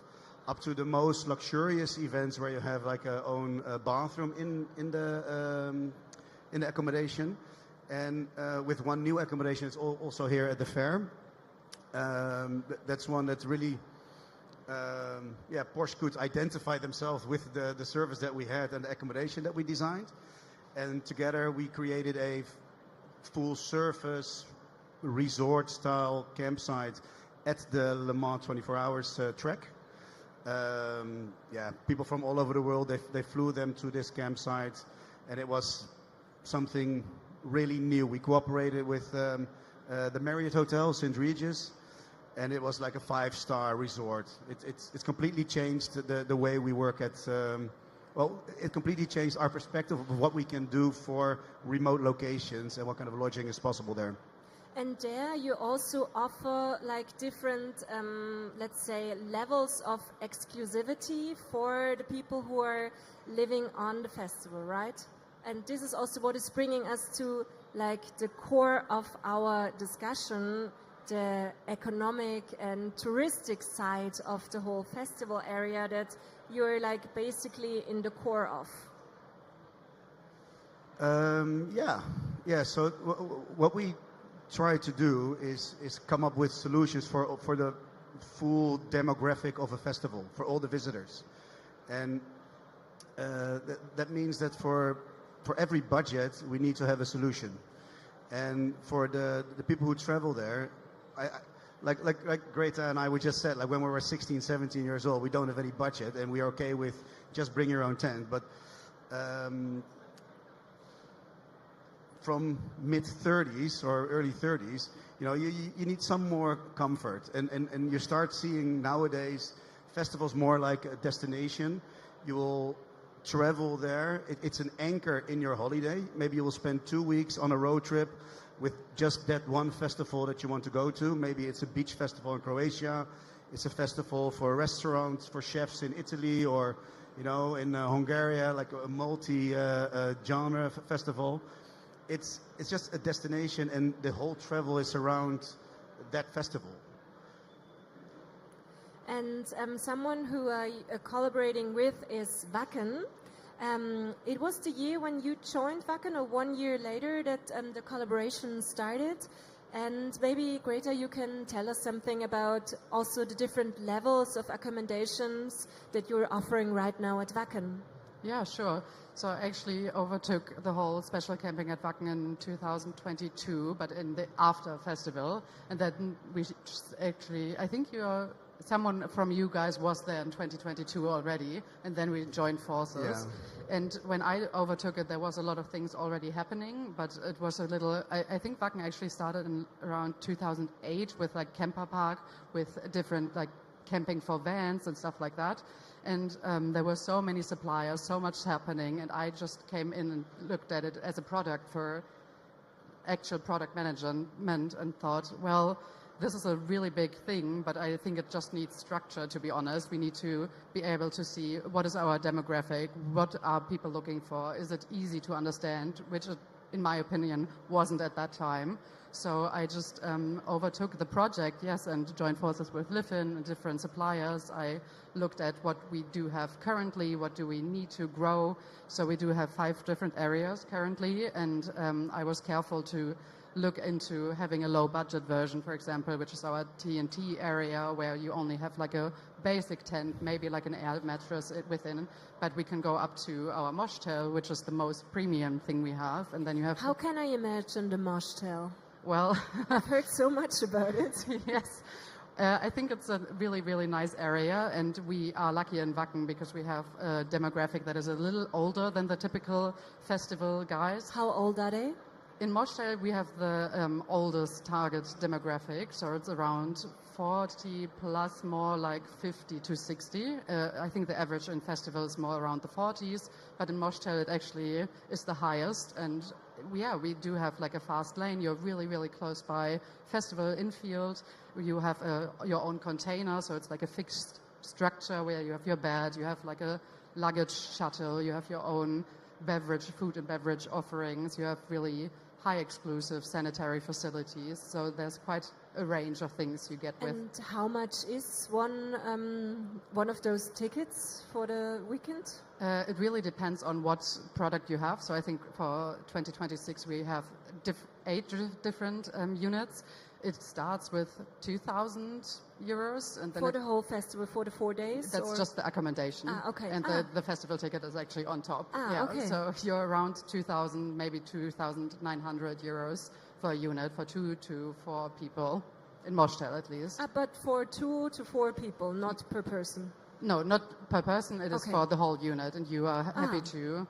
S7: up to the most luxurious events where you have like a own bathroom in the accommodation. And with one new accommodation, it's also here at the fair. That's one that really, Porsche could identify themselves with the service that we had and the accommodation that we designed. And together we created a full service resort style campsite at the Le Mans 24 Hours track. People from all over the world, they flew them to this campsite, and it was something really new. We cooperated with the Marriott Hotel, St. Regis, and it was like a 5-star resort. It's completely changed the way we work at, it completely changed our perspective of what we can do for remote locations and what kind of lodging is possible there.
S2: And there you also offer like different, let's say, levels of exclusivity for the people who are living on the festival, right? And this is also what is bringing us to like the core of our discussion, the economic and touristic side of the whole festival area that you're like basically in the core of.
S7: So what we try to do is come up with solutions for the full demographic of a festival, for all the visitors. And that means that for every budget, we need to have a solution. And for the people who travel there, like Greta and I, we just said, like when we were 16, 17 years old, we don't have any budget, and we are okay with just bring your own tent. But from mid-30s or early 30s, you need some more comfort. And you start seeing nowadays festivals more like a destination. You will travel there. It's an anchor in your holiday. Maybe you will spend 2 weeks on a road trip with just that one festival that you want to go to. Maybe it's a beach festival in Croatia. It's a festival for restaurants, for chefs in Italy, or in Hungary, like a multi-genre festival. It's just a destination, and the whole travel is around that festival.
S2: And someone who are collaborating with is Wacken. It was the year when you joined Wacken, or 1 year later, that the collaboration started. And maybe, Greta, you can tell us something about also the different levels of accommodations that you're offering right now at Wacken.
S4: Yeah, sure. So I actually overtook the whole special camping at Wacken in 2022, but in the after festival. And then we actually, I think someone from you guys was there in 2022 already, and then we joined forces. Yeah. And when I overtook it, there was a lot of things already happening, but it was a little, I think Wacken actually started in around 2008 with like camper park, with different like camping for vans and stuff like that. And there were so many suppliers, so much happening, and I just came in and looked at it as a product for actual product management and thought, well, this is a really big thing, but I think it just needs structure, to be honest. We need to be able to see what is our demographic, what are people looking for, is it easy to understand, which in my opinion wasn't at that time. So I just overtook the project, yes, and joined forces with Liffin and different suppliers. I looked at what we do have currently, what do we need to grow. So we do have 5 different areas currently, and I was careful to look into having a low budget version, for example, which is our TNT area, where you only have like a basic tent, maybe like an air mattress within, but we can go up to our moshtel, which is the most premium thing we have. And then you have...
S2: How can I imagine the moshtel?
S4: Well,
S2: I've heard so much about it.
S4: Yes. I think it's a really, really nice area, and we are lucky in Wacken because we have a demographic that is a little older than the typical festival guys.
S2: How old are they?
S4: In Moschtel, we have the oldest target demographic, so it's around 40 plus, more like 50 to 60. I think the average in festival is more around the 40s, but in Moschtel it actually is the highest. And we do have like a fast lane. You're really, really close by festival infield. You have your own container, so it's like a fixed structure where you have your bed, you have like a luggage shuttle, you have your own food and beverage offerings, you have really high exclusive sanitary facilities. So there's quite a range of things you get with.
S2: And how much is one of those tickets for the weekend?
S4: It really depends on what product you have. So I think for 2026 we have 8 different units. It starts with 2,000 euros. And then
S2: for the whole festival, for the 4 days?
S4: That's just the accommodation.
S2: Okay.
S4: And the festival ticket is actually on top.
S2: Okay.
S4: So you're around 2,000, maybe 2,900 euros for a unit for 2 to 4 people, in Mostel at least.
S2: But for 2 to 4 people, not per person?
S4: No, not per person. It is for the whole unit, and you are happy to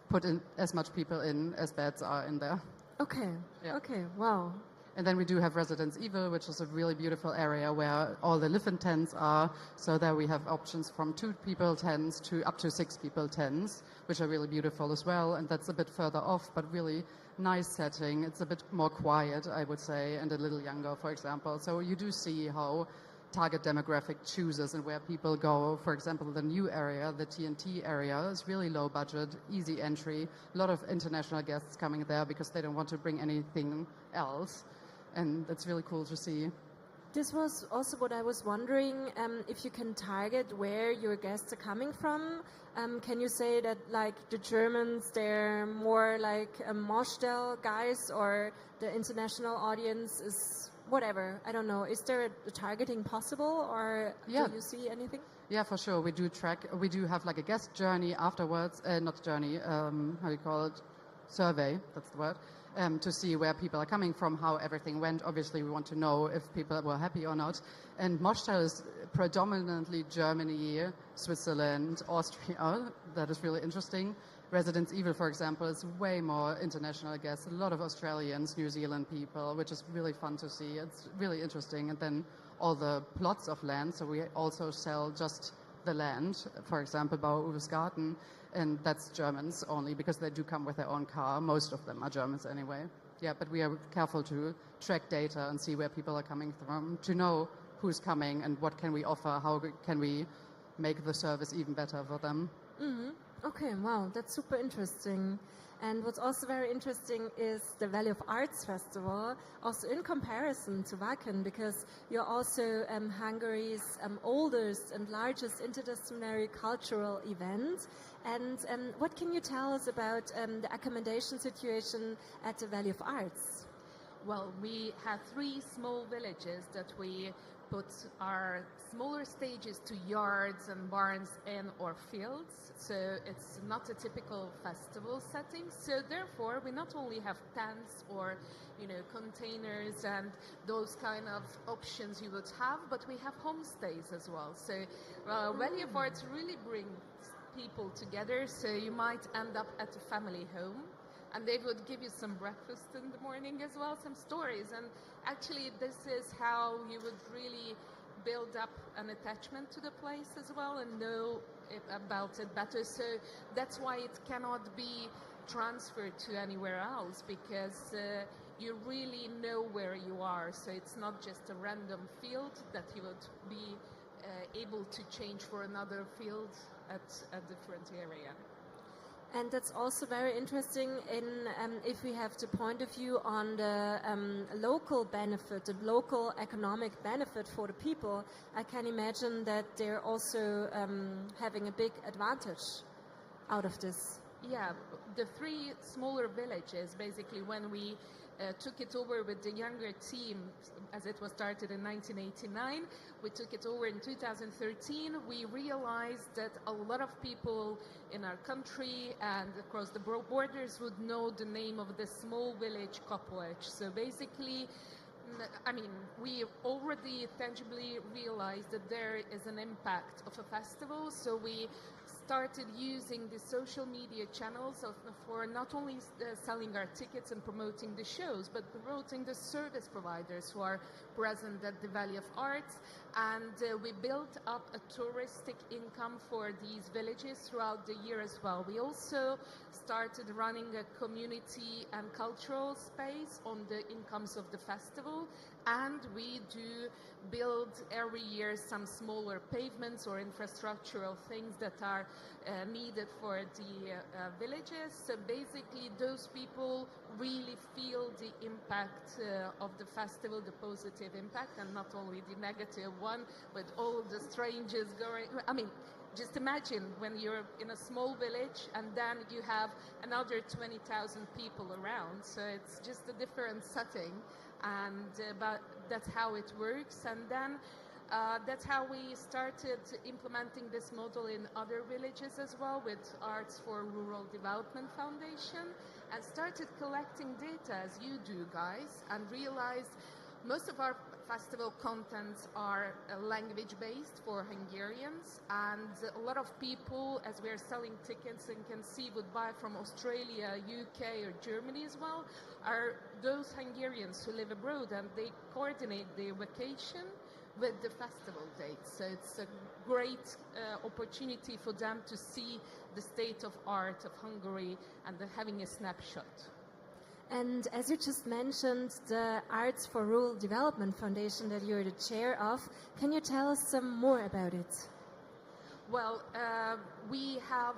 S4: put in as much people in as beds are in there.
S2: Okay. Yeah. Okay. Wow.
S4: And then we do have Residence Evil, which is a really beautiful area where all the live-in tents are. So there we have options from 2 people tents to up to 6 people tents, which are really beautiful as well. And that's a bit further off, but really nice setting. It's a bit more quiet, I would say, and a little younger, for example. So you do see how target demographic chooses and where people go. For example, the new area, the TNT area, is really low budget, easy entry. A lot of international guests coming there because they don't want to bring anything else. And it's really cool to see.
S2: This was also what I was wondering, if you can target where your guests are coming from. Can you say that, like, the Germans, they're more like Mostel guys, or the international audience is whatever? I don't know. Is there a targeting possible, or do you see anything?
S4: Yeah, for sure. We do track. We do have like a guest journey afterwards. Not journey. How do you call it? Survey. That's the word. To see where people are coming from, how everything went. Obviously, we want to know if people were happy or not. And Mostel is predominantly Germany, Switzerland, Austria. That is really interesting. Residence Evil, for example, is way more international guests. A lot of Australians, New Zealand people, which is really fun to see. It's really interesting. And then all the plots of land. So we also sell just the land, for example, Bauuwe's Garten. And that's Germans only, because they do come with their own car. Most of them are Germans anyway. Yeah, but we are careful to track data and see where people are coming from, to know who's coming and what can we offer, how can we make the service even better for them.
S2: Mm-hmm. Okay, wow, that's super interesting. And what's also very interesting is the Valley of Arts Festival, also in comparison to Wacken, because you're also Hungary's oldest and largest interdisciplinary cultural event. And what can you tell us about the accommodation situation at the Valley of Arts?
S8: Well, we have 3 small villages that we put our smaller stages to yards and barns in or fields. So it's not a typical festival setting. So therefore, we not only have tents or, containers and those kind of options you would have, but we have homestays as well. So Valley of Arts really brings people together. So you might end up at a family home, and they would give you some breakfast in the morning as well, some stories. And actually, this is how you would really build up an attachment to the place as well and know about it better. So that's why it cannot be transferred to anywhere else, because you really know where you are. So it's not just a random field that you would be able to change for another field at a different area.
S2: And that's also very interesting in if we have the point of view on the local benefit, the local economic benefit for the people. I can imagine that they're also having a big advantage out of this.
S8: Yeah, the 3 smaller villages, basically, when we took it over with the younger team, as it was started in 1989, we took it over in 2013. We realized that a lot of people in our country and across the borders would know the name of the small village Kopolec. So basically, we already tangibly realized that there is an impact of a festival. So we started using the social media channels for not only selling our tickets and promoting the shows, but promoting the service providers who are present at the Valley of Arts. And we built up a touristic income for these villages throughout the year as well. We also started running a community and cultural space on the incomes of the festival. And we do build every year some smaller pavements or infrastructural things that are needed for the villages. So basically those people really feel the impact of the festival, the positive impact, and not only the negative one with all the strangers going. I mean, just imagine when you're in a small village and then you have another 20,000 people around. So it's just a different setting. And but that's how it works, and then that's how we started implementing this model in other villages as well with Arts for Rural Development Foundation, and started collecting data as you do, guys, and realized most of our festival contents are language-based for Hungarians, and a lot of people, as we are selling tickets and can see, would buy from Australia, UK or Germany as well, are those Hungarians who live abroad, and they coordinate their vacation with the festival dates. So it's a great opportunity for them to see the state of art of Hungary and having a snapshot.
S2: And as you just mentioned, the Arts for Rural Development Foundation that you're the chair of, can you tell us some more about it?
S8: Well, we have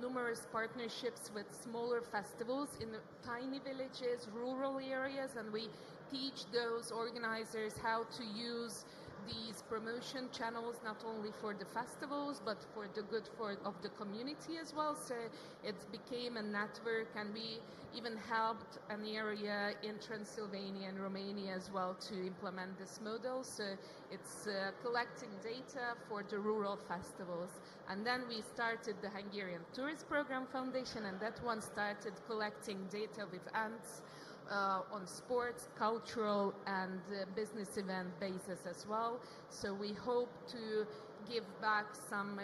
S8: numerous partnerships with smaller festivals in tiny villages, rural areas, and we teach those organizers how to use these promotion channels not only for the festivals but for the good of the community as well. So it became a network, and we even helped an area in Transylvania and Romania as well to implement this model. So it's collecting data for the rural festivals. And then we started the Hungarian Tourist Program Foundation, and that one started collecting data with ants on sports, cultural and business event basis as well. So we hope to give back some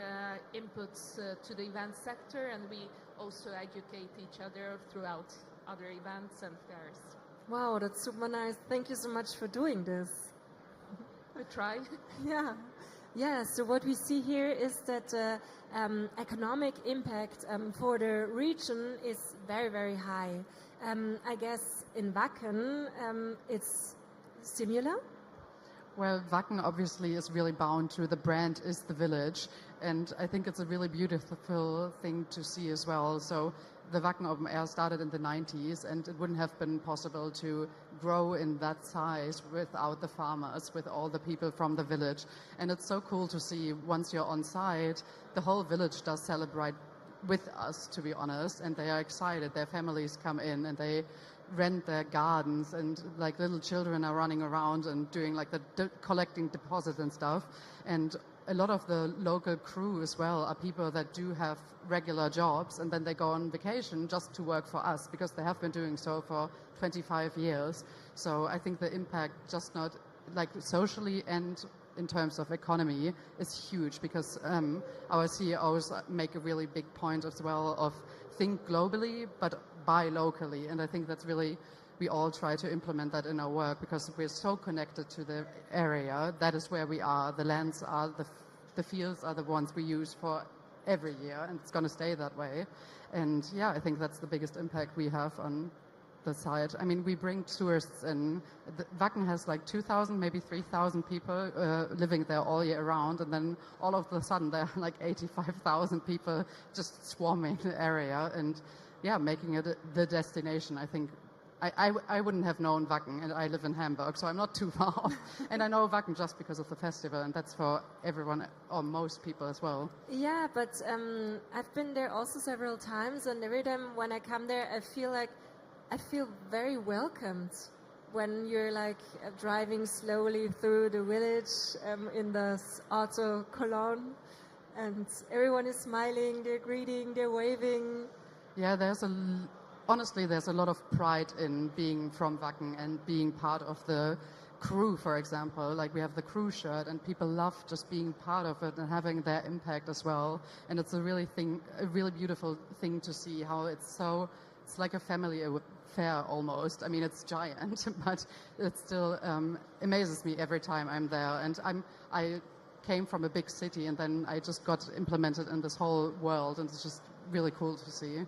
S8: inputs to the event sector, and we also educate each other throughout other events and fairs.
S2: Wow, that's super nice. Thank you so much for doing this.
S8: We try.
S2: Yeah. Yeah, so what we see here is that economic impact for the region is very, very high. I guess in Wacken it's similar?
S4: Well, Wacken obviously is really bound to the brand is the village, and I think it's a really beautiful thing to see as well. So the Wacken Open Air started in the 90s, and it wouldn't have been possible to grow in that size without the farmers, with all the people from the village. And it's so cool to see once you're on site, the whole village does celebrate with us, to be honest, and they are excited. Their families come in and they rent their gardens, and like little children are running around and doing like the collecting deposits and stuff. And a lot of the local crew as well are people that do have regular jobs, and then they go on vacation just to work for us because they have been doing so for 25 years. So I think the impact, just not like socially and in terms of economy, is huge, because our CEOs make a really big point as well of think globally but buy locally, and I think that's really, we all try to implement that in our work because we're so connected to the area. That is where we are. The lands are, the fields are the ones we use for every year, and it's going to stay that way. And yeah, I think that's the biggest impact we have on the site. I mean, we bring tourists in. Wacken has like 2,000, maybe 3,000 people living there all year round, and then all of a sudden there are like 85,000 people just swarming the area, and yeah, making it the destination. I think I wouldn't have known Wacken, and I live in Hamburg, so I'm not too far off. And I know Wacken just because of the festival, and that's for everyone, or most people as well.
S2: Yeah, but I've been there also several times, and every time when I come there, I feel very welcomed when you're like driving slowly through the village in the auto colonne, and everyone is smiling, they're greeting, they're waving.
S4: Yeah, honestly, there's a lot of pride in being from Wacken and being part of the crew, for example. Like we have the crew shirt, and people love just being part of it and having their impact as well. And it's a really beautiful thing to see how it's like a family affair almost. I mean, it's giant, but it still amazes me every time I'm there. And I came from a big city, and then I just got implemented in this whole world, and it's just really cool to see.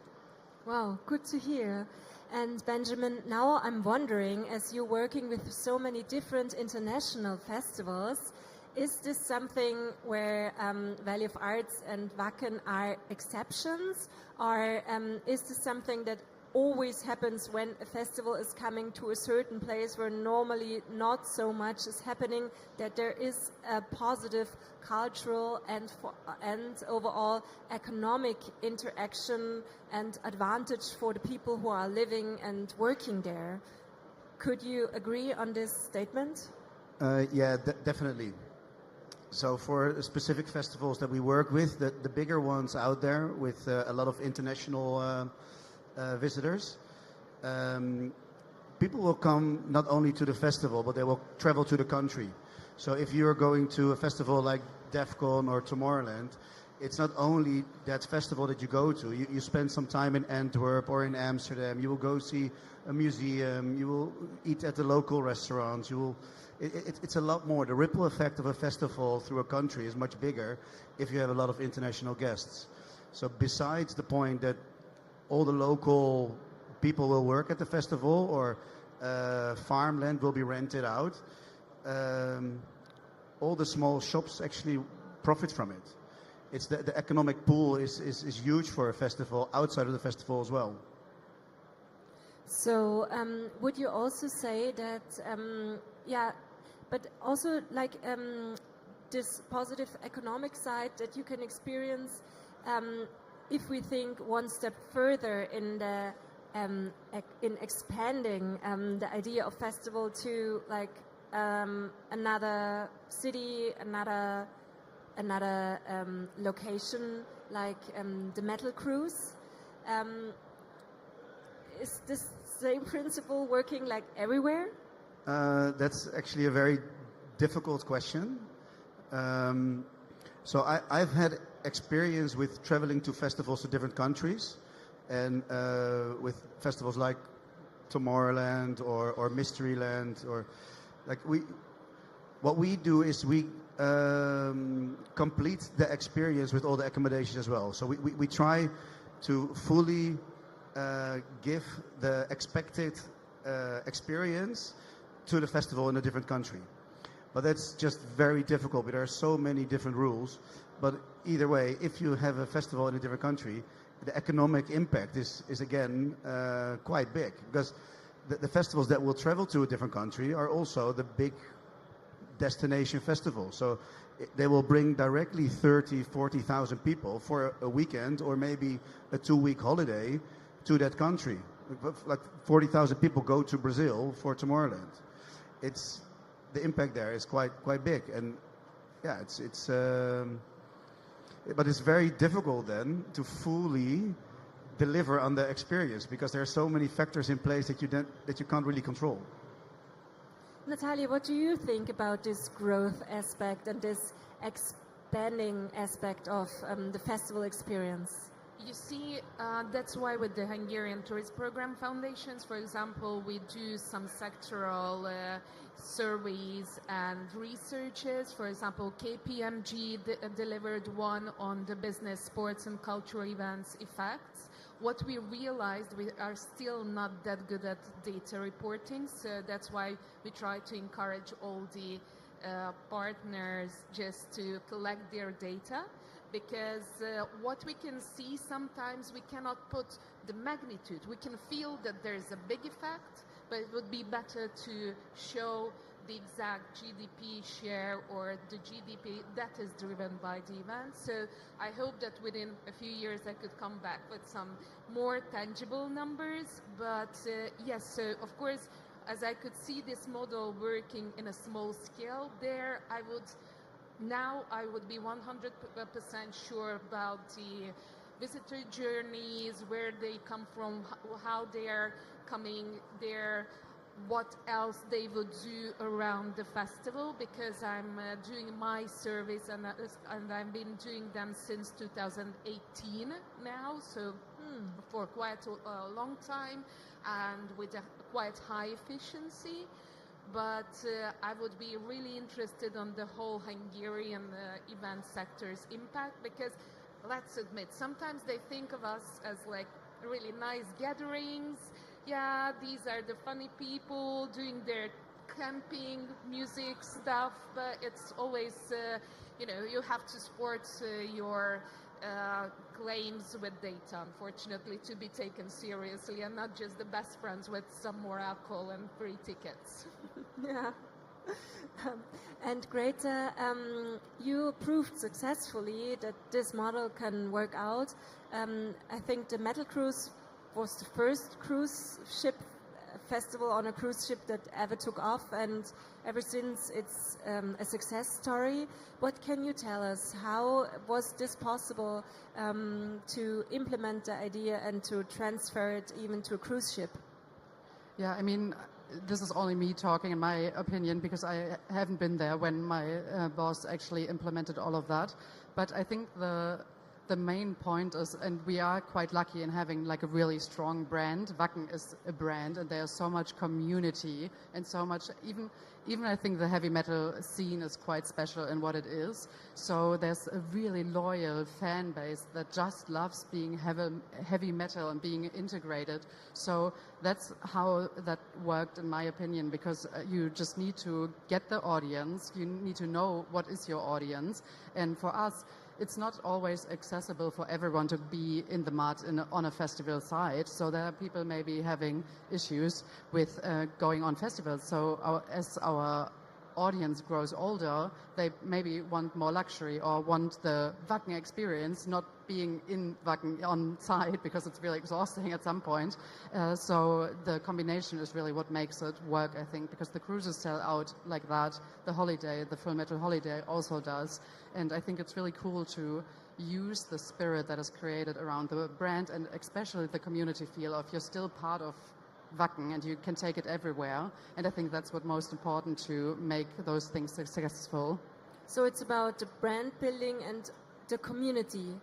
S2: Wow, good to hear. And Benjamin, now I'm wondering, as you're working with so many different international festivals, is this something where Valley of Arts and Wacken are exceptions? Or is this something that always happens when a festival is coming to a certain place where normally not so much is happening, that there is a positive cultural and overall economic interaction and advantage for the people who are living and working there? Could you agree on this statement?
S7: Yeah, definitely. So for specific festivals that we work with, the bigger ones out there with a lot of international visitors, people will come not only to the festival, but they will travel to the country. So if you're going to a festival like DEFCON or Tomorrowland, it's not only that festival that you go to. You spend some time in Antwerp or in Amsterdam. You will go see a museum. You will eat at the local restaurants. It's a lot more. The ripple effect of a festival through a country is much bigger if you have a lot of international guests. So besides the point that all the local people will work at the festival, or farmland will be rented out, all the small shops actually profit from it. It's the economic pool is huge for a festival outside of the festival as well.
S2: So would you also say that, but also like this positive economic side that you can experience if we think one step further in the in expanding the idea of festival to like another city, another location, like the Metal Cruise. Is this same principle working like everywhere?
S7: That's actually a very difficult question. So I've had experience with traveling to festivals to different countries, and with festivals like Tomorrowland or Mysteryland, or like what we do is we complete the experience with all the accommodation as well. So we try to fully give the expected experience to the festival in a different country. But that's just very difficult. But there are so many different rules. But either way, if you have a festival in a different country, the economic impact is again quite big, because the festivals that will travel to a different country are also the big destination festivals. So they will bring directly 30,000, 40,000 people for a weekend or maybe a 2-week holiday to that country. Like 40,000 people go to Brazil for Tomorrowland. The impact there is quite big, and yeah, but it's very difficult then to fully deliver on the experience, because there are so many factors in place that you can't really control.
S2: Natalia, what do you think about this growth aspect and this expanding aspect of the festival experience?
S8: You see, that's why with the Hungarian Tourist Program Foundations, for example, we do some sectoral surveys and researches. For example, KPMG delivered one on the business, sports and cultural events effects. What we realized, we are still not that good at data reporting, so that's why we try to encourage all the partners just to collect their data. Because what we can see sometimes, we cannot put the magnitude. We can feel that there's a big effect, but it would be better to show the exact GDP share or the GDP that is driven by the event. So I hope that within a few years I could come back with some more tangible numbers. But yes, so of course, as I could see this model working in a small scale there, I would be 100% sure about the visitor journeys, where they come from, how they are coming there, what else they would do around the festival, because I'm doing my surveys and I've been doing them since 2018 now, so for quite a long time and with a quite high efficiency. But I would be really interested on the whole Hungarian event sector's impact, because let's admit, sometimes they think of us as like really nice gatherings, yeah, these are the funny people doing their camping music stuff, but it's always, you have to support your claims with data, unfortunately, to be taken seriously, and not just the best friends with some more alcohol and free tickets.
S2: Yeah. And Greta, you proved successfully that this model can work out. I think the Metal Cruise was the first cruise ship festival on a cruise ship that ever took off, and ever since it's a success story. What can you tell us? How was this possible to implement the idea and to transfer it even to a cruise ship?
S4: Yeah, I mean, this is only me talking in my opinion, because I haven't been there when my boss actually implemented all of that. But I think the main point is, and we are quite lucky in having like a really strong brand. Wacken is a brand, and there's so much community and so much, even I think the heavy metal scene is quite special in what it is. So there's a really loyal fan base that just loves being heavy metal and being integrated. So that's how that worked in my opinion, because you just need to get the audience, you need to know what is your audience. And for us, it's not always accessible for everyone to be in the mud on a festival site. So there are people maybe having issues with going on festivals. So as our audience grows older, they maybe want more luxury or want the Wacken experience, not being in Wacken on site, because it's really exhausting at some point. So the combination is really what makes it work, I think, because the cruises sell out like that. The holiday, the Full Metal Holiday also does. And I think it's really cool to use the spirit that is created around the brand, and especially the community feel of you're still part of Wacken and you can take it everywhere. And I think that's what's most important to make those things successful.
S2: So it's about the brand building and the community,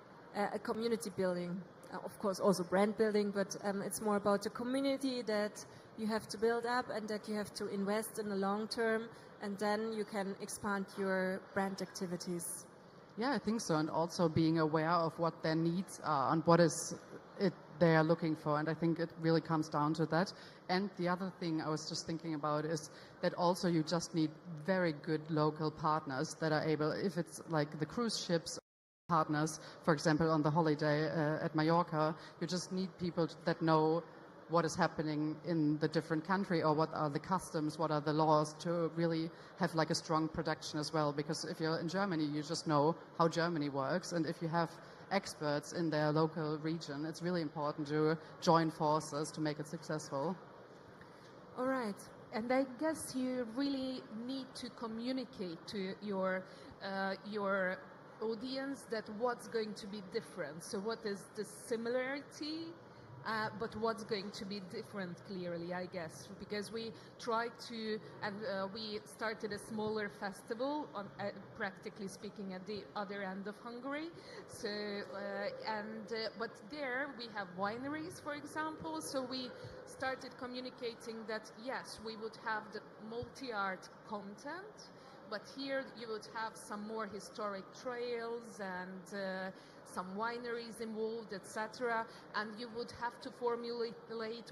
S2: community building. Of course, also brand building, but it's more about the community that you have to build up and that you have to invest in the long term, and then you can expand your brand activities.
S4: Yeah, I think so. And also being aware of what their needs are and what is it they are looking for. And I think it really comes down to that. And the other thing I was just thinking about is that also you just need very good local partners that are able, if it's like the cruise ships partners, for example, on the holiday at Mallorca, you just need people that know what is happening in the different country, or what are the customs, what are the laws, to really have like a strong production as well. Because if you're in Germany, you just know how Germany works. And if you have experts in their local region, it's really important to join forces to make it successful.
S2: All right.
S8: And I guess you really need to communicate to your audience that what's going to be different. So what is the similarity, but what's going to be different clearly, I guess, because we tried to, and we started a smaller festival, on practically speaking, at the other end of Hungary. So, but there we have wineries, for example, so we started communicating that, yes, we would have the multi-art content, but here you would have some more historic trails and some wineries involved, etc. And you would have to formulate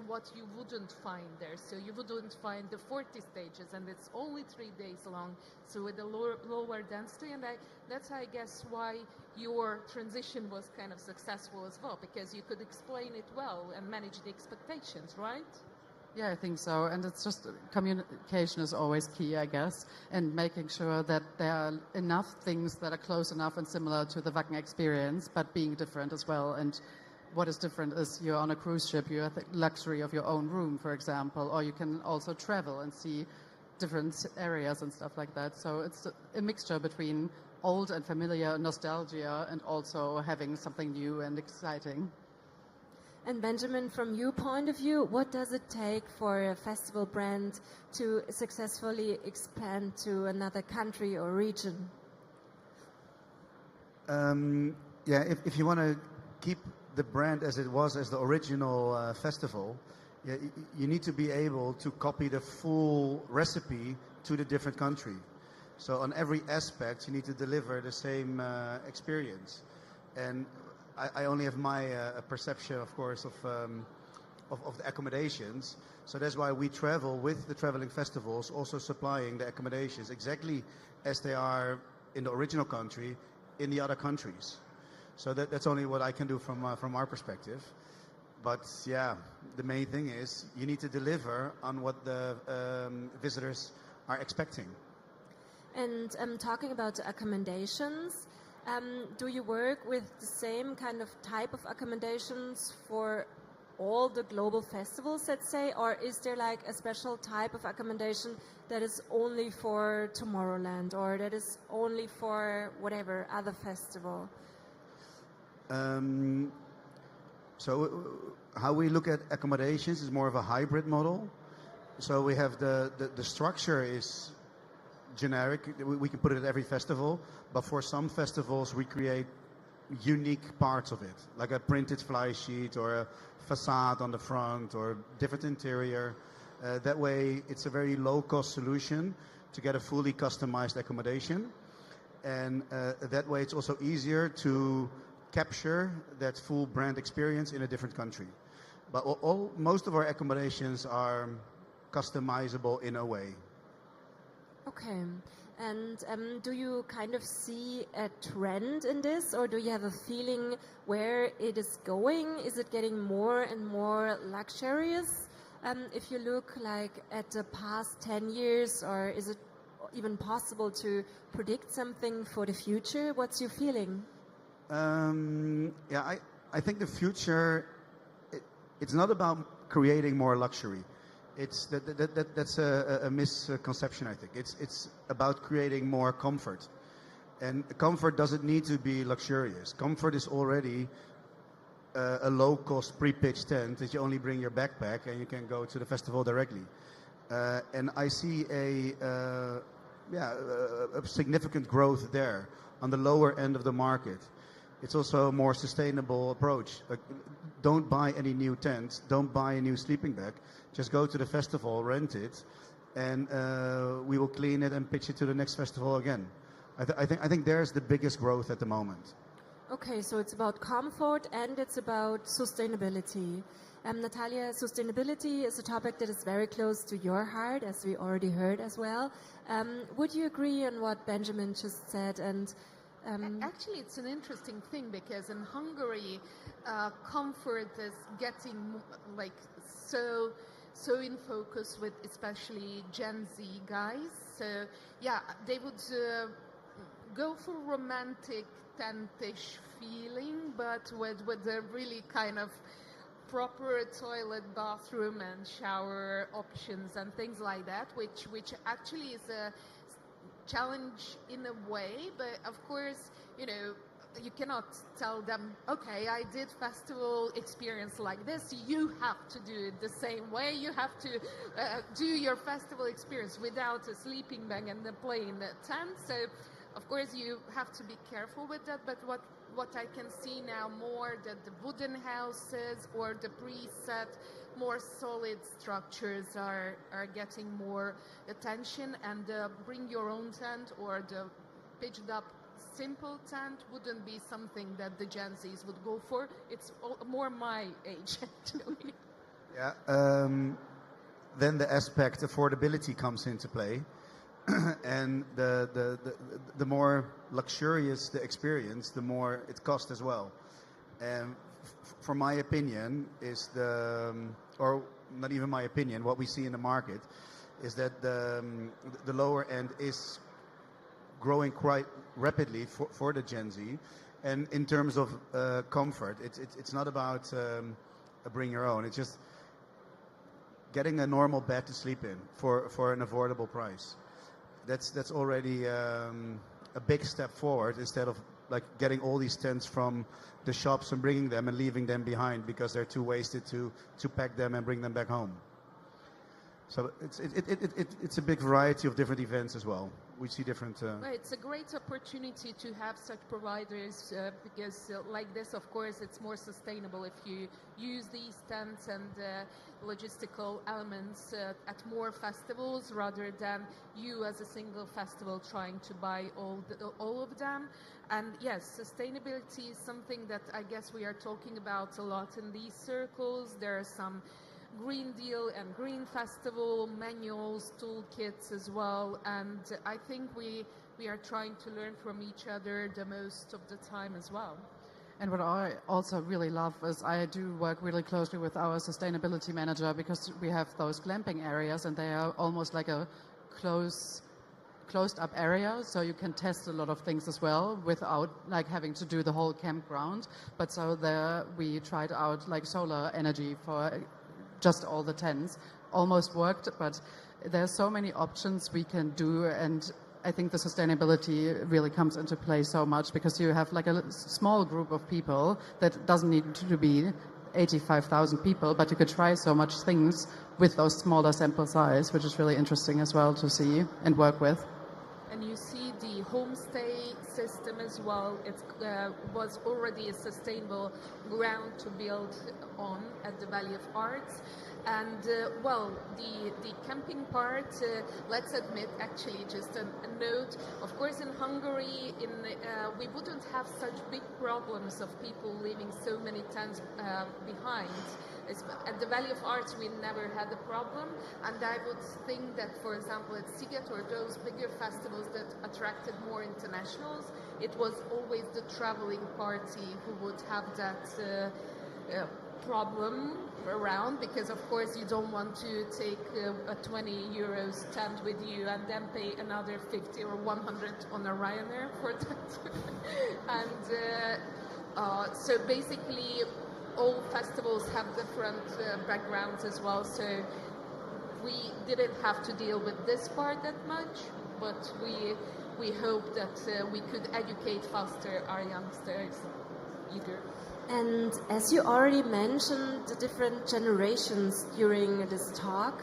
S8: what you wouldn't find there. So you wouldn't find the 40 stages, and it's only 3 days long, so with a lower density. And that's, I guess, why your transition was kind of successful as well, because you could explain it well and manage the expectations, right?
S4: Yeah, I think so. And it's just communication is always key, I guess, and making sure that there are enough things that are close enough and similar to the Wacken experience, but being different as well. And what is different is you're on a cruise ship, you have the luxury of your own room, for example, or you can also travel and see different areas and stuff like that. So it's a mixture between old and familiar nostalgia and also having something new and exciting.
S2: And Benjamin, from your point of view, what does it take for a festival brand to successfully expand to another country or region?
S7: If you want to keep the brand as it was as the original festival, you need to be able to copy the full recipe to the different country. So on every aspect, you need to deliver the same experience. And I only have my perception, of course, of the accommodations. So that's why we travel with the traveling festivals, also supplying the accommodations exactly as they are in the original country in the other countries. So that's only what I can do from our perspective. But yeah, the main thing is you need to deliver on what the visitors are expecting.
S2: And talking about accommodations, do you work with the same kind of type of accommodations for all the global festivals, let's say, or is there like a special type of accommodation that is only for Tomorrowland or that is only for whatever other festival?
S7: So how we look at accommodations is more of a hybrid model. So we have the structure is generic. We can put it at every festival, but for some festivals we create unique parts of it, like a printed fly sheet or a facade on the front or different interior. That way it's a very low-cost solution to get a fully customized accommodation, and that way it's also easier to capture that full brand experience in a different country. But most of our accommodations are customizable in a way.
S2: Okay. And do you kind of see a trend in this, or do you have a feeling where it is going? Is it getting more and more luxurious? If you look like at the past 10 years, or is it even possible to predict something for the future? What's your feeling?
S7: Yeah, I think the future, it's not about creating more luxury. It's that's a misconception, I think. It's about creating more comfort. And comfort doesn't need to be luxurious. Comfort is already a low-cost pre-pitched tent that you only bring your backpack and you can go to the festival directly. And I see a significant growth there on the lower end of the market. It's also a more sustainable approach. Like, don't buy any new tents, don't buy a new sleeping bag. Just go to the festival, rent it, and we will clean it and pitch it to the next festival again. I think there's the biggest growth at the moment.
S2: Okay, so it's about comfort and it's about sustainability. Natalia, sustainability is a topic that is very close to your heart, as we already heard as well. Would you agree on what Benjamin just said? And
S8: actually, it's an interesting thing because in Hungary, comfort is getting like so in focus with especially Gen Z guys. So yeah, they would go for romantic tent-ish feeling, but with a really kind of proper toilet, bathroom and shower options and things like that, which actually is a challenge in a way. But of course, you know, you cannot tell them, okay, I did festival experience like this, you have to do it the same way, you have to do your festival experience without a sleeping bag and a plain tent. So of course you have to be careful with that. But what I can see now more, that the wooden houses or the preset more solid structures are getting more attention, and the bring your own tent or the pitched up simple tent wouldn't be something that the Gen Zs would go for. It's more my age, actually.
S7: Yeah. Then the aspect affordability comes into play, and the more luxurious the experience, the more it costs as well. And for my opinion, is or not even my opinion, what we see in the market is that the lower end is growing quite rapidly for the Gen Z. And in terms of comfort, it's not about a bring your own. It's just getting a normal bed to sleep in for an affordable price. That's already a big step forward, instead of like getting all these tents from the shops and bringing them and leaving them behind because they're too wasted to pack them and bring them back home. So it's a big variety of different events as well. We see different...
S8: Well, it's a great opportunity to have such providers because like this, of course, it's more sustainable if you use these tents and logistical elements at more festivals rather than you as a single festival trying to buy all of them. And yes, sustainability is something that I guess we are talking about a lot in these circles. There are some Green Deal and Green Festival manuals, toolkits as well, and I think we are trying to learn from each other the most of the time as well.
S4: And what I also really love is I do work really closely with our sustainability manager because we have those glamping areas and they are almost like a closed up area, so you can test a lot of things as well without like having to do the whole campground. But so there we tried out like solar energy for just all the tents. Almost worked, but there's so many options we can do, and I think the sustainability really comes into play so much because you have like a small group of people that doesn't need to be 85,000 people, but you could try so much things with those smaller sample size, which is really interesting as well to see and work with.
S8: And you see the homestay system as well. It was already a sustainable ground to build on at the Valley of Arts. And well, the camping part, let's admit, actually just a note, of course in Hungary we wouldn't have such big problems of people leaving so many tents behind. At the Valley of Arts we never had a problem, and I would think that, for example, at Sziget or those bigger festivals that attracted more internationals, it was always the traveling party who would have that problem around, because of course you don't want to take a 20 euros tent with you and then pay another 50 or 100 on a Ryanair for that. And so basically all festivals have different backgrounds as well, so we didn't have to deal with this part that much, but we hope that we could educate faster our youngsters eager.
S2: And as you already mentioned, the different generations during this talk,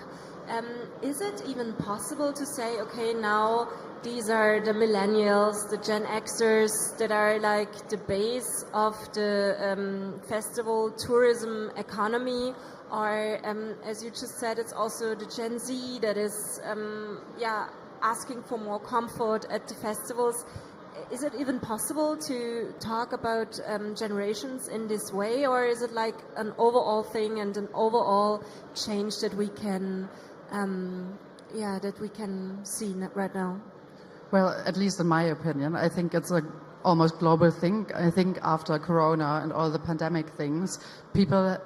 S2: is it even possible to say, okay, now these are the millennials, the Gen Xers that are like the base of the festival tourism economy, or as you just said, it's also the Gen Z that is asking for more comfort at the festivals. Is it even possible to talk about generations in this way, or is it like an overall thing and an overall change that we can see right now?
S4: Well, at least in my opinion, I think it's a almost global thing. I think after Corona and all the pandemic things, people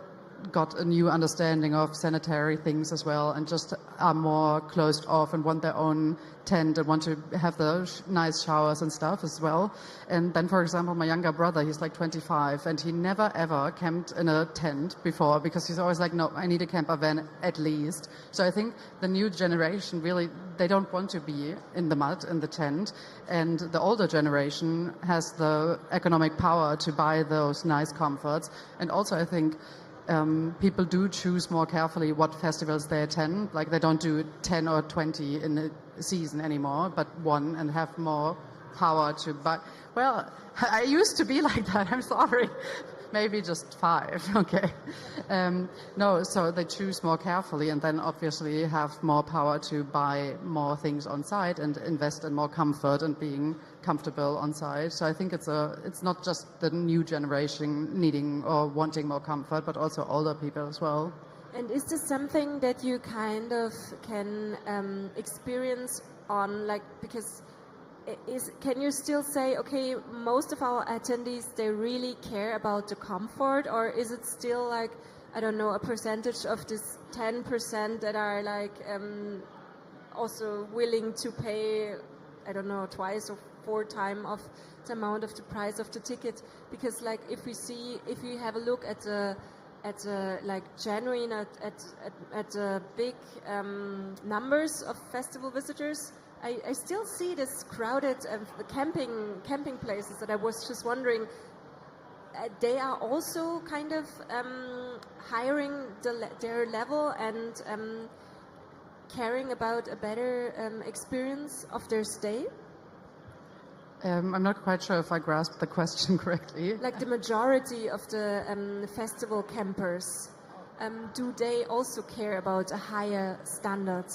S4: got a new understanding of sanitary things as well, and just are more closed off and want their own tent and want to have the nice showers and stuff as well. And then, for example, my younger brother, he's like 25, and he never ever camped in a tent before because he's always like, no, I need a camper van at least. So I think the new generation really, they don't want to be in the mud, in the tent, and the older generation has the economic power to buy those nice comforts. And also I think people do choose more carefully what festivals they attend. Like they don't do 10 or 20 in a season anymore, but one, and have more power to buy. Well, I used to be like that, I'm sorry. Maybe just 5, okay. No, so they choose more carefully and then obviously have more power to buy more things on site and invest in more comfort and being comfortable on site. So I think it's not just the new generation needing or wanting more comfort, but also older people as well.
S2: And is this something that you kind of can experience on, like, because can you still say, okay, most of our attendees, they really care about the comfort, or is it still like, I don't know, a percentage of this 10% that are like also willing to pay, I don't know, twice or 4 times of the amount of the price of the ticket? Because like if you have a look at like genuine at big numbers of festival visitors, I still see this crowded camping places that I was just wondering, they are also kind of hiring their level, and caring about a better experience of their stay?
S4: I'm not quite sure if I grasped the question correctly.
S2: Like the majority of the festival campers, do they also care about a higher standard?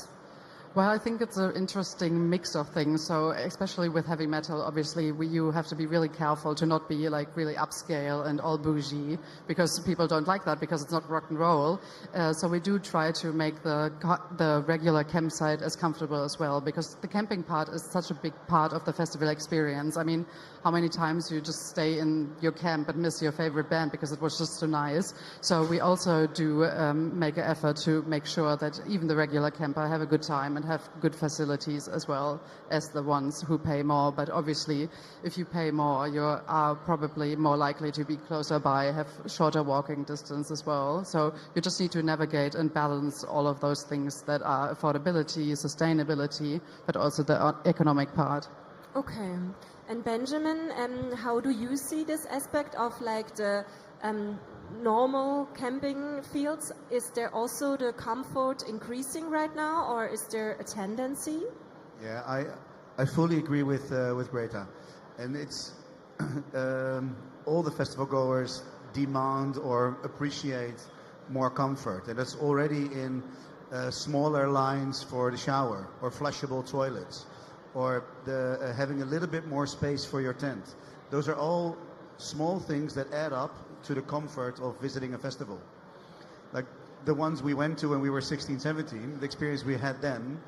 S4: Well, I think it's an interesting mix of things. So especially with heavy metal, obviously, you have to be really careful to not be like really upscale and all bougie, because people don't like that because it's not rock and roll. So we do try to make the regular campsite as comfortable as well, because the camping part is such a big part of the festival experience. I mean, how many times you just stay in your camp and miss your favorite band because it was just so nice. So we also do make an effort to make sure that even the regular camper have a good time and have good facilities as well as the ones who pay more. But obviously, if you pay more, you are probably more likely to be closer by, have shorter walking distance as well. So you just need to navigate and balance all of those things that are affordability, sustainability, but also the economic part.
S2: Okay. And Benjamin, how do you see this aspect of like the normal camping fields? Is there also the comfort increasing right now, or is there a tendency?
S7: Yeah, I fully agree with Greta, and it's all the festival goers demand or appreciate more comfort, and that's already in smaller lines for the shower or flushable toilets, or the having a little bit more space for your tent. Those are all small things that add up to the comfort of visiting a festival. Like the ones we went to when we were 16, 17, the experience we had then.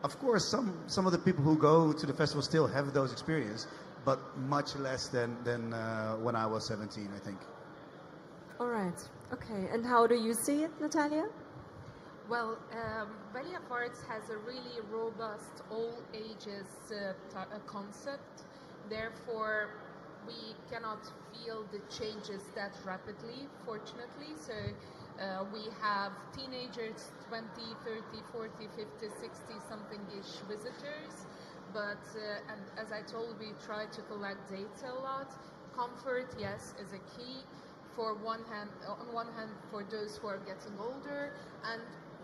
S7: Of course, some of the people who go to the festival still have those experiences, but much less than when I was 17, I think.
S2: All right. Okay. And how do you see it, Natalia?
S8: Well, Valley of Arts has a really robust all ages concept. Therefore, we cannot feel the changes that rapidly, fortunately. So we have teenagers, 20, 30, 40, 50, 60 something-ish visitors. But, and as I told, we try to collect data a lot. Comfort, yes, is a key. On one hand, for those who are getting older, and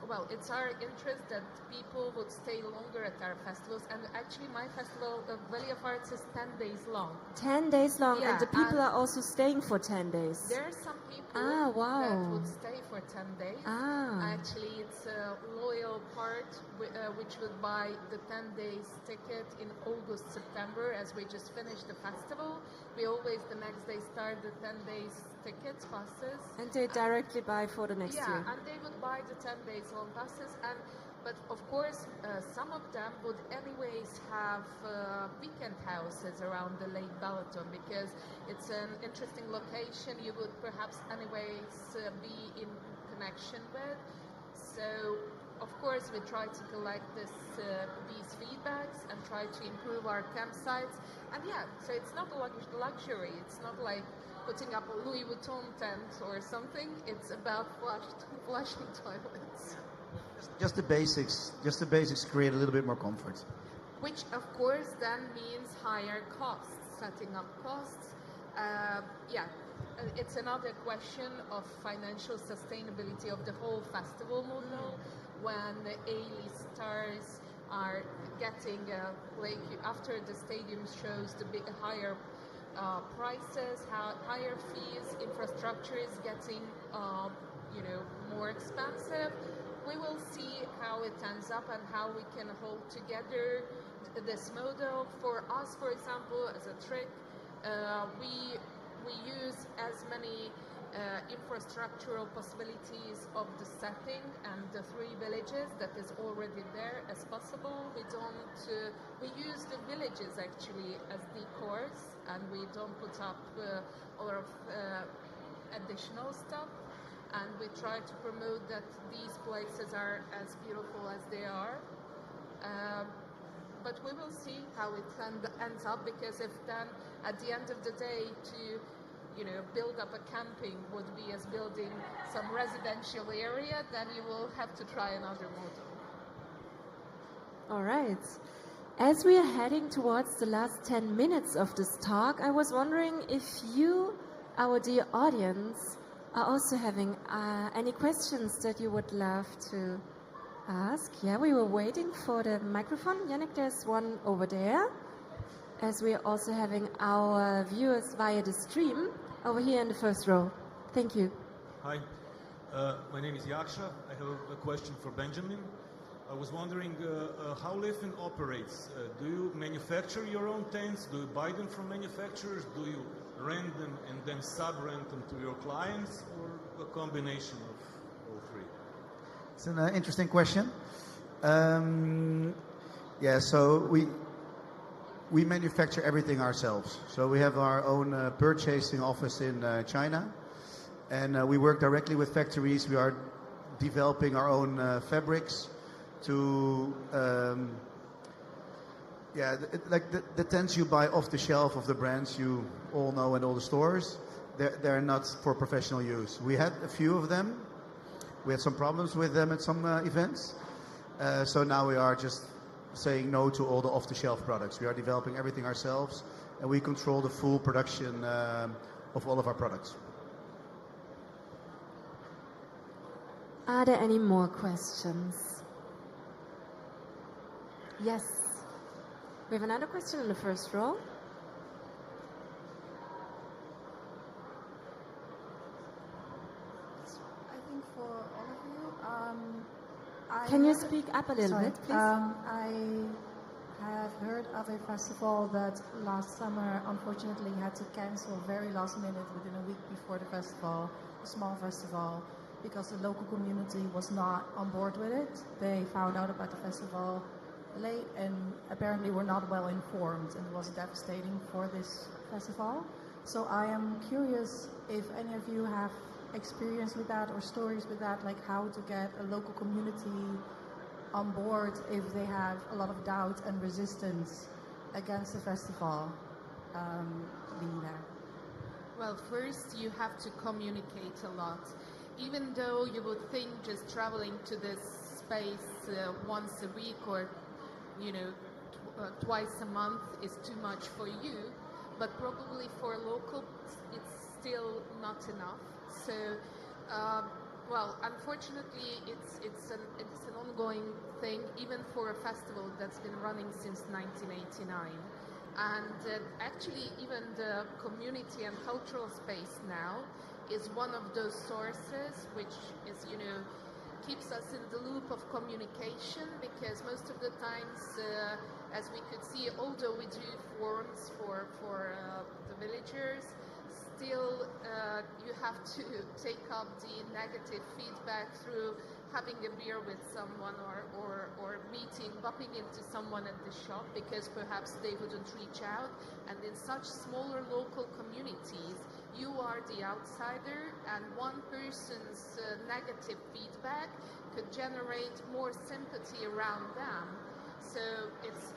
S8: well, it's our interest that people would stay longer at our festivals. And actually, my festival, the Valley of Arts, is 10 days long.
S2: 10 days long,
S8: Yeah,
S2: and the people are also staying for 10 days.
S8: There are some people
S2: wow.
S8: that would stay for 10 days. Actually, it's a loyal part which would buy the 10 days ticket in August, September, as we just finished the festival. We always, the next day, start the 10 days tickets, passes.
S2: And they directly buy for the next year.
S8: Yeah, and they would buy the 10 days long passes. But of course, some of them would anyways have weekend houses around the Lake Balaton, because it's an interesting location you would perhaps anyways be in connection with. So, of course, we try to collect these feedbacks and try to improve our campsites. And yeah, so it's not a luxury. It's not like putting up a Louis Vuitton tent or something. It's about flushing toilets.
S7: Just the basics. Just the basics create a little bit more comfort.
S8: Which, of course, then means higher costs, setting up costs. Yeah, it's another question of financial sustainability of the whole festival model. When the A-list stars are getting, like after the stadium shows, the big higher prices, higher fees, infrastructure is getting, more expensive. We will see how it ends up and how we can hold together this model. For us, for example, as a trick, we use as many infrastructural possibilities of the setting and the 3 villages that is already there as possible. We use the villages actually as decors, and we don't put up a lot of additional stuff. And we try to promote that these places are as beautiful as they are. But we will see how it ends up, because if then at the end of the day to build up a camping would be as building some residential area, then you will have to try another model.
S2: All right. As we are heading towards the last 10 minutes of this talk, I was wondering if you, our dear audience, are also having any questions that you would love to ask? Yeah, we were waiting for the microphone. Yannick, there's one over there. As we are also having our viewers via the stream over here in the first row. Thank you.
S11: Hi, my name is Yaksha. I have a question for Benjamin. I was wondering how Liffen operates. Do you manufacture your own tents? Do you buy them from manufacturers? Do you rent them and then sub-rent them to your clients, or a combination of all three?
S7: It's an interesting question. Yeah, so we manufacture everything ourselves. So we have our own purchasing office in China, and we work directly with factories. We are developing our own fabrics to, like the tents you buy off the shelf of the brands you all know in all the stores, they're not for professional use. We had a few of them. We had some problems with them at some events. So now we are just saying no to all the off-the-shelf products. We are developing everything ourselves, and we control the full production of all of our products.
S2: Are there any more questions? Yes. We have another question in the first row.
S13: I think for all of you,
S2: Can you speak up a little bit, please?
S13: I have heard of a festival that last summer unfortunately had to cancel very last minute within a week before the festival, a small festival, because the local community was not on board with it. They found out about the festival late and apparently were not well informed, and it was devastating for this festival. So I am curious if any of you have experience with that or stories with that, like how to get a local community on board if they have a lot of doubt and resistance against the festival being there.
S8: Well, first you have to communicate a lot. Even though you would think just traveling to this space once a week or twice a month is too much for you, but probably for locals it's still not enough. So, well, unfortunately, it's an ongoing thing, even for a festival that's been running since 1989. And actually, even the community and cultural space now is one of those sources which is, keeps us in the loop of communication, because most of the times, as we could see, although we do forums for the villagers, still you have to take up the negative feedback through having a beer with someone or bumping into someone at the shop, because perhaps they wouldn't reach out. And in such smaller local communities, you are the outsider, and one person's negative feedback could generate more sympathy around them. So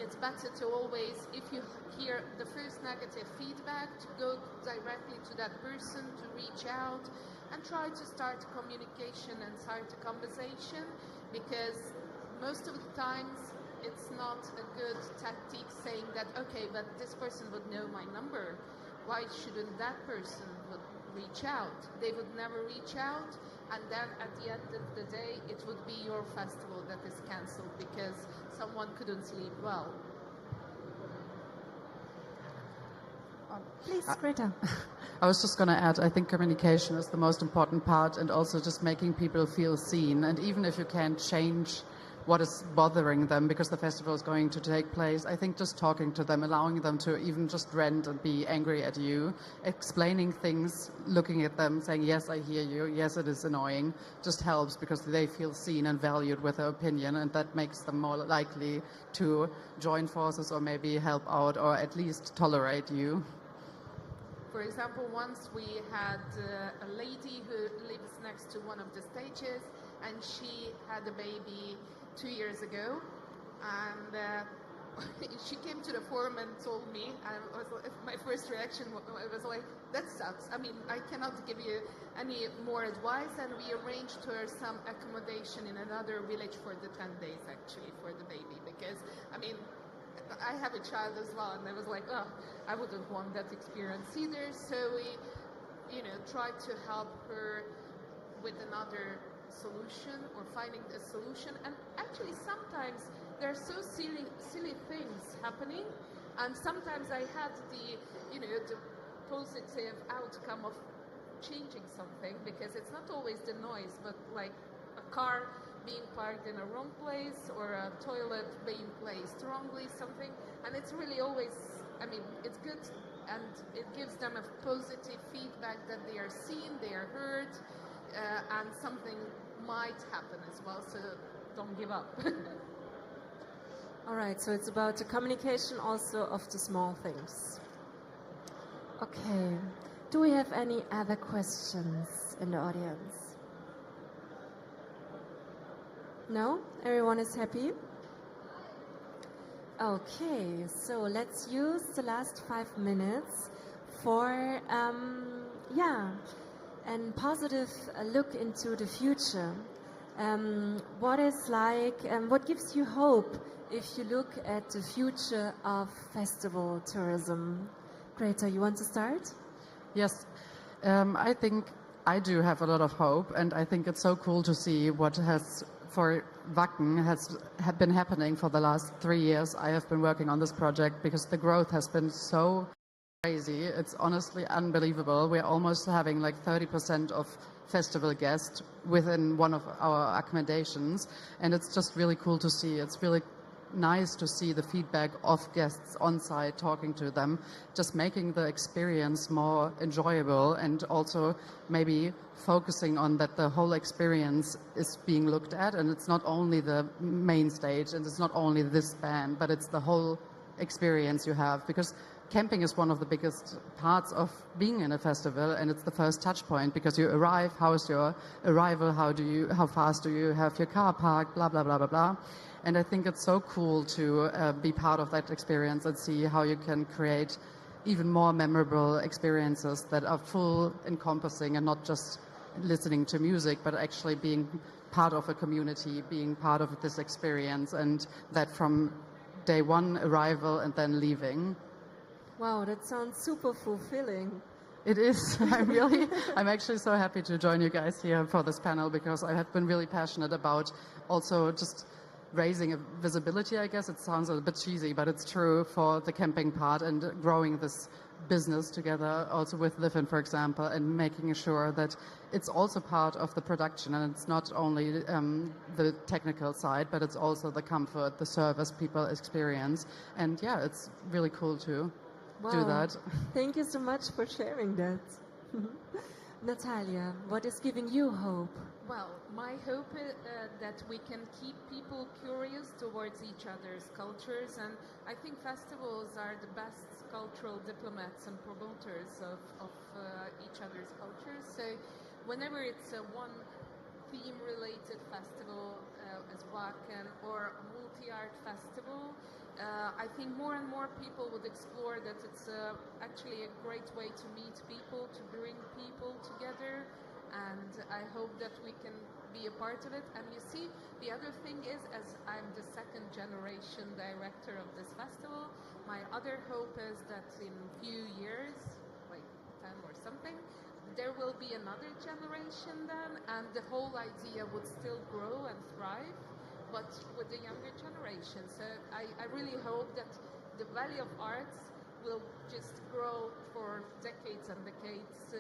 S8: it's better to always, if you hear the first negative feedback, to go directly to that person, to reach out and try to start communication and start a conversation, because most of the times it's not a good tactic saying that, okay, but this person would know my number. Why shouldn't that person would reach out? They would never reach out, and then at the end of the day, it would be your festival that is cancelled because someone couldn't sleep well.
S2: Please, Greta.
S4: I was just going to add, I think communication is the most important part, and also just making people feel seen. And even if you can't change what is bothering them because the festival is going to take place, I think just talking to them, allowing them to even just rant and be angry at you, explaining things, looking at them, saying, yes, I hear you, yes, it is annoying, just helps, because they feel seen and valued with their opinion, and that makes them more likely to join forces or maybe help out or at least tolerate you.
S8: For example, once we had a lady who lives next to one of the stages, and she had a baby 2 years ago, and she came to the forum and told me, my first reaction was like, that sucks. I mean, I cannot give you any more advice, and we arranged her some accommodation in another village for the 10 days, actually, for the baby, because, I mean, I have a child as well, and I was like, oh, I wouldn't want that experience either, so we, tried to help her with another solution or finding a solution. And actually sometimes there are so silly things happening, and sometimes I had the positive outcome of changing something, because it's not always the noise, but like a car being parked in a wrong place or a toilet being placed wrongly, something. And it's really always, it's good, and it gives them a positive feedback that they are seen, they are heard, and something might happen as well, so don't give up.
S2: All right, so it's about the communication also of the small things. Okay, do we have any other questions in the audience? No? Everyone is happy? Okay, so let's use the last 5 minutes for, a positive look into the future. What gives you hope if you look at the future of festival tourism? Greta, you want to start?
S4: Yes, I think I do have a lot of hope, and I think it's so cool to see what has for Wacken has been happening for the last 3 years. I have been working on this project because the growth has been so crazy. It's honestly unbelievable. We're almost having like 30% of festival guests within one of our accommodations, and it's just really cool to see. It's really nice to see the feedback of guests on site, talking to them, just making the experience more enjoyable, and also maybe focusing on that the whole experience is being looked at, and it's not only the main stage and it's not only this band, but it's the whole experience you have, because camping is one of the biggest parts of being in a festival, and it's the first touch point, because you arrive, how is your arrival, how fast do you have your car parked, blah blah blah blah blah. And I think it's so cool to be part of that experience and see how you can create even more memorable experiences that are full encompassing and not just listening to music, but actually being part of a community, being part of this experience, and that from day one arrival and then leaving.
S2: Wow, that sounds super fulfilling.
S4: It is. I'm actually so happy to join you guys here for this panel, because I have been really passionate about also just raising a visibility, I guess. It sounds a bit cheesy, but it's true, for the camping part and growing this business together, also with Live In, for example, and making sure that it's also part of the production, and it's not only the technical side, but it's also the comfort, the service people experience. And yeah, it's really cool to do that.
S2: Thank you so much for sharing that. Natalia, what is giving you hope?
S8: Well, my hope is that we can keep people curious towards each other's cultures, and I think festivals are the best cultural diplomats and promoters of each other's cultures. So whenever it's a one theme-related festival as Wacken, or a multi-art festival, I think more and more people would explore that it's actually a great way to meet people, to bring people together, and I hope that we can be a part of it. And you see, the other thing is, as I'm the second generation director of this festival, my other hope is that in a few years, like 10 or something, there will be another generation then, and the whole idea would still grow and thrive, but with the younger generation. So I really hope that the value of arts will just grow for decades and decades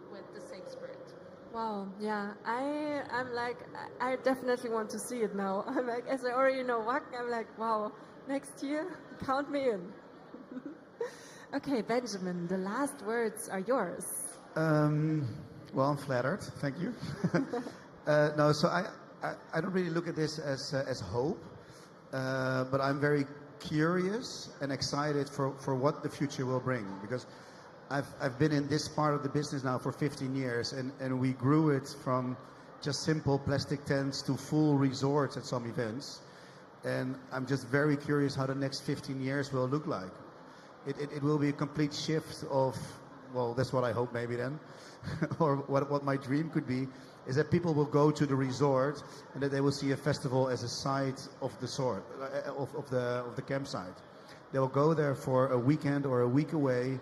S8: with the same spirit.
S2: Wow, yeah, I'm like, I definitely want to see it now. I'm like, as I already know Wacken, I'm like, wow, next year, count me in. Okay, Benjamin, the last words are yours.
S7: Well, I'm flattered, thank you. No, so I don't really look at this as hope, but I'm very curious and excited for what the future will bring, because I've been in this part of the business now for 15 years, and we grew it from just simple plastic tents to full resorts at some events, and I'm just very curious how the next 15 years will look like. It will be a complete shift of, well, that's what I hope maybe then, or what my dream could be, is that people will go to the resort and that they will see a festival as a site of the sort, of the campsite. They will go there for a weekend or a week away,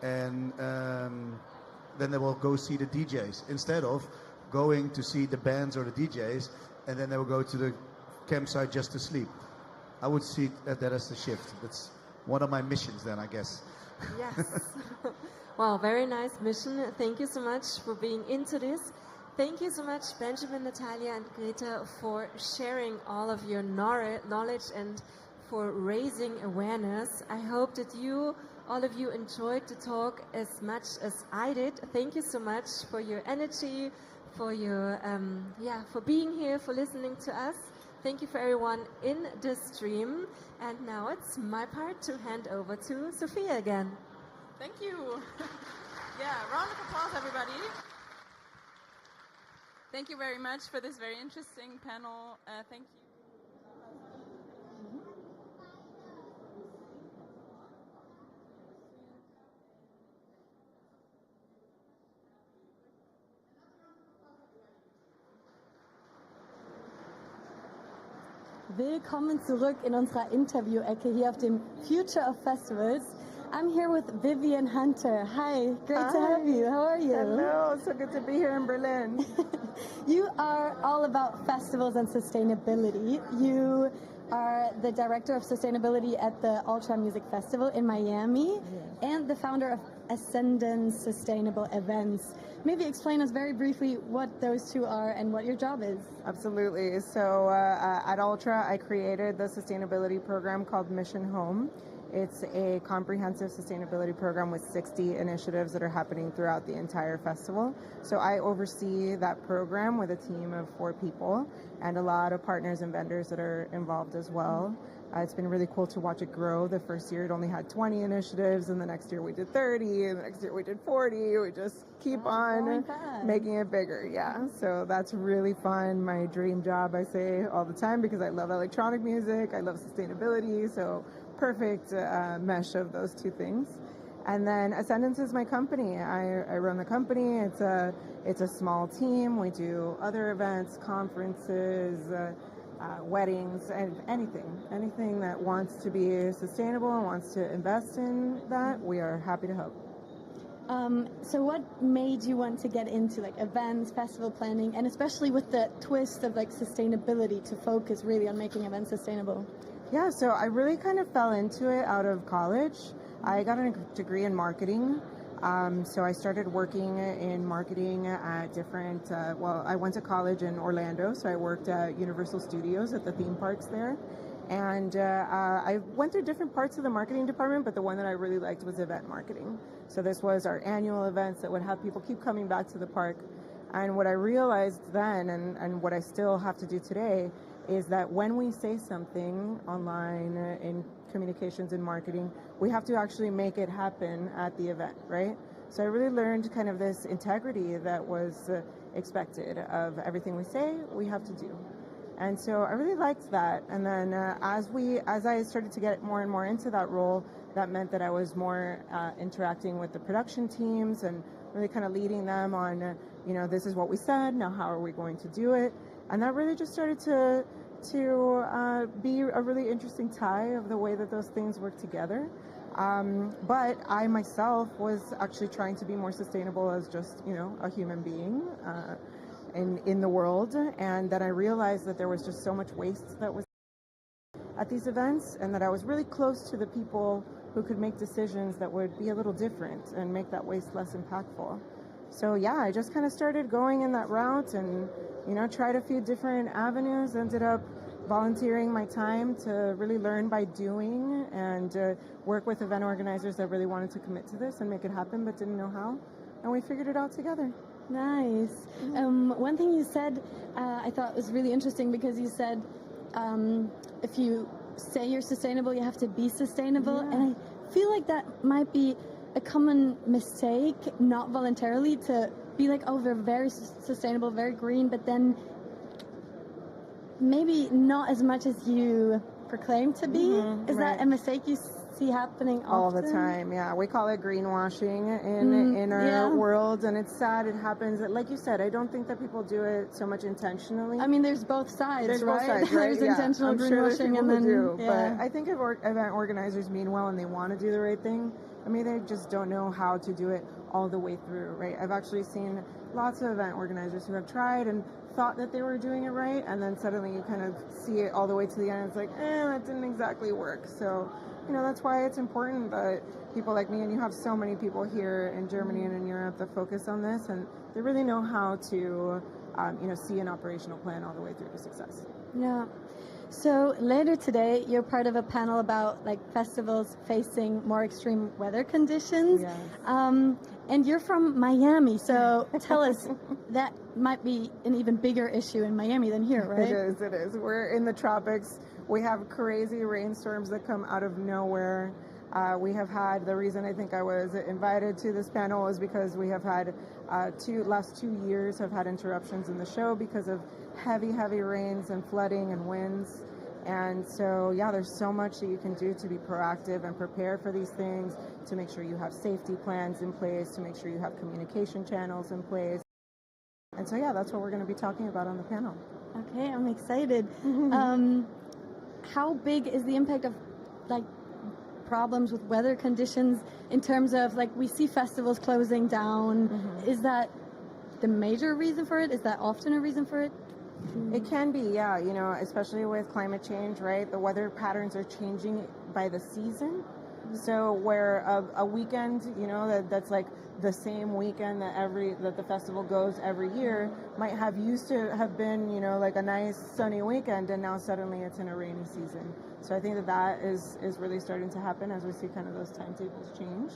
S7: and then they will go see the DJs instead of going to see the bands or the DJs, and then they will go to the campsite just to sleep. I would see that as the shift. That's one of my missions then, I guess.
S2: Yes. Wow, very nice mission. Thank you so much for being into this. Thank you so much, Benjamin, Natalia, and Greta, for sharing all of your knowledge and for raising awareness. I hope that all of you enjoyed the talk as much as I did. Thank you so much for your energy, for your for being here, for listening to us. Thank you for everyone in the stream. And now it's my part to hand over to Sophia again.
S1: Thank you. Round of applause, everybody. Thank you very much for this very interesting panel. Thank you.
S18: Willkommen zurück in unserer Interview-Ecke hier auf dem Future of Festivals. I'm here with Vivian Hunter. Hi, great to have you. How are you?
S12: Hello, so good to be here in Berlin.
S18: You are all about festivals and sustainability. You are the director of sustainability at the Ultra Music Festival in Miami and the founder of Ascendance Sustainable Events. Maybe explain us very briefly what those two are and what your job is.
S12: Absolutely. So at Ultra, I created the sustainability program called Mission Home. It's a comprehensive sustainability program with 60 initiatives that are happening throughout the entire festival. So I oversee that program with a team of 4 people and a lot of partners and vendors that are involved as well. It's been really cool to watch it grow. The first year it only had 20 initiatives, and the next year we did 30, and the next year we did 40. We just keep on making it bigger. Yeah, so that's really fun. My dream job, I say all the time, because I love electronic music, I love sustainability, so perfect mesh of those two things. And then Ascendance is my company. I run the company. It's a small team. We do other events, conferences, weddings, and anything that wants to be sustainable and wants to invest in that, we are happy to help.
S18: So what made you want to get into like events, festival planning, and especially with the twist of like sustainability to focus really on making events sustainable?
S12: Yeah, so I really kind of fell into it out of college. I got a degree in marketing. So I started working in marketing at different, I went to college in Orlando, so I worked at Universal Studios at the theme parks there. And I went through different parts of the marketing department, but the one that I really liked was event marketing. So this was our annual events that would have people keep coming back to the park. And what I realized then, and what I still have to do today, is that when we say something online in communications and marketing, we have to actually make it happen at the event, right? So I really learned kind of this integrity that was expected of everything we say, we have to do. And so I really liked that. And then as I started to get more and more into that role, that meant that I was more interacting with the production teams and really kind of leading them on, this is what we said, now how are we going to do it? And that really just started to be a really interesting tie of the way that those things work together. But I myself was actually trying to be more sustainable as just, a human being in the world. And then I realized that there was just so much waste that was at these events, and that I was really close to the people who could make decisions that would be a little different and make that waste less impactful. So yeah, I just kind of started going in that route and, tried a few different avenues, ended up volunteering my time to really learn by doing and work with event organizers that really wanted to commit to this and make it happen but didn't know how. And we figured it out together.
S18: Nice. One thing you said I thought was really interesting, because you said if you say you're sustainable, you have to be sustainable. Yeah. And I feel like that might be a common mistake, not voluntarily, to be like, oh, we're very sustainable, very green, but then maybe not as much as you proclaim to be. Is that a mistake you see happening often?
S12: All the time, yeah. We call it greenwashing in our world, and it's sad it happens. Like you said, I don't think that people do it so much intentionally.
S18: I mean, there's both sides,
S12: there's
S18: right?
S12: Both sides, right?
S18: There's intentional greenwashing, and then
S12: do. But I think if event organizers mean well and they want to do the right thing, I mean, they just don't know how to do it all the way through, right? I've actually seen lots of event organizers who have tried and thought that they were doing it right, and then suddenly you kind of see it all the way to the end. It's like, that didn't exactly work. So, that's why it's important that people like me, and you have so many people here in Germany and in Europe that focus on this, and they really know how to, see an operational plan all the way through to success.
S18: Yeah. So later today, you're part of a panel about festivals facing more extreme weather conditions.
S12: Yes.
S18: And you're from Miami, so tell us, that might be an even bigger issue in Miami than here, right?
S12: It is. We're in the tropics. We have crazy rainstorms that come out of nowhere. We have had, the reason I think I was invited to this panel is because we have had last 2 years have had interruptions in the show because of heavy rains and flooding and winds. And so, there's so much that you can do to be proactive and prepare for these things, to make sure you have safety plans in place, to make sure you have communication channels in place. And so, that's what we're going to be talking about on the panel.
S18: Okay, I'm excited. How big is the impact of problems with weather conditions in terms of we see festivals closing down? Is that the major reason for it? Is that often a reason for it?
S12: It can be, yeah, especially with climate change, right? The weather patterns are changing by the season. So where a weekend, that's the same weekend that the festival goes every year might have used to have been, a nice sunny weekend, and now suddenly it's in a rainy season. So I think that is really starting to happen as we see kind of those timetables change.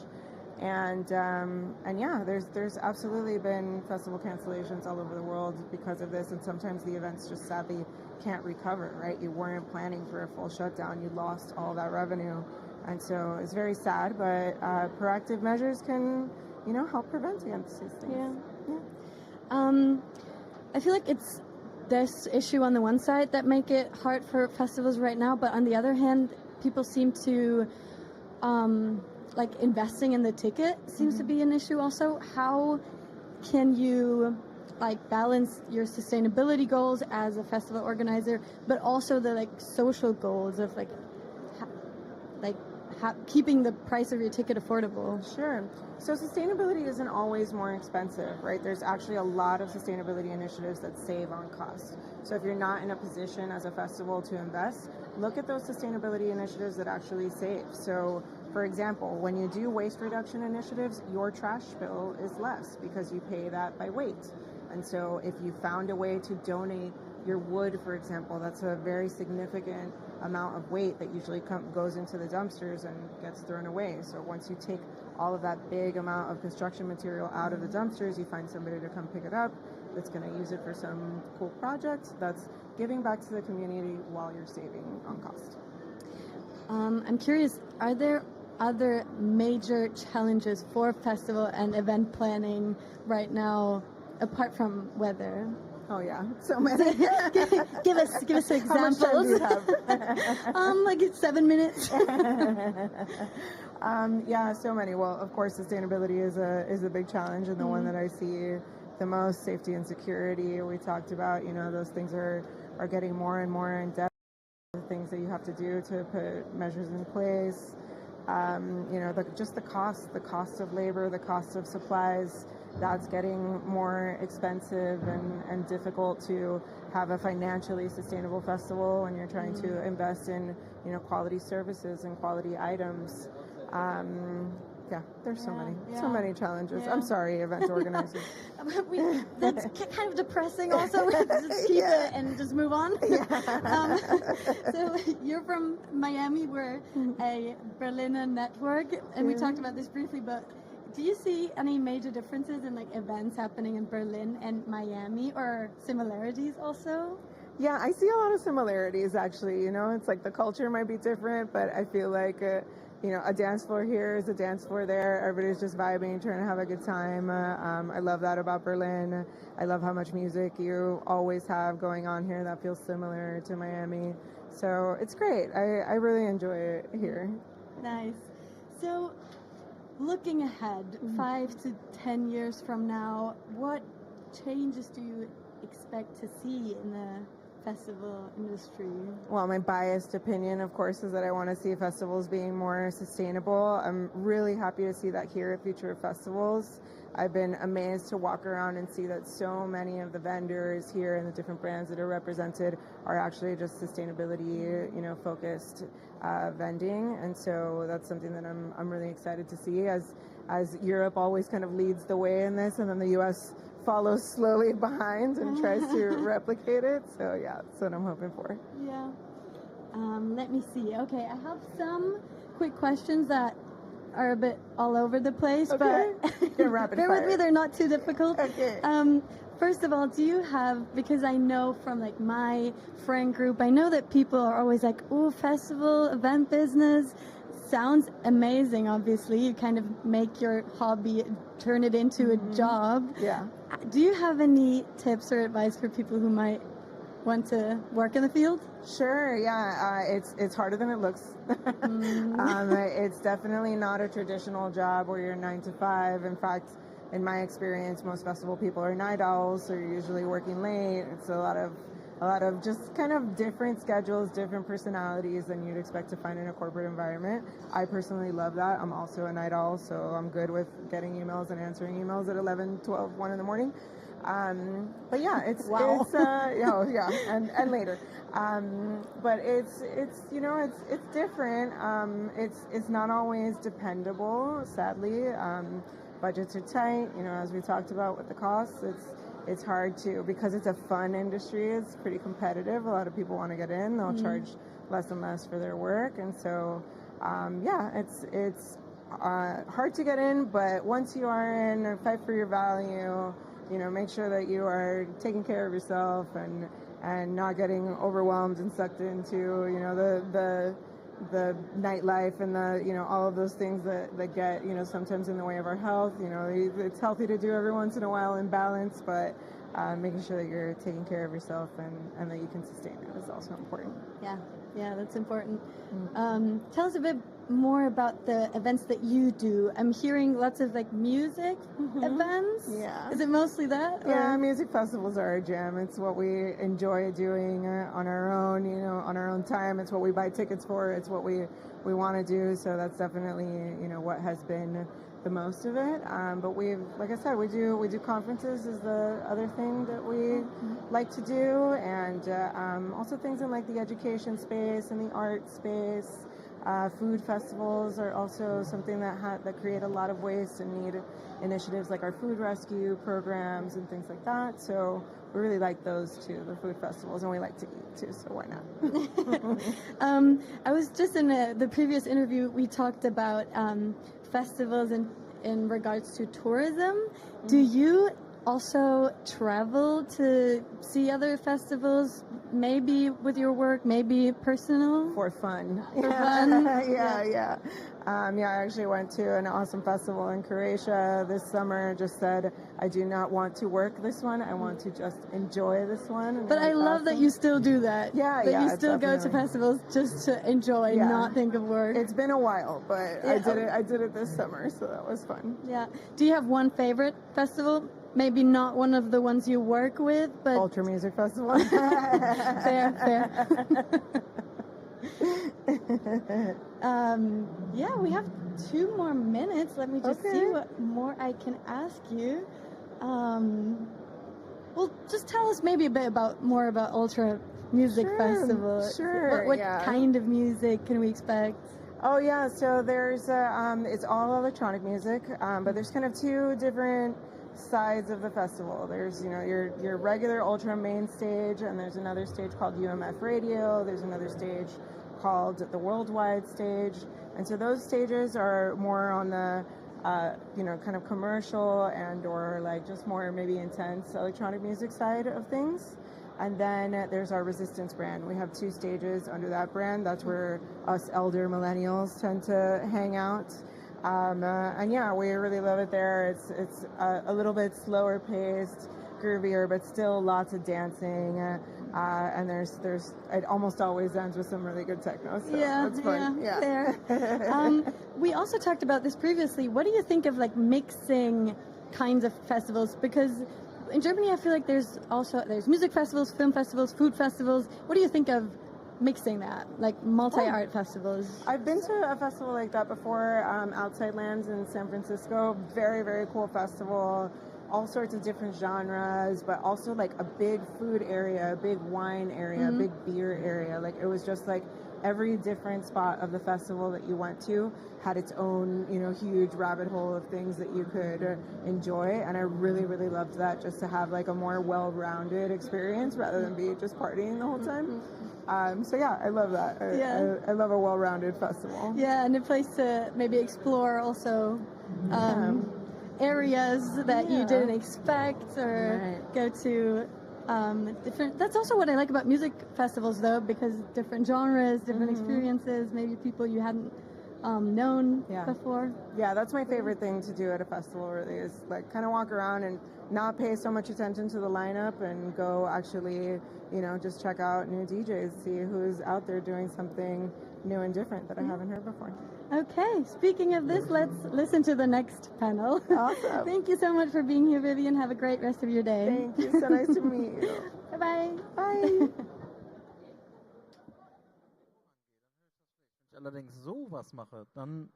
S12: And there's absolutely been festival cancellations all over the world because of this, and sometimes the events just sadly can't recover, right? You weren't planning for a full shutdown, you lost all that revenue, and so it's very sad, but proactive measures can, help prevent against these things.
S18: Yeah. I feel like it's this issue on the one side that make it hard for festivals right now, but on the other hand, people seem to investing in the ticket seems to be an issue also. How can you balance your sustainability goals as a festival organizer, but also the social goals of keeping the price of your ticket affordable?
S12: Sure. So sustainability isn't always more expensive, right? There's actually a lot of sustainability initiatives that save on cost. So if you're not in a position as a festival to invest, look at those sustainability initiatives that actually save. So for example, when you do waste reduction initiatives, your trash bill is less because you pay that by weight. And so if you found a way to donate your wood, for example, that's a very significant amount of weight that usually goes into the dumpsters and gets thrown away. So once you take all of that big amount of construction material out of the dumpsters, you find somebody to come pick it up that's going to use it for some cool project. That's giving back to the community while you're saving on cost.
S18: I'm curious, are there other major challenges for festival and event planning right now, apart from weather?
S12: Oh yeah, so many.
S18: give us examples.
S12: How much time do you have?
S18: It's 7 minutes.
S12: So many. Well, of course, sustainability is a big challenge, and the one that I see the most. Safety and security. We talked about, those things are getting more and more in depth. The things that you have to do to put measures in place. Just the cost of labor, the cost of supplies. That's getting more expensive and difficult to have a financially sustainable festival when you're trying to invest in, quality services and quality items. There's so many challenges. I'm sorry, event organizers.
S18: That's kind of depressing also. Just keep it and just move on. So you're from Miami. We're a Berliner network, and we talked about this briefly, but do you see any major differences in events happening in Berlin and Miami, or similarities also?
S12: Yeah, I see a lot of similarities actually. It's the culture might be different, but I feel like a dance floor here is a dance floor there. Everybody's just vibing, trying to have a good time. I love that about Berlin. I love how much music you always have going on here that feels similar to Miami. So it's great. I really enjoy it here.
S18: Nice. So looking ahead, 5 to 10 years from now, what changes do you expect to see in the festival industry?
S12: Well, my biased opinion, of course, is that I want to see festivals being more sustainable. I'm really happy to see that here at Future of Festivals. I've been amazed to walk around and see that so many of the vendors here and the different brands that are represented are actually just sustainability, focused vending, and so that's something that I'm really excited to see as Europe always kind of leads the way in this, and then the U.S. follows slowly behind and tries to replicate it. So yeah, that's what I'm hoping for.
S18: Yeah. Let me see. Okay, I have some quick questions that are a bit all over the place,
S12: okay.
S18: But
S12: bear
S18: with me, they're not too difficult.
S12: Okay.
S18: First of all, do you have, because I know from like my friend group, I know that people are always like, oh, festival, event business, sounds amazing, obviously. You kind of make your hobby, turn it into a job.
S12: Yeah.
S18: Do you have any tips or advice for people who might want to work in the field?
S12: Sure, yeah. It's harder than it looks. It's definitely not a traditional job where you're 9 to 5. In fact, in my experience, most festival people are night owls, so you're usually working late. It's a lot of just kind of different schedules, different personalities than you'd expect to find in a corporate environment. I personally love that. I'm also a night owl, so I'm good with getting emails and answering emails at 11, 12, 1 in the morning. But yeah, it's and later. But it's different. It's not always dependable, sadly. Budgets are tight, as we talked about with the costs. It's hard to, because it's a fun industry, it's pretty competitive. A lot of people want to get in. They'll charge less and less for their work. And so, it's hard to get in, but once you are in, fight for your value, make sure that you are taking care of yourself and not getting overwhelmed and sucked into, the nightlife and all of those things that get, sometimes in the way of our health. It's healthy to do every once in a while in balance, but making sure that you're taking care of yourself and that you can sustain it is also important.
S18: Yeah, that's important. Tell us a bit more about the events that you do. I'm hearing lots of like music events.
S12: Yeah.
S18: Is it mostly that?
S12: Yeah, music festivals are our jam. It's what we enjoy doing on our own, on our own time. It's what we buy tickets for. It's what we want to do. So that's definitely, what has been the most of it. But like I said, we do conferences is the other thing that we like to do, and also things in like the education space and the art space. Food festivals are also something that create a lot of waste and need initiatives like our food rescue programs and things like that. So we really like those too, the food festivals, and we like to eat too, so why not?
S18: I was just in the previous interview, we talked about festivals in regards to tourism. Do you also travel to see other festivals, maybe with your work, maybe personal?
S12: For fun.
S18: For fun?
S12: Yeah. I actually went to an awesome festival in Croatia this summer. Just said, I do not want to work this one. I want to just enjoy this one.
S18: But I love that you still do that.
S12: Yeah,
S18: that you still go to festivals just to enjoy, not think of work.
S12: It's been a while, but I did it this summer, so that was fun.
S18: Yeah. Do you have one favorite festival? Maybe not one of the ones you work with, but...
S12: Ultra Music Festival.
S18: Fair. We have 2 more minutes. Let me just see what more I can ask you. Well, just tell us maybe a bit more about Ultra Music Festival.
S12: Sure.
S18: What kind of music can we expect?
S12: Oh yeah, so there's it's all electronic music, but there's kind of 2 different sides of the festival. There's your regular Ultra main stage, and there's another stage called UMF Radio. There's another stage called the Worldwide stage, and so those stages are more on the kind of commercial and or like just more maybe intense electronic music side of things. And then there's our Resistance brand. We have 2 stages under that brand. That's where us elder millennials tend to hang out. And yeah, we really love it there. It's a little bit slower paced, groovier, but still lots of dancing. And there's it almost always ends with some really good techno. So that's fun.
S18: Fair. We also talked about this previously. What do you think of like mixing kinds of festivals? Because in Germany, I feel like there's music festivals, film festivals, food festivals. What do you think of mixing that, like multi-art festivals?
S12: I've been to a festival like that before, Outside Lands in San Francisco. Very, very cool festival. All sorts of different genres, but also like a big food area, a big wine area, a big beer area. Like it was just like every different spot of the festival that you went to had its own, huge rabbit hole of things that you could enjoy. And I really, really loved that, just to have like a more well-rounded experience rather than be just partying the whole time. So yeah, I love that. I love a well-rounded festival.
S18: Yeah, and a place to maybe explore also areas that you didn't expect, or go to different. That's also what I like about music festivals, though, because different genres, different experiences, maybe people you hadn't known before.
S12: Yeah, that's my favorite thing to do at a festival, really, is like kind of walk around and not pay so much attention to the lineup and go actually, just check out new DJs, see who's out there doing something new and different that I haven't heard before.
S18: Okay, speaking of this, let's listen to the next panel.
S12: Awesome.
S18: Thank you so much for being here, Vivian. Have a great rest of your day.
S12: Thank you. So nice to meet you.
S18: Bye-bye.
S12: Bye.
S5: Wenn ich allerdings sowas mache, dann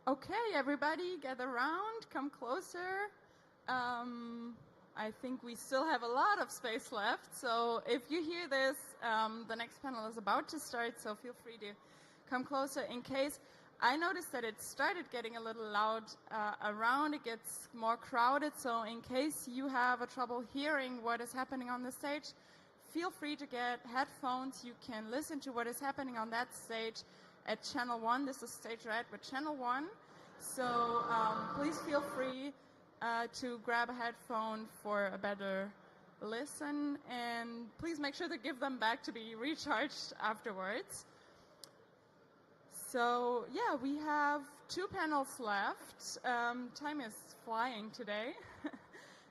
S1: Okay, everybody, gather around, come closer. I think we still have a lot of space left, so if you hear this, the next panel is about to start, so feel free to come closer. In case, I noticed that it started getting a little loud around, it gets more crowded, so in case you have a trouble hearing what is happening on the stage, feel free to get headphones. You can listen to what is happening on that stage at channel 1. This is stage right with channel 1. So please feel free to grab a headphone for a better listen, and please make sure to give them back to be recharged afterwards. So yeah, we have 2 panels left. Time is flying today.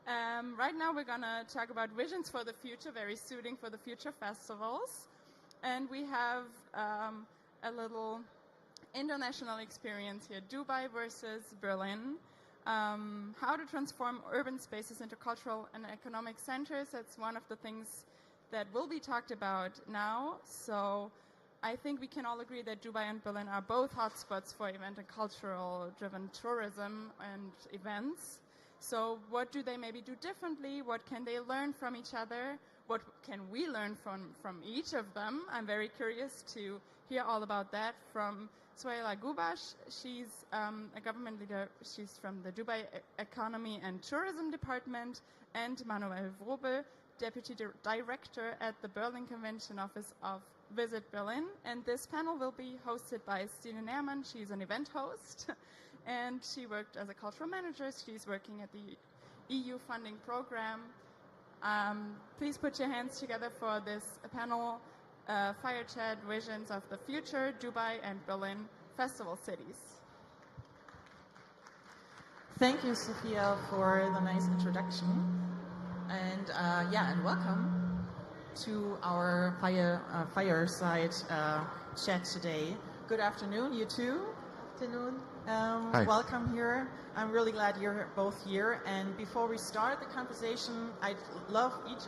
S1: Right now we're gonna talk about visions for the future, very suiting for the future festivals. And we have a little international experience here, Dubai versus Berlin. How to transform urban spaces into cultural and economic centers. That's one of the things that will be talked about now. So I think we can all agree that Dubai and Berlin are both hotspots for event and cultural driven tourism and events. So what do they maybe do differently? What can they learn from each other? What can we learn from each of them? I'm very curious to hear all about that from Suhaila Gubash. She's a government leader. She's from the Dubai Economy and Tourism Department, and Manuel Wrobel, Deputy Director at the Berlin Convention Office of Visit Berlin. And this panel will be hosted by Stine Neermann. She's an event host, and she worked as a cultural manager. She's working at the EU funding program. Please put your hands together for this panel, Fire Chat Visions of the Future, Dubai and Berlin Festival Cities.
S14: Thank you, Sophia, for the nice introduction. And and welcome to our fireside chat today. Good afternoon, you too. Afternoon. Welcome here. I'm really glad you're both here. And before we start the conversation, I'd love each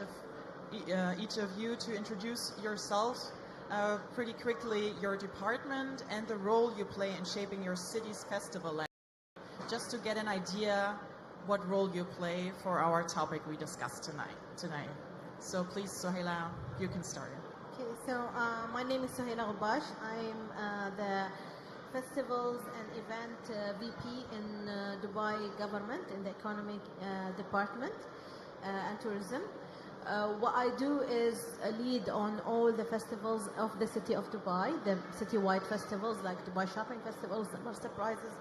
S14: of you to introduce yourselves pretty quickly, your department, and the role you play in shaping your city's festival landscape, just to get an idea what role you play for our topic we discussed tonight. So please, Sohaila, you can start.
S9: Okay, so my name is Sohaila Ghabash. I'm the Festivals and Event VP in Dubai government in the economic department and tourism. What I do is lead on all the festivals of the city of Dubai, the city-wide festivals like Dubai Shopping Festivals, Summer Surprises,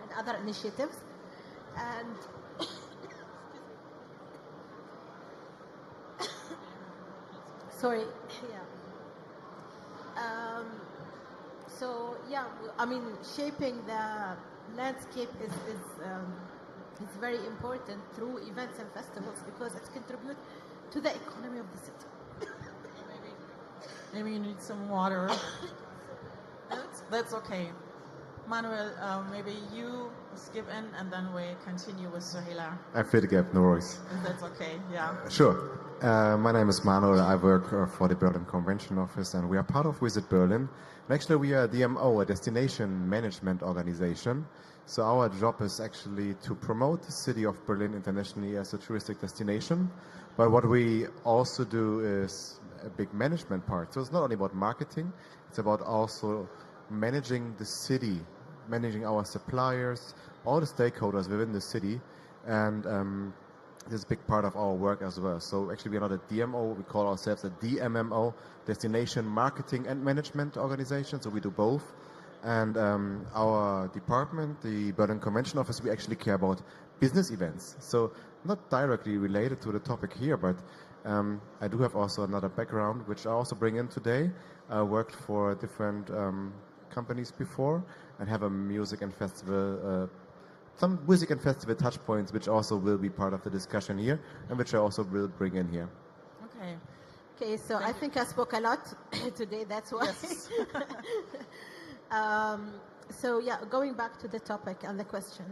S9: and other initiatives. And sorry, yeah. So yeah, I mean, shaping the landscape is very important through events and festivals because it contributes to the economy of the city.
S14: Maybe you need some water. That's okay. Manuel, maybe you skip in and then we continue with Sohaila.
S15: I fill the gap, no worries.
S14: If that's okay, yeah.
S15: Sure. My name is Manuel. I work for the Berlin Convention Office and we are part of Visit Berlin. And actually we are a DMO, a destination management organization. So our job is actually to promote the city of Berlin internationally as a touristic destination. But what we also do is a big management part. So it's not only about marketing, it's about also managing the city, managing our suppliers, all the stakeholders within the city. And this is a big part of our work as well. So actually we're not a DMO, we call ourselves a DMMO, Destination Marketing and Management Organization. So we do both. And our department, the Berlin Convention Office, we actually care about business events. So not directly related to the topic here, but I do have also another background, which I also bring in today. I worked for different companies before and have a music and festival, some music and festival touch points, which also will be part of the discussion here and which I also will bring in here.
S14: Okay.
S9: Okay, so I think I spoke a lot today, that's why.
S14: Yes.
S9: So yeah, going back to the topic and the question.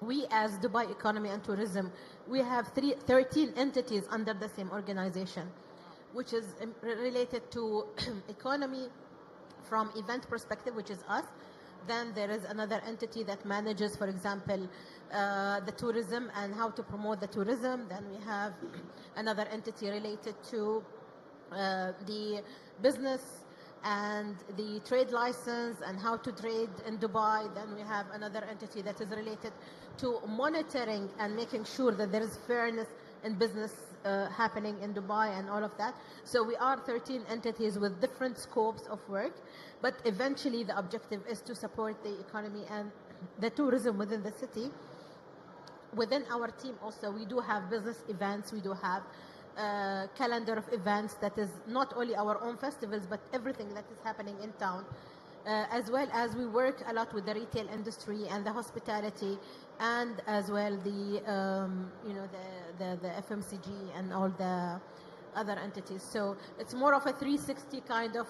S9: We as Dubai Economy and Tourism, we have 13 entities under the same organization, which is related to economy from event perspective, which is us. Then there is another entity that manages, for example, the tourism and how to promote the tourism. Then we have another entity related to the business and the trade license and how to trade in Dubai. Then we have another entity that is related to monitoring and making sure that there is fairness in business happening in Dubai and all of that. So we are 13 entities with different scopes of work, but eventually the objective is to support the economy and the tourism within the city. Within our team also, we do have business events, we do have calendar of events that is not only our own festivals but everything that is happening in town, as well as we work a lot with the retail industry and the hospitality, and as well the the FMCG and all the other entities. So it's more of a 360 kind of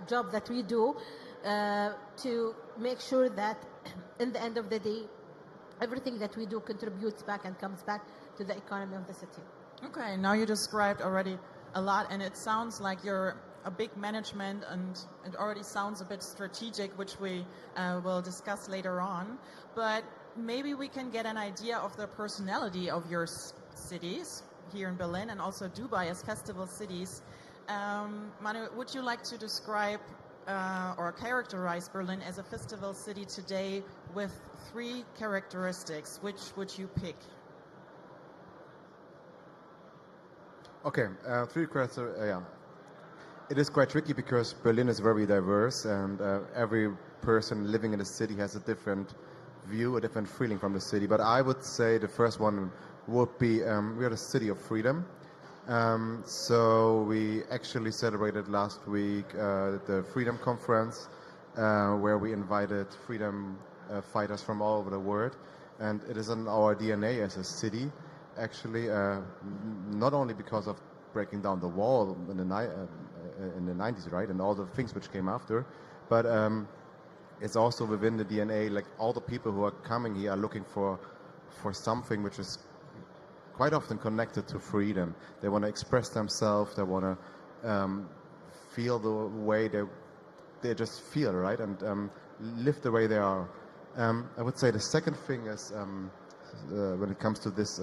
S9: job that we do to make sure that in the end of the day everything that we do contributes back and comes back to the economy of the city.
S14: Okay, now you described already a lot, and it sounds like you're a big management, and it already sounds a bit strategic, which we will discuss later on. But maybe we can get an idea of the personality of your cities here in Berlin and also Dubai as festival cities. Manu, would you like to describe or characterize Berlin as a festival city today with 3 characteristics? Which would you pick?
S15: Okay, 3 questions. Yeah, it is quite tricky because Berlin is very diverse, and every person living in the city has a different view, a different feeling from the city. But I would say the first one would be we are the city of freedom. So we actually celebrated last week the Freedom Conference, where we invited freedom fighters from all over the world, and it is in our DNA as a city. Actually, not only because of breaking down the wall in the 90s, right, and all the things which came after, but it's also within the DNA. Like all the people who are coming here are looking for something which is quite often connected to freedom. They want to express themselves. They want to feel the way they just feel, right, and live the way they are. I would say the second thing is when it comes to this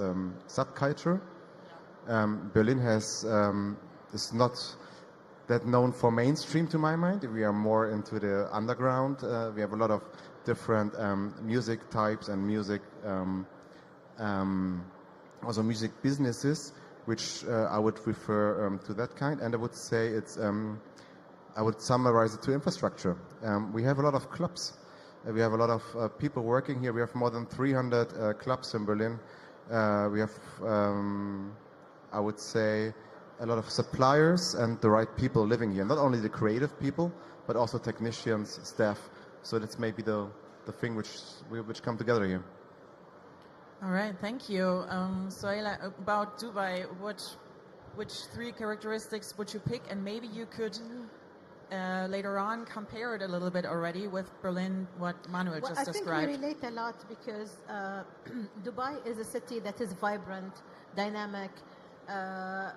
S15: subculture. Berlin is not that known for mainstream to my mind. We are more into the underground. We have a lot of different music types and music, also music businesses, which I would refer to that kind. And I would say I would summarize it to infrastructure. We have a lot of clubs. We have a lot of people working here. We have more than 300 clubs in Berlin. We have, I would say, a lot of suppliers and the right people living here. Not only the creative people, but also technicians, staff. So that's maybe the thing which come together here.
S14: All right, thank you. Sohaila, about Dubai, which three characteristics would you pick? And maybe you could later on compare it a little bit already with Berlin, what Manuel just described.
S9: I think we relate a lot because Dubai is a city that is vibrant, dynamic,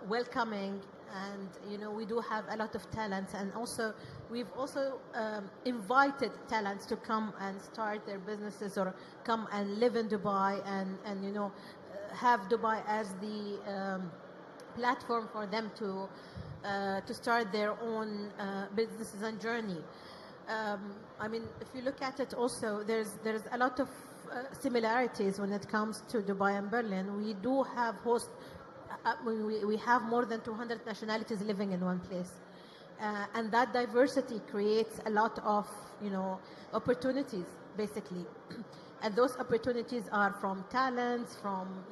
S9: welcoming, and we do have a lot of talents, and also we've also invited talents to come and start their businesses or come and live in Dubai and have Dubai as the platform for them to start their own businesses and journey. I mean, if you look at it also, there's a lot of similarities when it comes to Dubai and Berlin. We do have we have more than 200 nationalities living in one place. And that diversity creates a lot of, opportunities, basically. And those opportunities are from talents, from,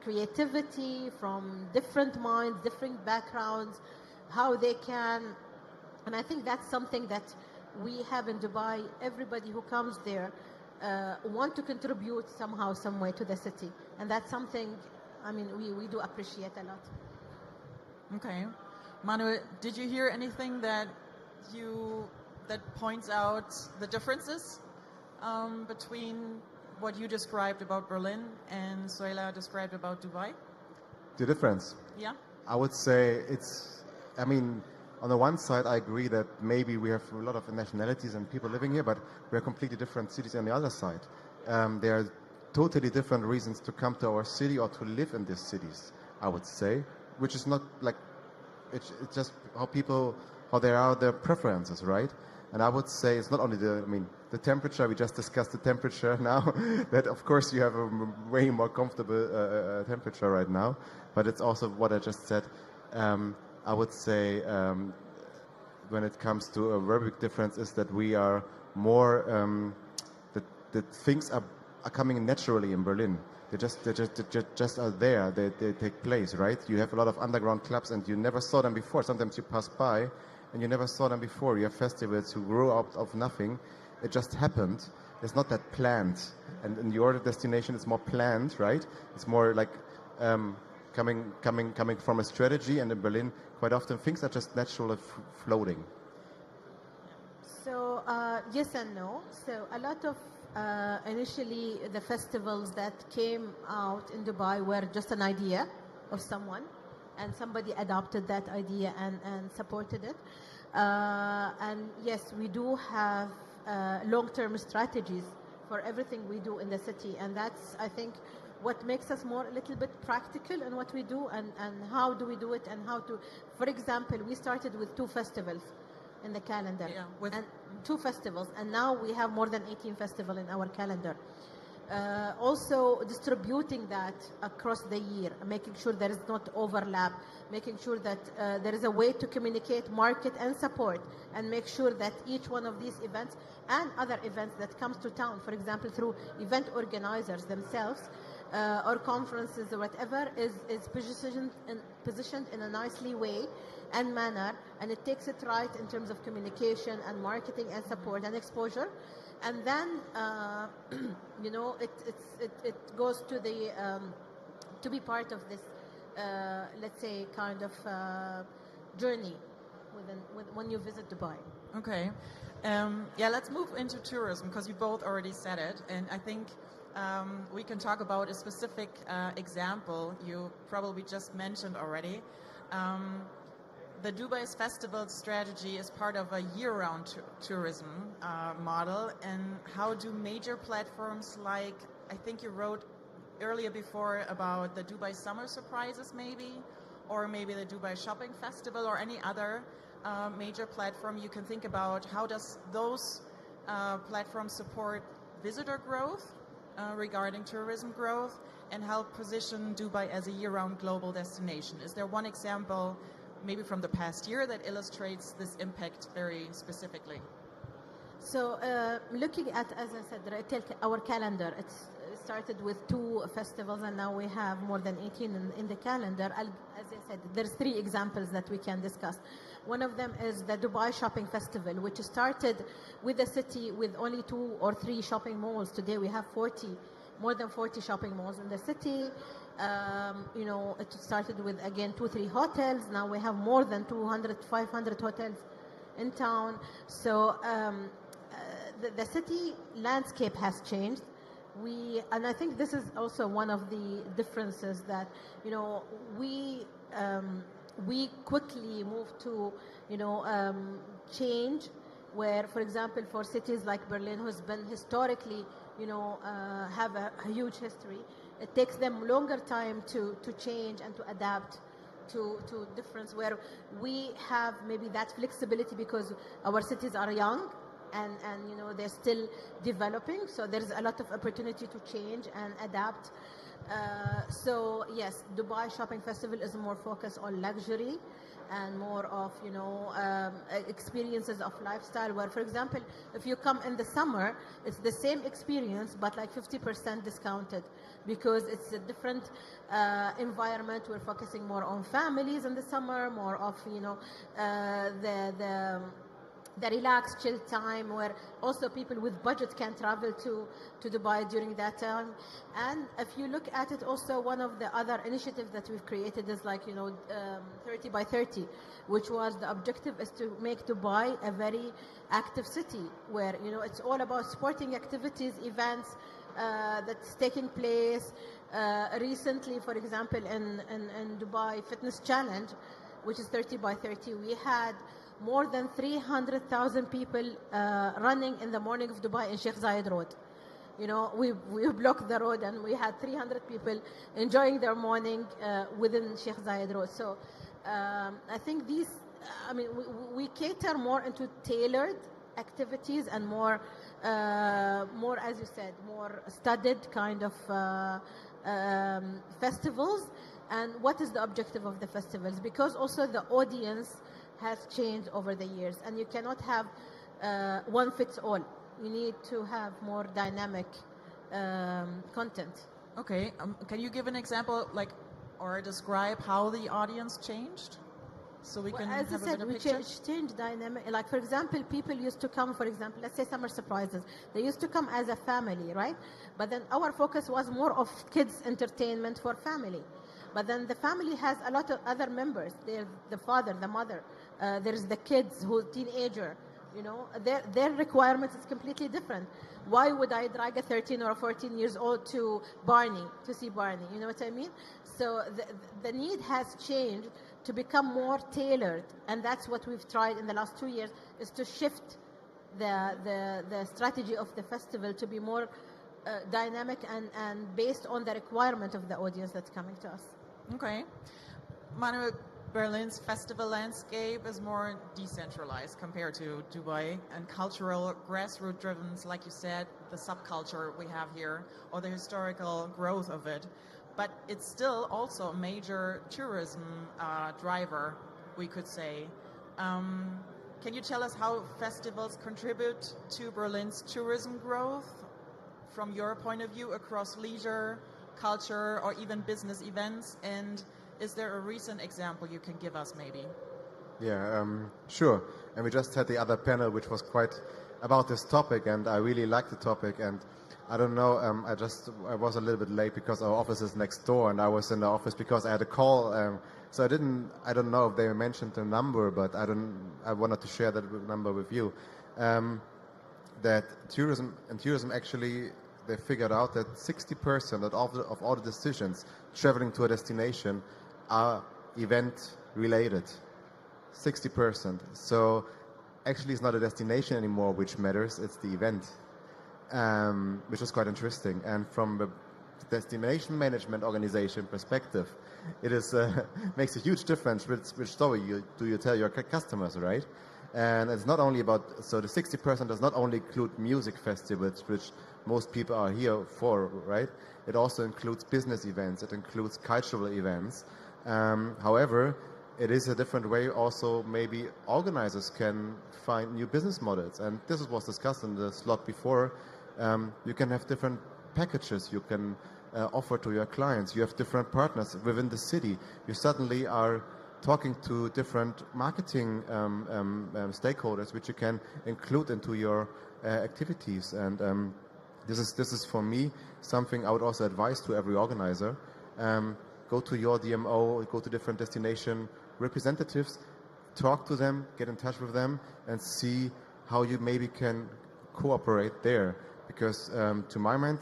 S9: creativity, from different minds, different backgrounds, how they can. And I think that's something that we have in Dubai. Everybody who comes there want to contribute somehow, some way to the city. And that's something, we do appreciate a lot.
S14: Okay. Manuel, did you hear anything that points out the differences between what you described about Berlin and Sohaila described about Dubai?
S15: The difference?
S14: Yeah.
S15: I would say on the one side, I agree that maybe we have a lot of nationalities and people living here, but we are completely different cities on the other side. There are totally different reasons to come to our city or to live in these cities, I would say, which is not like, it's just how they are, their preferences, right? And I would say it's not only the temperature, we just discussed the temperature now, that of course you have a way more comfortable temperature right now, but it's also what I just said. I would say when it comes to a very big difference is that we are more, that things are coming naturally in Berlin. They just are there. They take place, right? You have a lot of underground clubs and you never saw them before. Sometimes you pass by and you never saw them before. You have festivals who grew out of nothing. It just happened. It's not that planned. And in your destination, it's more planned, right? It's more like coming from a strategy. And in Berlin, quite often things are just naturally floating.
S9: So yes and no. So a lot of initially the festivals that came out in Dubai were just an idea of someone, and somebody adopted that idea and supported it. And yes, we do have long-term strategies for everything we do in the city, and that's, I think, what makes us a little bit practical in what we do and how do we do it and how to. For example, we started with 2 festivals in the calendar, and 2 festivals, and now we have more than 18 festivals in our calendar. Also distributing that across the year, making sure there is not overlap, making sure that there is a way to communicate, market, and support, and make sure that each one of these events and other events that comes to town, for example, through event organizers themselves, or conferences or whatever, is positioned in a nicely way and manner, and it takes it right in terms of communication and marketing and support and exposure. And then it goes to the to be part of this let's say kind of journey when you visit Dubai.
S14: Okay. Let's move into tourism, because you both already said it, and I think we can talk about a specific example you probably just mentioned already. The Dubai's festival strategy is part of a year-round tourism model, and how do major platforms like, I think you wrote earlier before about the Dubai Summer Surprises maybe, or maybe the Dubai Shopping Festival or any other major platform. You can think about how does those platforms support visitor growth regarding tourism growth and help position Dubai as a year-round global destination. Is there one example maybe from the past year that illustrates this impact very specifically?
S9: So looking at, as I said, our calendar, it started with 2 festivals and now we have more than 18 in the calendar. As I said, there's 3 examples that we can discuss. One of them is the Dubai Shopping Festival, which started with a city with only 2 or 3 shopping malls. Today we have more than 40 shopping malls in the city. You know, it started with, again, 2-3 hotels. Now we have more than 500 hotels in town. So the city landscape has changed. And I think this is also one of the differences that, you know, we quickly moved to, you know, change where, for example, for cities like Berlin, who's been historically, you know, have a huge history, it takes them longer time to change and to adapt to difference, where we have maybe that flexibility because our cities are young and you know, they're still developing, so there's a lot of opportunity to change and adapt. So yes, Dubai Shopping Festival is more focused on luxury and more of, you know, experiences of lifestyle, where, for example, if you come in the summer, it's the same experience but like 50% discounted because it's a different environment. We're focusing more on families in the summer, more of, you know, the relaxed, chill time, where also people with budget can travel to Dubai during that time. And if you look at it, also one of the other initiatives that we've created is like, you know, 30 by 30, which was the objective is to make Dubai a very active city, where, you know, it's all about sporting activities, events that's taking place. Recently, for example, in Dubai Fitness Challenge, which is 30 by 30, we had more than 300,000 people running in the morning of Dubai in Sheikh Zayed Road. You know, we blocked the road and we had 300 people enjoying their morning within Sheikh Zayed Road. So I think these, I mean, we cater more into tailored activities and more, as you said, more studied kind of festivals. And what is the objective of the festivals? Because also the audience has changed over the years, and you cannot have one fits all. You need to have more dynamic content.
S14: Okay, can you give an example, like, or describe how the audience changed, so we can
S9: as
S14: have
S9: I said,
S14: a better
S9: we
S14: picture?
S9: changed dynamic. Like, for example, people used to come, for example, let's say summer surprises. They used to come as a family, right? But then our focus was more of kids entertainment for family. But then the family has a lot of other members. There's the father, the mother. There's the kids who teenager. You know, their requirements is completely different. Why would I drag a 13 or 14 years old to Barney to see Barney? You know what I mean? So the need has changed to become more tailored, and that's what we've tried in the last 2 years, is to shift the strategy of the festival to be more dynamic and based on the requirement of the audience that's coming to us.
S14: Okay. Manuel, Berlin's festival landscape is more decentralized compared to Dubai, and cultural, grassroots driven, like you said, the subculture we have here, or the historical growth of it. But it's still also a major tourism driver, we could say. Can you tell us how festivals contribute to Berlin's tourism growth from your point of view across leisure, culture, or even business events? And is there a recent example you can give us, maybe?
S15: Yeah, sure. And we just had the other panel, which was quite about this topic, and I really liked the topic. And I don't know, I was a little bit late because our office is next door, and I was in the office because I had a call. So I don't know if they mentioned the number, but I wanted to share that number with you. That tourism actually, they figured out that 60% of all the decisions traveling to a destination are event related. 60%. So actually it's not a destination anymore which matters, it's the event, which is quite interesting. And from destination management organization perspective, it is makes a huge difference which story do you tell your customers, right? And it's not only about, so the 60% does not only include music festivals, which most people are here for, right? It also includes business events, it includes cultural events. However, it is a different way also maybe organizers can find new business models. And this was discussed in the slot before. You can have different packages you can offer to your clients. You have different partners within the city. You suddenly are talking to different marketing stakeholders, which you can include into your activities. And this is for me something I would also advise to every organizer. Go to your DMO, go to different destination representatives, talk to them, get in touch with them, and see how you maybe can cooperate there. Because to my mind,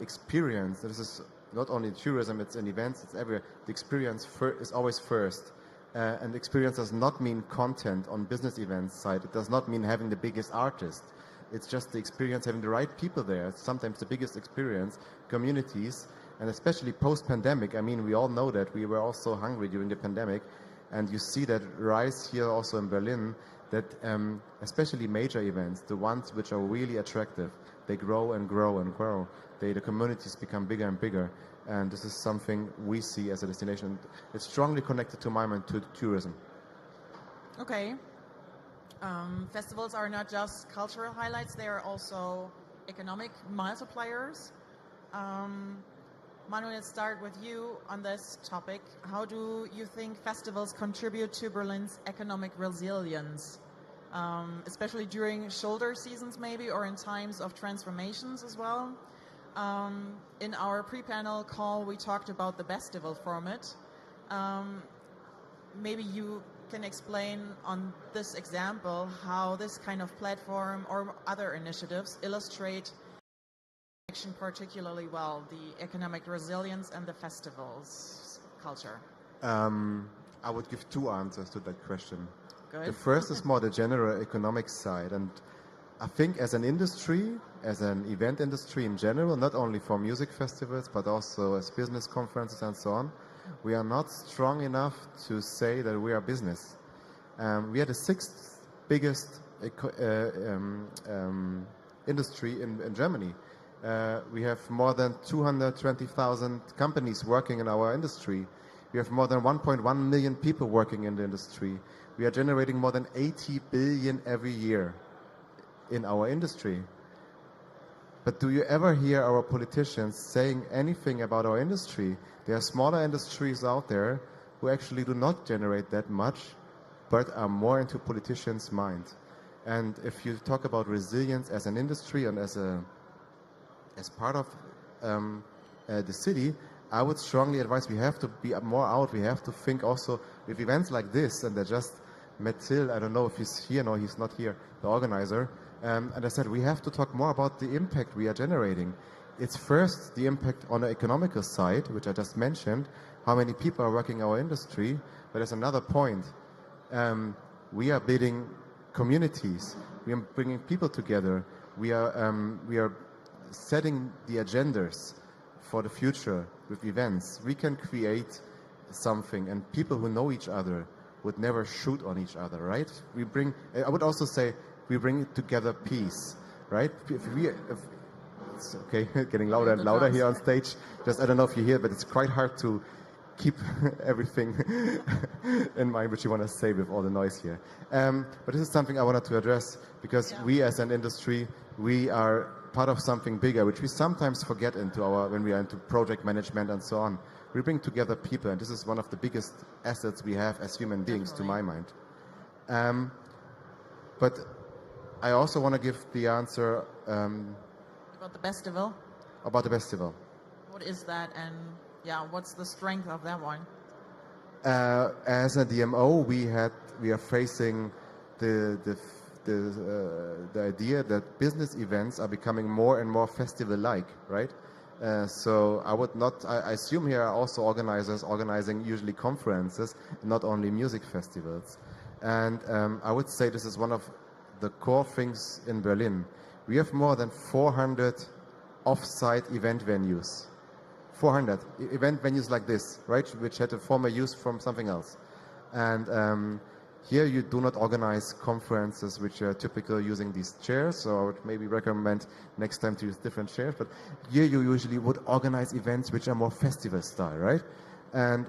S15: experience, this is not only tourism, it's in events, it's everywhere. The experience is always first. And experience does not mean content on business events side. It does not mean having the biggest artist. It's just the experience, having the right people there. It's sometimes the biggest experience, communities, and especially post-pandemic. I mean, we all know that we were all so hungry during the pandemic. And you see that rise here also in Berlin, that especially major events, the ones which are really attractive, they grow and grow and grow. The communities become bigger and bigger. And this is something we see as a destination. It's strongly connected, to my mind, to tourism.
S14: Okay. Festivals are not just cultural highlights, they are also economic multipliers. Manu, let's start with you on this topic. How do you think festivals contribute to Berlin's economic resilience, especially during shoulder seasons maybe, or in times of transformations as well? In our pre-panel call, we talked about the festival format. Maybe you can explain on this example how this kind of platform or other initiatives illustrate particularly well the economic resilience and the festivals culture.
S15: I would give two answers to that question.
S14: Good.
S15: The first is more the general economic side, and I think as an industry, as an event industry in general, not only for music festivals but also as business conferences and so on, we are not strong enough to say that we are business. We are the sixth biggest industry in Germany. We have more than 220,000 companies working in our industry. We have more than 1.1 million people working in the industry. We are generating more than 80 billion every year in our industry. But do you ever hear our politicians saying anything about our industry? There are smaller industries out there who actually do not generate that much, but are more into politicians' mind. And if you talk about resilience as an industry and as part of the city, I would strongly advise we have to be more out. We have to think also with events like this, and I just met Till, I don't know if he's here, no, he's not here, the organizer. And I said, we have to talk more about the impact we are generating. It's first the impact on the economical side, which I just mentioned, how many people are working in our industry, but there's another point. We are building communities. We are bringing people together. We are setting the agendas for the future with events. We can create something, and people who know each other would never shoot on each other, right? I would also say, we bring together peace, right? It's okay, getting louder and louder here on stage. Just, I don't know if you hear, but it's quite hard to keep everything in mind which you want to say with all the noise here. But this is something I wanted to address, because we as an industry, we are part of something bigger, which we sometimes forget when we are into project management and so on. We bring together people, and this is one of the biggest assets we have as human beings, to my mind. But I also want to give the answer
S14: about the festival.
S15: About the festival.
S14: What is that, and what's the strength of that one?
S15: As a DMO, we are facing the idea that business events are becoming more and more festival-like, right? So I assume here are also organizers organizing usually conferences, not only music festivals. And I would say this is one of the core things in Berlin. We have more than 400 off-site event venues. 400 event venues like this, right, which had a former use from something else. And here you do not organize conferences which are typical using these chairs, so I would maybe recommend next time to use different chairs, but here you usually would organize events which are more festival style, right? And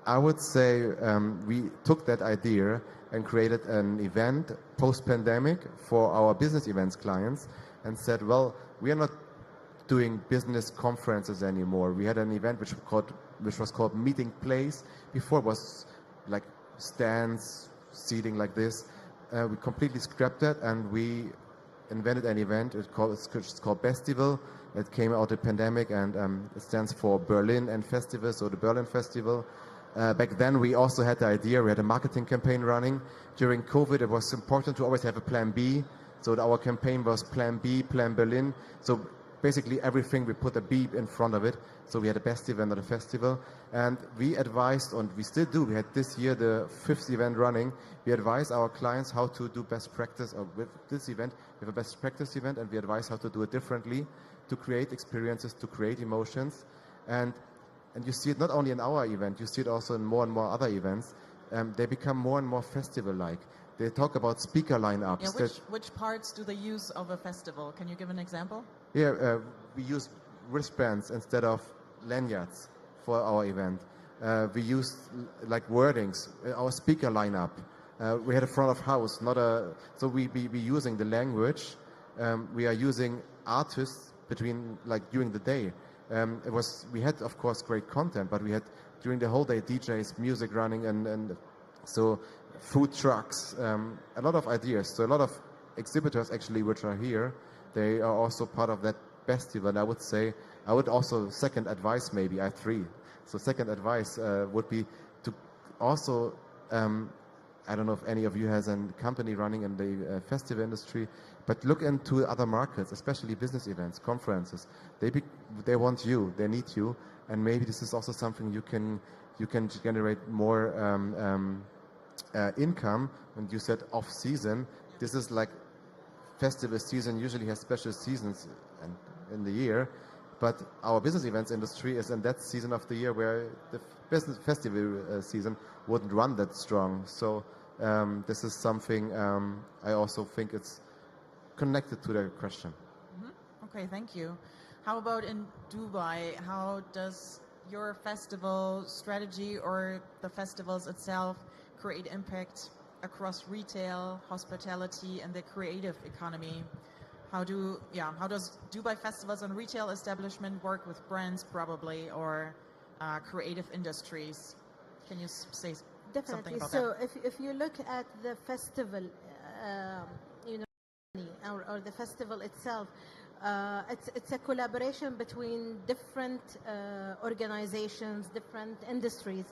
S15: I would say we took that idea and created an event post-pandemic for our business events clients and said, well, we are not doing business conferences anymore. We had an event which was called Meeting Place. Before it was like stands, seating like this. We completely scrapped that and we invented an event. It's called Festival. It came out of the pandemic and it stands for Berlin and Festival, so the Berlin Festival. Back then we also had the idea, we had a marketing campaign running. During COVID it was important to always have a plan B. So our campaign was Plan B, Plan Berlin. So basically everything we put a B in front of it. So we had a best event at a festival. And we advised, and we still do, we had this year the 5th event running. We advise our clients how to do best practice. Or with this event, we have a best practice event and we advise how to do it differently, to create experiences, to create emotions. And you see it not only in our event, you see it also in more and more other events. They become more and more festival-like. They talk about speaker lineups.
S14: Yeah, which parts do they use of a festival? Can you give an example?
S15: Yeah, we use wristbands instead of lanyards for our event. We used like wordings, our speaker lineup. We had a front of house, so we using the language. We are using artists during the day. We had of course great content, but we had during the whole day DJs, music running, and so food trucks, a lot of ideas. So a lot of exhibitors actually which are here, they are also part of that festival. And I would say, I would also, second advice maybe, I have 3. So second advice would be to also, I don't know if any of you has a company running in the festival industry, but look into other markets, especially business events, conferences. They want you, they need you, and maybe this is also something you can generate more income. And you said off season, this is like festival season usually has special seasons in the year, but our business events industry is in that season of the year where the business festival season wouldn't run that strong. So this is something I also think it's connected to the question.
S14: Okay, thank you. How about in Dubai? How does your festival strategy or the festivals itself create impact across retail, hospitality, and the creative economy? How does Dubai Festivals and Retail Establishment work with brands probably, or creative industries? Can you say something about that?
S9: So if you look at the festival, or the festival itself, it's a collaboration between different organizations, different industries,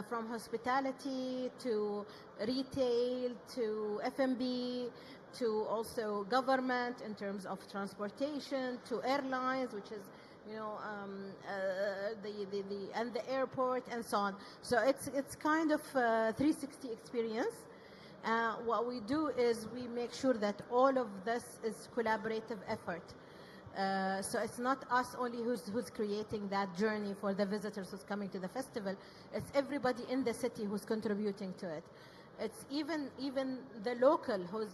S9: from hospitality to retail to F&B to also government in terms of transportation to airlines, which is and the airport and so on. So it's kind of a 360 experience. What we do is we make sure that all of this is collaborative effort. So it's not us only who's creating that journey for the visitors who's coming to the festival. It's everybody in the city who's contributing to it. It's even the local who's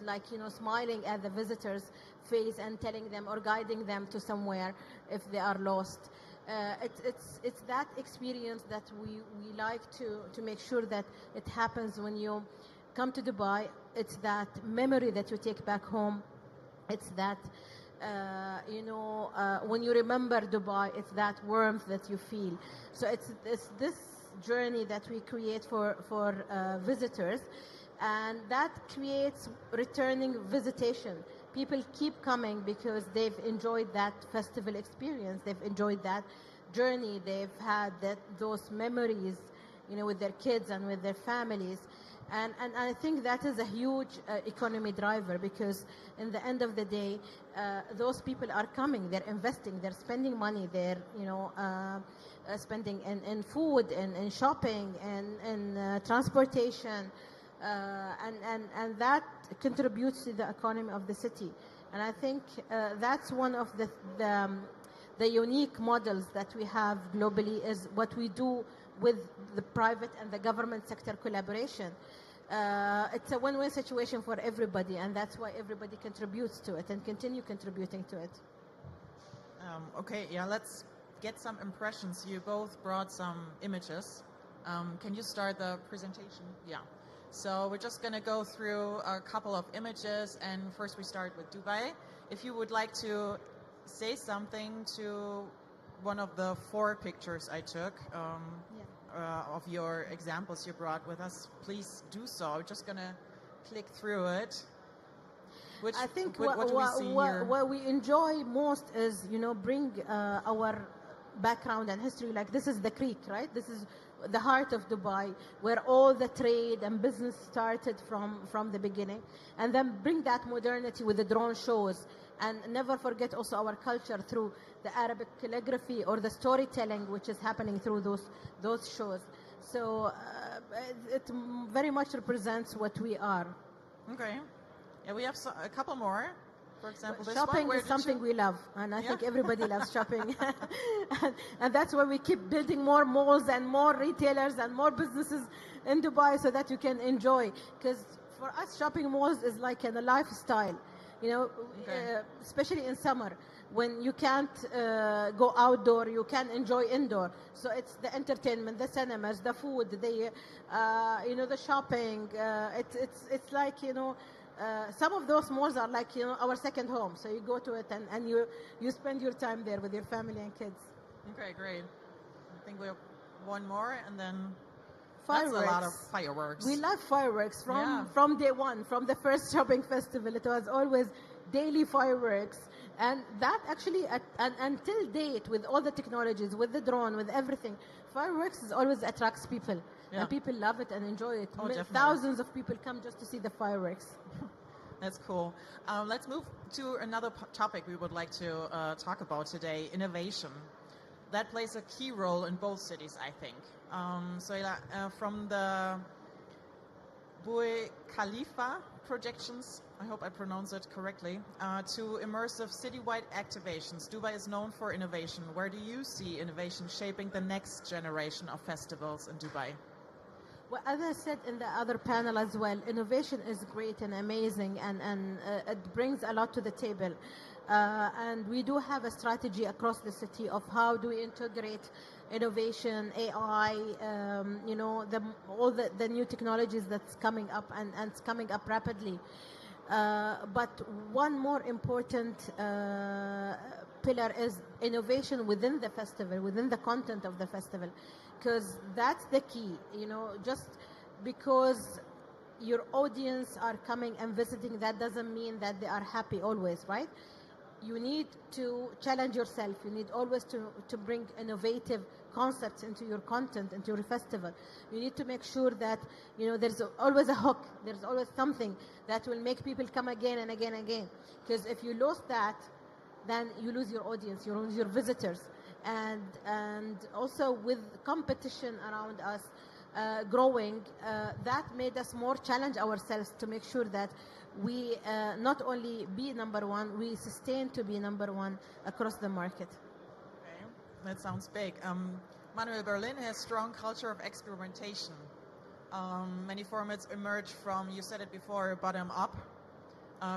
S9: smiling at the visitors' face and telling them or guiding them to somewhere if they are lost. It's that experience that we like to make sure that it happens when you come to Dubai. It's that memory that you take back home. It's that when you remember Dubai, it's that warmth that you feel. So it's this journey that we create for visitors, and that creates returning visitation. People keep coming because they've enjoyed that festival experience. They've enjoyed that journey. They've had those memories, with their kids and with their families. And I think that is a huge economy driver, because in the end of the day, those people are coming, they're investing, they're spending money, they're spending in food, in shopping, and transportation, and that contributes to the economy of the city. And I think that's one of the unique models that we have globally, is what we do with the private and the government sector collaboration. It's a win-win situation for everybody, and that's why everybody contributes to it and continue contributing to it.
S14: Okay, yeah, let's get some impressions. You both brought some images. Can you start the presentation? Yeah. So we're just going to go through a couple of images, and first we start with Dubai. If you would like to say something to one of the 4 pictures I took of your examples you brought with us, please do so. I'm just going to click through it.
S9: I think
S14: what do we see here?
S9: What we enjoy most is, bring our background and history. Like, this is the creek, right? This is the heart of Dubai, where all the trade and business started from the beginning, and then bring that modernity with the drone shows, and never forget also our culture through the Arabic calligraphy or the storytelling which is happening through those shows. So it very much represents what we are.
S14: Okay. Yeah, we have a couple more. For example, this
S9: shopping
S14: one,
S9: is something we love, and I think everybody loves shopping. and that's why we keep building more malls and more retailers and more businesses in Dubai, so that you can enjoy. Because for us, shopping malls is like a lifestyle, especially in summer, when you can't go outdoor, you can enjoy indoor. So it's the entertainment, the cinemas, the food, the shopping. It's like, some of those malls are like, our second home. So you go to it and you spend your time there with your family and kids.
S14: Okay, great. I think we have one more, and then
S9: fireworks.
S14: That's a lot of fireworks.
S9: We love fireworks from day one, from the first shopping festival. It was always daily fireworks. And that actually, until date, with all the technologies, with the drone, with everything, fireworks always attracts people.
S14: Yeah.
S9: And people love it and enjoy it.
S14: Oh, definitely.
S9: Thousands of people come just to see the fireworks.
S14: That's cool. Let's move to another topic we would like to talk about today, innovation. That plays a key role in both cities, I think. From the Burj Khalifa projections, I hope I pronounce it correctly, to immersive citywide activations, Dubai is known for innovation. Where do you see innovation shaping the next generation of festivals in Dubai?
S9: Well, as I said in the other panel as well, innovation is great and amazing, and it brings a lot to the table. And we do have a strategy across the city of how do we integrate innovation, AI, all the new technologies that's coming up and it's coming up rapidly. But one more important pillar is innovation within the festival, within the content of the festival, because that's the key. Just because your audience are coming and visiting, that doesn't mean that they are happy always, right? You need to challenge yourself. You need always to bring innovative concepts into your content, into your festival. You need to make sure that there's always a hook. There's always something that will make people come again and again and again. Because if you lose that, then you lose your audience, you lose your visitors. And also with competition around us growing, that made us more challenge ourselves to make sure that we not only be number one, we sustain to be number one across the market.
S14: Okay, that sounds big. Manuel, Berlin has strong culture of experimentation. Many formats emerge from, you said it before, bottom up,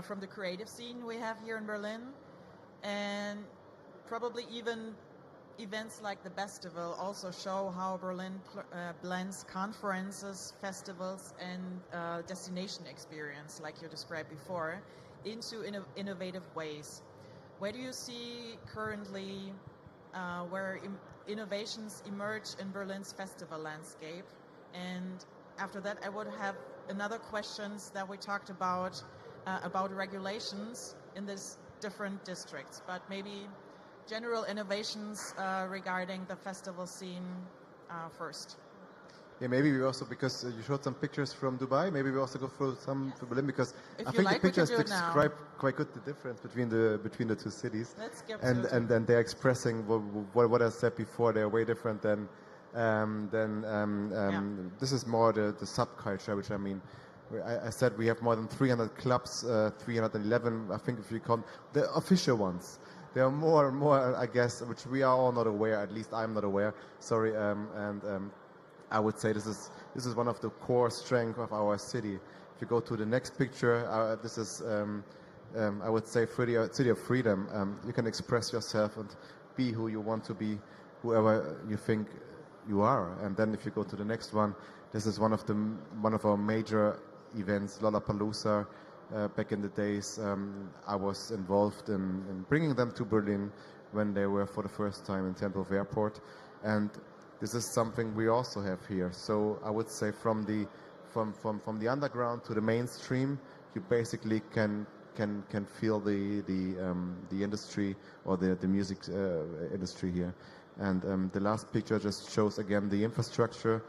S14: from the creative scene we have here in Berlin. And probably even events like the festival also show how Berlin blends conferences, festivals, and destination experience, like you described before, into innovative ways. Where do you see currently where innovations emerge in Berlin's festival landscape? And after that, I would have another questions that we talked about regulations in these different districts, but maybe general innovations regarding the festival scene first.
S15: Yeah, maybe we also, because you showed some pictures from Dubai, maybe we also go through some to Berlin, because
S14: If
S15: I
S14: you
S15: think
S14: like,
S15: the
S14: we can
S15: pictures
S14: do it now.
S15: describe quite good the difference between the two cities.
S14: Let's skip
S15: and
S14: to
S15: and then they're expressing what I said before. They're way different than this is more the subculture, which I mean, I said we have more than 300 clubs, 311, I think if you count the official ones. There are more and more, I guess, which we are all not aware, at least I'm not aware, sorry, and I would say this is one of the core strengths of our city. If you go to the next picture, this is, I would say, city of freedom. You can express yourself and be who you want to be, whoever you think you are. And then if you go to the next one, this is one of our major events, Lollapalooza. Back in the days, I was involved in bringing them to Berlin when they were for the first time in Tempelhof Airport, and this is something we also have here. So I would say from the underground to the mainstream, you basically can feel the industry or the music industry here. And the last picture just shows again the infrastructure.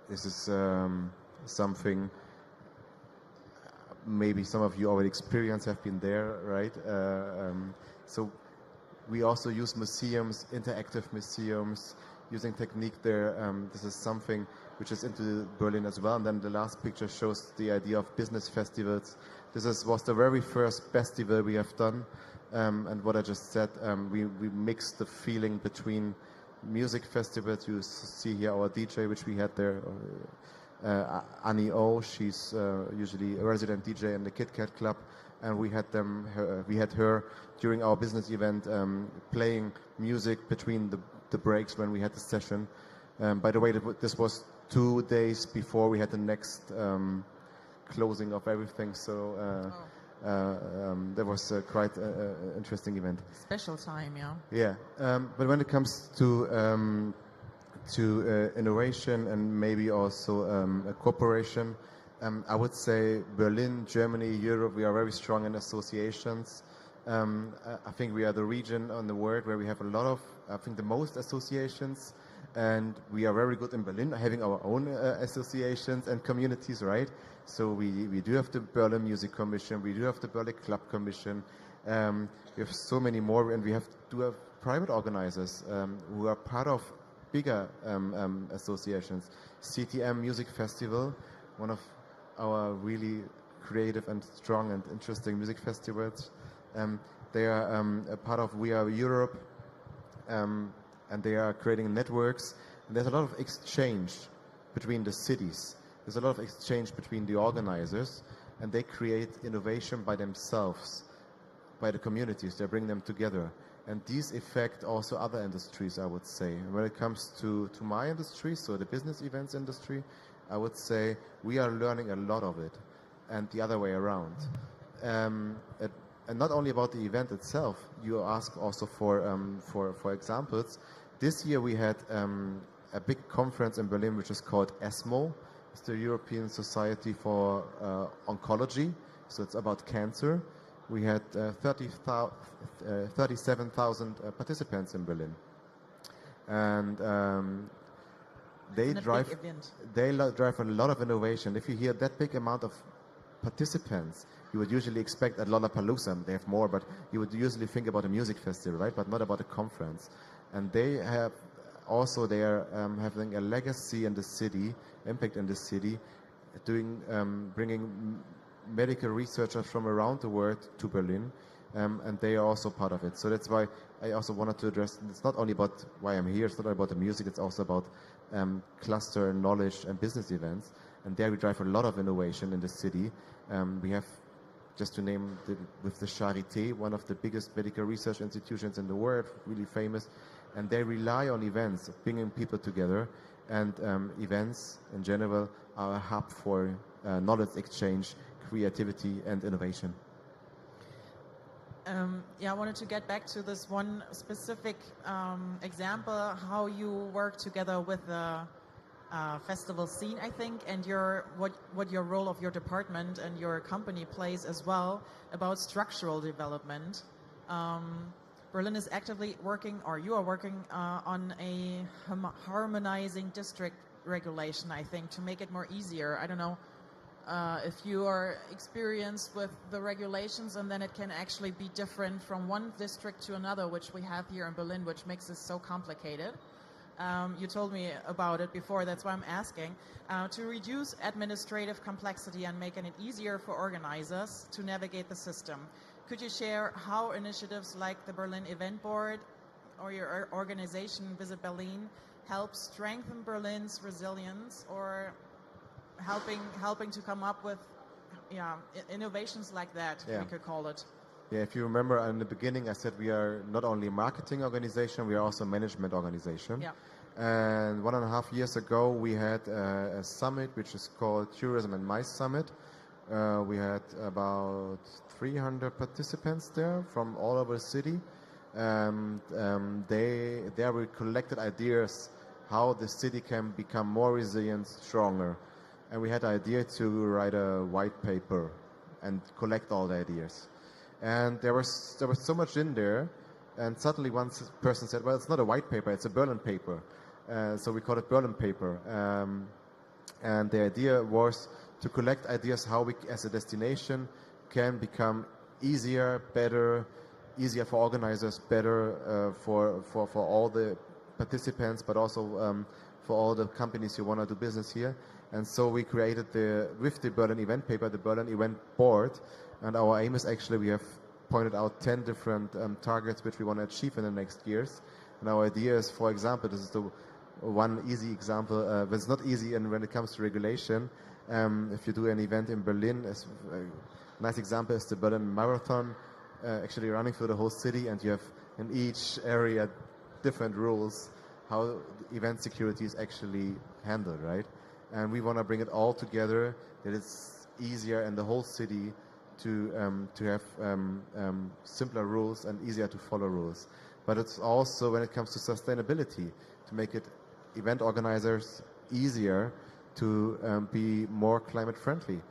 S15: This is something maybe some of you already experienced, have been there, right? So we also use museums, interactive museums, using technique there. This is something which is into Berlin as well. And then the last picture shows the idea of business festivals. This was the very first festival we have done. And what I just said, we mixed the feeling between music festivals. You see here our DJ, which we had there, Annie O. She's usually a resident DJ in the Kit Kat Club, and we had her during our business event playing music between the breaks when we had the session. By the way, this was 2 days before we had the next closing of everything, so that was quite an interesting event.
S14: Special time, yeah.
S15: Yeah, but when it comes to innovation and maybe also a cooperation, I would say Berlin, Germany, Europe, we are very strong in associations. I think we are the region in the world where we have a lot of, I think the most associations, and we are very good in Berlin having our own associations and communities, right? So we do have the Berlin Music Commission, we do have the Berlin Club Commission, we have so many more, and we do have private organizers who are part of bigger associations. CTM Music Festival, one of our really creative and strong and interesting music festivals. They are a part of We Are Europe, and they are creating networks. And there's a lot of exchange between the cities. There's a lot of exchange between the organizers, and they create innovation by themselves, by the communities. They bring them together. And these affect also other industries, I would say. When it comes to my industry, so the business events industry, I would say we are learning a lot of it, and the other way around. And not only about the event itself, you ask also for examples. This year we had a big conference in Berlin which is called ESMO. It's the European Society for Oncology, so it's about cancer. We had 37,000 participants in Berlin, and they drive a lot of innovation. If you hear that big amount of participants, you would usually expect at Lollapalooza, they have more, but you would usually think about a music festival, right? But not about a conference. And they are having a legacy in the city, impact in the city, bringing medical researchers from around the world to Berlin, and they are also part of it. So that's why I also wanted to address, it's not only about why I'm here, it's not only about the music, it's also about cluster knowledge and business events. And there we drive a lot of innovation in the city. We have, just to name, with the Charité, one of the biggest medical research institutions in the world, really famous, and they rely on events, bringing people together, and events in general are a hub for knowledge exchange, creativity and innovation.
S14: I wanted to get back to this one specific example, how you work together with the festival scene, I think, and what your role of your department and your company plays as well about structural development. Berlin is actively working, or you are working on a harmonizing district regulation, I think, to make it more easier. I don't know if you are experienced with the regulations, and then it can actually be different from one district to another, which we have here in Berlin, which makes it so complicated. You told me about it before, that's why I'm asking. To reduce administrative complexity and making it easier for organizers to navigate the system. Could you share how initiatives like the Berlin Event Board or your organization Visit Berlin help strengthen Berlin's resilience, or helping to come up with innovations like that, we could call it?
S15: Yeah, if you remember in the beginning, I said we are not only a marketing organization, we are also a management organization.
S14: Yeah.
S15: And 1.5 years ago, we had a summit which is called Tourism and Mice Summit. We had about 300 participants there from all over the city. There we collected ideas how the city can become more resilient, stronger. And we had the idea to write a white paper and collect all the ideas. And there was so much in there, and suddenly one person said, well, it's not a white paper, it's a Berlin paper. So we called it Berlin paper. And the idea was to collect ideas how we, as a destination, can become easier, better, easier for organizers, better for all the participants, but also for all the companies who want to do business here. And so we created with the Berlin event paper, the Berlin event board. And our aim is actually, we have pointed out 10 different targets which we want to achieve in the next years. And our idea is, for example, this is the one easy example, but it's not easy when it comes to regulation. If you do an event in Berlin, a nice example is the Berlin Marathon, actually running through the whole city, and you have in each area different rules how event security is actually handled, right? And we want to bring it all together, that it's easier in the whole city to have simpler rules and easier to follow rules. But it's also when it comes to sustainability, to make it event organizers easier to be more climate friendly.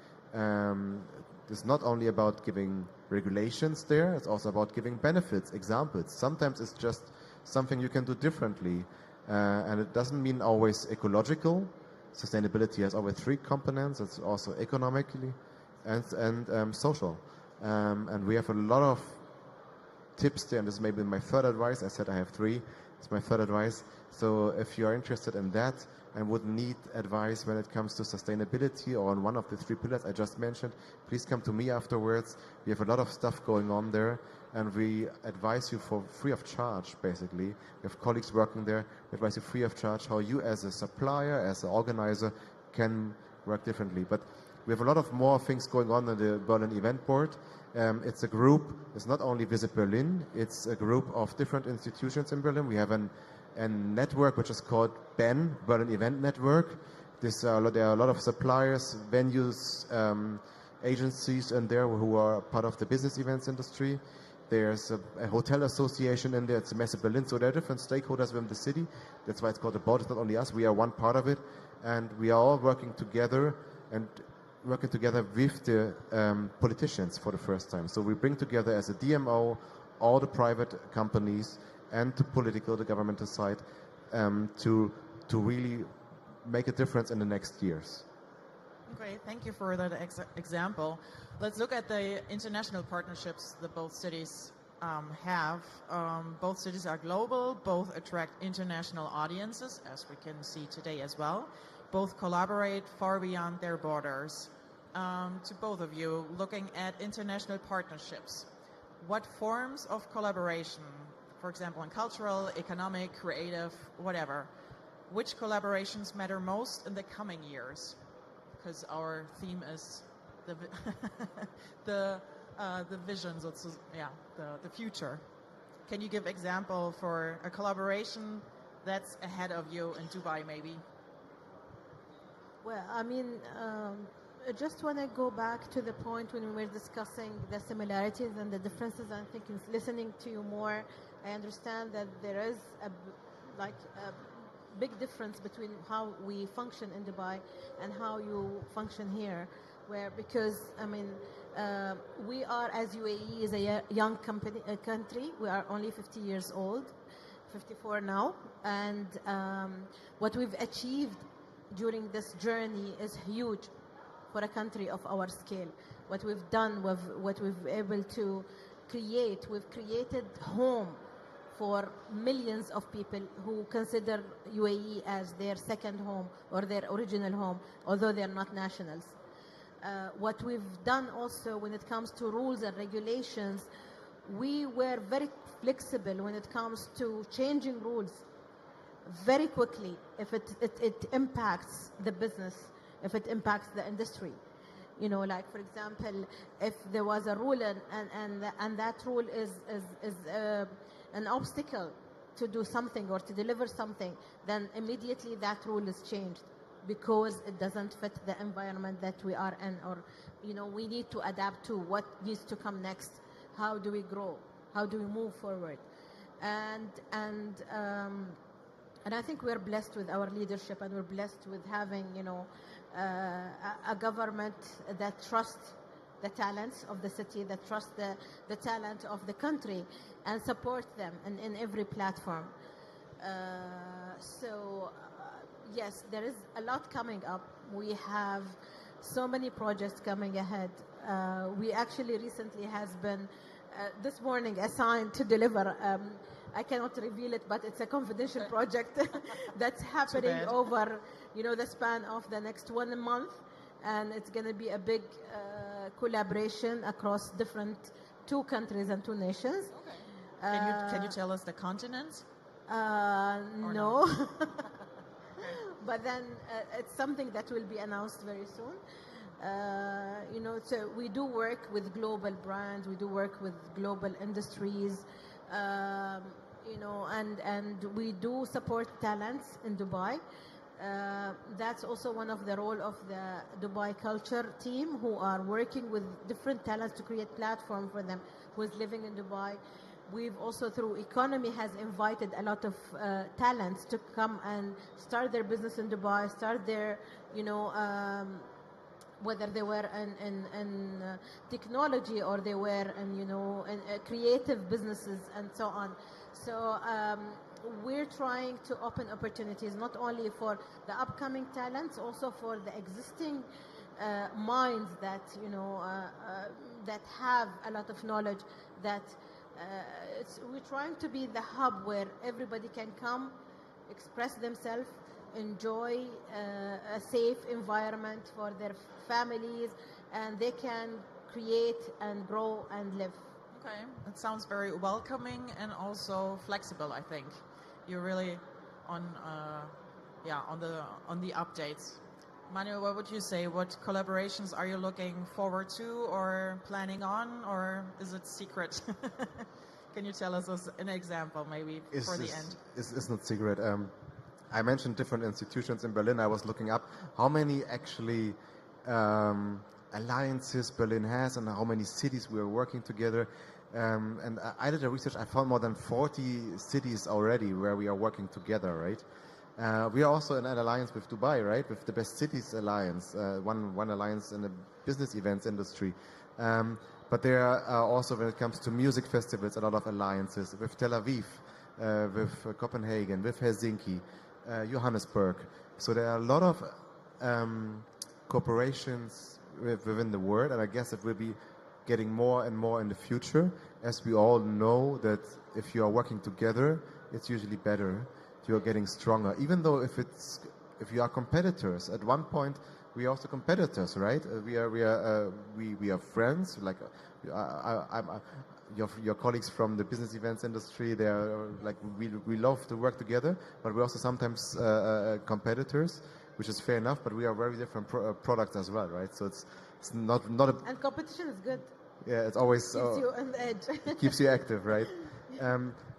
S15: It's not only about giving regulations there, it's also about giving benefits, examples. Sometimes it's just something you can do differently, and it doesn't mean always ecological. Sustainability has always 3 components. It's also economically and social. And we have a lot of tips there, and this may be my third advice. I said I have 3. It's my third advice. So if you are interested in that and would need advice when it comes to sustainability or on one of the 3 pillars I just mentioned, please come to me afterwards. We have a lot of stuff going on there, and we advise you for free of charge, basically. We have colleagues working there. We advise you free of charge how you as a supplier, as an organizer, can work differently. But we have a lot of more things going on in the Berlin Event Board. It's a group, it's not only Visit Berlin, it's a group of different institutions in Berlin. We have a network which is called BEN, Berlin Event Network. There are a lot of suppliers, venues, agencies in there who are part of the business events industry. There's a hotel association in there, it's Messe Berlin, so there are different stakeholders within the city. That's why it's called the board. It's not only us, we are one part of it, and we are all working together with the politicians for the first time. So we bring together as a DMO all the private companies and the governmental side, to really make a difference in the next years.
S14: Great, thank you for that example. Let's look at the international partnerships that both cities have. Both cities are global, both attract international audiences, as we can see today as well. Both collaborate far beyond their borders. To both of you, looking at international partnerships, what forms of collaboration, for example, in cultural, economic, creative, whatever, which collaborations matter most in the coming years? Because our theme is the visions, the future. Can you give example for a collaboration that's ahead of you in Dubai, maybe?
S9: Well, I mean, I just want to go back to the point when we were discussing the similarities and the differences. I think listening to you more, I understand that there is a big difference between how we function in Dubai and how you function here. Because I mean, we are, as UAE is a young country. We are only 50 years old, 54 now, and what we've achieved during this journey is huge for a country of our scale. What we've done, what we've been able to create, we've created home for millions of people who consider UAE as their second home or their original home, although they're not nationals. What we've done also when it comes to rules and regulations, we were very flexible when it comes to changing rules very quickly if it impacts the business, if it impacts the industry. You know, like for example, if there was a rule and that rule is an obstacle to do something or to deliver something, then immediately that rule is changed because it doesn't fit the environment that we are in, or you know, we need to adapt to what needs to come next. How do we grow? How do we move forward? And I think we're blessed with our leadership, and we're blessed with having, you know, a government that trusts the talents of the city, that trusts the talent of the country, and support them in every platform. Yes, there is a lot coming up. We have so many projects coming ahead. We actually recently has been this morning assigned to deliver. I cannot reveal it, but it's a confidential project that's happening over, you know, the span of the next 1 month, and it's going to be a big collaboration across two countries and 2 nations.
S14: Okay. Can you tell us the continents?
S9: No. But then it's something that will be announced very soon. You know, so we do work with global brands, we do work with global industries, you know, and we do support talents in Dubai. That's also one of the role of the Dubai culture team, who are working with different talents to create platform for them who is living in Dubai. We've also, through economy, has invited a lot of talents to come and start their business in Dubai, start their, you know, whether they were in technology or they were in, you know, in creative businesses and so on. So we're trying to open opportunities not only for the upcoming talents, also for the existing minds that, you know, that have a lot of knowledge. That we're trying to be the hub where everybody can come, express themselves, enjoy a safe environment for their families, and they can create and grow and live.
S14: Okay, it sounds very welcoming and also flexible. I think you're really on the updates. Manuel, what would you say? What collaborations are you looking forward to or planning on, or is it secret? Can you tell us an example, maybe, for the end?
S15: It's not secret. I mentioned different institutions in Berlin. I was looking up how many actually alliances Berlin has and how many cities we are working together. And I did a research. I found more than 40 cities already where we are working together, right? We are also in an alliance with Dubai, right? With the Best Cities Alliance, one alliance in the business events industry. But there are also, when it comes to music festivals, a lot of alliances with Tel Aviv, with Copenhagen, with Helsinki, Johannesburg. So there are a lot of cooperations within the world, and I guess it will be getting more and more in the future, as we all know that if you are working together, it's usually better. You're getting stronger, even though if you are competitors. At one point, we are also competitors, right? We are friends. Like your colleagues from the business events industry. They are like we love to work together, but we're also sometimes competitors, which is fair enough. But we are very different products as well, right? So it's not a.
S9: And competition is good.
S15: Yeah, it's always
S9: keeps you on the edge.
S15: It keeps you active, right?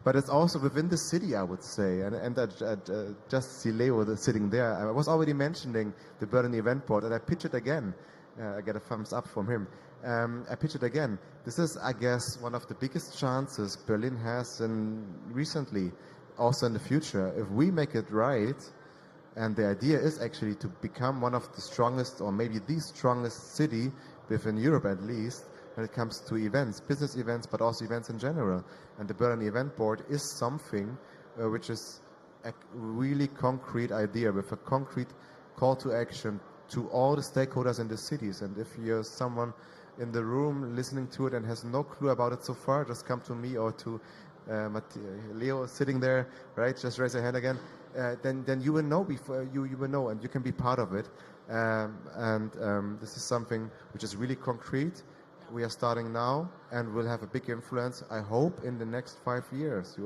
S15: But it's also within the city, I would say. And just see Leo sitting there. I was already mentioning the Berlin event board, and I pitch it again. I get a thumbs up from him. I pitch it again. This is, I guess, one of the biggest chances Berlin has recently, also in the future. If we make it right, and the idea is actually to become one of the strongest, or maybe the strongest city within Europe at least, when it comes to events, business events, but also events in general. And the Berlin Event Board is something which is a really concrete idea with a concrete call to action to all the stakeholders in the cities. And if you're someone in the room listening to it and has no clue about it so far, just come to me or to Leo is sitting there, right? Just raise your hand again. Then you will know before you will know, and you can be part of it. This is something which is really concrete. We are starting now, and will have a big influence, I hope, in the next 5 years.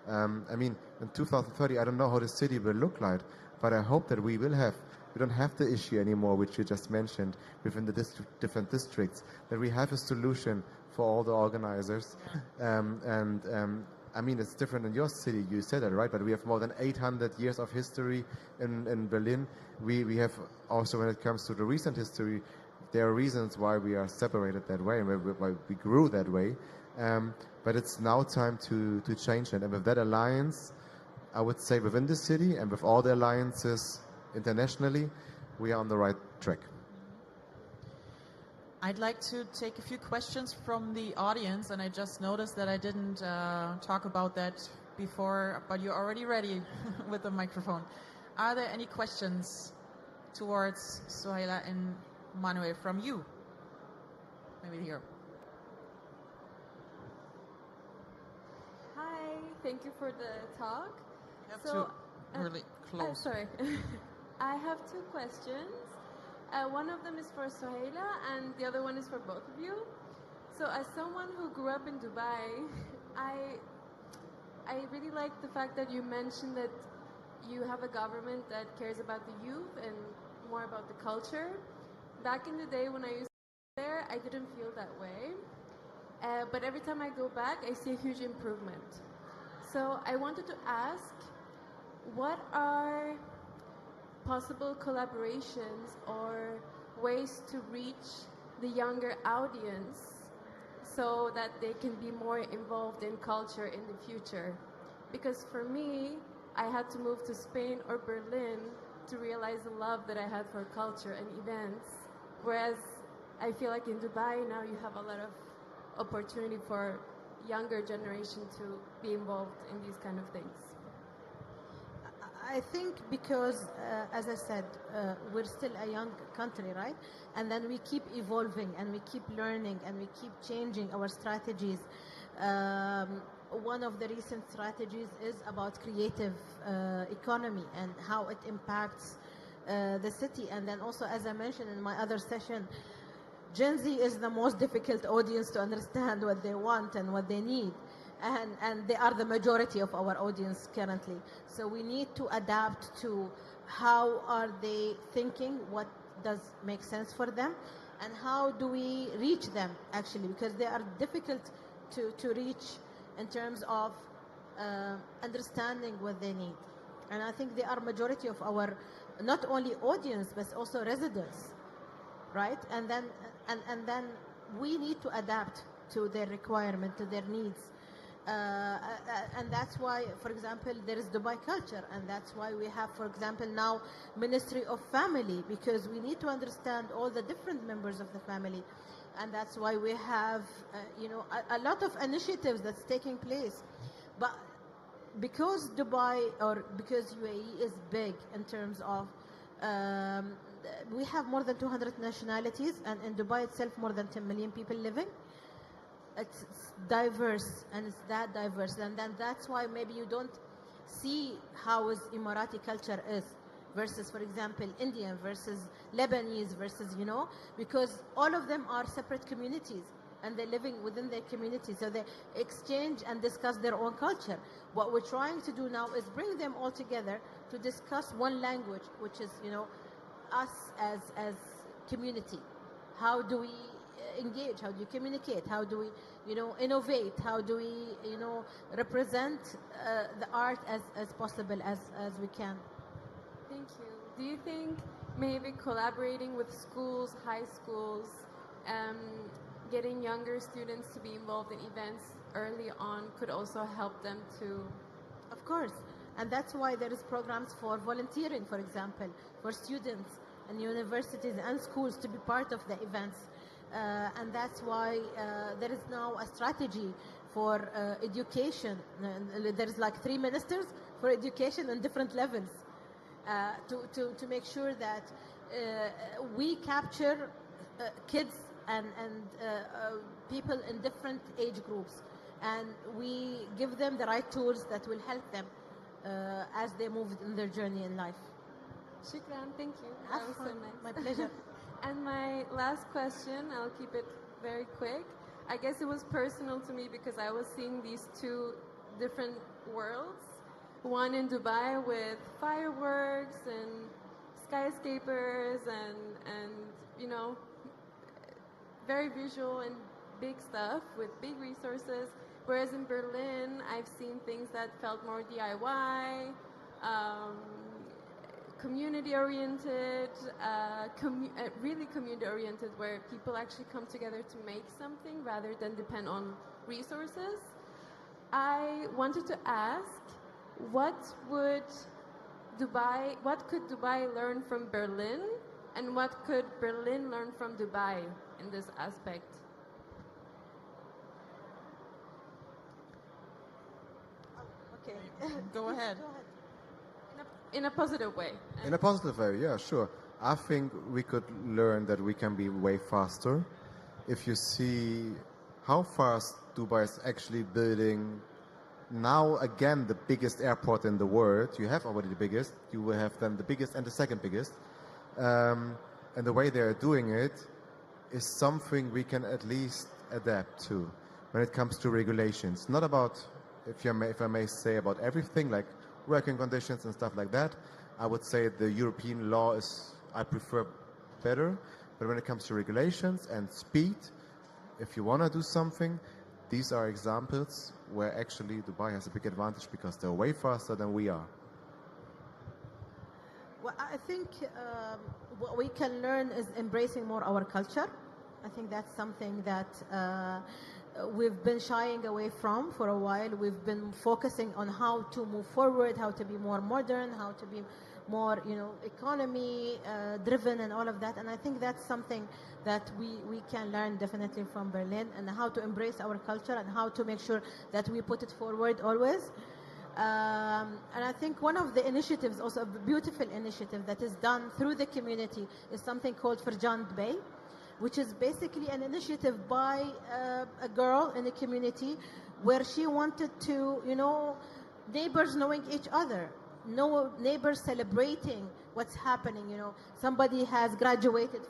S15: I mean, in 2030, I don't know how the city will look like, but I hope that we don't have the issue anymore, which you just mentioned, within the different districts, that we have a solution for all the organizers. I mean, it's different in your city, you said that, right? But we have more than 800 years of history in Berlin. We have also, when it comes to the recent history, there are reasons why we are separated that way and why we grew that way. But it's now time to change it. And with that alliance, I would say within the city and with all the alliances internationally, we are on the right track.
S14: I'd like to take a few questions from the audience, and I just noticed that I didn't talk about that before, but you're already ready with the microphone. Are there any questions towards Suhaila and Manuel from you? Maybe here.
S16: Hi, thank you for the talk.
S14: You have to really close.
S16: Sorry. I have two questions. One of them is for Suhaila, and the other one is for both of you. So as someone who grew up in Dubai, I really like the fact that you mentioned that you have a government that cares about the youth and more about the culture. Back in the day when I used to be there, I didn't feel that way. But every time I go back, I see a huge improvement. So I wanted to ask, what are possible collaborations or ways to reach the younger audience so that they can be more involved in culture in the future? Because for me, I had to move to Spain or Berlin to realize the love that I had for culture and events, whereas I feel like in Dubai now you have a lot of opportunity for younger generation to be involved in these kind of things.
S9: I think because, as I said, we're still a young country, right? And then we keep evolving and we keep learning and we keep changing our strategies. One of the recent strategies is about creative economy and how it impacts the city. And then also, as I mentioned in my other session, Gen Z is the most difficult audience to understand what they want and what they need. And they are the majority of our audience currently. So we need to adapt to how are they thinking, what does make sense for them, and how do we reach them, actually, because they are difficult to reach in terms of understanding what they need. And I think they are majority of our, not only audience, but also residents, right? And then we need to adapt to their requirement, to their needs. And that's why, for example, there is Dubai culture, and that's why we have, for example, now Ministry of Family, because we need to understand all the different members of the family, and that's why we have, a lot of initiatives that's taking place. But because Dubai or because UAE is big in terms of, we have more than 200 nationalities, and in Dubai itself, more than 10 million people living. It's diverse, and it's that diverse, and then that's why maybe you don't see how is Emirati culture is versus, for example, Indian versus Lebanese versus, because all of them are separate communities and they're living within their community, so they exchange and discuss their own culture. What we're trying to do now is bring them all together to discuss one language, which is, us as community. How do we engage? How do you communicate? How do we, innovate? How do we, represent the art as possible as we can?
S16: Thank you. Do you think maybe collaborating with schools, high schools, getting younger students to be involved in events early on could also help them to?
S9: Of course. And that's why there is programs for volunteering, for example, for students and universities and schools to be part of the events. And that's why there is now a strategy for education. There's like 3 ministers for education on different levels to make sure that we capture kids and people in different age groups. and we give them the right tools that will help them as they move in their journey in life.
S2: Shukran, thank you. That was so nice.
S9: My pleasure.
S2: And my last question, I'll keep it very quick. I guess it was personal to me because I was seeing these two different worlds. One in Dubai with fireworks and skyscrapers and you know, very visual and big stuff with big resources. Whereas in Berlin, I've seen things that felt more DIY, community-oriented, really community-oriented, where people actually come together to make something rather than depend on resources. I wanted to ask, what could Dubai learn from Berlin, and what could Berlin learn from Dubai in this aspect?
S9: Okay.
S14: Go ahead.
S2: In a positive way.
S15: In a positive way, yeah, sure. I think we could learn that we can be way faster. If you see how fast Dubai is actually building now, again, the biggest airport in the world. You have already the biggest. You will have then the biggest and the second biggest. And the way they are doing it is something we can at least adapt to when it comes to regulations. Not about, if I may say, about everything, like working conditions and stuff like that. I would say the European law is, I prefer better. But when it comes to regulations and speed, if you want to do something, these are examples where actually Dubai has a big advantage because they're way faster than we are.
S9: Well, I think what we can learn is embracing more our culture. I think that's something that we've been shying away from for a while. We've been focusing on how to move forward, how to be more modern, how to be more, economy driven and all of that. And I think that's something that we can learn definitely from Berlin, and how to embrace our culture and how to make sure that we put it forward always. And I think one of the initiatives, also a beautiful initiative that is done through the community, is something called Farjand Bay, which is basically an initiative by a girl in the community where she wanted to, neighbors knowing each other, neighbors celebrating what's happening. Somebody has graduated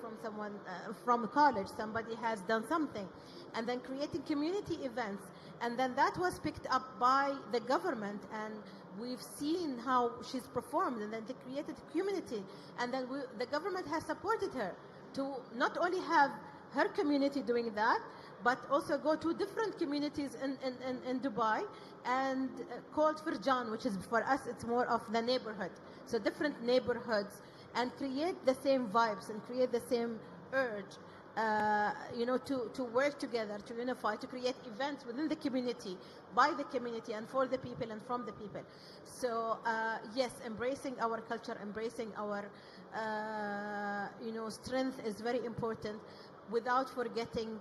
S9: from college, somebody has done something, and then creating community events. And then that was picked up by the government, and we've seen how she's performed, and then they created a community, and then the government has supported her to not only have her community doing that, but also go to different communities in Dubai, and called Farjan, which is, for us, it's more of the neighborhood. So different neighborhoods, and create the same vibes and create the same urge, to work together, to unify, to create events within the community, by the community, and for the people and from the people. So yes, embracing our culture, embracing our strength is very important, without forgetting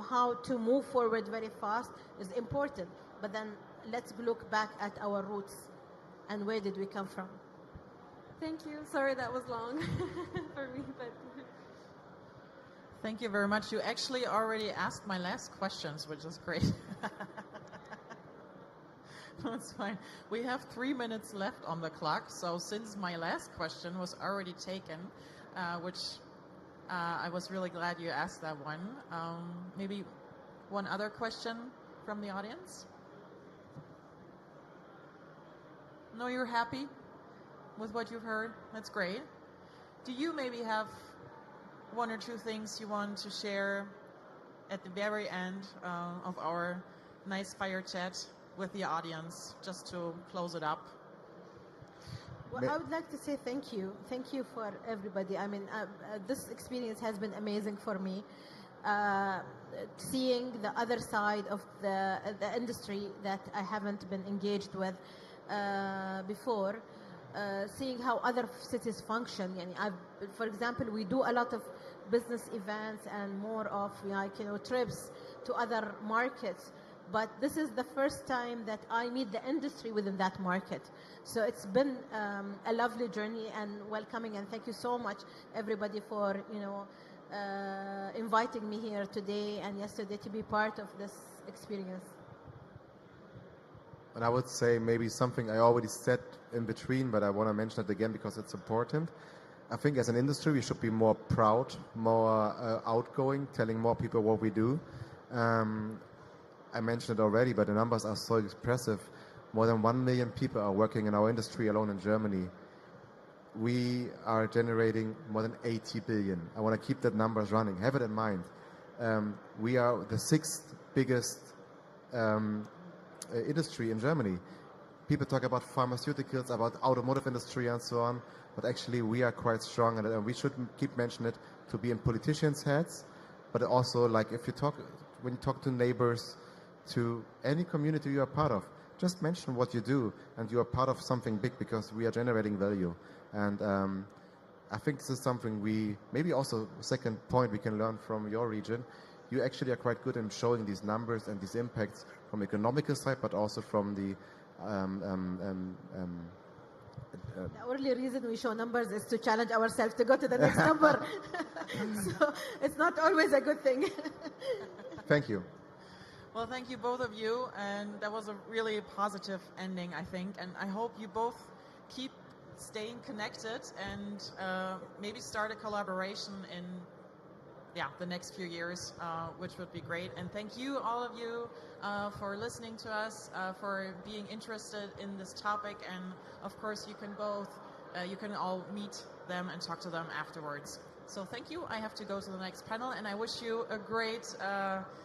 S9: how to move forward very fast is important. But then let's look back at our roots and where did we come from.
S2: Thank you. Sorry that was long for me, but
S14: Thank you very much. You actually already asked my last questions, which is great. That's fine. We have 3 minutes left on the clock, so since my last question was already taken, which I was really glad you asked that one. Maybe one other question from the audience? No, you're happy with what you've heard? That's great. Do you maybe have one or two things you want to share at the very end of our nice fire chat with the audience, just to close it up?
S9: Well, I would like to say thank you. Thank you for everybody. I mean, this experience has been amazing for me. Seeing the other side of the industry that I haven't been engaged with before, seeing how other cities function. For example, we do a lot of business events and more of trips to other markets. But this is the first time that I meet the industry within that market. So it's been a lovely journey and welcoming, and thank you so much, everybody, for inviting me here today and yesterday to be part of this experience.
S15: And I would say maybe something I already said in between, but I want to mention it again because it's important. I think as an industry, we should be more proud, more outgoing, telling more people what we do. I mentioned it already, but the numbers are so expressive. More than 1 million people are working in our industry alone in Germany. We are generating more than 80 billion. I want to keep that numbers running. Have it in mind. We are the 6th biggest industry in Germany. People talk about pharmaceuticals, about automotive industry and so on, but actually we are quite strong, and we should keep mentioning it to be in politicians' heads, but also like if you talk, when you talk to neighbors, to any community you are part of, just mention what you do and you are part of something big because we are generating value. And I think this is something we, maybe also second point we can learn from your region. You actually are quite good in showing these numbers and these impacts from economical side, but also from the
S9: the only reason we show numbers is to challenge ourselves to go to the next number. So it's not always a good thing.
S15: Thank you.
S14: Well, thank you both of you, and that was a really positive ending, I think, and I hope you both keep staying connected and maybe start a collaboration in the next few years, which would be great. And thank you, all of you, for listening to us, for being interested in this topic, and of course you can you can all meet them and talk to them afterwards. So thank you. I have to go to the next panel, and I wish you a great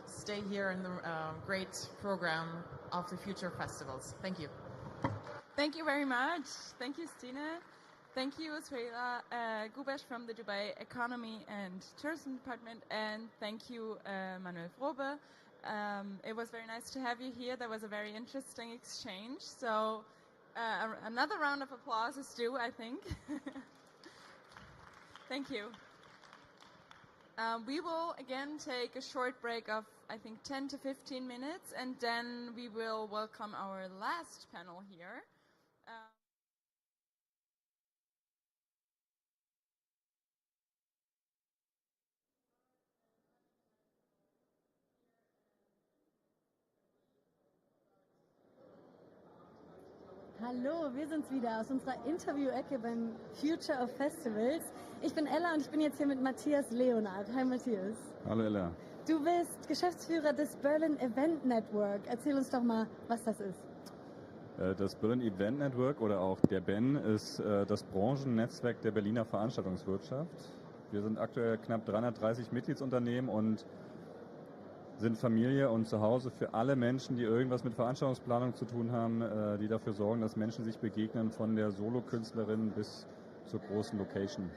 S14: stay here in the great program of the future festivals. Thank you.
S1: Thank you very much. Thank you, Stine. Thank you, Srela Gubesh from the Dubai Economy and Tourism Department, and thank you, Manuel Frobe. It was very nice to have you here. That was a very interesting exchange. So another round of applause is due, I think. Thank you. We will again take a short break of, I think, 10 to 15 minutes, and then we will welcome our last panel here.
S18: Hallo, wir sind's wieder aus unserer Interview-Ecke beim Future of Festivals. Ich bin Ella und ich bin jetzt hier mit Matthias Leonard. Hi Matthias.
S3: Hallo Ella.
S18: Du bist Geschäftsführer des Berlin Event Network. Erzähl uns doch mal, was das ist.
S3: Das Berlin Event Network oder auch der BEN ist das Branchennetzwerk der Berliner Veranstaltungswirtschaft. Wir sind aktuell knapp 330 Mitgliedsunternehmen und sind Familie und Zuhause für alle Menschen, die irgendwas mit Veranstaltungsplanung zu tun haben, die dafür sorgen, dass Menschen sich begegnen, von der Solokünstlerin bis zur großen Location.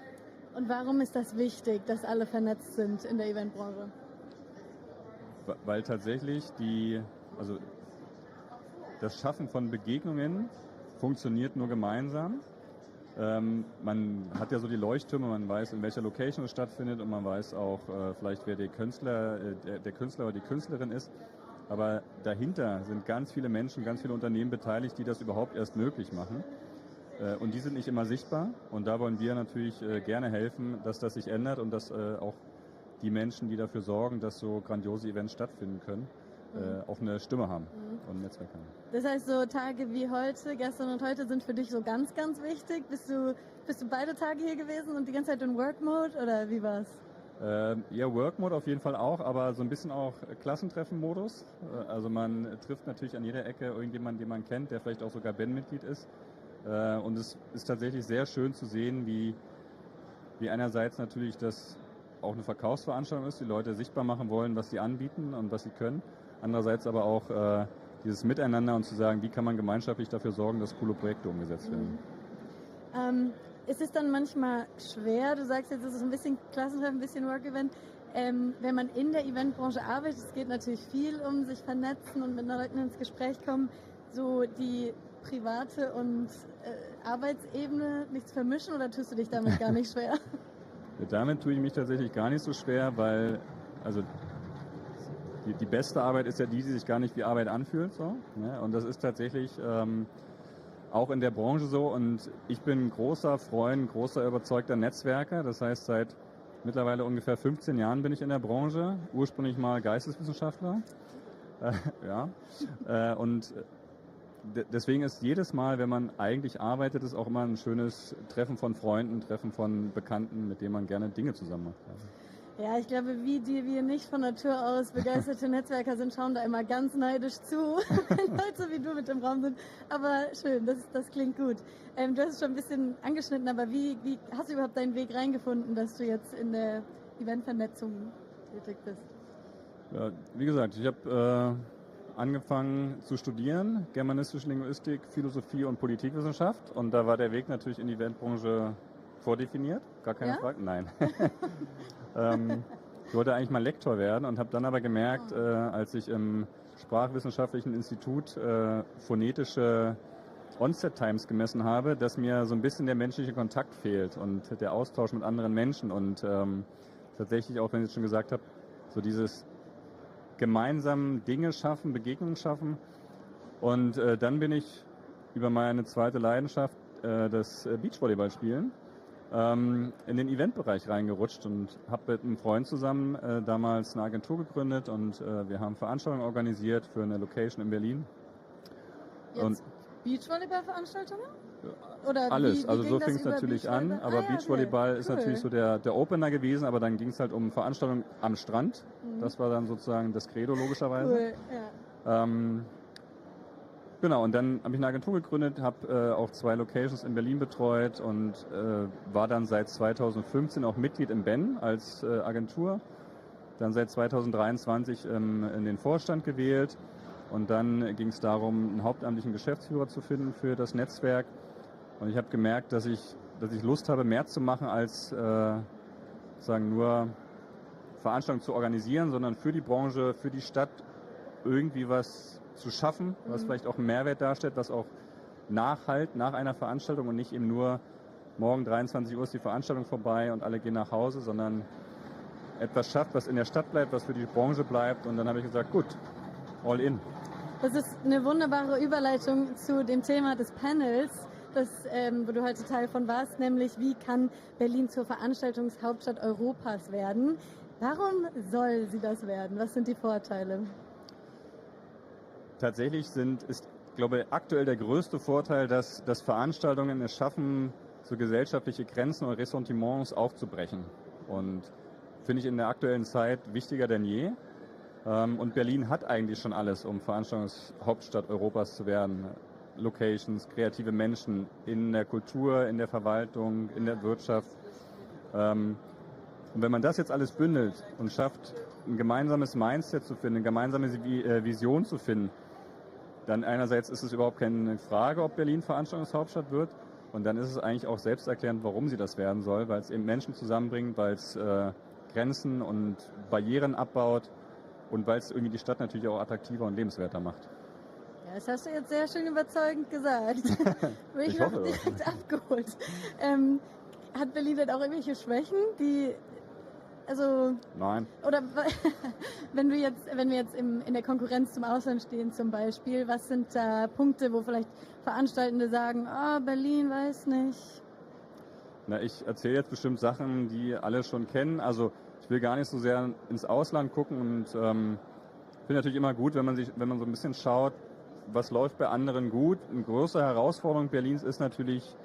S18: Und warum ist das wichtig, dass alle vernetzt sind in der Eventbranche?
S3: Weil tatsächlich das Schaffen von Begegnungen funktioniert nur gemeinsam. Man hat ja so die Leuchttürme, man weiß, in welcher Location es stattfindet, und man weiß auch vielleicht, wer der Künstler oder die Künstlerin ist. Aber dahinter sind ganz viele Menschen, ganz viele Unternehmen beteiligt, die das überhaupt erst möglich machen. Und die sind nicht immer sichtbar. Und da wollen wir natürlich gerne helfen, dass das sich ändert und dass auch die Menschen, die dafür sorgen, dass so grandiose Events stattfinden können, auch eine Stimme haben und ein Netzwerk haben.
S18: Das heißt, so Tage wie heute, gestern und heute sind für dich so ganz, ganz wichtig. Bist du beide Tage hier gewesen und die ganze Zeit in Work Mode oder wie war's?
S3: Ja, Work Mode auf jeden Fall auch, aber so ein bisschen auch Klassentreffen-Modus. Also man trifft natürlich an jeder Ecke irgendjemanden, den man kennt, der vielleicht auch sogar BEN-Mitglied ist. Und es ist tatsächlich sehr schön zu sehen, wie einerseits natürlich das auch eine Verkaufsveranstaltung ist, die Leute sichtbar machen wollen, was sie anbieten und was sie können. Andererseits aber auch dieses Miteinander und zu sagen, wie kann man gemeinschaftlich dafür sorgen, dass coole Projekte umgesetzt werden.
S18: Ist es dann manchmal schwer, du sagst jetzt, es ist ein bisschen Klassentreffen, ein bisschen Work-Event, wenn man in der Eventbranche arbeitet, es geht natürlich viel um sich vernetzen und mit Leuten ins Gespräch kommen, so die private und Arbeitsebene nichts vermischen, oder tust du dich damit gar nicht schwer?
S3: Damit tue ich mich tatsächlich gar nicht so schwer, weil die beste Arbeit ist ja die sich gar nicht wie Arbeit anfühlt. So, ne? Und das ist tatsächlich auch in der Branche so. Und ich bin großer Freund, großer überzeugter Netzwerker. Das heißt, seit mittlerweile ungefähr 15 Jahren bin ich in der Branche. Ursprünglich mal Geisteswissenschaftler. Und deswegen ist jedes Mal, wenn man eigentlich arbeitet, ist auch immer ein schönes Treffen von Freunden, Treffen von Bekannten, mit denen man gerne Dinge zusammen macht.
S18: Ja, ich glaube, wir nicht von Natur aus begeisterte Netzwerker sind, schauen da immer ganz neidisch zu, wenn Leute wie du mit im Raum sind. Aber schön, das klingt gut. Du hast es schon ein bisschen angeschnitten, aber wie hast du überhaupt deinen Weg reingefunden, dass du jetzt in der Eventvernetzung tätig bist?
S3: Ja, wie gesagt, ich habe angefangen zu studieren, germanistische Linguistik, Philosophie und Politikwissenschaft. Und da war der Weg natürlich in die Eventbranche vordefiniert, gar keine Frage. Nein. Ich wollte eigentlich mal Lektor werden und habe dann aber gemerkt, als ich im Sprachwissenschaftlichen Institut phonetische Onset-Times gemessen habe, dass mir so ein bisschen der menschliche Kontakt fehlt und der Austausch mit anderen Menschen und tatsächlich auch, wenn ich es schon gesagt habe, so dieses gemeinsam Dinge schaffen, Begegnungen schaffen. Und dann bin ich über meine zweite Leidenschaft, das Beachvolleyballspielen, in den Eventbereich reingerutscht und habe mit einem Freund zusammen damals eine Agentur gegründet und wir haben Veranstaltungen organisiert für eine Location in Berlin.
S18: Jetzt Beachvolleyball-Veranstaltungen? Oder
S3: alles,
S18: wie
S3: also
S18: ging
S3: so
S18: das
S3: fing es
S18: über
S3: natürlich an,
S18: Beachvolleyball?
S3: aber
S18: Ah, ja,
S3: Beachvolleyball
S18: okay.
S3: ist
S18: Cool.
S3: natürlich so der Opener gewesen, aber dann ging es halt um Veranstaltungen am Strand.
S18: Mhm.
S3: Das war dann sozusagen das Credo logischerweise.
S18: Cool, ja.
S3: Genau, und dann habe ich eine Agentur gegründet, habe auch 2 Locations in Berlin betreut und war dann seit 2015 auch Mitglied im BEN als Agentur. Dann seit 2023 in den Vorstand gewählt und dann ging es darum, einen hauptamtlichen Geschäftsführer zu finden für das Netzwerk. Und ich habe gemerkt, dass ich Lust habe, mehr zu machen als sozusagen nur Veranstaltungen zu organisieren, sondern für die Branche, für die Stadt irgendwie was zu schaffen, was vielleicht auch einen Mehrwert darstellt, was auch nachhalt nach einer Veranstaltung und nicht eben nur morgen 23 Uhr ist die Veranstaltung vorbei und alle gehen nach Hause, sondern etwas schafft, was in der Stadt bleibt, was für die Branche bleibt. Und dann habe ich gesagt, gut, all in.
S18: Das ist eine wunderbare Überleitung zu dem Thema des Panels, wo du heute Teil von warst, nämlich wie kann Berlin zur Veranstaltungshauptstadt Europas werden? Warum soll sie das werden? Was sind die Vorteile?
S3: Tatsächlich ist, glaube ich, aktuell der größte Vorteil, dass Veranstaltungen es schaffen, so gesellschaftliche Grenzen und Ressentiments aufzubrechen. Und finde ich in der aktuellen Zeit wichtiger denn je. Und Berlin hat eigentlich schon alles, um Veranstaltungshauptstadt Europas zu werden. Locations, kreative Menschen in der Kultur, in der Verwaltung, in der Wirtschaft. Und wenn man das jetzt alles bündelt und schafft, ein gemeinsames Mindset zu finden, eine gemeinsame Vision zu finden, dann einerseits ist es überhaupt keine Frage, ob Berlin Veranstaltungshauptstadt wird. Und dann ist es eigentlich auch selbsterklärend, warum sie das werden soll, weil es eben Menschen zusammenbringt, weil es Grenzen und Barrieren abbaut und weil es irgendwie die Stadt natürlich auch attraktiver und lebenswerter macht.
S18: Ja, das hast du jetzt sehr schön überzeugend gesagt.
S3: Ich hoffe.
S18: Direkt abgeholt. Hat Berlin denn auch irgendwelche Schwächen, die
S3: Nein.
S18: Oder wenn wir jetzt in der Konkurrenz zum Ausland stehen zum Beispiel, was sind da Punkte, wo vielleicht Veranstaltende sagen, Berlin, weiß nicht?
S3: Na, ich erzähle jetzt bestimmt Sachen, die alle schon kennen. Also ich will gar nicht so sehr ins Ausland gucken und finde natürlich immer gut, wenn man so ein bisschen schaut, was läuft bei anderen gut. Eine große Herausforderung Berlins ist natürlich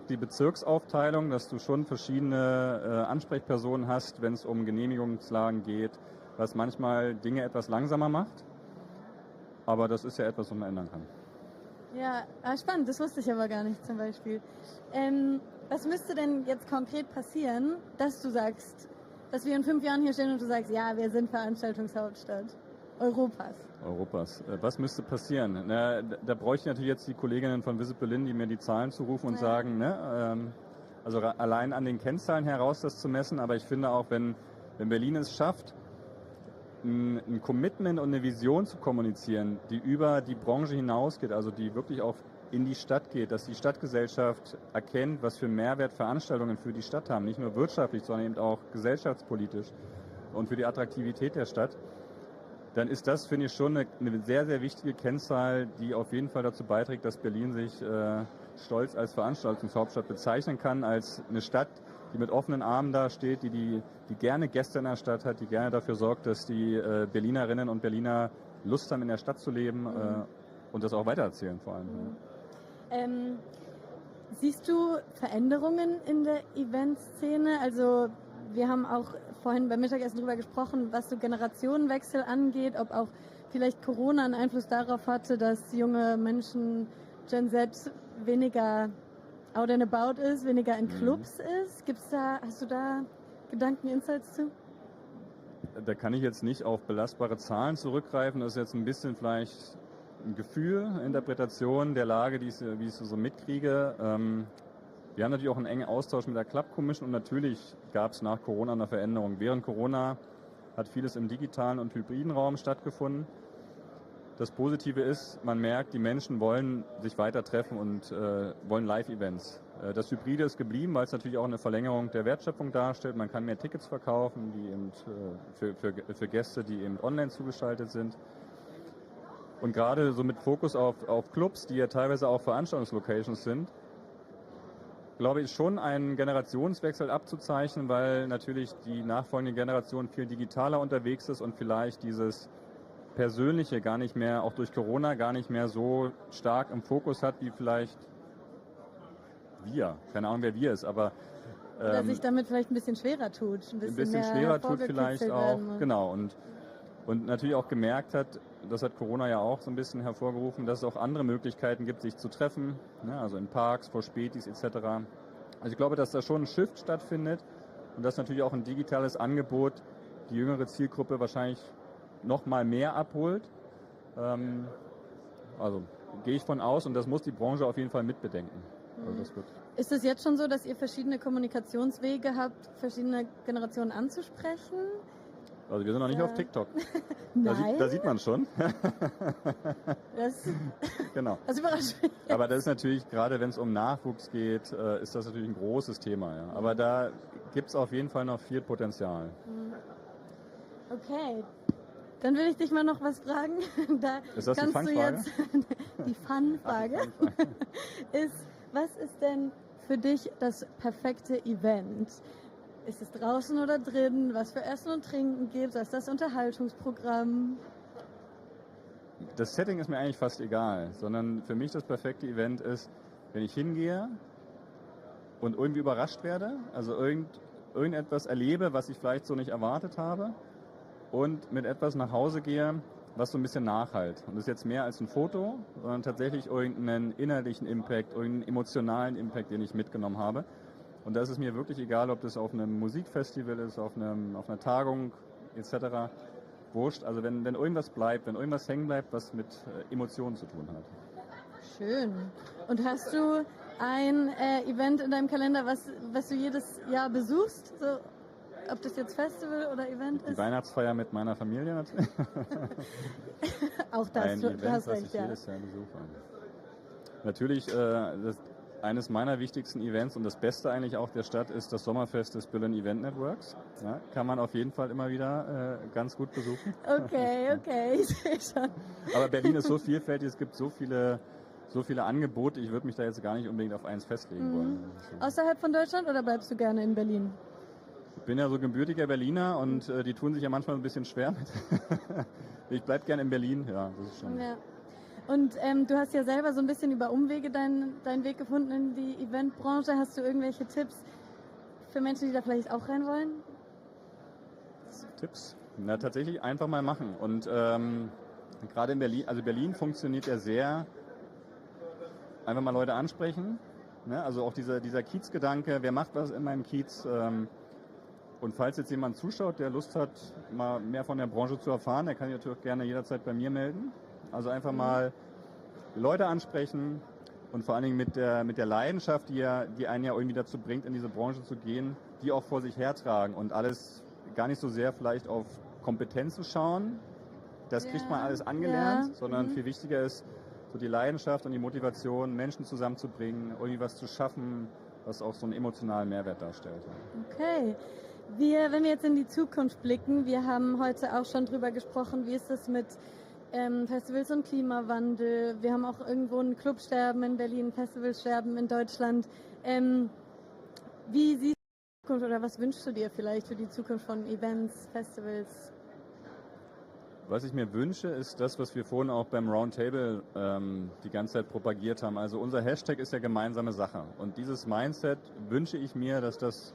S3: die Bezirksaufteilung, dass du schon verschiedene Ansprechpersonen hast, wenn es um Genehmigungslagen geht, was manchmal Dinge etwas langsamer macht. Aber das ist ja etwas, was man ändern kann.
S18: Ja, spannend, das wusste ich aber gar nicht zum Beispiel. Was müsste denn jetzt konkret passieren, dass du sagst, dass wir in 5 Jahren hier stehen und du sagst, ja, wir sind Veranstaltungshauptstadt Europas?
S3: Was müsste passieren? Na, da bräuchte ich natürlich jetzt die Kolleginnen von Visit Berlin, die mir die Zahlen zurufen und sagen, also allein an den Kennzahlen heraus das zu messen, aber ich finde auch, wenn Berlin es schafft, ein Commitment und eine Vision zu kommunizieren, die über die Branche hinausgeht, also die wirklich auch in die Stadt geht, dass die Stadtgesellschaft erkennt, was für Mehrwert Veranstaltungen für die Stadt haben, nicht nur wirtschaftlich, sondern eben auch gesellschaftspolitisch und für die Attraktivität der Stadt, dann ist das, finde ich, schon eine sehr, sehr wichtige Kennzahl, die auf jeden Fall dazu beiträgt, dass Berlin sich stolz als Veranstaltungshauptstadt bezeichnen kann, als eine Stadt, die mit offenen Armen dasteht, die gerne Gäste in der Stadt hat, die gerne dafür sorgt, dass die Berlinerinnen und Berliner Lust haben, in der Stadt zu leben und das auch weitererzählen vor allem.
S18: Siehst du Veränderungen in der Eventszene? Also wir haben auch vorhin beim Mittagessen darüber gesprochen, was so Generationenwechsel angeht, ob auch vielleicht Corona einen Einfluss darauf hatte, dass junge Menschen, Gen Z, weniger out and about ist, weniger in Clubs ist. Hast du da Gedanken, Insights zu?
S3: Da kann ich jetzt nicht auf belastbare Zahlen zurückgreifen. Das ist jetzt ein bisschen vielleicht ein Gefühl, Interpretation der Lage, wie ich es so mitkriege. Wir haben natürlich auch einen engen Austausch mit der Club Commission und natürlich gab es nach Corona eine Veränderung. Während Corona hat vieles im digitalen und hybriden Raum stattgefunden. Das Positive ist, man merkt, die Menschen wollen sich weiter treffen und wollen Live-Events. Das Hybride ist geblieben, weil es natürlich auch eine Verlängerung der Wertschöpfung darstellt. Man kann mehr Tickets verkaufen, die eben für Gäste, die eben online zugeschaltet sind. Und gerade so mit Fokus auf Clubs, die ja teilweise auch Veranstaltungslocations sind, glaube ich, schon einen Generationswechsel abzuzeichnen, weil natürlich die nachfolgende Generation viel digitaler unterwegs ist und vielleicht dieses Persönliche gar nicht mehr, auch durch Corona, gar nicht mehr so stark im Fokus hat, wie vielleicht wir. Keine Ahnung, wer wir ist, aber
S18: oder sich damit vielleicht ein bisschen schwerer tut.
S3: Ein bisschen schwerer tut vielleicht auch, genau. Und natürlich auch gemerkt hat, das hat Corona ja auch so ein bisschen hervorgerufen, dass es auch andere Möglichkeiten gibt, sich zu treffen, ne, also in Parks, vor Spätis etc. Also ich glaube, dass da schon ein Shift stattfindet und dass natürlich auch ein digitales Angebot die jüngere Zielgruppe wahrscheinlich noch mal mehr abholt. Also gehe ich von aus und das muss die Branche auf jeden Fall mitbedenken. Also das wird
S18: ist es jetzt schon so, dass ihr verschiedene Kommunikationswege habt, verschiedene Generationen anzusprechen?
S3: Also wir sind noch nicht auf TikTok.
S18: Nein.
S3: Da sieht man schon. Genau.
S18: Das überrascht mich.
S3: Aber das ist natürlich, gerade wenn es um Nachwuchs geht, ist das natürlich ein großes Thema. Ja. Aber da gibt es auf jeden Fall noch viel Potenzial.
S18: Okay. Dann will ich dich mal noch was fragen. Da
S3: ist das
S18: kannst
S3: die
S18: du
S3: Fun-Frage?
S18: jetzt die Fun-Frage ist, was ist denn für dich das perfekte Event? Ist es draußen oder drin? Was für Essen und Trinken gibt es? Was ist das Unterhaltungsprogramm?
S3: Das Setting ist mir eigentlich fast egal, sondern für mich das perfekte Event ist, wenn ich hingehe und irgendwie überrascht werde, also irgendetwas erlebe, was ich vielleicht so nicht erwartet habe und mit etwas nach Hause gehe, was so ein bisschen nachhalt. Und das ist jetzt mehr als ein Foto, sondern tatsächlich irgendeinen inhaltlichen Impact, irgendeinen emotionalen Impact, den ich mitgenommen habe. Und da ist es mir wirklich egal, ob das auf einem Musikfestival ist, auf einer Tagung etc. Wurscht. Also wenn irgendwas bleibt, wenn irgendwas hängen bleibt, was mit Emotionen zu tun hat.
S18: Schön. Und hast du ein Event in deinem Kalender, was du jedes Jahr besuchst? So, ob das jetzt Festival oder Event ist?
S3: Die Weihnachtsfeier mit meiner Familie natürlich.
S18: Auch das,
S3: ein
S18: du
S3: Event,
S18: hast
S3: was
S18: recht,
S3: ich
S18: ja.
S3: jedes Jahr besuche. Natürlich, eines meiner wichtigsten Events und das Beste eigentlich auch der Stadt ist das Sommerfest des Berlin Event Networks. Ja, kann man auf jeden Fall immer wieder ganz gut besuchen.
S18: Okay, ich sehe schon.
S3: Aber Berlin ist so vielfältig, es gibt so viele Angebote, ich würde mich da jetzt gar nicht unbedingt auf eins festlegen wollen.
S18: Außerhalb von Deutschland oder bleibst du gerne in Berlin?
S3: Ich bin ja so gebürtiger Berliner und die tun sich ja manchmal ein bisschen schwer mit. Ich bleibe gerne in Berlin, ja, das ist schon.
S18: Ja. Und du hast ja selber so ein bisschen über Umwege deinen Weg gefunden in die Eventbranche. Hast du irgendwelche Tipps für Menschen, die da vielleicht auch rein wollen?
S3: Tipps? Na, tatsächlich einfach mal machen. Und gerade in Berlin, also Berlin funktioniert ja sehr, einfach mal Leute ansprechen. Ne? Also auch dieser Kiezgedanke, wer macht was in meinem Kiez? Und falls jetzt jemand zuschaut, der Lust hat, mal mehr von der Branche zu erfahren, der kann sich natürlich gerne jederzeit bei mir melden. Also einfach mal Leute ansprechen und vor allen Dingen mit der Leidenschaft, die einen ja irgendwie dazu bringt, in diese Branche zu gehen, die auch vor sich hertragen und alles gar nicht so sehr vielleicht auf Kompetenz zu schauen. Das kriegt man alles angelernt, sondern viel wichtiger ist so die Leidenschaft und die Motivation, Menschen zusammenzubringen, irgendwie was zu schaffen, was auch so einen emotionalen Mehrwert darstellt.
S18: Okay. Wenn wir jetzt in die Zukunft blicken, wir haben heute auch schon drüber gesprochen, wie ist das mit Festivals und Klimawandel. Wir haben auch irgendwo ein Clubsterben in Berlin, Festivalsterben in Deutschland. Wie siehst du die Zukunft oder was wünschst du dir vielleicht für die Zukunft von Events, Festivals?
S3: Was ich mir wünsche, ist das, was wir vorhin auch beim Roundtable die ganze Zeit propagiert haben. Also unser Hashtag ist ja gemeinsame Sache. Und dieses Mindset wünsche ich mir, dass das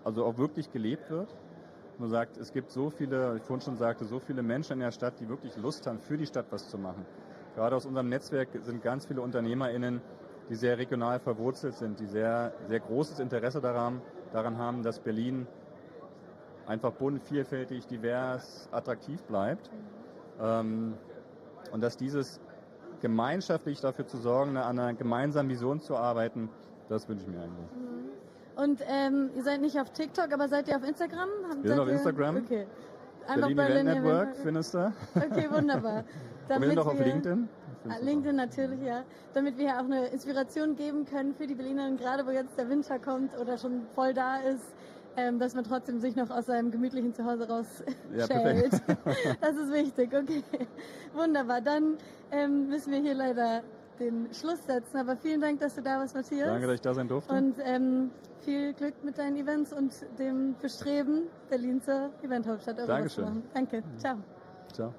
S3: also auch wirklich gelebt wird. Man sagt, es gibt so viele, wie ich vorhin schon sagte, so viele Menschen in der Stadt, die wirklich Lust haben, für die Stadt was zu machen. Gerade aus unserem Netzwerk sind ganz viele UnternehmerInnen, die sehr regional verwurzelt sind, die sehr, sehr großes Interesse daran haben, dass Berlin einfach bunt, vielfältig, divers, attraktiv bleibt. Und dass dieses gemeinschaftlich dafür zu sorgen, an einer gemeinsamen Vision zu arbeiten, das wünsche ich mir eigentlich.
S18: Und ihr seid nicht auf TikTok, aber seid ihr auf Instagram?
S3: Wir sind auf Instagram.
S18: Okay.
S3: Berlin Event Network findest du.
S18: Okay, wunderbar.
S3: Und wir sind auch auf LinkedIn.
S18: LinkedIn natürlich, ja. Damit wir auch eine Inspiration geben können für die Berlinerinnen, gerade wo jetzt der Winter kommt oder schon voll da ist, dass man trotzdem sich noch aus seinem gemütlichen Zuhause rausschält. Ja, das ist wichtig, okay. Wunderbar, dann müssen wir hier leider den Schluss setzen. Aber vielen Dank, dass du da warst, Matthias.
S3: Danke, dass ich da sein durfte.
S18: Und viel Glück mit deinen Events und dem Bestreben, Berlin zur Eventhauptstadt Europas zu machen. Danke, ciao.
S3: Ciao.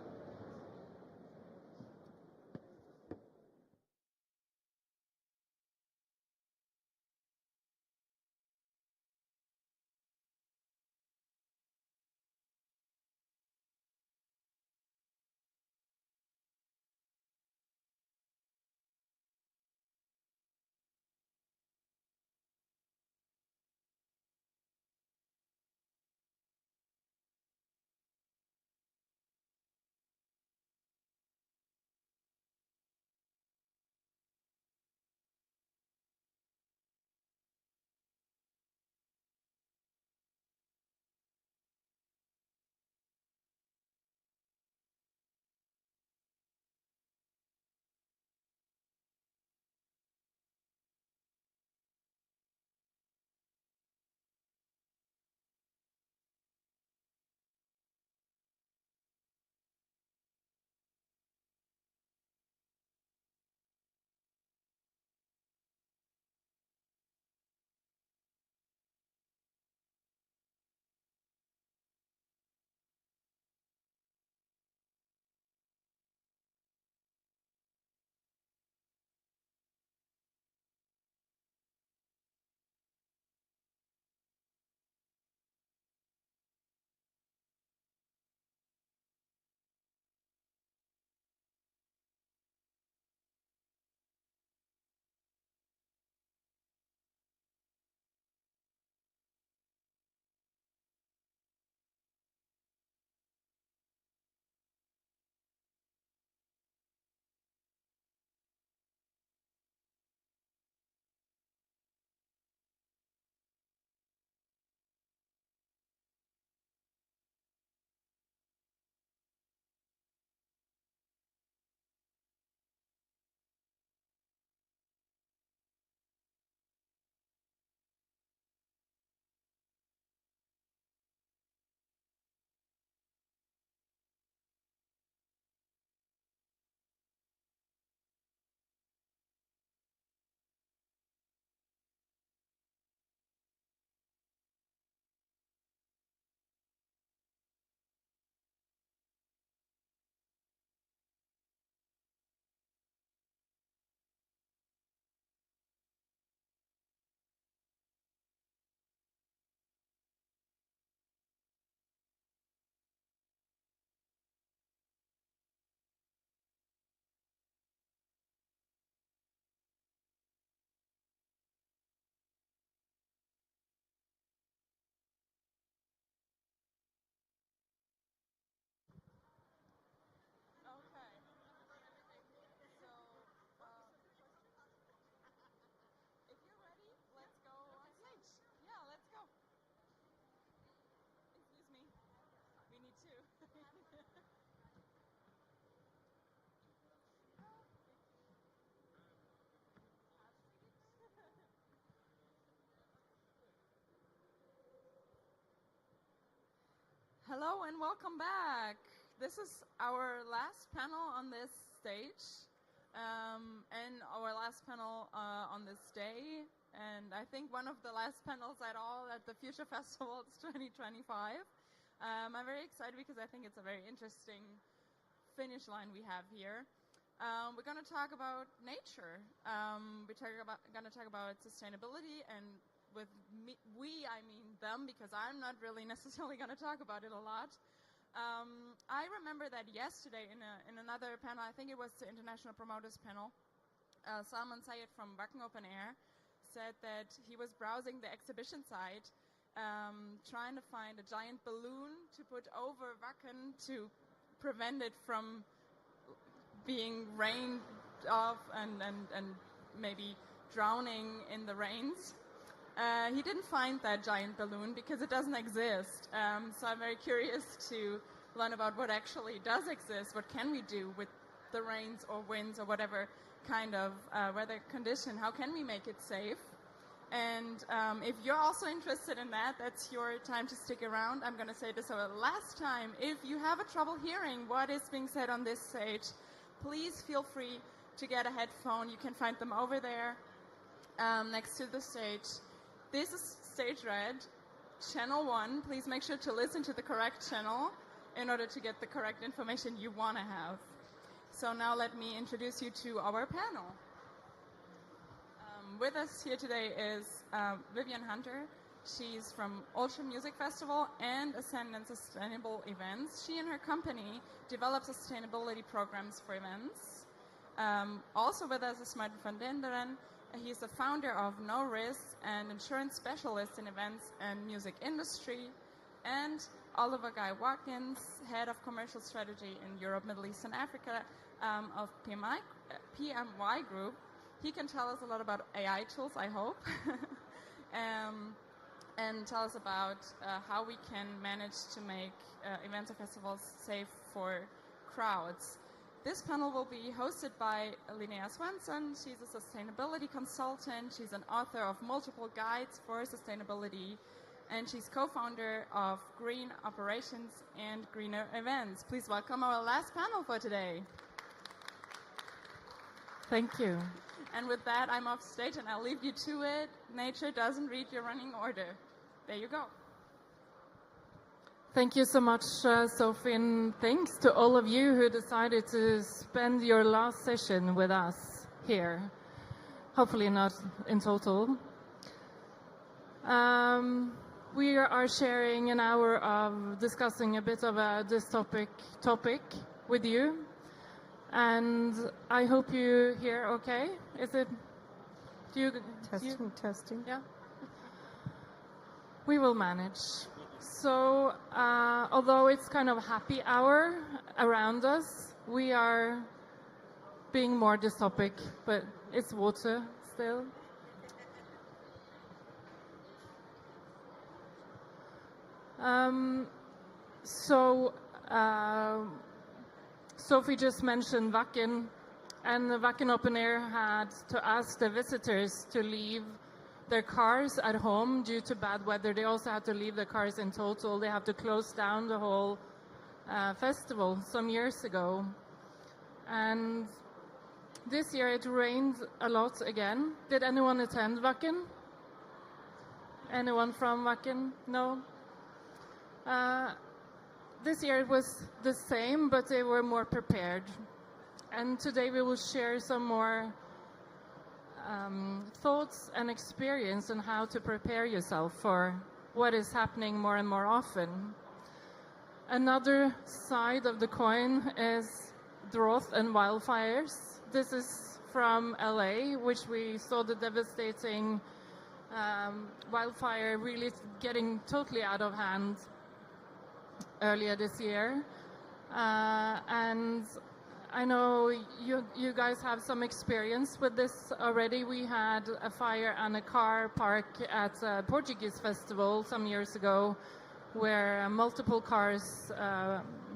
S1: Hello and welcome back. This is our last panel on this stage and our last panel on this day, and I think one of the last panels at all at the Future Festival 2025. I'm very excited because I think it's a very interesting finish line we have here. We're going to talk about nature. We're going to talk about sustainability, and with we, I mean them, because I'm not really necessarily going to talk about it a lot. I remember that yesterday in another panel, I think it was the International Promoters panel, Salman Sayed from Wacken Open Air said that he was browsing the exhibition site, trying to find a giant balloon to put over Wacken to prevent it from being rained off and maybe drowning in the rains. He didn't find that giant balloon because it doesn't exist. So I'm very curious to learn about what actually does exist. What can we do with the rains or winds or whatever kind of weather condition? How can we make it safe? And if you're also interested in that, that's your time to stick around. I'm going to say this for the last time. If you have a trouble hearing what is being said on this stage, please feel free to get a headphone. You can find them over there next to the stage. This is stage red, channel 1. Please make sure to listen to the correct channel in order to get the correct information you want to have. So now let me introduce you to our panel. With us here today is Vivian Hunter. She's from Ultra Music Festival and Ascendant Sustainable Events. She and her company develop sustainability programs for events. Also with us is Martin van Denderen. He's the founder of No Risk and insurance specialist in events and music industry. And Oliver Guy Watkins, head of commercial strategy in Europe, Middle East, and Africa of PMY Group. He can tell us a lot about AI tools, I hope, and tell us about how we can manage to make events and festivals safe for crowds. This panel will be hosted by Linnea Swanson. She's a sustainability consultant. She's an author of multiple guides for sustainability, and she's co-founder of Green Operations and Greener Events. Please welcome our last panel for today.
S6: Thank you.
S1: And with that, I'm off stage and I'll leave you to it. Nature doesn't read your running order. There you go.
S6: Thank you so much, Sophie, and thanks to all of you who decided to spend your last session with us here. Hopefully not in total. We are sharing an hour of discussing a bit of this topic with you. And I hope you hear okay. Is it?
S12: Testing.
S6: Yeah. We will manage. So, although it's kind of happy hour around us, we are being more dystopic, but it's water still. Sophie just mentioned Wacken, and the Wacken Open Air had to ask the visitors to leave their cars at home due to bad weather. They also had to leave their cars in total. They have to close down the whole festival some years ago. And this year it rained a lot again. Did anyone attend Wacken? Anyone from Wacken? No? This year it was the same, but they were more prepared. And today we will share some more thoughts and experience on how to prepare yourself for what is happening more and more often. Another side of the coin is drought and wildfires. This is from LA, which we saw the devastating wildfire really getting totally out of hand earlier this year. And I know you guys have some experience with this already. We had a fire on a car park at a Portuguese festival some years ago where multiple cars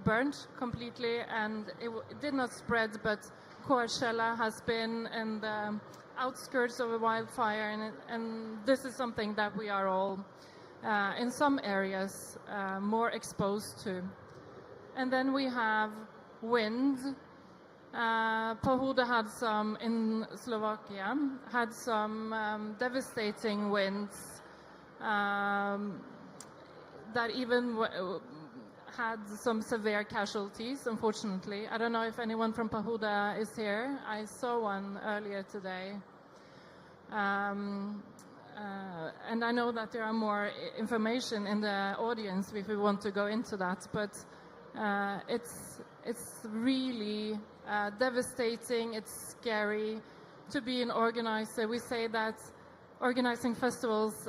S6: burnt completely, and it did not spread, but Coachella has been in the outskirts of a wildfire, and this is something that we are all in some areas more exposed to. And then we have wind. Pohuda had some, in Slovakia, had some devastating winds that even had some severe casualties, unfortunately. I don't know if anyone from Pahuda is here. I saw one earlier today. And I know that there are more information in the audience if we want to go into that, but it's really devastating, it's scary to be an organizer. We say that organizing festivals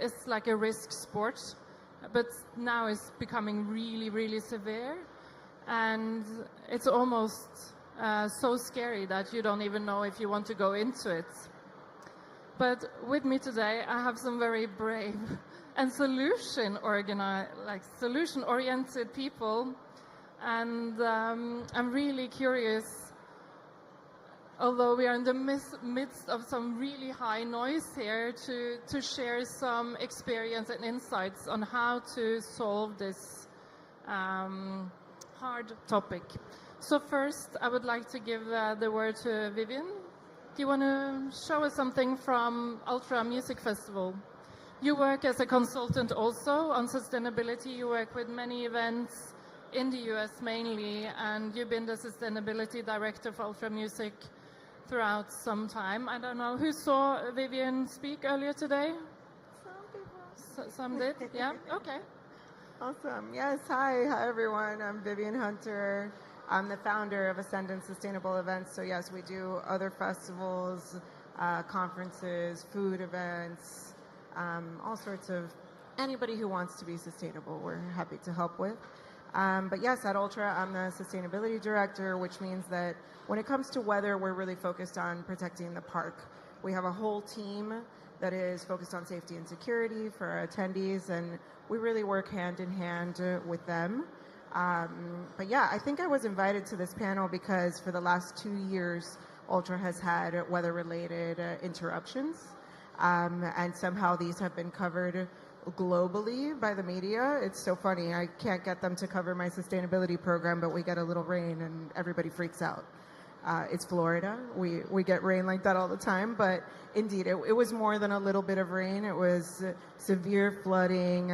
S6: is like a risk sport, but now it's becoming really, really severe, and it's almost so scary that you don't even know if you want to go into it. But with me today, I have some very brave and solution-oriented people, and I'm really curious. Although we are in the midst of some really high noise here, to share some experience and insights on how to solve this hard topic. So first, I would like to give the word to Vivian. Do you want to show us something from Ultra Music Festival? You work as a consultant also on sustainability. You work with many events in the US mainly, and you've been the sustainability director for Ultra Music throughout some time. I don't know, who saw Vivian speak earlier today?
S17: Some people.
S6: Some did? Yeah? Okay.
S17: Awesome. Yes, hi everyone. I'm Vivian Hunter. I'm the founder of Ascendant Sustainable Events. So yes, we do other festivals, conferences, food events, all sorts of anybody who wants to be sustainable, we're happy to help with. But yes, at Ultra, I'm the sustainability director, which means that when it comes to weather, we're really focused on protecting the park. We have a whole team that is focused on safety and security for our attendees, and we really work hand in hand with them. But yeah, I think I was invited to this panel because for the last 2 years, Ultra has had weather-related interruptions, and somehow these have been covered globally by the media. It's so funny. I can't get them to cover my sustainability program, but we get a little rain and everybody freaks out. It's Florida. We get rain like that all the time, but indeed, it was more than a little bit of rain. It was severe flooding.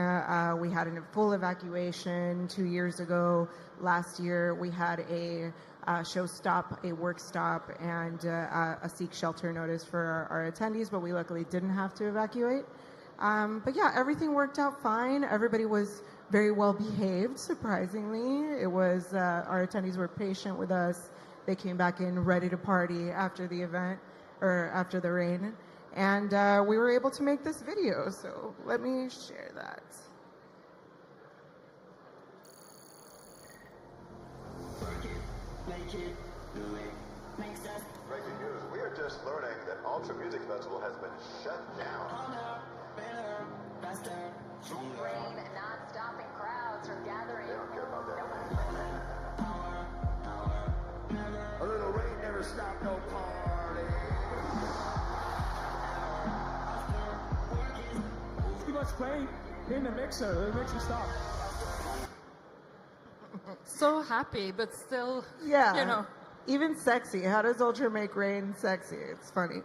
S17: We had a full evacuation 2 years ago. Last year, we had a show stop, a work stop, and a seek shelter notice for our attendees, but we luckily didn't have to evacuate. But yeah, everything worked out fine. Everybody was very well behaved, surprisingly. It was, our attendees were patient with us. They came back in ready to party after the event, or after the rain. And we were able to make this video, so let me share that.
S24: Breaking news, we are just learning that Ultra Music Festival has been shut down.
S21: Rain not stopping crowds from gathering.
S24: They don't care about that. A little rain never stopped no party.
S22: Too much rain in the mixer. The mixer stopped.
S6: So happy, but still,
S17: Yeah,
S6: you know.
S17: even sexy. How does Ultra make rain sexy? It's funny.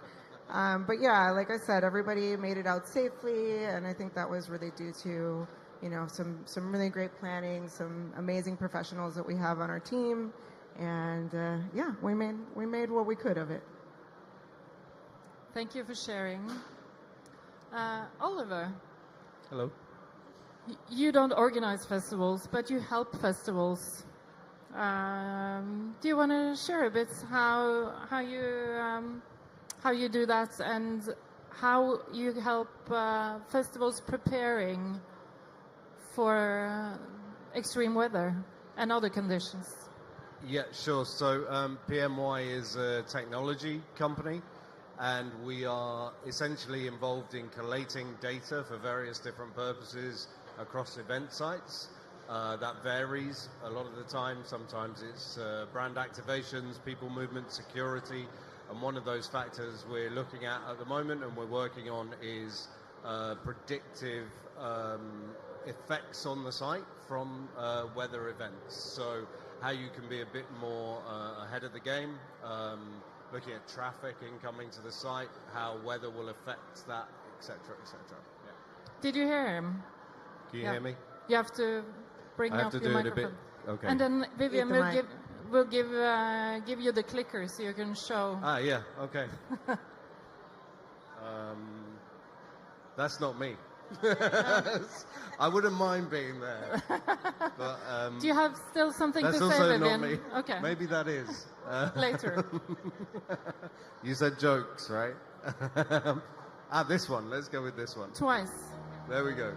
S17: But yeah, like I said, everybody made it out safely, and I think that was really due to, you know, some really great planning, some amazing professionals that we have on our team, and yeah, we made what we could of it.
S6: Thank you for sharing. Oliver,
S5: Hello.
S6: you don't organize festivals, but you help festivals. Do you want to share a bit how you do that, and how you help festivals preparing for extreme weather and other conditions?
S23: Yeah, sure. So PMY is a technology company, and we are essentially involved in collating data for various different purposes across event sites. That varies a lot of the time. Sometimes it's brand activations, people movement, security, and one of those factors we're looking at the moment and we're working on is predictive effects on the site from weather events. So how you can be a bit more ahead of the game, looking at traffic incoming to the site, how weather will affect that, etc., etc. Yeah.
S6: Did you hear him?
S23: Can you hear me?
S6: You have to bring
S23: I have
S6: up
S23: to
S6: your
S23: do it a
S6: microphone.
S23: bit. Okay.
S6: And then Vivian
S9: Eat the
S6: will give you the clicker so you can show.
S23: Ah, yeah. Okay. That's not me. I wouldn't mind being there. But,
S6: do you have still something to say,
S23: that's also
S6: Vivian?
S23: not me.
S6: Okay.
S23: Maybe that is.
S6: Later.
S23: You said jokes, right? This one. Let's go with this one.
S6: Twice.
S23: There we go.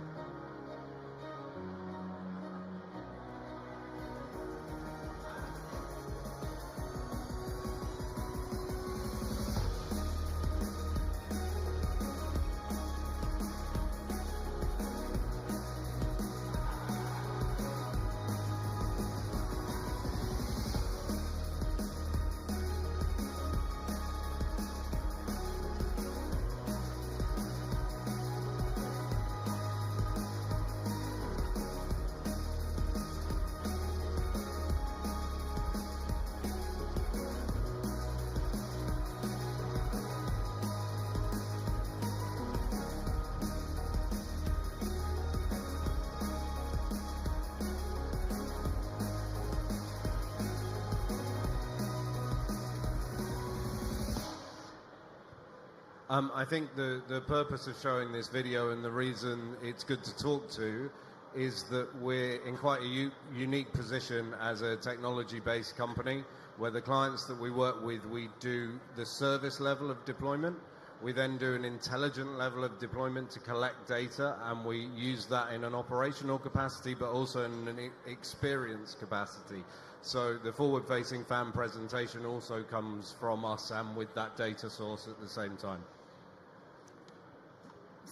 S23: I think the purpose of showing this video and the reason it's good to talk to is that we're in quite a unique position as a technology-based company where the clients that we work with, we do the service level of deployment. We then do an intelligent level of deployment to collect data, and we use that in an operational capacity, but also in an experience capacity. So the forward-facing fan presentation also comes from us and with that data source at the same time.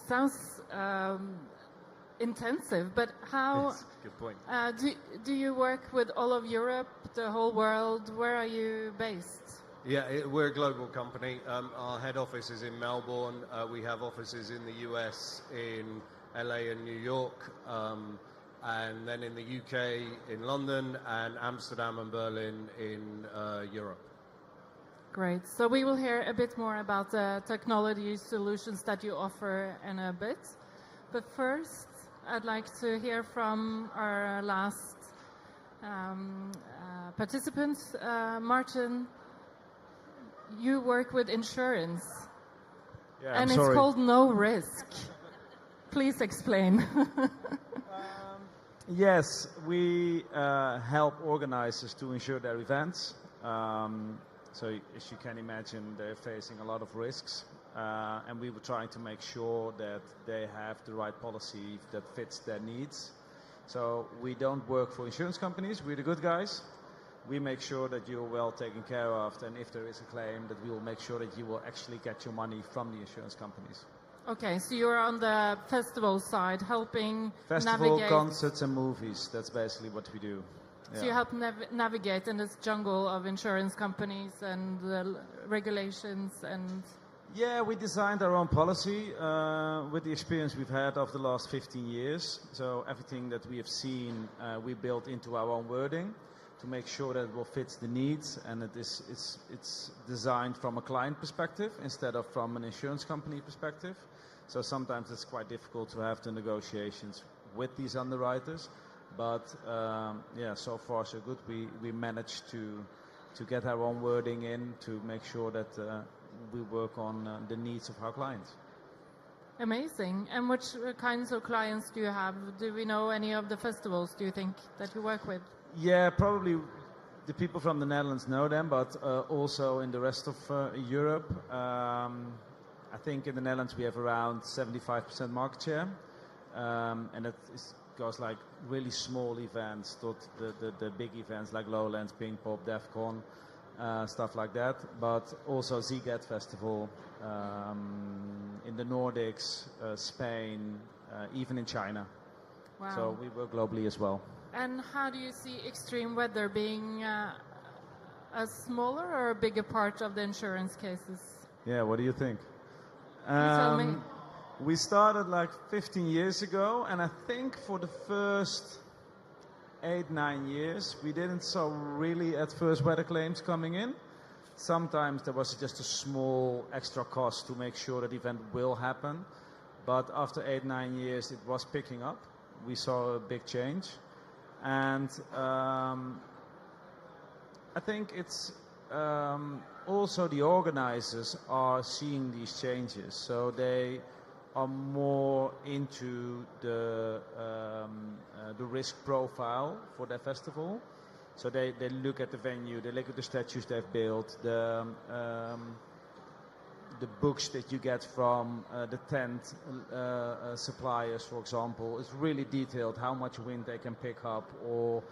S6: Sounds intensive, but how
S23: Yes, good point.
S6: do you work with all of Europe, the whole world? Where are you based?
S23: Yeah, we're a global company. Our head office is in Melbourne. We have offices in the US, in LA and New York, and then in the UK, in London, and Amsterdam and Berlin in Europe.
S6: Great. So we will hear a bit more about the technology solutions that you offer in a bit. But first, I'd like to hear from our last participant, Martin. You work with insurance,
S10: Yeah,
S6: and
S10: I'm
S6: it's
S10: sorry.
S6: called No Risk. Please explain.
S10: Yes, we help organizers to ensure their events. So as you can imagine, they're facing a lot of risks. And we were trying to make sure that they have the right policy that fits their needs. So we don't work for insurance companies. We're the good guys. We make sure that you're well taken care of. And if there is a claim, that we will make sure that you will actually get your money from the insurance companies.
S6: Okay, so you're on the festival side, helping
S10: Festival,
S6: navigate.
S10: concerts and movies. That's basically what we do.
S6: So you help navigate in this jungle of insurance companies and the regulations and...
S10: Yeah, we designed our own policy with the experience we've had over the last 15 years. So everything that we have seen, we built into our own wording to make sure that it will fit the needs, and it's designed from a client perspective instead of from an insurance company perspective. So sometimes it's quite difficult to have the negotiations with these underwriters. But yeah, so far so good. We managed to get our own wording in to make sure that we work on the needs of our clients.
S6: Amazing. And which kinds of clients do you have? Do we know any of the festivals, do you think, that you work with?
S10: Yeah, probably the people from the Netherlands know them, but also in the rest of Europe. I think in the Netherlands we have around 75% market share, and it goes like really small events to the big events like Lowlands, Pinkpop, Defcon, stuff like that. But also Ziget Festival in the Nordics, Spain, even in China.
S6: Wow.
S10: So we work globally as well.
S6: And how do you see extreme weather being a smaller or a bigger part of the insurance cases?
S10: Yeah, what do you think?
S6: Tell me.
S10: We started like 15 years ago, and I think for the first 8-9 years, we didn't saw really at first weather claims coming in. Sometimes there was just a small extra cost to make sure that the event will happen. But after 8-9 years, it was picking up. We saw a big change. And I think it's also the organizers are seeing these changes, so they are more into the risk profile for their festival. So they look at the venue, they look at the statues they've built, the books that you get from the tent suppliers, for example. It's really detailed how much wind they can pick up, or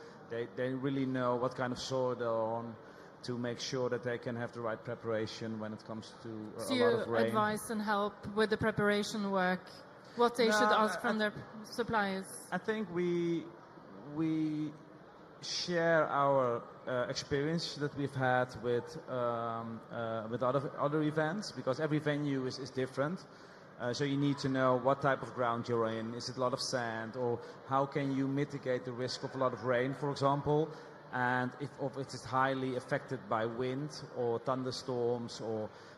S10: they really know what kind of soil they're on to make sure that they can have the right preparation when it comes to a lot of rain.
S6: So you advise and help with the preparation work, what they should ask from their suppliers?
S10: I think we share our experience that we've had with other events, because every venue is different. So you need to know what type of ground you're in. Is it a lot of sand, or how can you mitigate the risk of a lot of rain, for example? And if it is highly affected by wind or thunderstorms,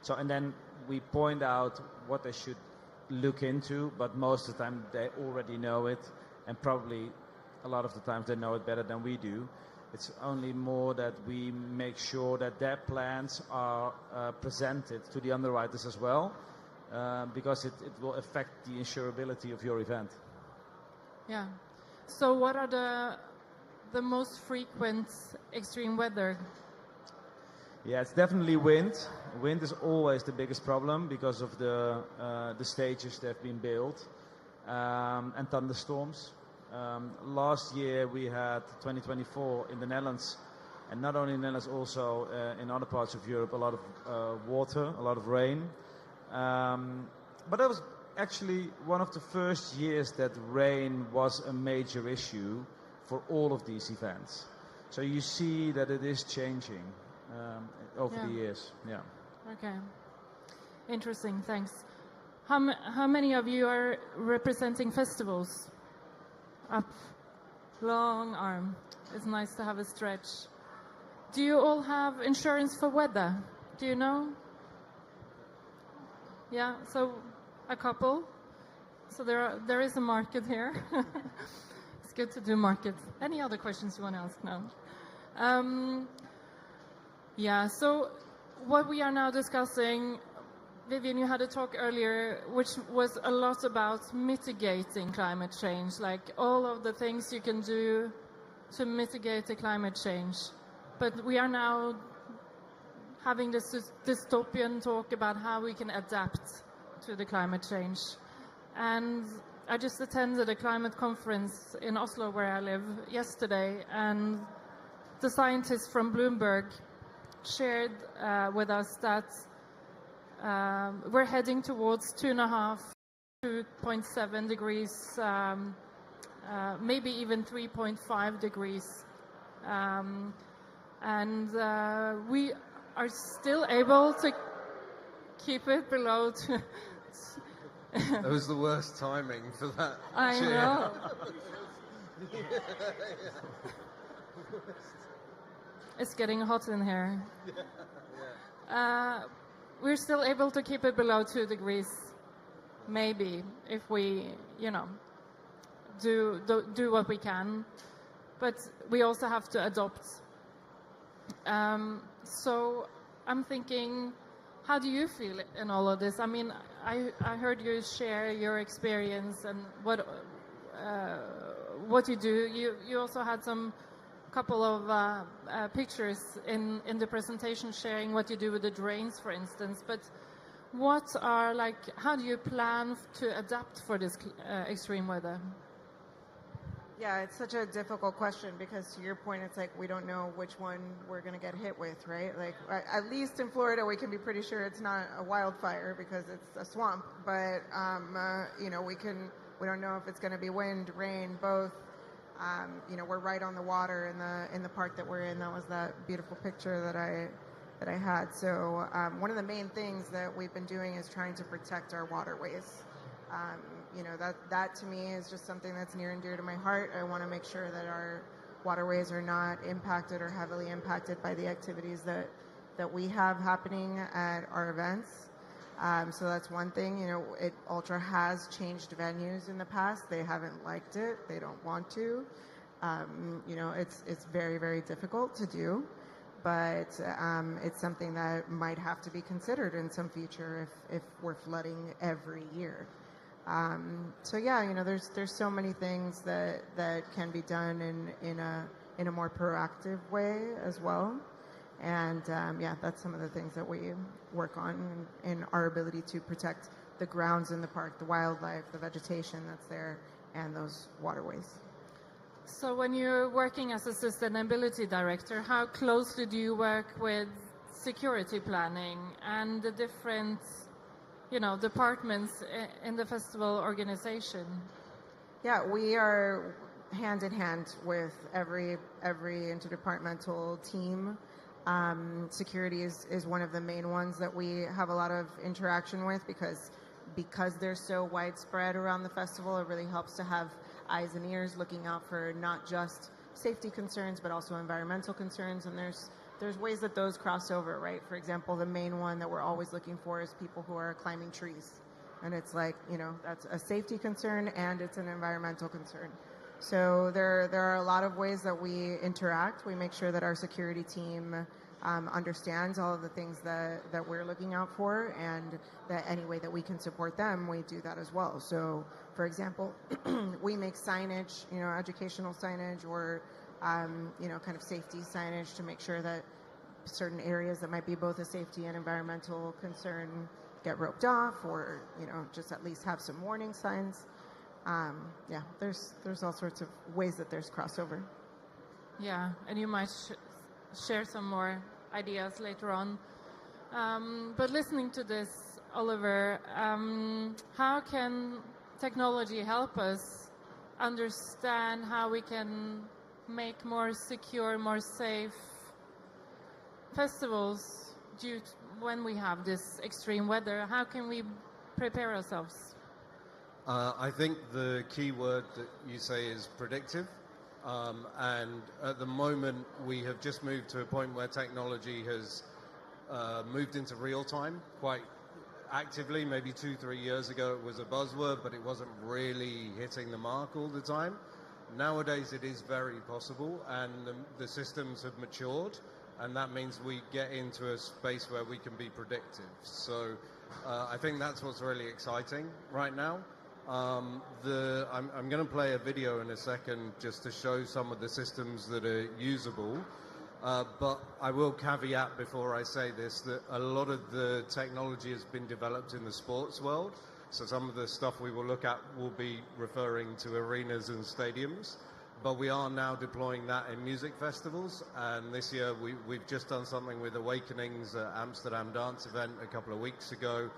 S10: and then we point out what they should look into. But most of the time they already know it, and probably a lot of the times they know it better than we do. It's only more that we make sure that their plans are presented to the underwriters as well, because it will affect the insurability of your event.
S6: Yeah. So what are the most frequent extreme weather?
S10: Yeah, it's definitely wind. Wind is always the biggest problem because of the stages that have been built, and thunderstorms. Last year we had 2024 in the Netherlands, and not only in the Netherlands, also in other parts of Europe, a lot of water, a lot of rain. But that was actually one of the first years that rain was a major issue for all of these events. So you see that it is changing over the years. Yeah.
S6: Okay. Interesting. Thanks. How many of you are representing festivals? Up. Long arm. It's nice to have a stretch. Do you all have insurance for weather? Do you know? Yeah, so a couple. So there is a market here. It's good to do markets. Any other questions you want to ask now? Yeah, so what we are now discussing, Vivian, you had a talk earlier which was a lot about mitigating climate change, like all of the things you can do to mitigate the climate change. But we are now having this dystopian talk about how we can adapt to the climate change. And I just attended a climate conference in Oslo, where I live, yesterday, and the scientists from Bloomberg shared with us that we're heading towards 2.5, 2.7 degrees, maybe even 3.5 degrees. And we are still able to keep it below.
S23: That was the worst timing for that.
S6: I know. It's getting hot in here. We're still able to keep it below 2 degrees, maybe, if we, do what we can. But we also have to adopt. So I'm thinking, how do you feel in all of this? I mean, I heard you share your experience and what you do. You also had some couple of pictures in the presentation sharing what you do with the drains, for instance. But how do you plan to adapt for this extreme weather?
S17: Yeah, it's such a difficult question because, to your point, it's like we don't know which one we're going to get hit with, right? Like, at least in Florida, we can be pretty sure it's not a wildfire because it's a swamp. But we don't know if it's going to be wind, rain, both. We're right on the water in the park that we're in. That was that beautiful picture that I had. So one of the main things that we've been doing is trying to protect our waterways. That to me is just something that's near and dear to my heart. I want to make sure that our waterways are not impacted or heavily impacted by the activities that we have happening at our events. So that's one thing. Ultra has changed venues in the past. They haven't liked it. They don't want to. You know, it's very, very difficult to do, but it's something that might have to be considered in some future if we're flooding every year. So yeah, you know, there's so many things that can be done in a more proactive way as well. And yeah, that's some of the things that we work on in our ability to protect the grounds in the park, the wildlife, the vegetation that's there, and those waterways.
S6: So when you're working as a sustainability director, how closely do you work with security planning and the different, you know, departments in the festival organization?
S17: Yeah, we are hand in hand with every interdepartmental team. Security is one of the main ones that we have a lot of interaction with because they're so widespread around the festival. It really helps to have eyes and ears looking out for not just safety concerns but also environmental concerns, and there's ways that those cross over, right? For example, the main one that we're always looking for is people who are climbing trees, and it's like, you know, that's a safety concern and it's an environmental concern. So there are a lot of ways that we interact. We make sure that our security team understands all of the things that we're looking out for, and that any way that we can support them, we do that as well. So, for example, we make signage, you know, educational signage or, you know, kind of safety signage to make sure that certain areas that might be both a safety and environmental concern get roped off, or, you know, just at least have some warning signs. Yeah, there's all sorts of ways that there's crossover.
S6: Yeah, and you might share some more ideas later on. But listening to this, Oliver, how can technology help us understand how we can make more secure, more safe festivals when we have this extreme weather? How can we prepare ourselves?
S23: I think the key word that you say is predictive. And at the moment, we have just moved to a point where technology has moved into real time quite actively. Maybe 2-3 years ago, it was a buzzword, but it wasn't really hitting the mark all the time. Nowadays, it is very possible, and the systems have matured, and that means we get into a space where we can be predictive. So I think that's what's really exciting right now. I'm going to play a video in a second just to show some of the systems that are usable. But I will caveat before I say this that a lot of the technology has been developed in the sports world. So some of the stuff we will look at will be referring to arenas and stadiums. But we are now deploying that in music festivals. And this year we've just done something with Awakenings at Amsterdam Dance Event a couple of weeks ago.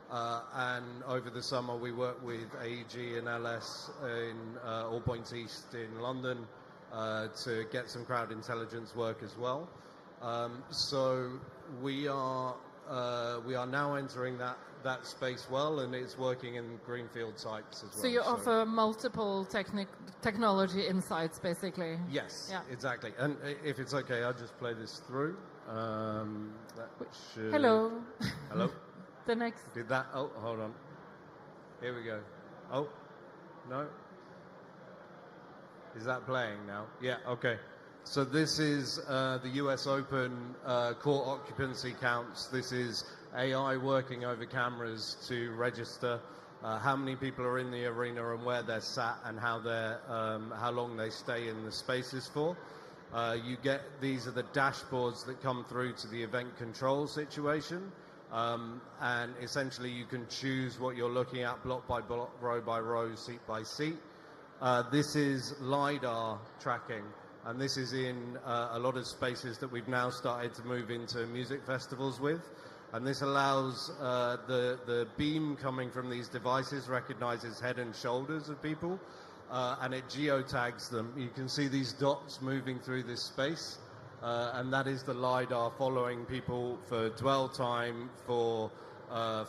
S23: And over the summer we worked with AEG and LS in All Points East in London to get some crowd intelligence work as well. So we are now entering that space well, and it's working in greenfield sites as well.
S6: So you offer multiple technology insights, basically?
S23: Yes,
S6: yeah.
S23: Exactly. And if it's okay, I'll just play this through.
S6: Hello.
S23: Hello.
S6: The next.
S23: Did that? Oh, hold on. Here we go. Oh, no. Is that playing now? Yeah, okay. So this is the US Open court occupancy counts. This is AI working over cameras to register how many people are in the arena and where they're sat and how long they stay in the spaces for. These are the dashboards that come through to the event control situation. And essentially you can choose what you're looking at block by block, row by row, seat by seat. This is LiDAR tracking, and this is in a lot of spaces that we've now started to move into music festivals with. And this allows the beam coming from these devices recognizes head and shoulders of people, and it geotags them. You can see these dots moving through this space. And that is the LiDAR following people for dwell time, for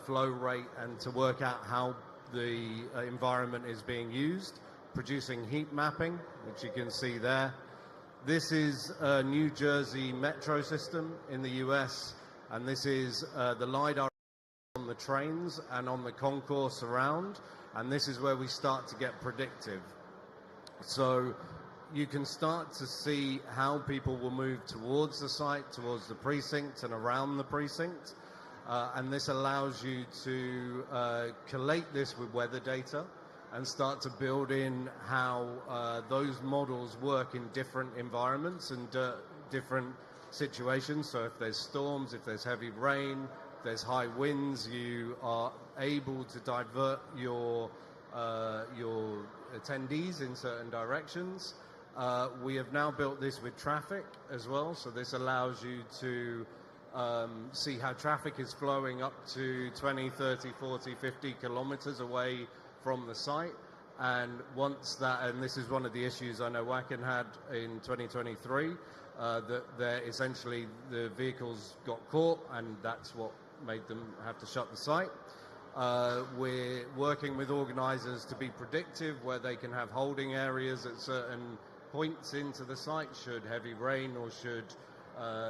S23: flow rate, and to work out how the environment is being used, producing heat mapping, which you can see there. This is a New Jersey metro system in the US, and this is the LiDAR on the trains and on the concourse around, and this is where we start to get predictive. So you can start to see how people will move towards the site, towards the precinct and around the precinct. And this allows you to collate this with weather data and start to build in how those models work in different environments and different situations. So if there's storms, if there's heavy rain, if there's high winds, you are able to divert your attendees in certain directions. We have now built this with traffic as well, so this allows you to see how traffic is flowing up to 20, 30, 40, 50 kilometers away from the site. And once that, and this is one of the issues I know Wacken had in 2023, that essentially the vehicles got caught, and that's what made them have to shut the site. We're working with organisers to be predictive, where they can have holding areas at certain points into the site should heavy rain or should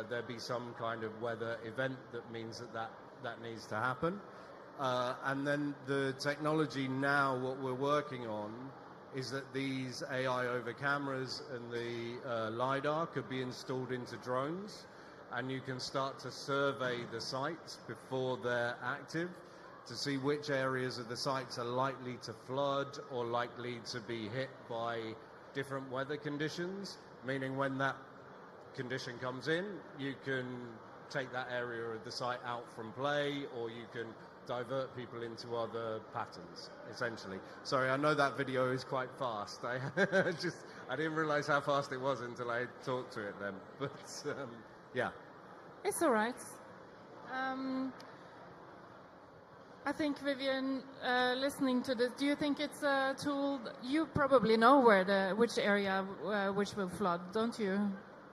S23: there be some kind of weather event that means that needs to happen. And then the technology now, what we're working on is that these AI over cameras and the LiDAR could be installed into drones, and you can start to survey the sites before they're active to see which areas of the sites are likely to flood or likely to be hit by different weather conditions, meaning when that condition comes in, you can take that area of the site out from play, or you can divert people into other patterns, essentially. Sorry, I know that video is quite fast. I didn't realize how fast it was until I talked to it then. But yeah.
S6: It's all right. I think, Vivian, listening to this, do you think it's a tool? You probably know which area which will flood, don't you?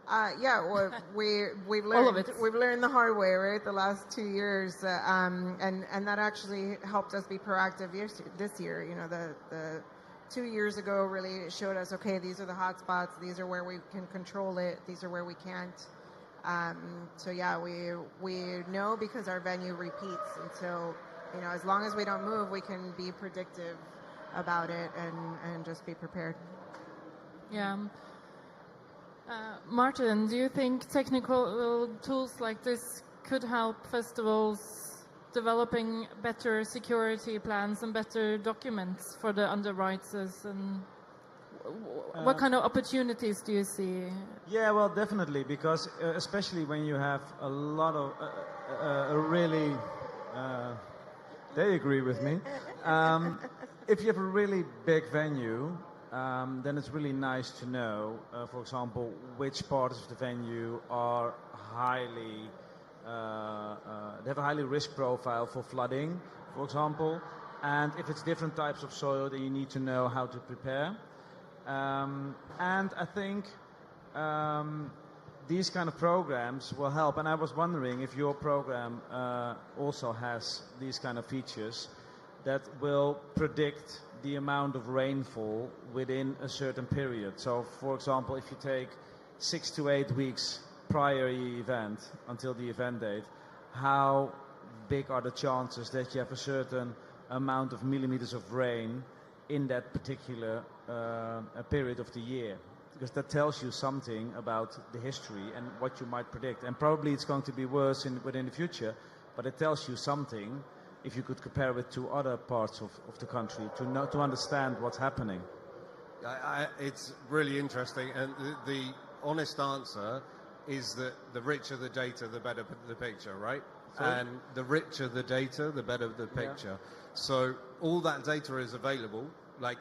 S17: Yeah, well, we've learned
S6: All of it.
S17: We've learned the hard way, right? The last 2 years, and that actually helped us be proactive this year. You know, the 2 years ago really showed us, okay, these are the hot spots, these are where we can control it, these are where we can't. So yeah, we know because our venue repeats, and so, you know, as long as we don't move, we can be predictive about it and just be prepared.
S6: Yeah. Martin, do you think technical tools like this could help festivals developing better security plans and better documents for the underwriters? And what kind of opportunities do you see?
S10: Yeah, well, definitely, because especially when you have a lot of a really they agree with me. If you have a really big venue, then it's really nice to know, for example, which parts of the venue are highly, they have a highly risk profile for flooding, for example. And if it's different types of soil, then you need to know how to prepare. And I think these kind of programs will help. And I was wondering if your program also has these kind of features that will predict the amount of rainfall within a certain period. So, for example, if you take 6 to 8 weeks prior the event, until the event date, how big are the chances that you have a certain amount of millimeters of rain in that particular period of the year? Because that tells you something about the history and what you might predict. And probably it's going to be worse within the future, but it tells you something if you could compare it to other parts of the country, to understand what's happening.
S23: It's really interesting, and the honest answer is that the richer the data, the better the picture, right?
S10: Sorry?
S23: And the richer the data, the better the picture. Yeah. So all that data is available, like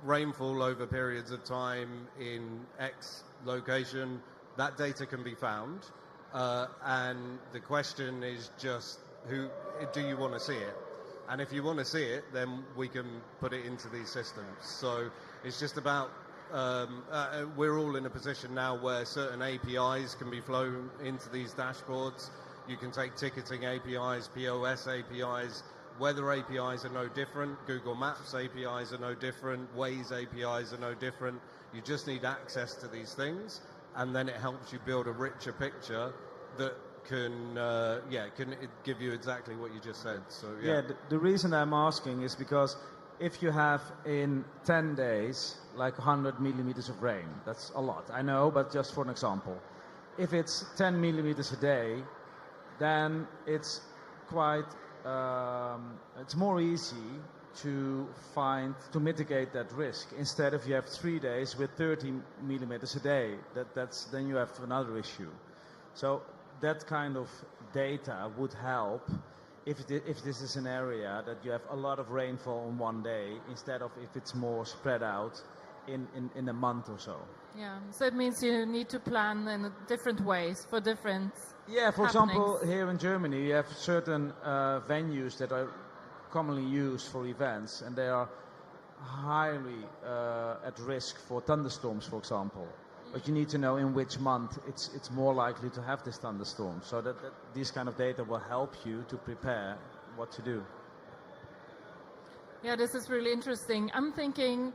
S23: rainfall over periods of time in X location, that data can be found, and the question is just, who do you want to see it? And if you want to see it, then we can put it into these systems. So it's just about, we're all in a position now where certain APIs can be flown into these dashboards. You can take ticketing APIs, POS APIs, weather APIs are no different, Google Maps APIs are no different, Waze APIs are no different. You just need access to these things, and then it helps you build a richer picture that can give you exactly what you just said. So yeah,
S10: the reason I'm asking is because if you have in 10 days like 100 millimeters of rain, that's a lot, I know, but just for an example. If it's 10 millimeters a day, then it's quite, it's more easy to mitigate that risk. Instead, if you have 3 days with 30 millimeters a day, then you have another issue. So that kind of data would help if this is an area that you have a lot of rainfall on one day, instead of if it's more spread out in a month or so.
S6: Yeah, so it means you need to plan in different ways for different
S10: for
S6: happenings.
S10: example, here in Germany, you have certain venues that are commonly used for events, and they are highly at risk for thunderstorms, for example. But you need to know in which month it's more likely to have this thunderstorm, so that these kind of data will help you to prepare what to do.
S6: Yeah, this is really interesting. I'm thinking,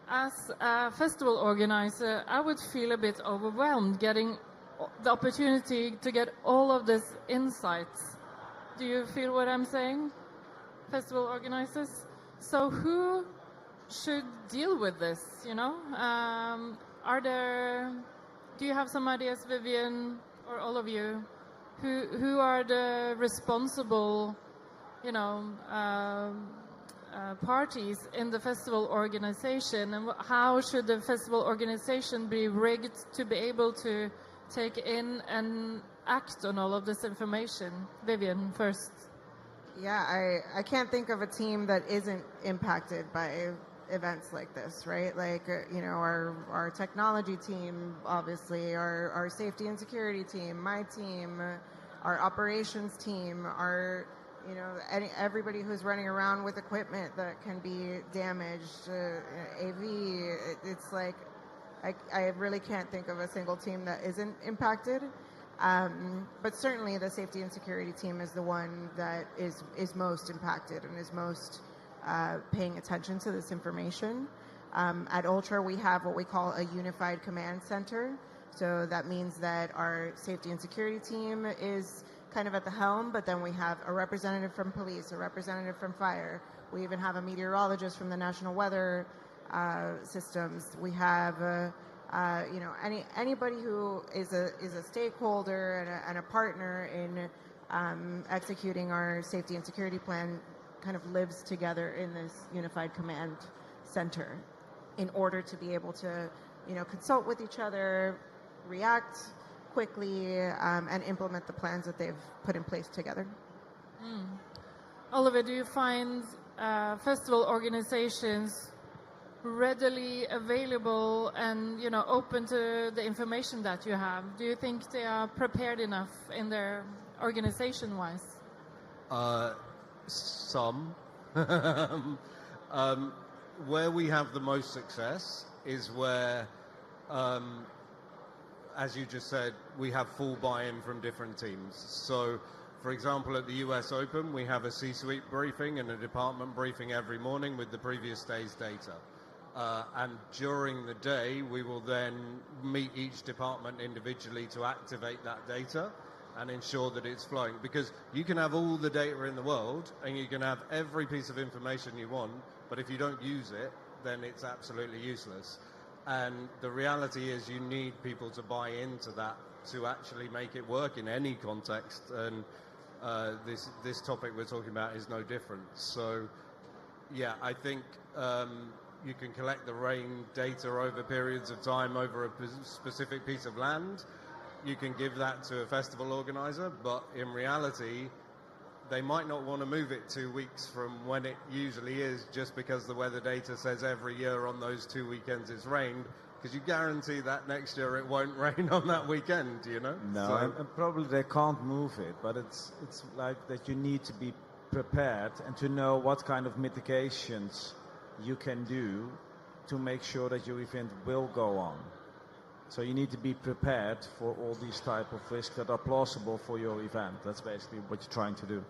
S6: as a festival organizer, I would feel a bit overwhelmed getting the opportunity to get all of these insights. Do you feel what I'm saying, festival organizers? So who should deal with this, you know? Do you have some ideas, Vivian, or all of you? Who are the responsible, you know, parties in the festival organization, and how should the festival organization be rigged to be able to take in and act on all of this information? Vivian, first.
S17: Yeah, I can't think of a team that isn't impacted by events like this, right? Like, you know, our technology team, obviously, our safety and security team, my team, our operations team, our, you know, everybody who's running around with equipment that can be damaged, AV, it's like, I really can't think of a single team that isn't impacted. But certainly the safety and security team is the one that is most impacted and is most paying attention to this information. At Ultra, we have what we call a unified command center. So that means that our safety and security team is kind of at the helm, but then we have a representative from police, a representative from fire. We even have a meteorologist from the National Weather Systems. We have you know, anybody who is a stakeholder and a partner in executing our safety and security plan kind of lives together in this unified command center in order to be able to, you know, consult with each other, react quickly, and implement the plans that they've put in place together.
S6: Oliver, do you find festival organizations readily available and, you know, open to the information that you have? Do you think they are prepared enough in their organization-wise?
S23: Some. Where we have the most success is where, as you just said, we have full buy-in from different teams. So, for example, at the US Open, we have a C-suite briefing and a department briefing every morning with the previous day's data. And during the day, we will then meet each department individually to activate that data and ensure that it's flowing. Because you can have all the data in the world and you can have every piece of information you want, but if you don't use it, then it's absolutely useless. And the reality is you need people to buy into that to actually make it work in any context. And this topic we're talking about is no different. So, yeah, I think you can collect the rain data over periods of time over a specific piece of land. You can give that to a festival organizer, but in reality, they might not want to move it 2 weeks from when it usually is, just because the weather data says every year on those 2 weekends it's rained, because you guarantee that next year it won't rain on that weekend, you know?
S10: No,
S23: So,
S10: and probably they can't move it, but it's like that you need to be prepared and to know what kind of mitigations you can do to make sure that your event will go on. So you need to be prepared for all these type of risks that are plausible for your event. That's basically what you're trying to do.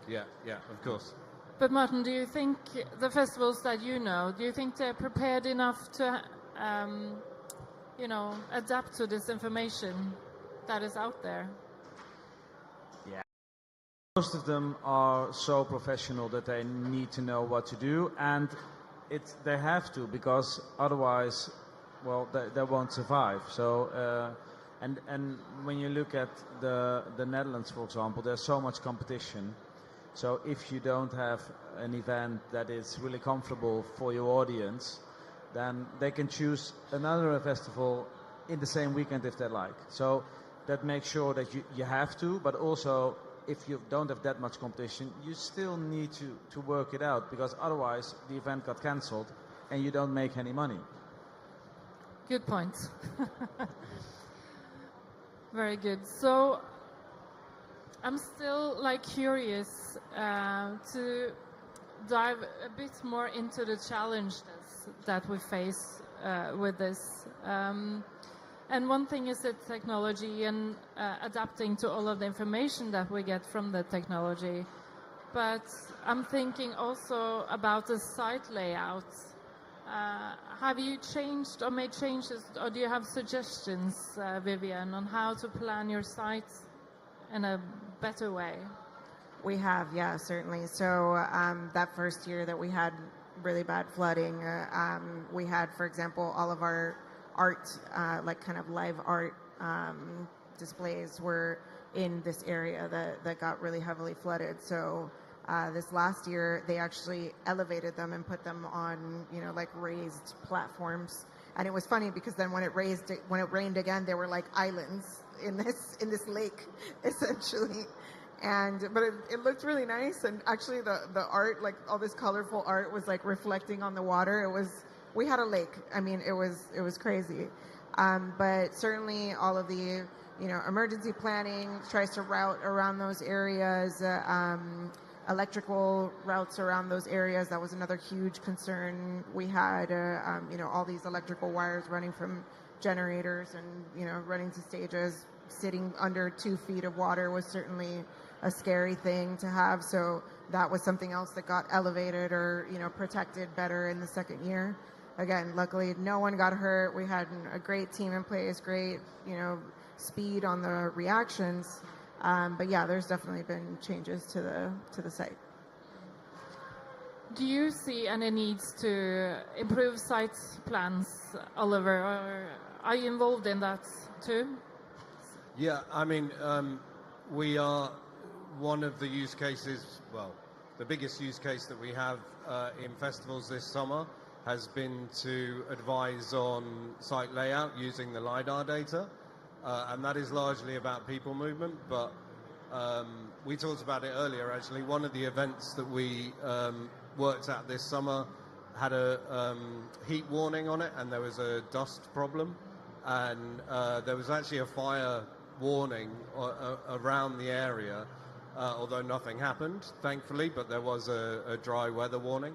S23: yeah, of course.
S6: But Martin, do you think the festivals that you know, do you think they're prepared enough to, you know, adapt to this information that is out there?
S10: Yeah. most of them are so professional that they need to know what to do, and they have to, because otherwise, well, they won't survive. So, and when you look at the Netherlands, for example, there's so much competition. So if you don't have an event that is really comfortable for your audience, then they can choose another festival in the same weekend if they like. So that makes sure that you have to, but also if you don't have that much competition, you still need to work it out, because otherwise the event got cancelled and you don't make any money.
S6: Good point. Very good. So I'm still curious to dive a bit more into the challenges that we face with this. And one thing is the technology and adapting to all of the information that we get from the technology. But I'm thinking also about the site layout. Have you changed or made changes, or do you have suggestions, Vivian, on how to plan your site in a better way?
S17: We have, yeah, certainly. So that first year that we had really bad flooding, we had, for example, all of our art, kind of live art displays were in this area that got really heavily flooded. So this last year, they actually elevated them and put them on, raised platforms. And it was funny because then when it rained again, there were like islands in this lake, essentially. But it looked really nice, and actually the art, all this colorful art, was reflecting on the water. We had a lake. I mean, it was crazy. But certainly all of the emergency planning tries to route around those areas. Electrical routes around those areas, that was another huge concern we had. All these electrical wires running from generators and running to stages, sitting under 2 feet of water was certainly a scary thing to have. So that was something else that got elevated or protected better in the second year. Again, luckily no one got hurt. We had a great team in place, great speed on the reactions. But yeah, there's definitely been changes to the site.
S6: Do you see any needs to improve site plans, Oliver, or are you involved in that too?
S23: Yeah, I mean, we are one of the use cases, well, the biggest use case that we have in festivals this summer has been to advise on site layout using the LiDAR data. And that is largely about people movement, but we talked about it earlier, actually. One of the events that we worked at this summer had a heat warning on it, and there was a dust problem, and there was actually a fire warning around the area, although nothing happened, thankfully, but there was a dry weather warning.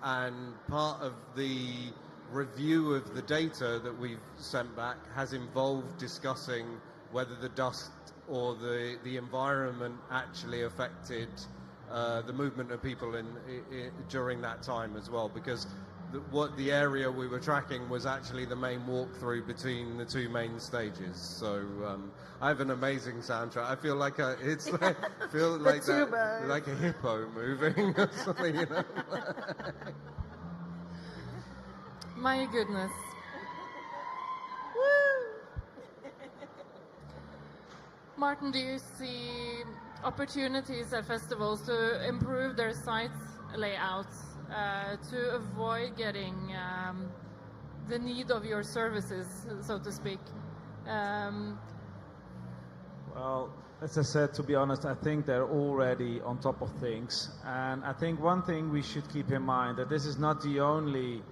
S23: And part of the review of the data that we've sent back has involved discussing whether the dust or the environment actually affected the movement of people during that time as well, because the area we were tracking was actually the main walkthrough between the 2 main stages. So I have an amazing soundtrack. I feel like a hippo moving or something,
S6: My goodness. Martin, do you see opportunities at festivals to improve their site layouts to avoid getting the need of your services, so to speak?
S10: Well, as I said, to be honest, I think they're already on top of things. And I think one thing we should keep in mind, that this is not the only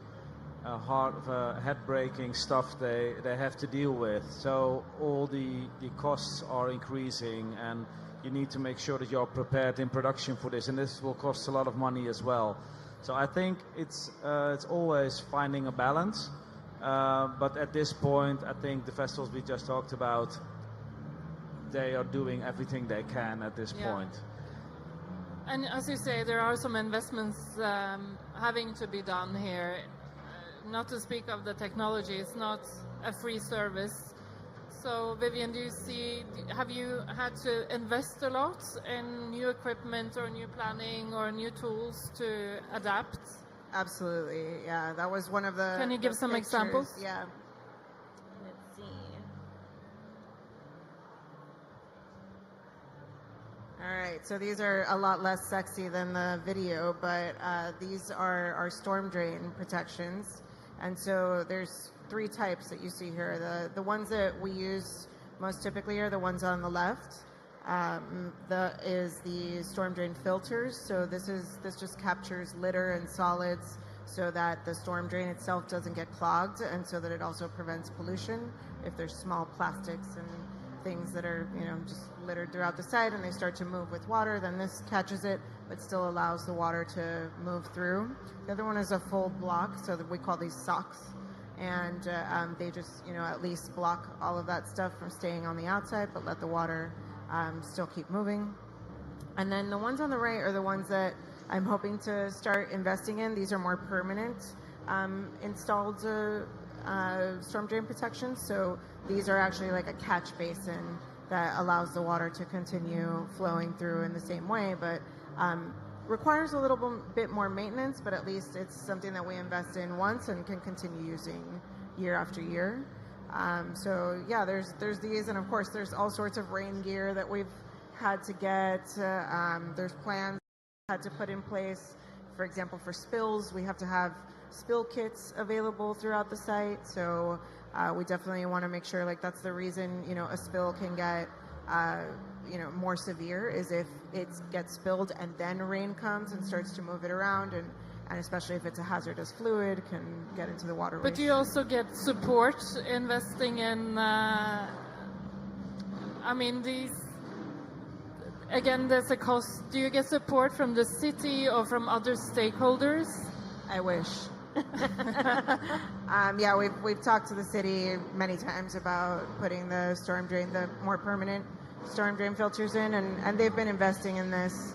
S10: head-breaking stuff they have to deal with. So all the costs are increasing, and you need to make sure that you're prepared in production for this, and this will cost a lot of money as well. So I think it's always finding a balance. But at this point, I think the festivals we just talked about, they are doing everything they can at this point.
S6: And as you say, there are some investments having to be done here. Not to speak of the technology, it's not a free service. So, Vivian, have you had to invest a lot in new equipment or new planning or new tools to adapt?
S17: Absolutely, yeah. That was one of the.
S6: Can you give some examples?
S17: Yeah. Let's see. All right, so these are a lot less sexy than the video, but these are our storm drain protections. And so there's 3 types that you see here. The ones that we use most typically are the ones on the left. Is the storm drain filters. So this just captures litter and solids so that the storm drain itself doesn't get clogged, and so that it also prevents pollution. If there's small plastics and things that are just littered throughout the site and they start to move with water, then this catches it but still allows the water to move through. The other one is a full block, so that we call these socks, and they just at least block all of that stuff from staying on the outside but let the water still keep moving. And then the ones on the right are the ones that I'm hoping to start investing in. These are more permanent installed storm drain protections. So these are actually like a catch basin that allows the water to continue flowing through in the same way, but requires a little bit more maintenance, but at least it's something that we invest in once and can continue using year after year. So yeah, there's these, and of course there's all sorts of rain gear that we've had to get. There's plans had to put in place. For example, for spills, we have to have spill kits available throughout the site. So we definitely want to make sure, like, that's the reason a spill can get more severe, is if it gets spilled and then rain comes and starts to move it around, and especially if it's a hazardous fluid, can get into the waterways.
S6: But do you also get support investing in, these, again, there's a cost. Do you get support from the city or from other stakeholders?
S17: I wish. Yeah, we've talked to the city many times about putting the more permanent storm drain filters in, and they've been investing in this.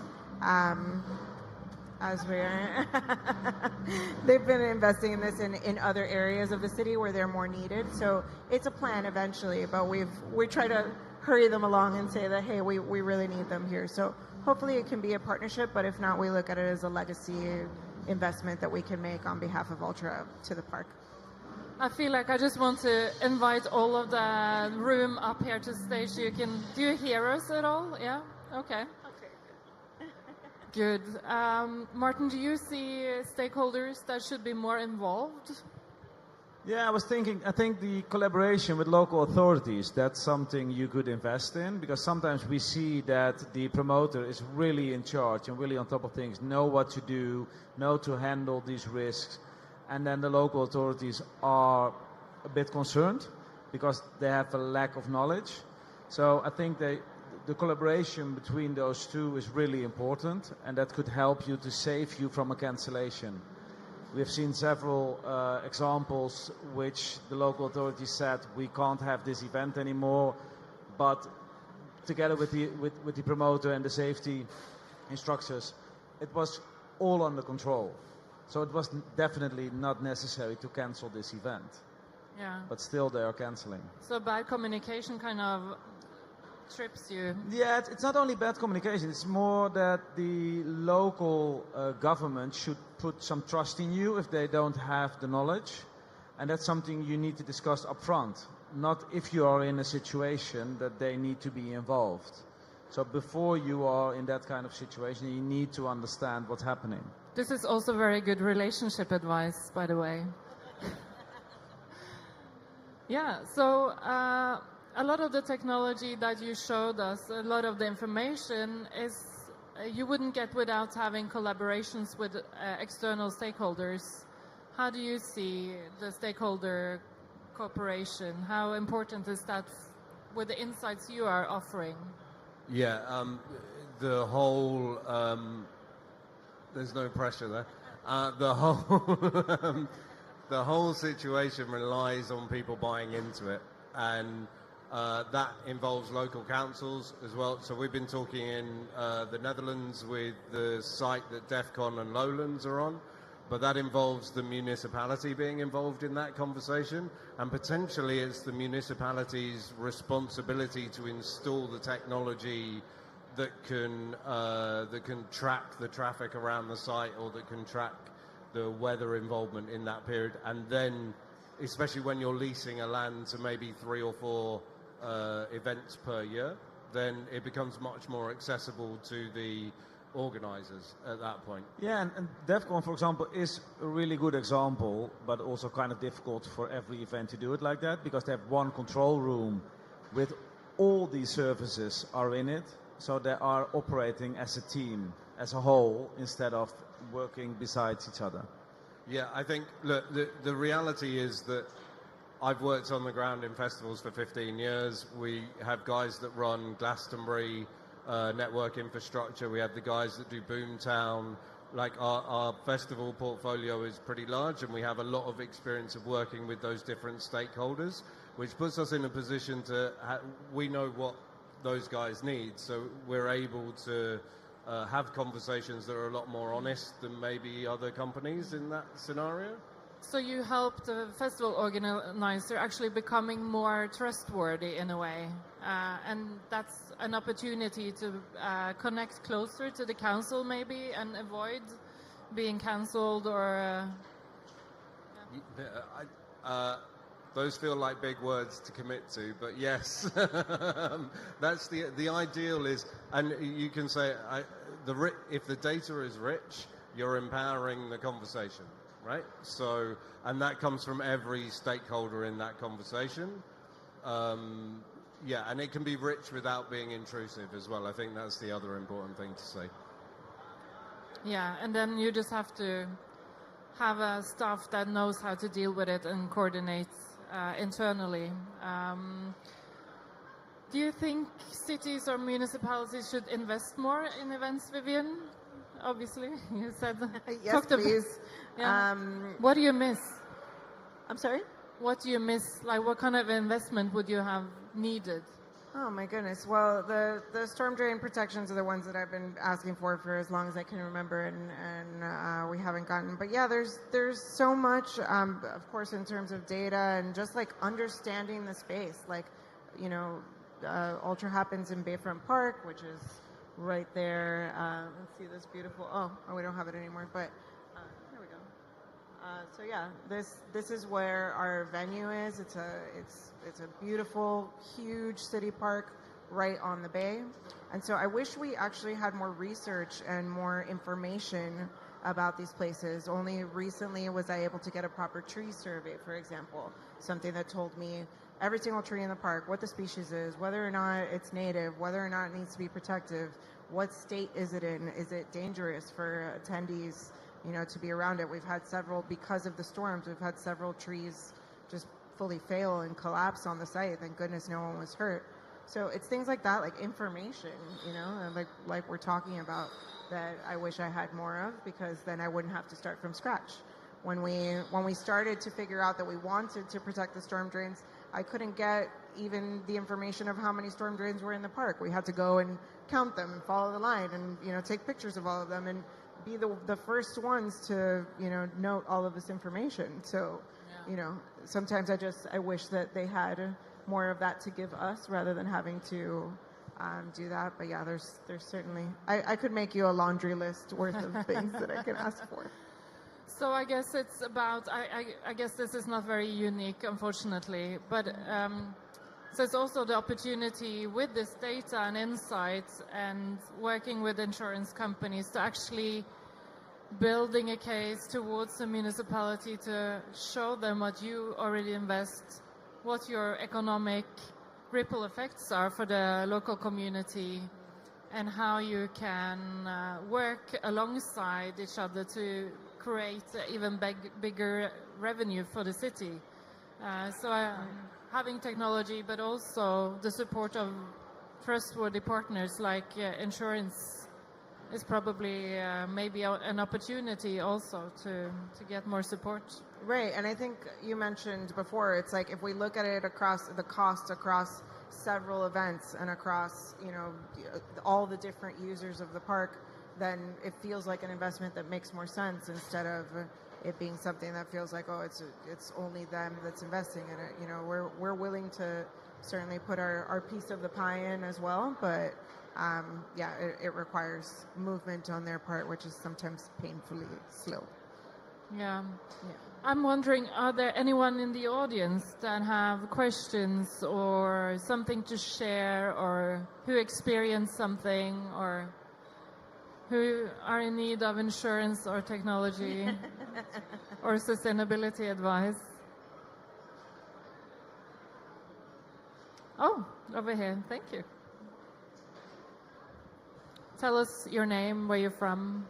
S17: They've been investing in this in other areas of the city where they're more needed. So it's a plan eventually, but we try to hurry them along and say that, hey, we really need them here. So hopefully it can be a partnership, but if not, we look at it as a legacy investment that we can make on behalf of Ultra to the park.
S6: I feel like I just want to invite all of the room up here to stage. Do you hear us at all? Yeah? Okay. Good. Martin, do you see stakeholders that should be more involved?
S10: Yeah, I think the collaboration with local authorities, that's something you could invest in, because sometimes we see that the promoter is really in charge and really on top of things, know what to do, know to handle these risks, and then the local authorities are a bit concerned because they have a lack of knowledge. So I think the collaboration between those two is really important, and that could help you to save you from a cancellation. We have seen several examples which the local authorities said we can't have this event anymore, but together with the promoter and the safety instructors, it was all under control. So it was definitely not necessary to cancel this event.
S6: Yeah.
S10: But still they are cancelling.
S6: So bad communication kind of trips you.
S10: Yeah, it's not only bad communication, it's more that the local government should put some trust in you if they don't have the knowledge, and that's something you need to discuss up front, not if you are in a situation that they need to be involved. So before you are in that kind of situation, you need to understand what's happening.
S6: This is also very good relationship advice, by the way. Yeah, so a lot of the technology that you showed us, a lot of the information is you wouldn't get without having collaborations with external stakeholders. How do you see the stakeholder cooperation? How important is that with the insights you are offering?
S23: Yeah, the whole, there's no pressure there. The whole situation relies on people buying into it, and that involves local councils as well. So we've been talking in the Netherlands with the site that DEF CON and Lowlands are on, but that involves the municipality being involved in that conversation, and potentially it's the municipality's responsibility to install the technology that can track the traffic around the site, or that can track the weather involvement in that period. And then, especially when you're leasing a land to maybe 3 or 4 events per year, then it becomes much more accessible to the organizers at that point.
S10: Yeah, and DEFCON, for example, is a really good example, but also kind of difficult for every event to do it like that, because they have one control room with all these services are in it, so they are operating as a team, as a whole, instead of working besides each other.
S23: Yeah, I think, look, the reality is that I've worked on the ground in festivals for 15 years. We have guys that run Glastonbury, network infrastructure. We have the guys that do Boomtown. Like our festival portfolio is pretty large, and we have a lot of experience of working with those different stakeholders, which puts us in a position to we know what those guys need, so we're able to have conversations that are a lot more honest than maybe other companies in that scenario.
S6: So you help the festival organizer actually becoming more trustworthy in a way, and that's an opportunity to connect closer to the council maybe, and avoid being cancelled or...
S23: Those feel like big words to commit to, but yes, that's the ideal is, and you can say, if the data is rich, you're empowering the conversation, right? So, and that comes from every stakeholder in that conversation. Yeah, and it can be rich without being intrusive as well. I think that's the other important thing to say.
S6: Yeah, and then you just have to have a staff that knows how to deal with it and coordinate internally. Do you think cities or municipalities should invest more in events, Vivian? Obviously, you said...
S17: Yes, please.
S6: What do you miss?
S17: I'm sorry?
S6: What do you miss? Like, what kind of investment would you have needed?
S17: Oh my goodness. Well, the storm drain protections are the ones that I've been asking for as long as I can remember, and we haven't gotten. But yeah, there's so much, of course, in terms of data and just like understanding the space. Like, you know, Ultra happens in Bayfront Park, which is right there. Let's see this beautiful. Oh, we don't have it anymore, but here we go. So yeah, this is where our venue is. It's a beautiful, huge city park right on the bay. And so I wish we actually had more research and more information about these places. Only recently was I able to get a proper tree survey, for example, something that told me every single tree in the park, what the species is, whether or not it's native, whether or not it needs to be protective, what state is it in, is it dangerous for attendees, you know, to be around it. We've had several, because of the storms, we've had several trees just fully fail and collapse on the site. Thank goodness no one was hurt. So it's things like that, like information, you know, and like we're talking about, that I wish I had more of, because then I wouldn't have to start from scratch. When we started to figure out that we wanted to protect the storm drains, I couldn't get even the information of how many storm drains were in the park. We had to go and count them and follow the line and, you know, take pictures of all of them and be the first ones to, you know, note all of this information. So, you know, sometimes I wish that they had more of that to give us rather than having to do that. But yeah, there's certainly, I could make you a laundry list worth of things that I can ask for.
S6: So I guess it's about, I guess this is not very unique, unfortunately, but so it's also the opportunity with this data and insights and working with insurance companies to actually building a case towards the municipality to show them what you already invest, what your economic ripple effects are for the local community, and how you can work alongside each other to create even bigger revenue for the city. Having technology, but also the support of trustworthy partners like insurance is probably maybe an opportunity also to get more support.
S17: Right, and I think you mentioned before, it's like if we look at it across the cost across several events and across, you know, all the different users of the park, then it feels like an investment that makes more sense instead of it being something that feels like, oh, it's only them that's investing in it. You know, we're willing to certainly put our piece of the pie in as well, but yeah, it requires movement on their part, which is sometimes painfully slow.
S6: Yeah. I'm wondering, are there anyone in the audience that have questions or something to share, or who experienced something, or who are in need of insurance or technology or sustainability advice? Oh, over here. Thank you. Tell us your name, where you're from.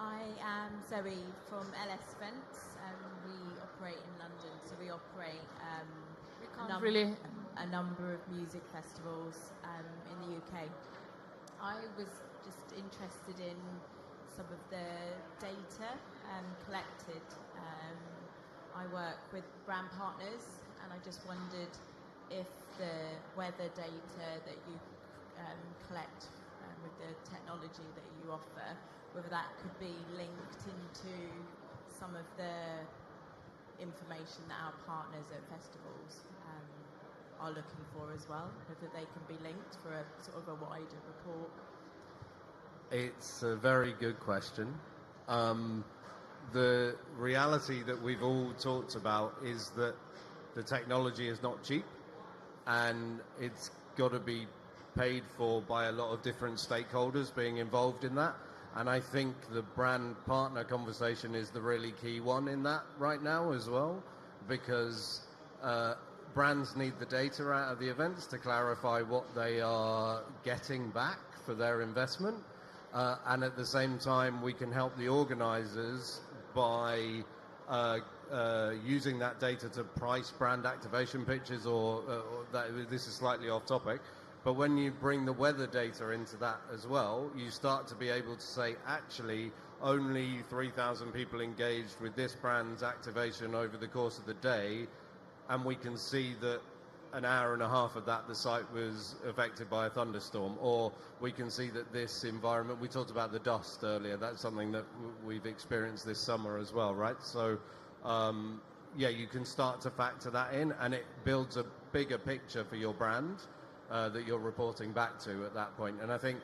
S11: I am Zoe from ALEX Berlin. We operate in London, so we operate a number of music festivals in the UK. I was just interested in some of the data collected. I work with brand partners, and I just wondered if the weather data that you collect with the technology that you offer, whether that could be linked into some of the information that our partners at festivals are looking for as well, whether they can be linked for a sort of a wider report.
S23: It's a very good question. The reality that we've all talked about is that the technology is not cheap, and it's got to be paid for by a lot of different stakeholders being involved in that. And I think the brand partner conversation is the really key one in that right now as well, because brands need the data out of the events to clarify what they are getting back for their investment. And at the same time, we can help the organizers by using that data to price brand activation pitches, or this is slightly off topic, but when you bring the weather data into that as well, you start to be able to say, actually, only 3,000 people engaged with this brand's activation over the course of the day, and we can see that an hour and a half of that, the site was affected by a thunderstorm, or we can see that this environment, we talked about the dust earlier, that's something that we've experienced this summer as well, right? So, yeah, you can start to factor that in, and it builds a bigger picture for your brand that you're reporting back to at that point. And I think,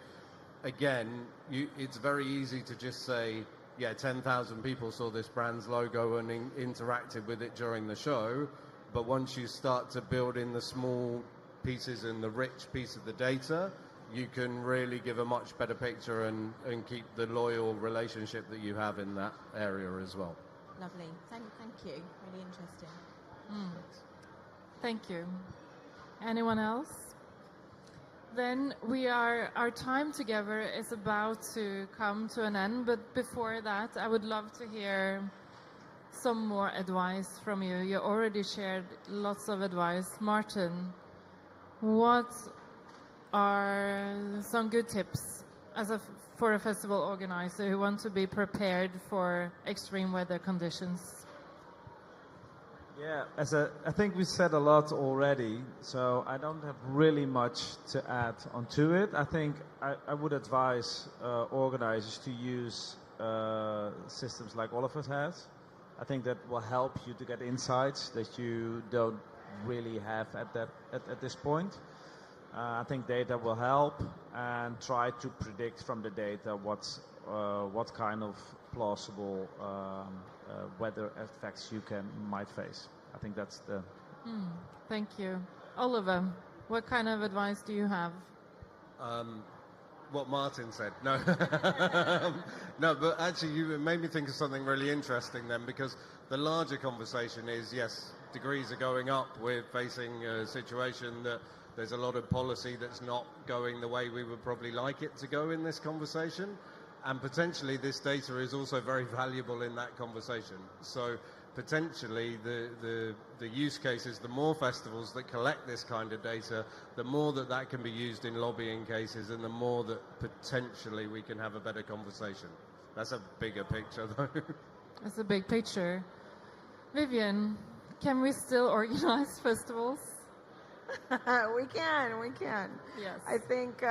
S23: again, it's very easy to just say, yeah, 10,000 people saw this brand's logo and interacted with it during the show. But once you start to build in the small pieces and the rich piece of the data, you can really give a much better picture and keep the loyal relationship that you have in that area as well.
S11: Lovely. Thank you. Really interesting.
S6: Thank you. Anyone else? Then our time together is about to come to an end, but before that, I would love to hear some more advice from you. You already shared lots of advice. Martin, what are some good tips for a festival organizer who want to be prepared for extreme weather conditions?
S10: Yeah, I think we said a lot already, so I don't have really much to add onto it. I think I would advise organizers to use systems like Oliver has. I think that will help you to get insights that you don't really have at this point. I think data will help, and try to predict from the data what kind of plausible weather effects you might face. I think that's the...
S6: Thank you. Oliver, what kind of advice do you have?
S23: What Martin said. No. No, but actually you made me think of something really interesting then, because the larger conversation is, yes, degrees are going up. We're facing a situation that there's a lot of policy that's not going the way we would probably like it to go in this conversation. And potentially this data is also very valuable in that conversation. So potentially the use cases, the more festivals that collect this kind of data, the more that can be used in lobbying cases, and the more that potentially we can have a better conversation. That's a bigger picture though.
S6: That's a big picture. Vivian, can we still organize festivals?
S17: We can.
S6: Yes.
S17: I think,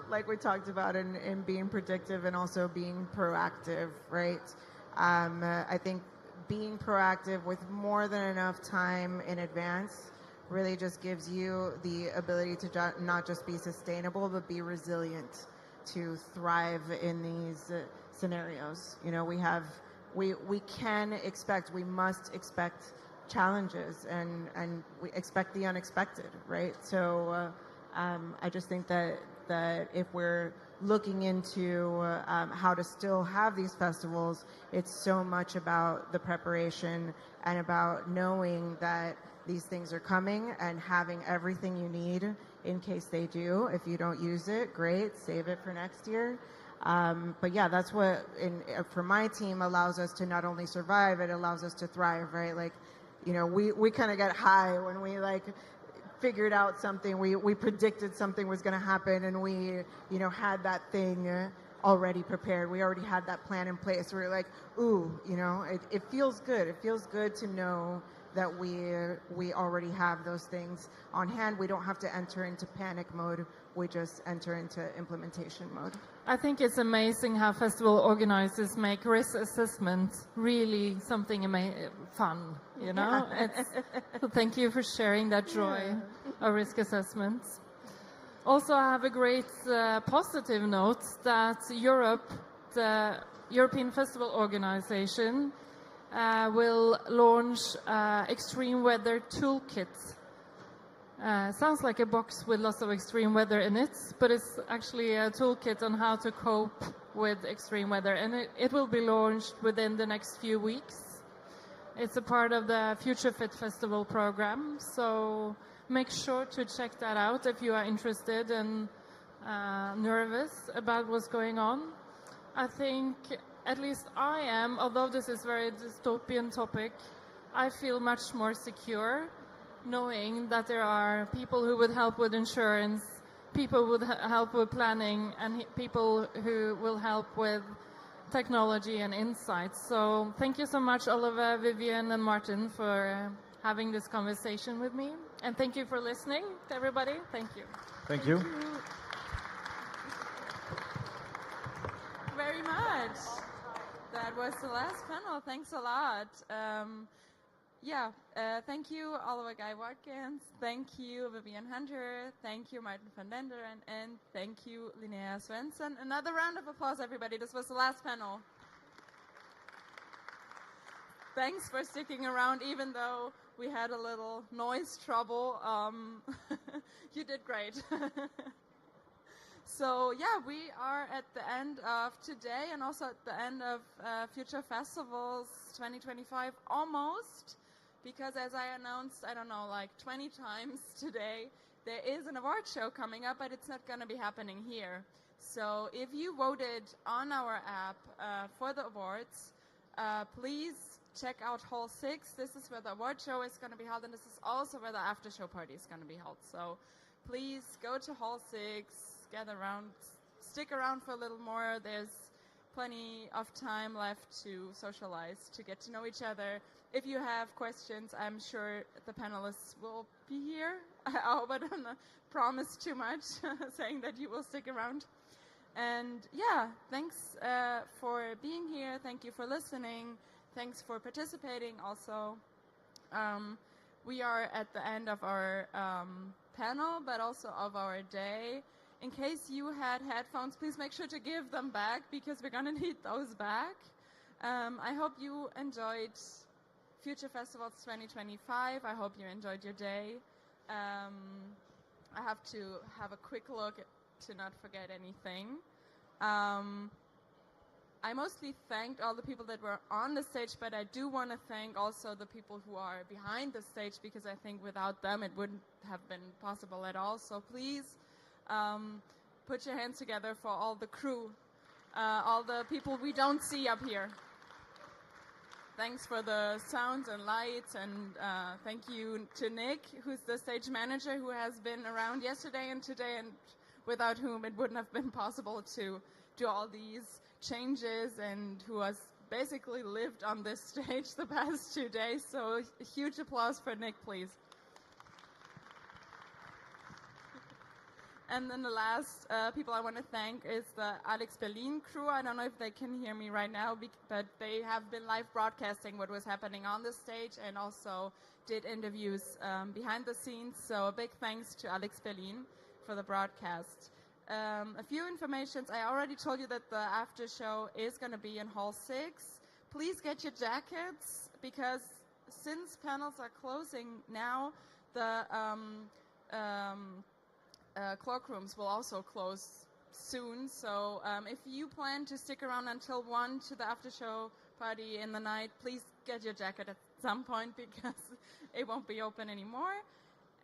S17: like we talked about in being predictive and also being proactive, right? I think being proactive with more than enough time in advance really just gives you the ability to not just be sustainable, but be resilient to thrive in these scenarios. We must expect challenges and we expect the unexpected, right? So I just think that if we're looking into how to still have these festivals, it's so much about the preparation and about knowing that these things are coming and having everything you need in case they do. If you don't use it, great, save it for next year. But yeah, that's what, for my team, allows us to not only survive, it allows us to thrive, right? Like, we kind of get high when we figured out something, we predicted something was going to happen, and we, had that thing already prepared. We already had that plan in place. We were like, ooh, it feels good. It feels good to know that we already have those things on hand. We don't have to enter into panic mode. We just enter into implementation mode.
S6: I think it's amazing how festival organizers make risk assessment really something fun, So thank you for sharing that joy of risk assessments. Also, I have a great positive note that Europe, the European Festival Organization, will launch extreme weather toolkit. Sounds like a box with lots of extreme weather in it, but it's actually a toolkit on how to cope with extreme weather, and it will be launched within the next few weeks. It's a part of the Future Fit Festival program, so make sure to check that out if you are interested and nervous about what's going on. I think, at least I am, although this is a very dystopian topic, I feel much more secure knowing that there are people who would help with insurance, people who would help with planning, and people who will help with technology and insights. So thank you so much, Oliver, Vivian, and Martin, for having this conversation with me. And thank you for listening, everybody. Thank you.
S10: Thank you.
S1: Very much. That was the last panel. Thanks a lot. Thank you, Oliver Guy Watkins. Thank you, Vivian Hunter. Thank you, Martin van Denderen. And thank you, Linnea Svensson. Another round of applause, everybody. This was the last panel. Thanks for sticking around, even though we had a little noise trouble. You did great. So yeah, we are at the end of today and also at the end of Future Festivals 2025 almost, because as I announced, 20 times today, there is an award show coming up, but it's not going to be happening here. So if you voted on our app for the awards, please check out Hall 6. This is where the award show is going to be held, and this is also where the after show party is going to be held. So please go to Hall 6. Gather around, stick around for a little more. There's plenty of time left to socialize, to get to know each other. If you have questions, I'm sure the panelists will be here. I hope I don't promise too much, saying that you will stick around. And yeah, thanks for being here. Thank you for listening. Thanks for participating also. We are at the end of our panel, but also of our day. In case you had headphones, please make sure to give them back, because we're going to need those back. I hope you enjoyed Future Festivals 2025. I hope you enjoyed your day. I have to have a quick look to not forget anything. I mostly thanked all the people that were on the stage, but I do want to thank also the people who are behind the stage, because I think without them it wouldn't have been possible at all. So please, put your hands together for all the crew, all the people we don't see up here. Thanks for the sounds and lights, and thank you to Nick, who's the stage manager, who has been around yesterday and today, and without whom it wouldn't have been possible to do all these changes, and who has basically lived on this stage the past 2 days. So a huge applause for Nick, please. And then the last people I want to thank is the ALEX Berlin crew. I don't know if they can hear me right now, but they have been live broadcasting what was happening on the stage and also did interviews behind the scenes. So a big thanks to ALEX Berlin for the broadcast. A few informations. I already told you that the after show is going to be in Hall 6. Please get your jackets, because since panels are closing now, the cloakrooms will also close soon. So if you plan to stick around until 1 to the after show party in the night, please get your jacket at some point, because it won't be open anymore.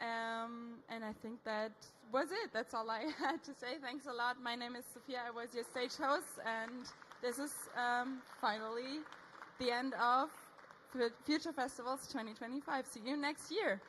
S1: And I think that was it. That's all I had to say. Thanks a lot. My name is Sophia. I was your stage host, and this is finally the end of Future Festivals 2025. See you next year.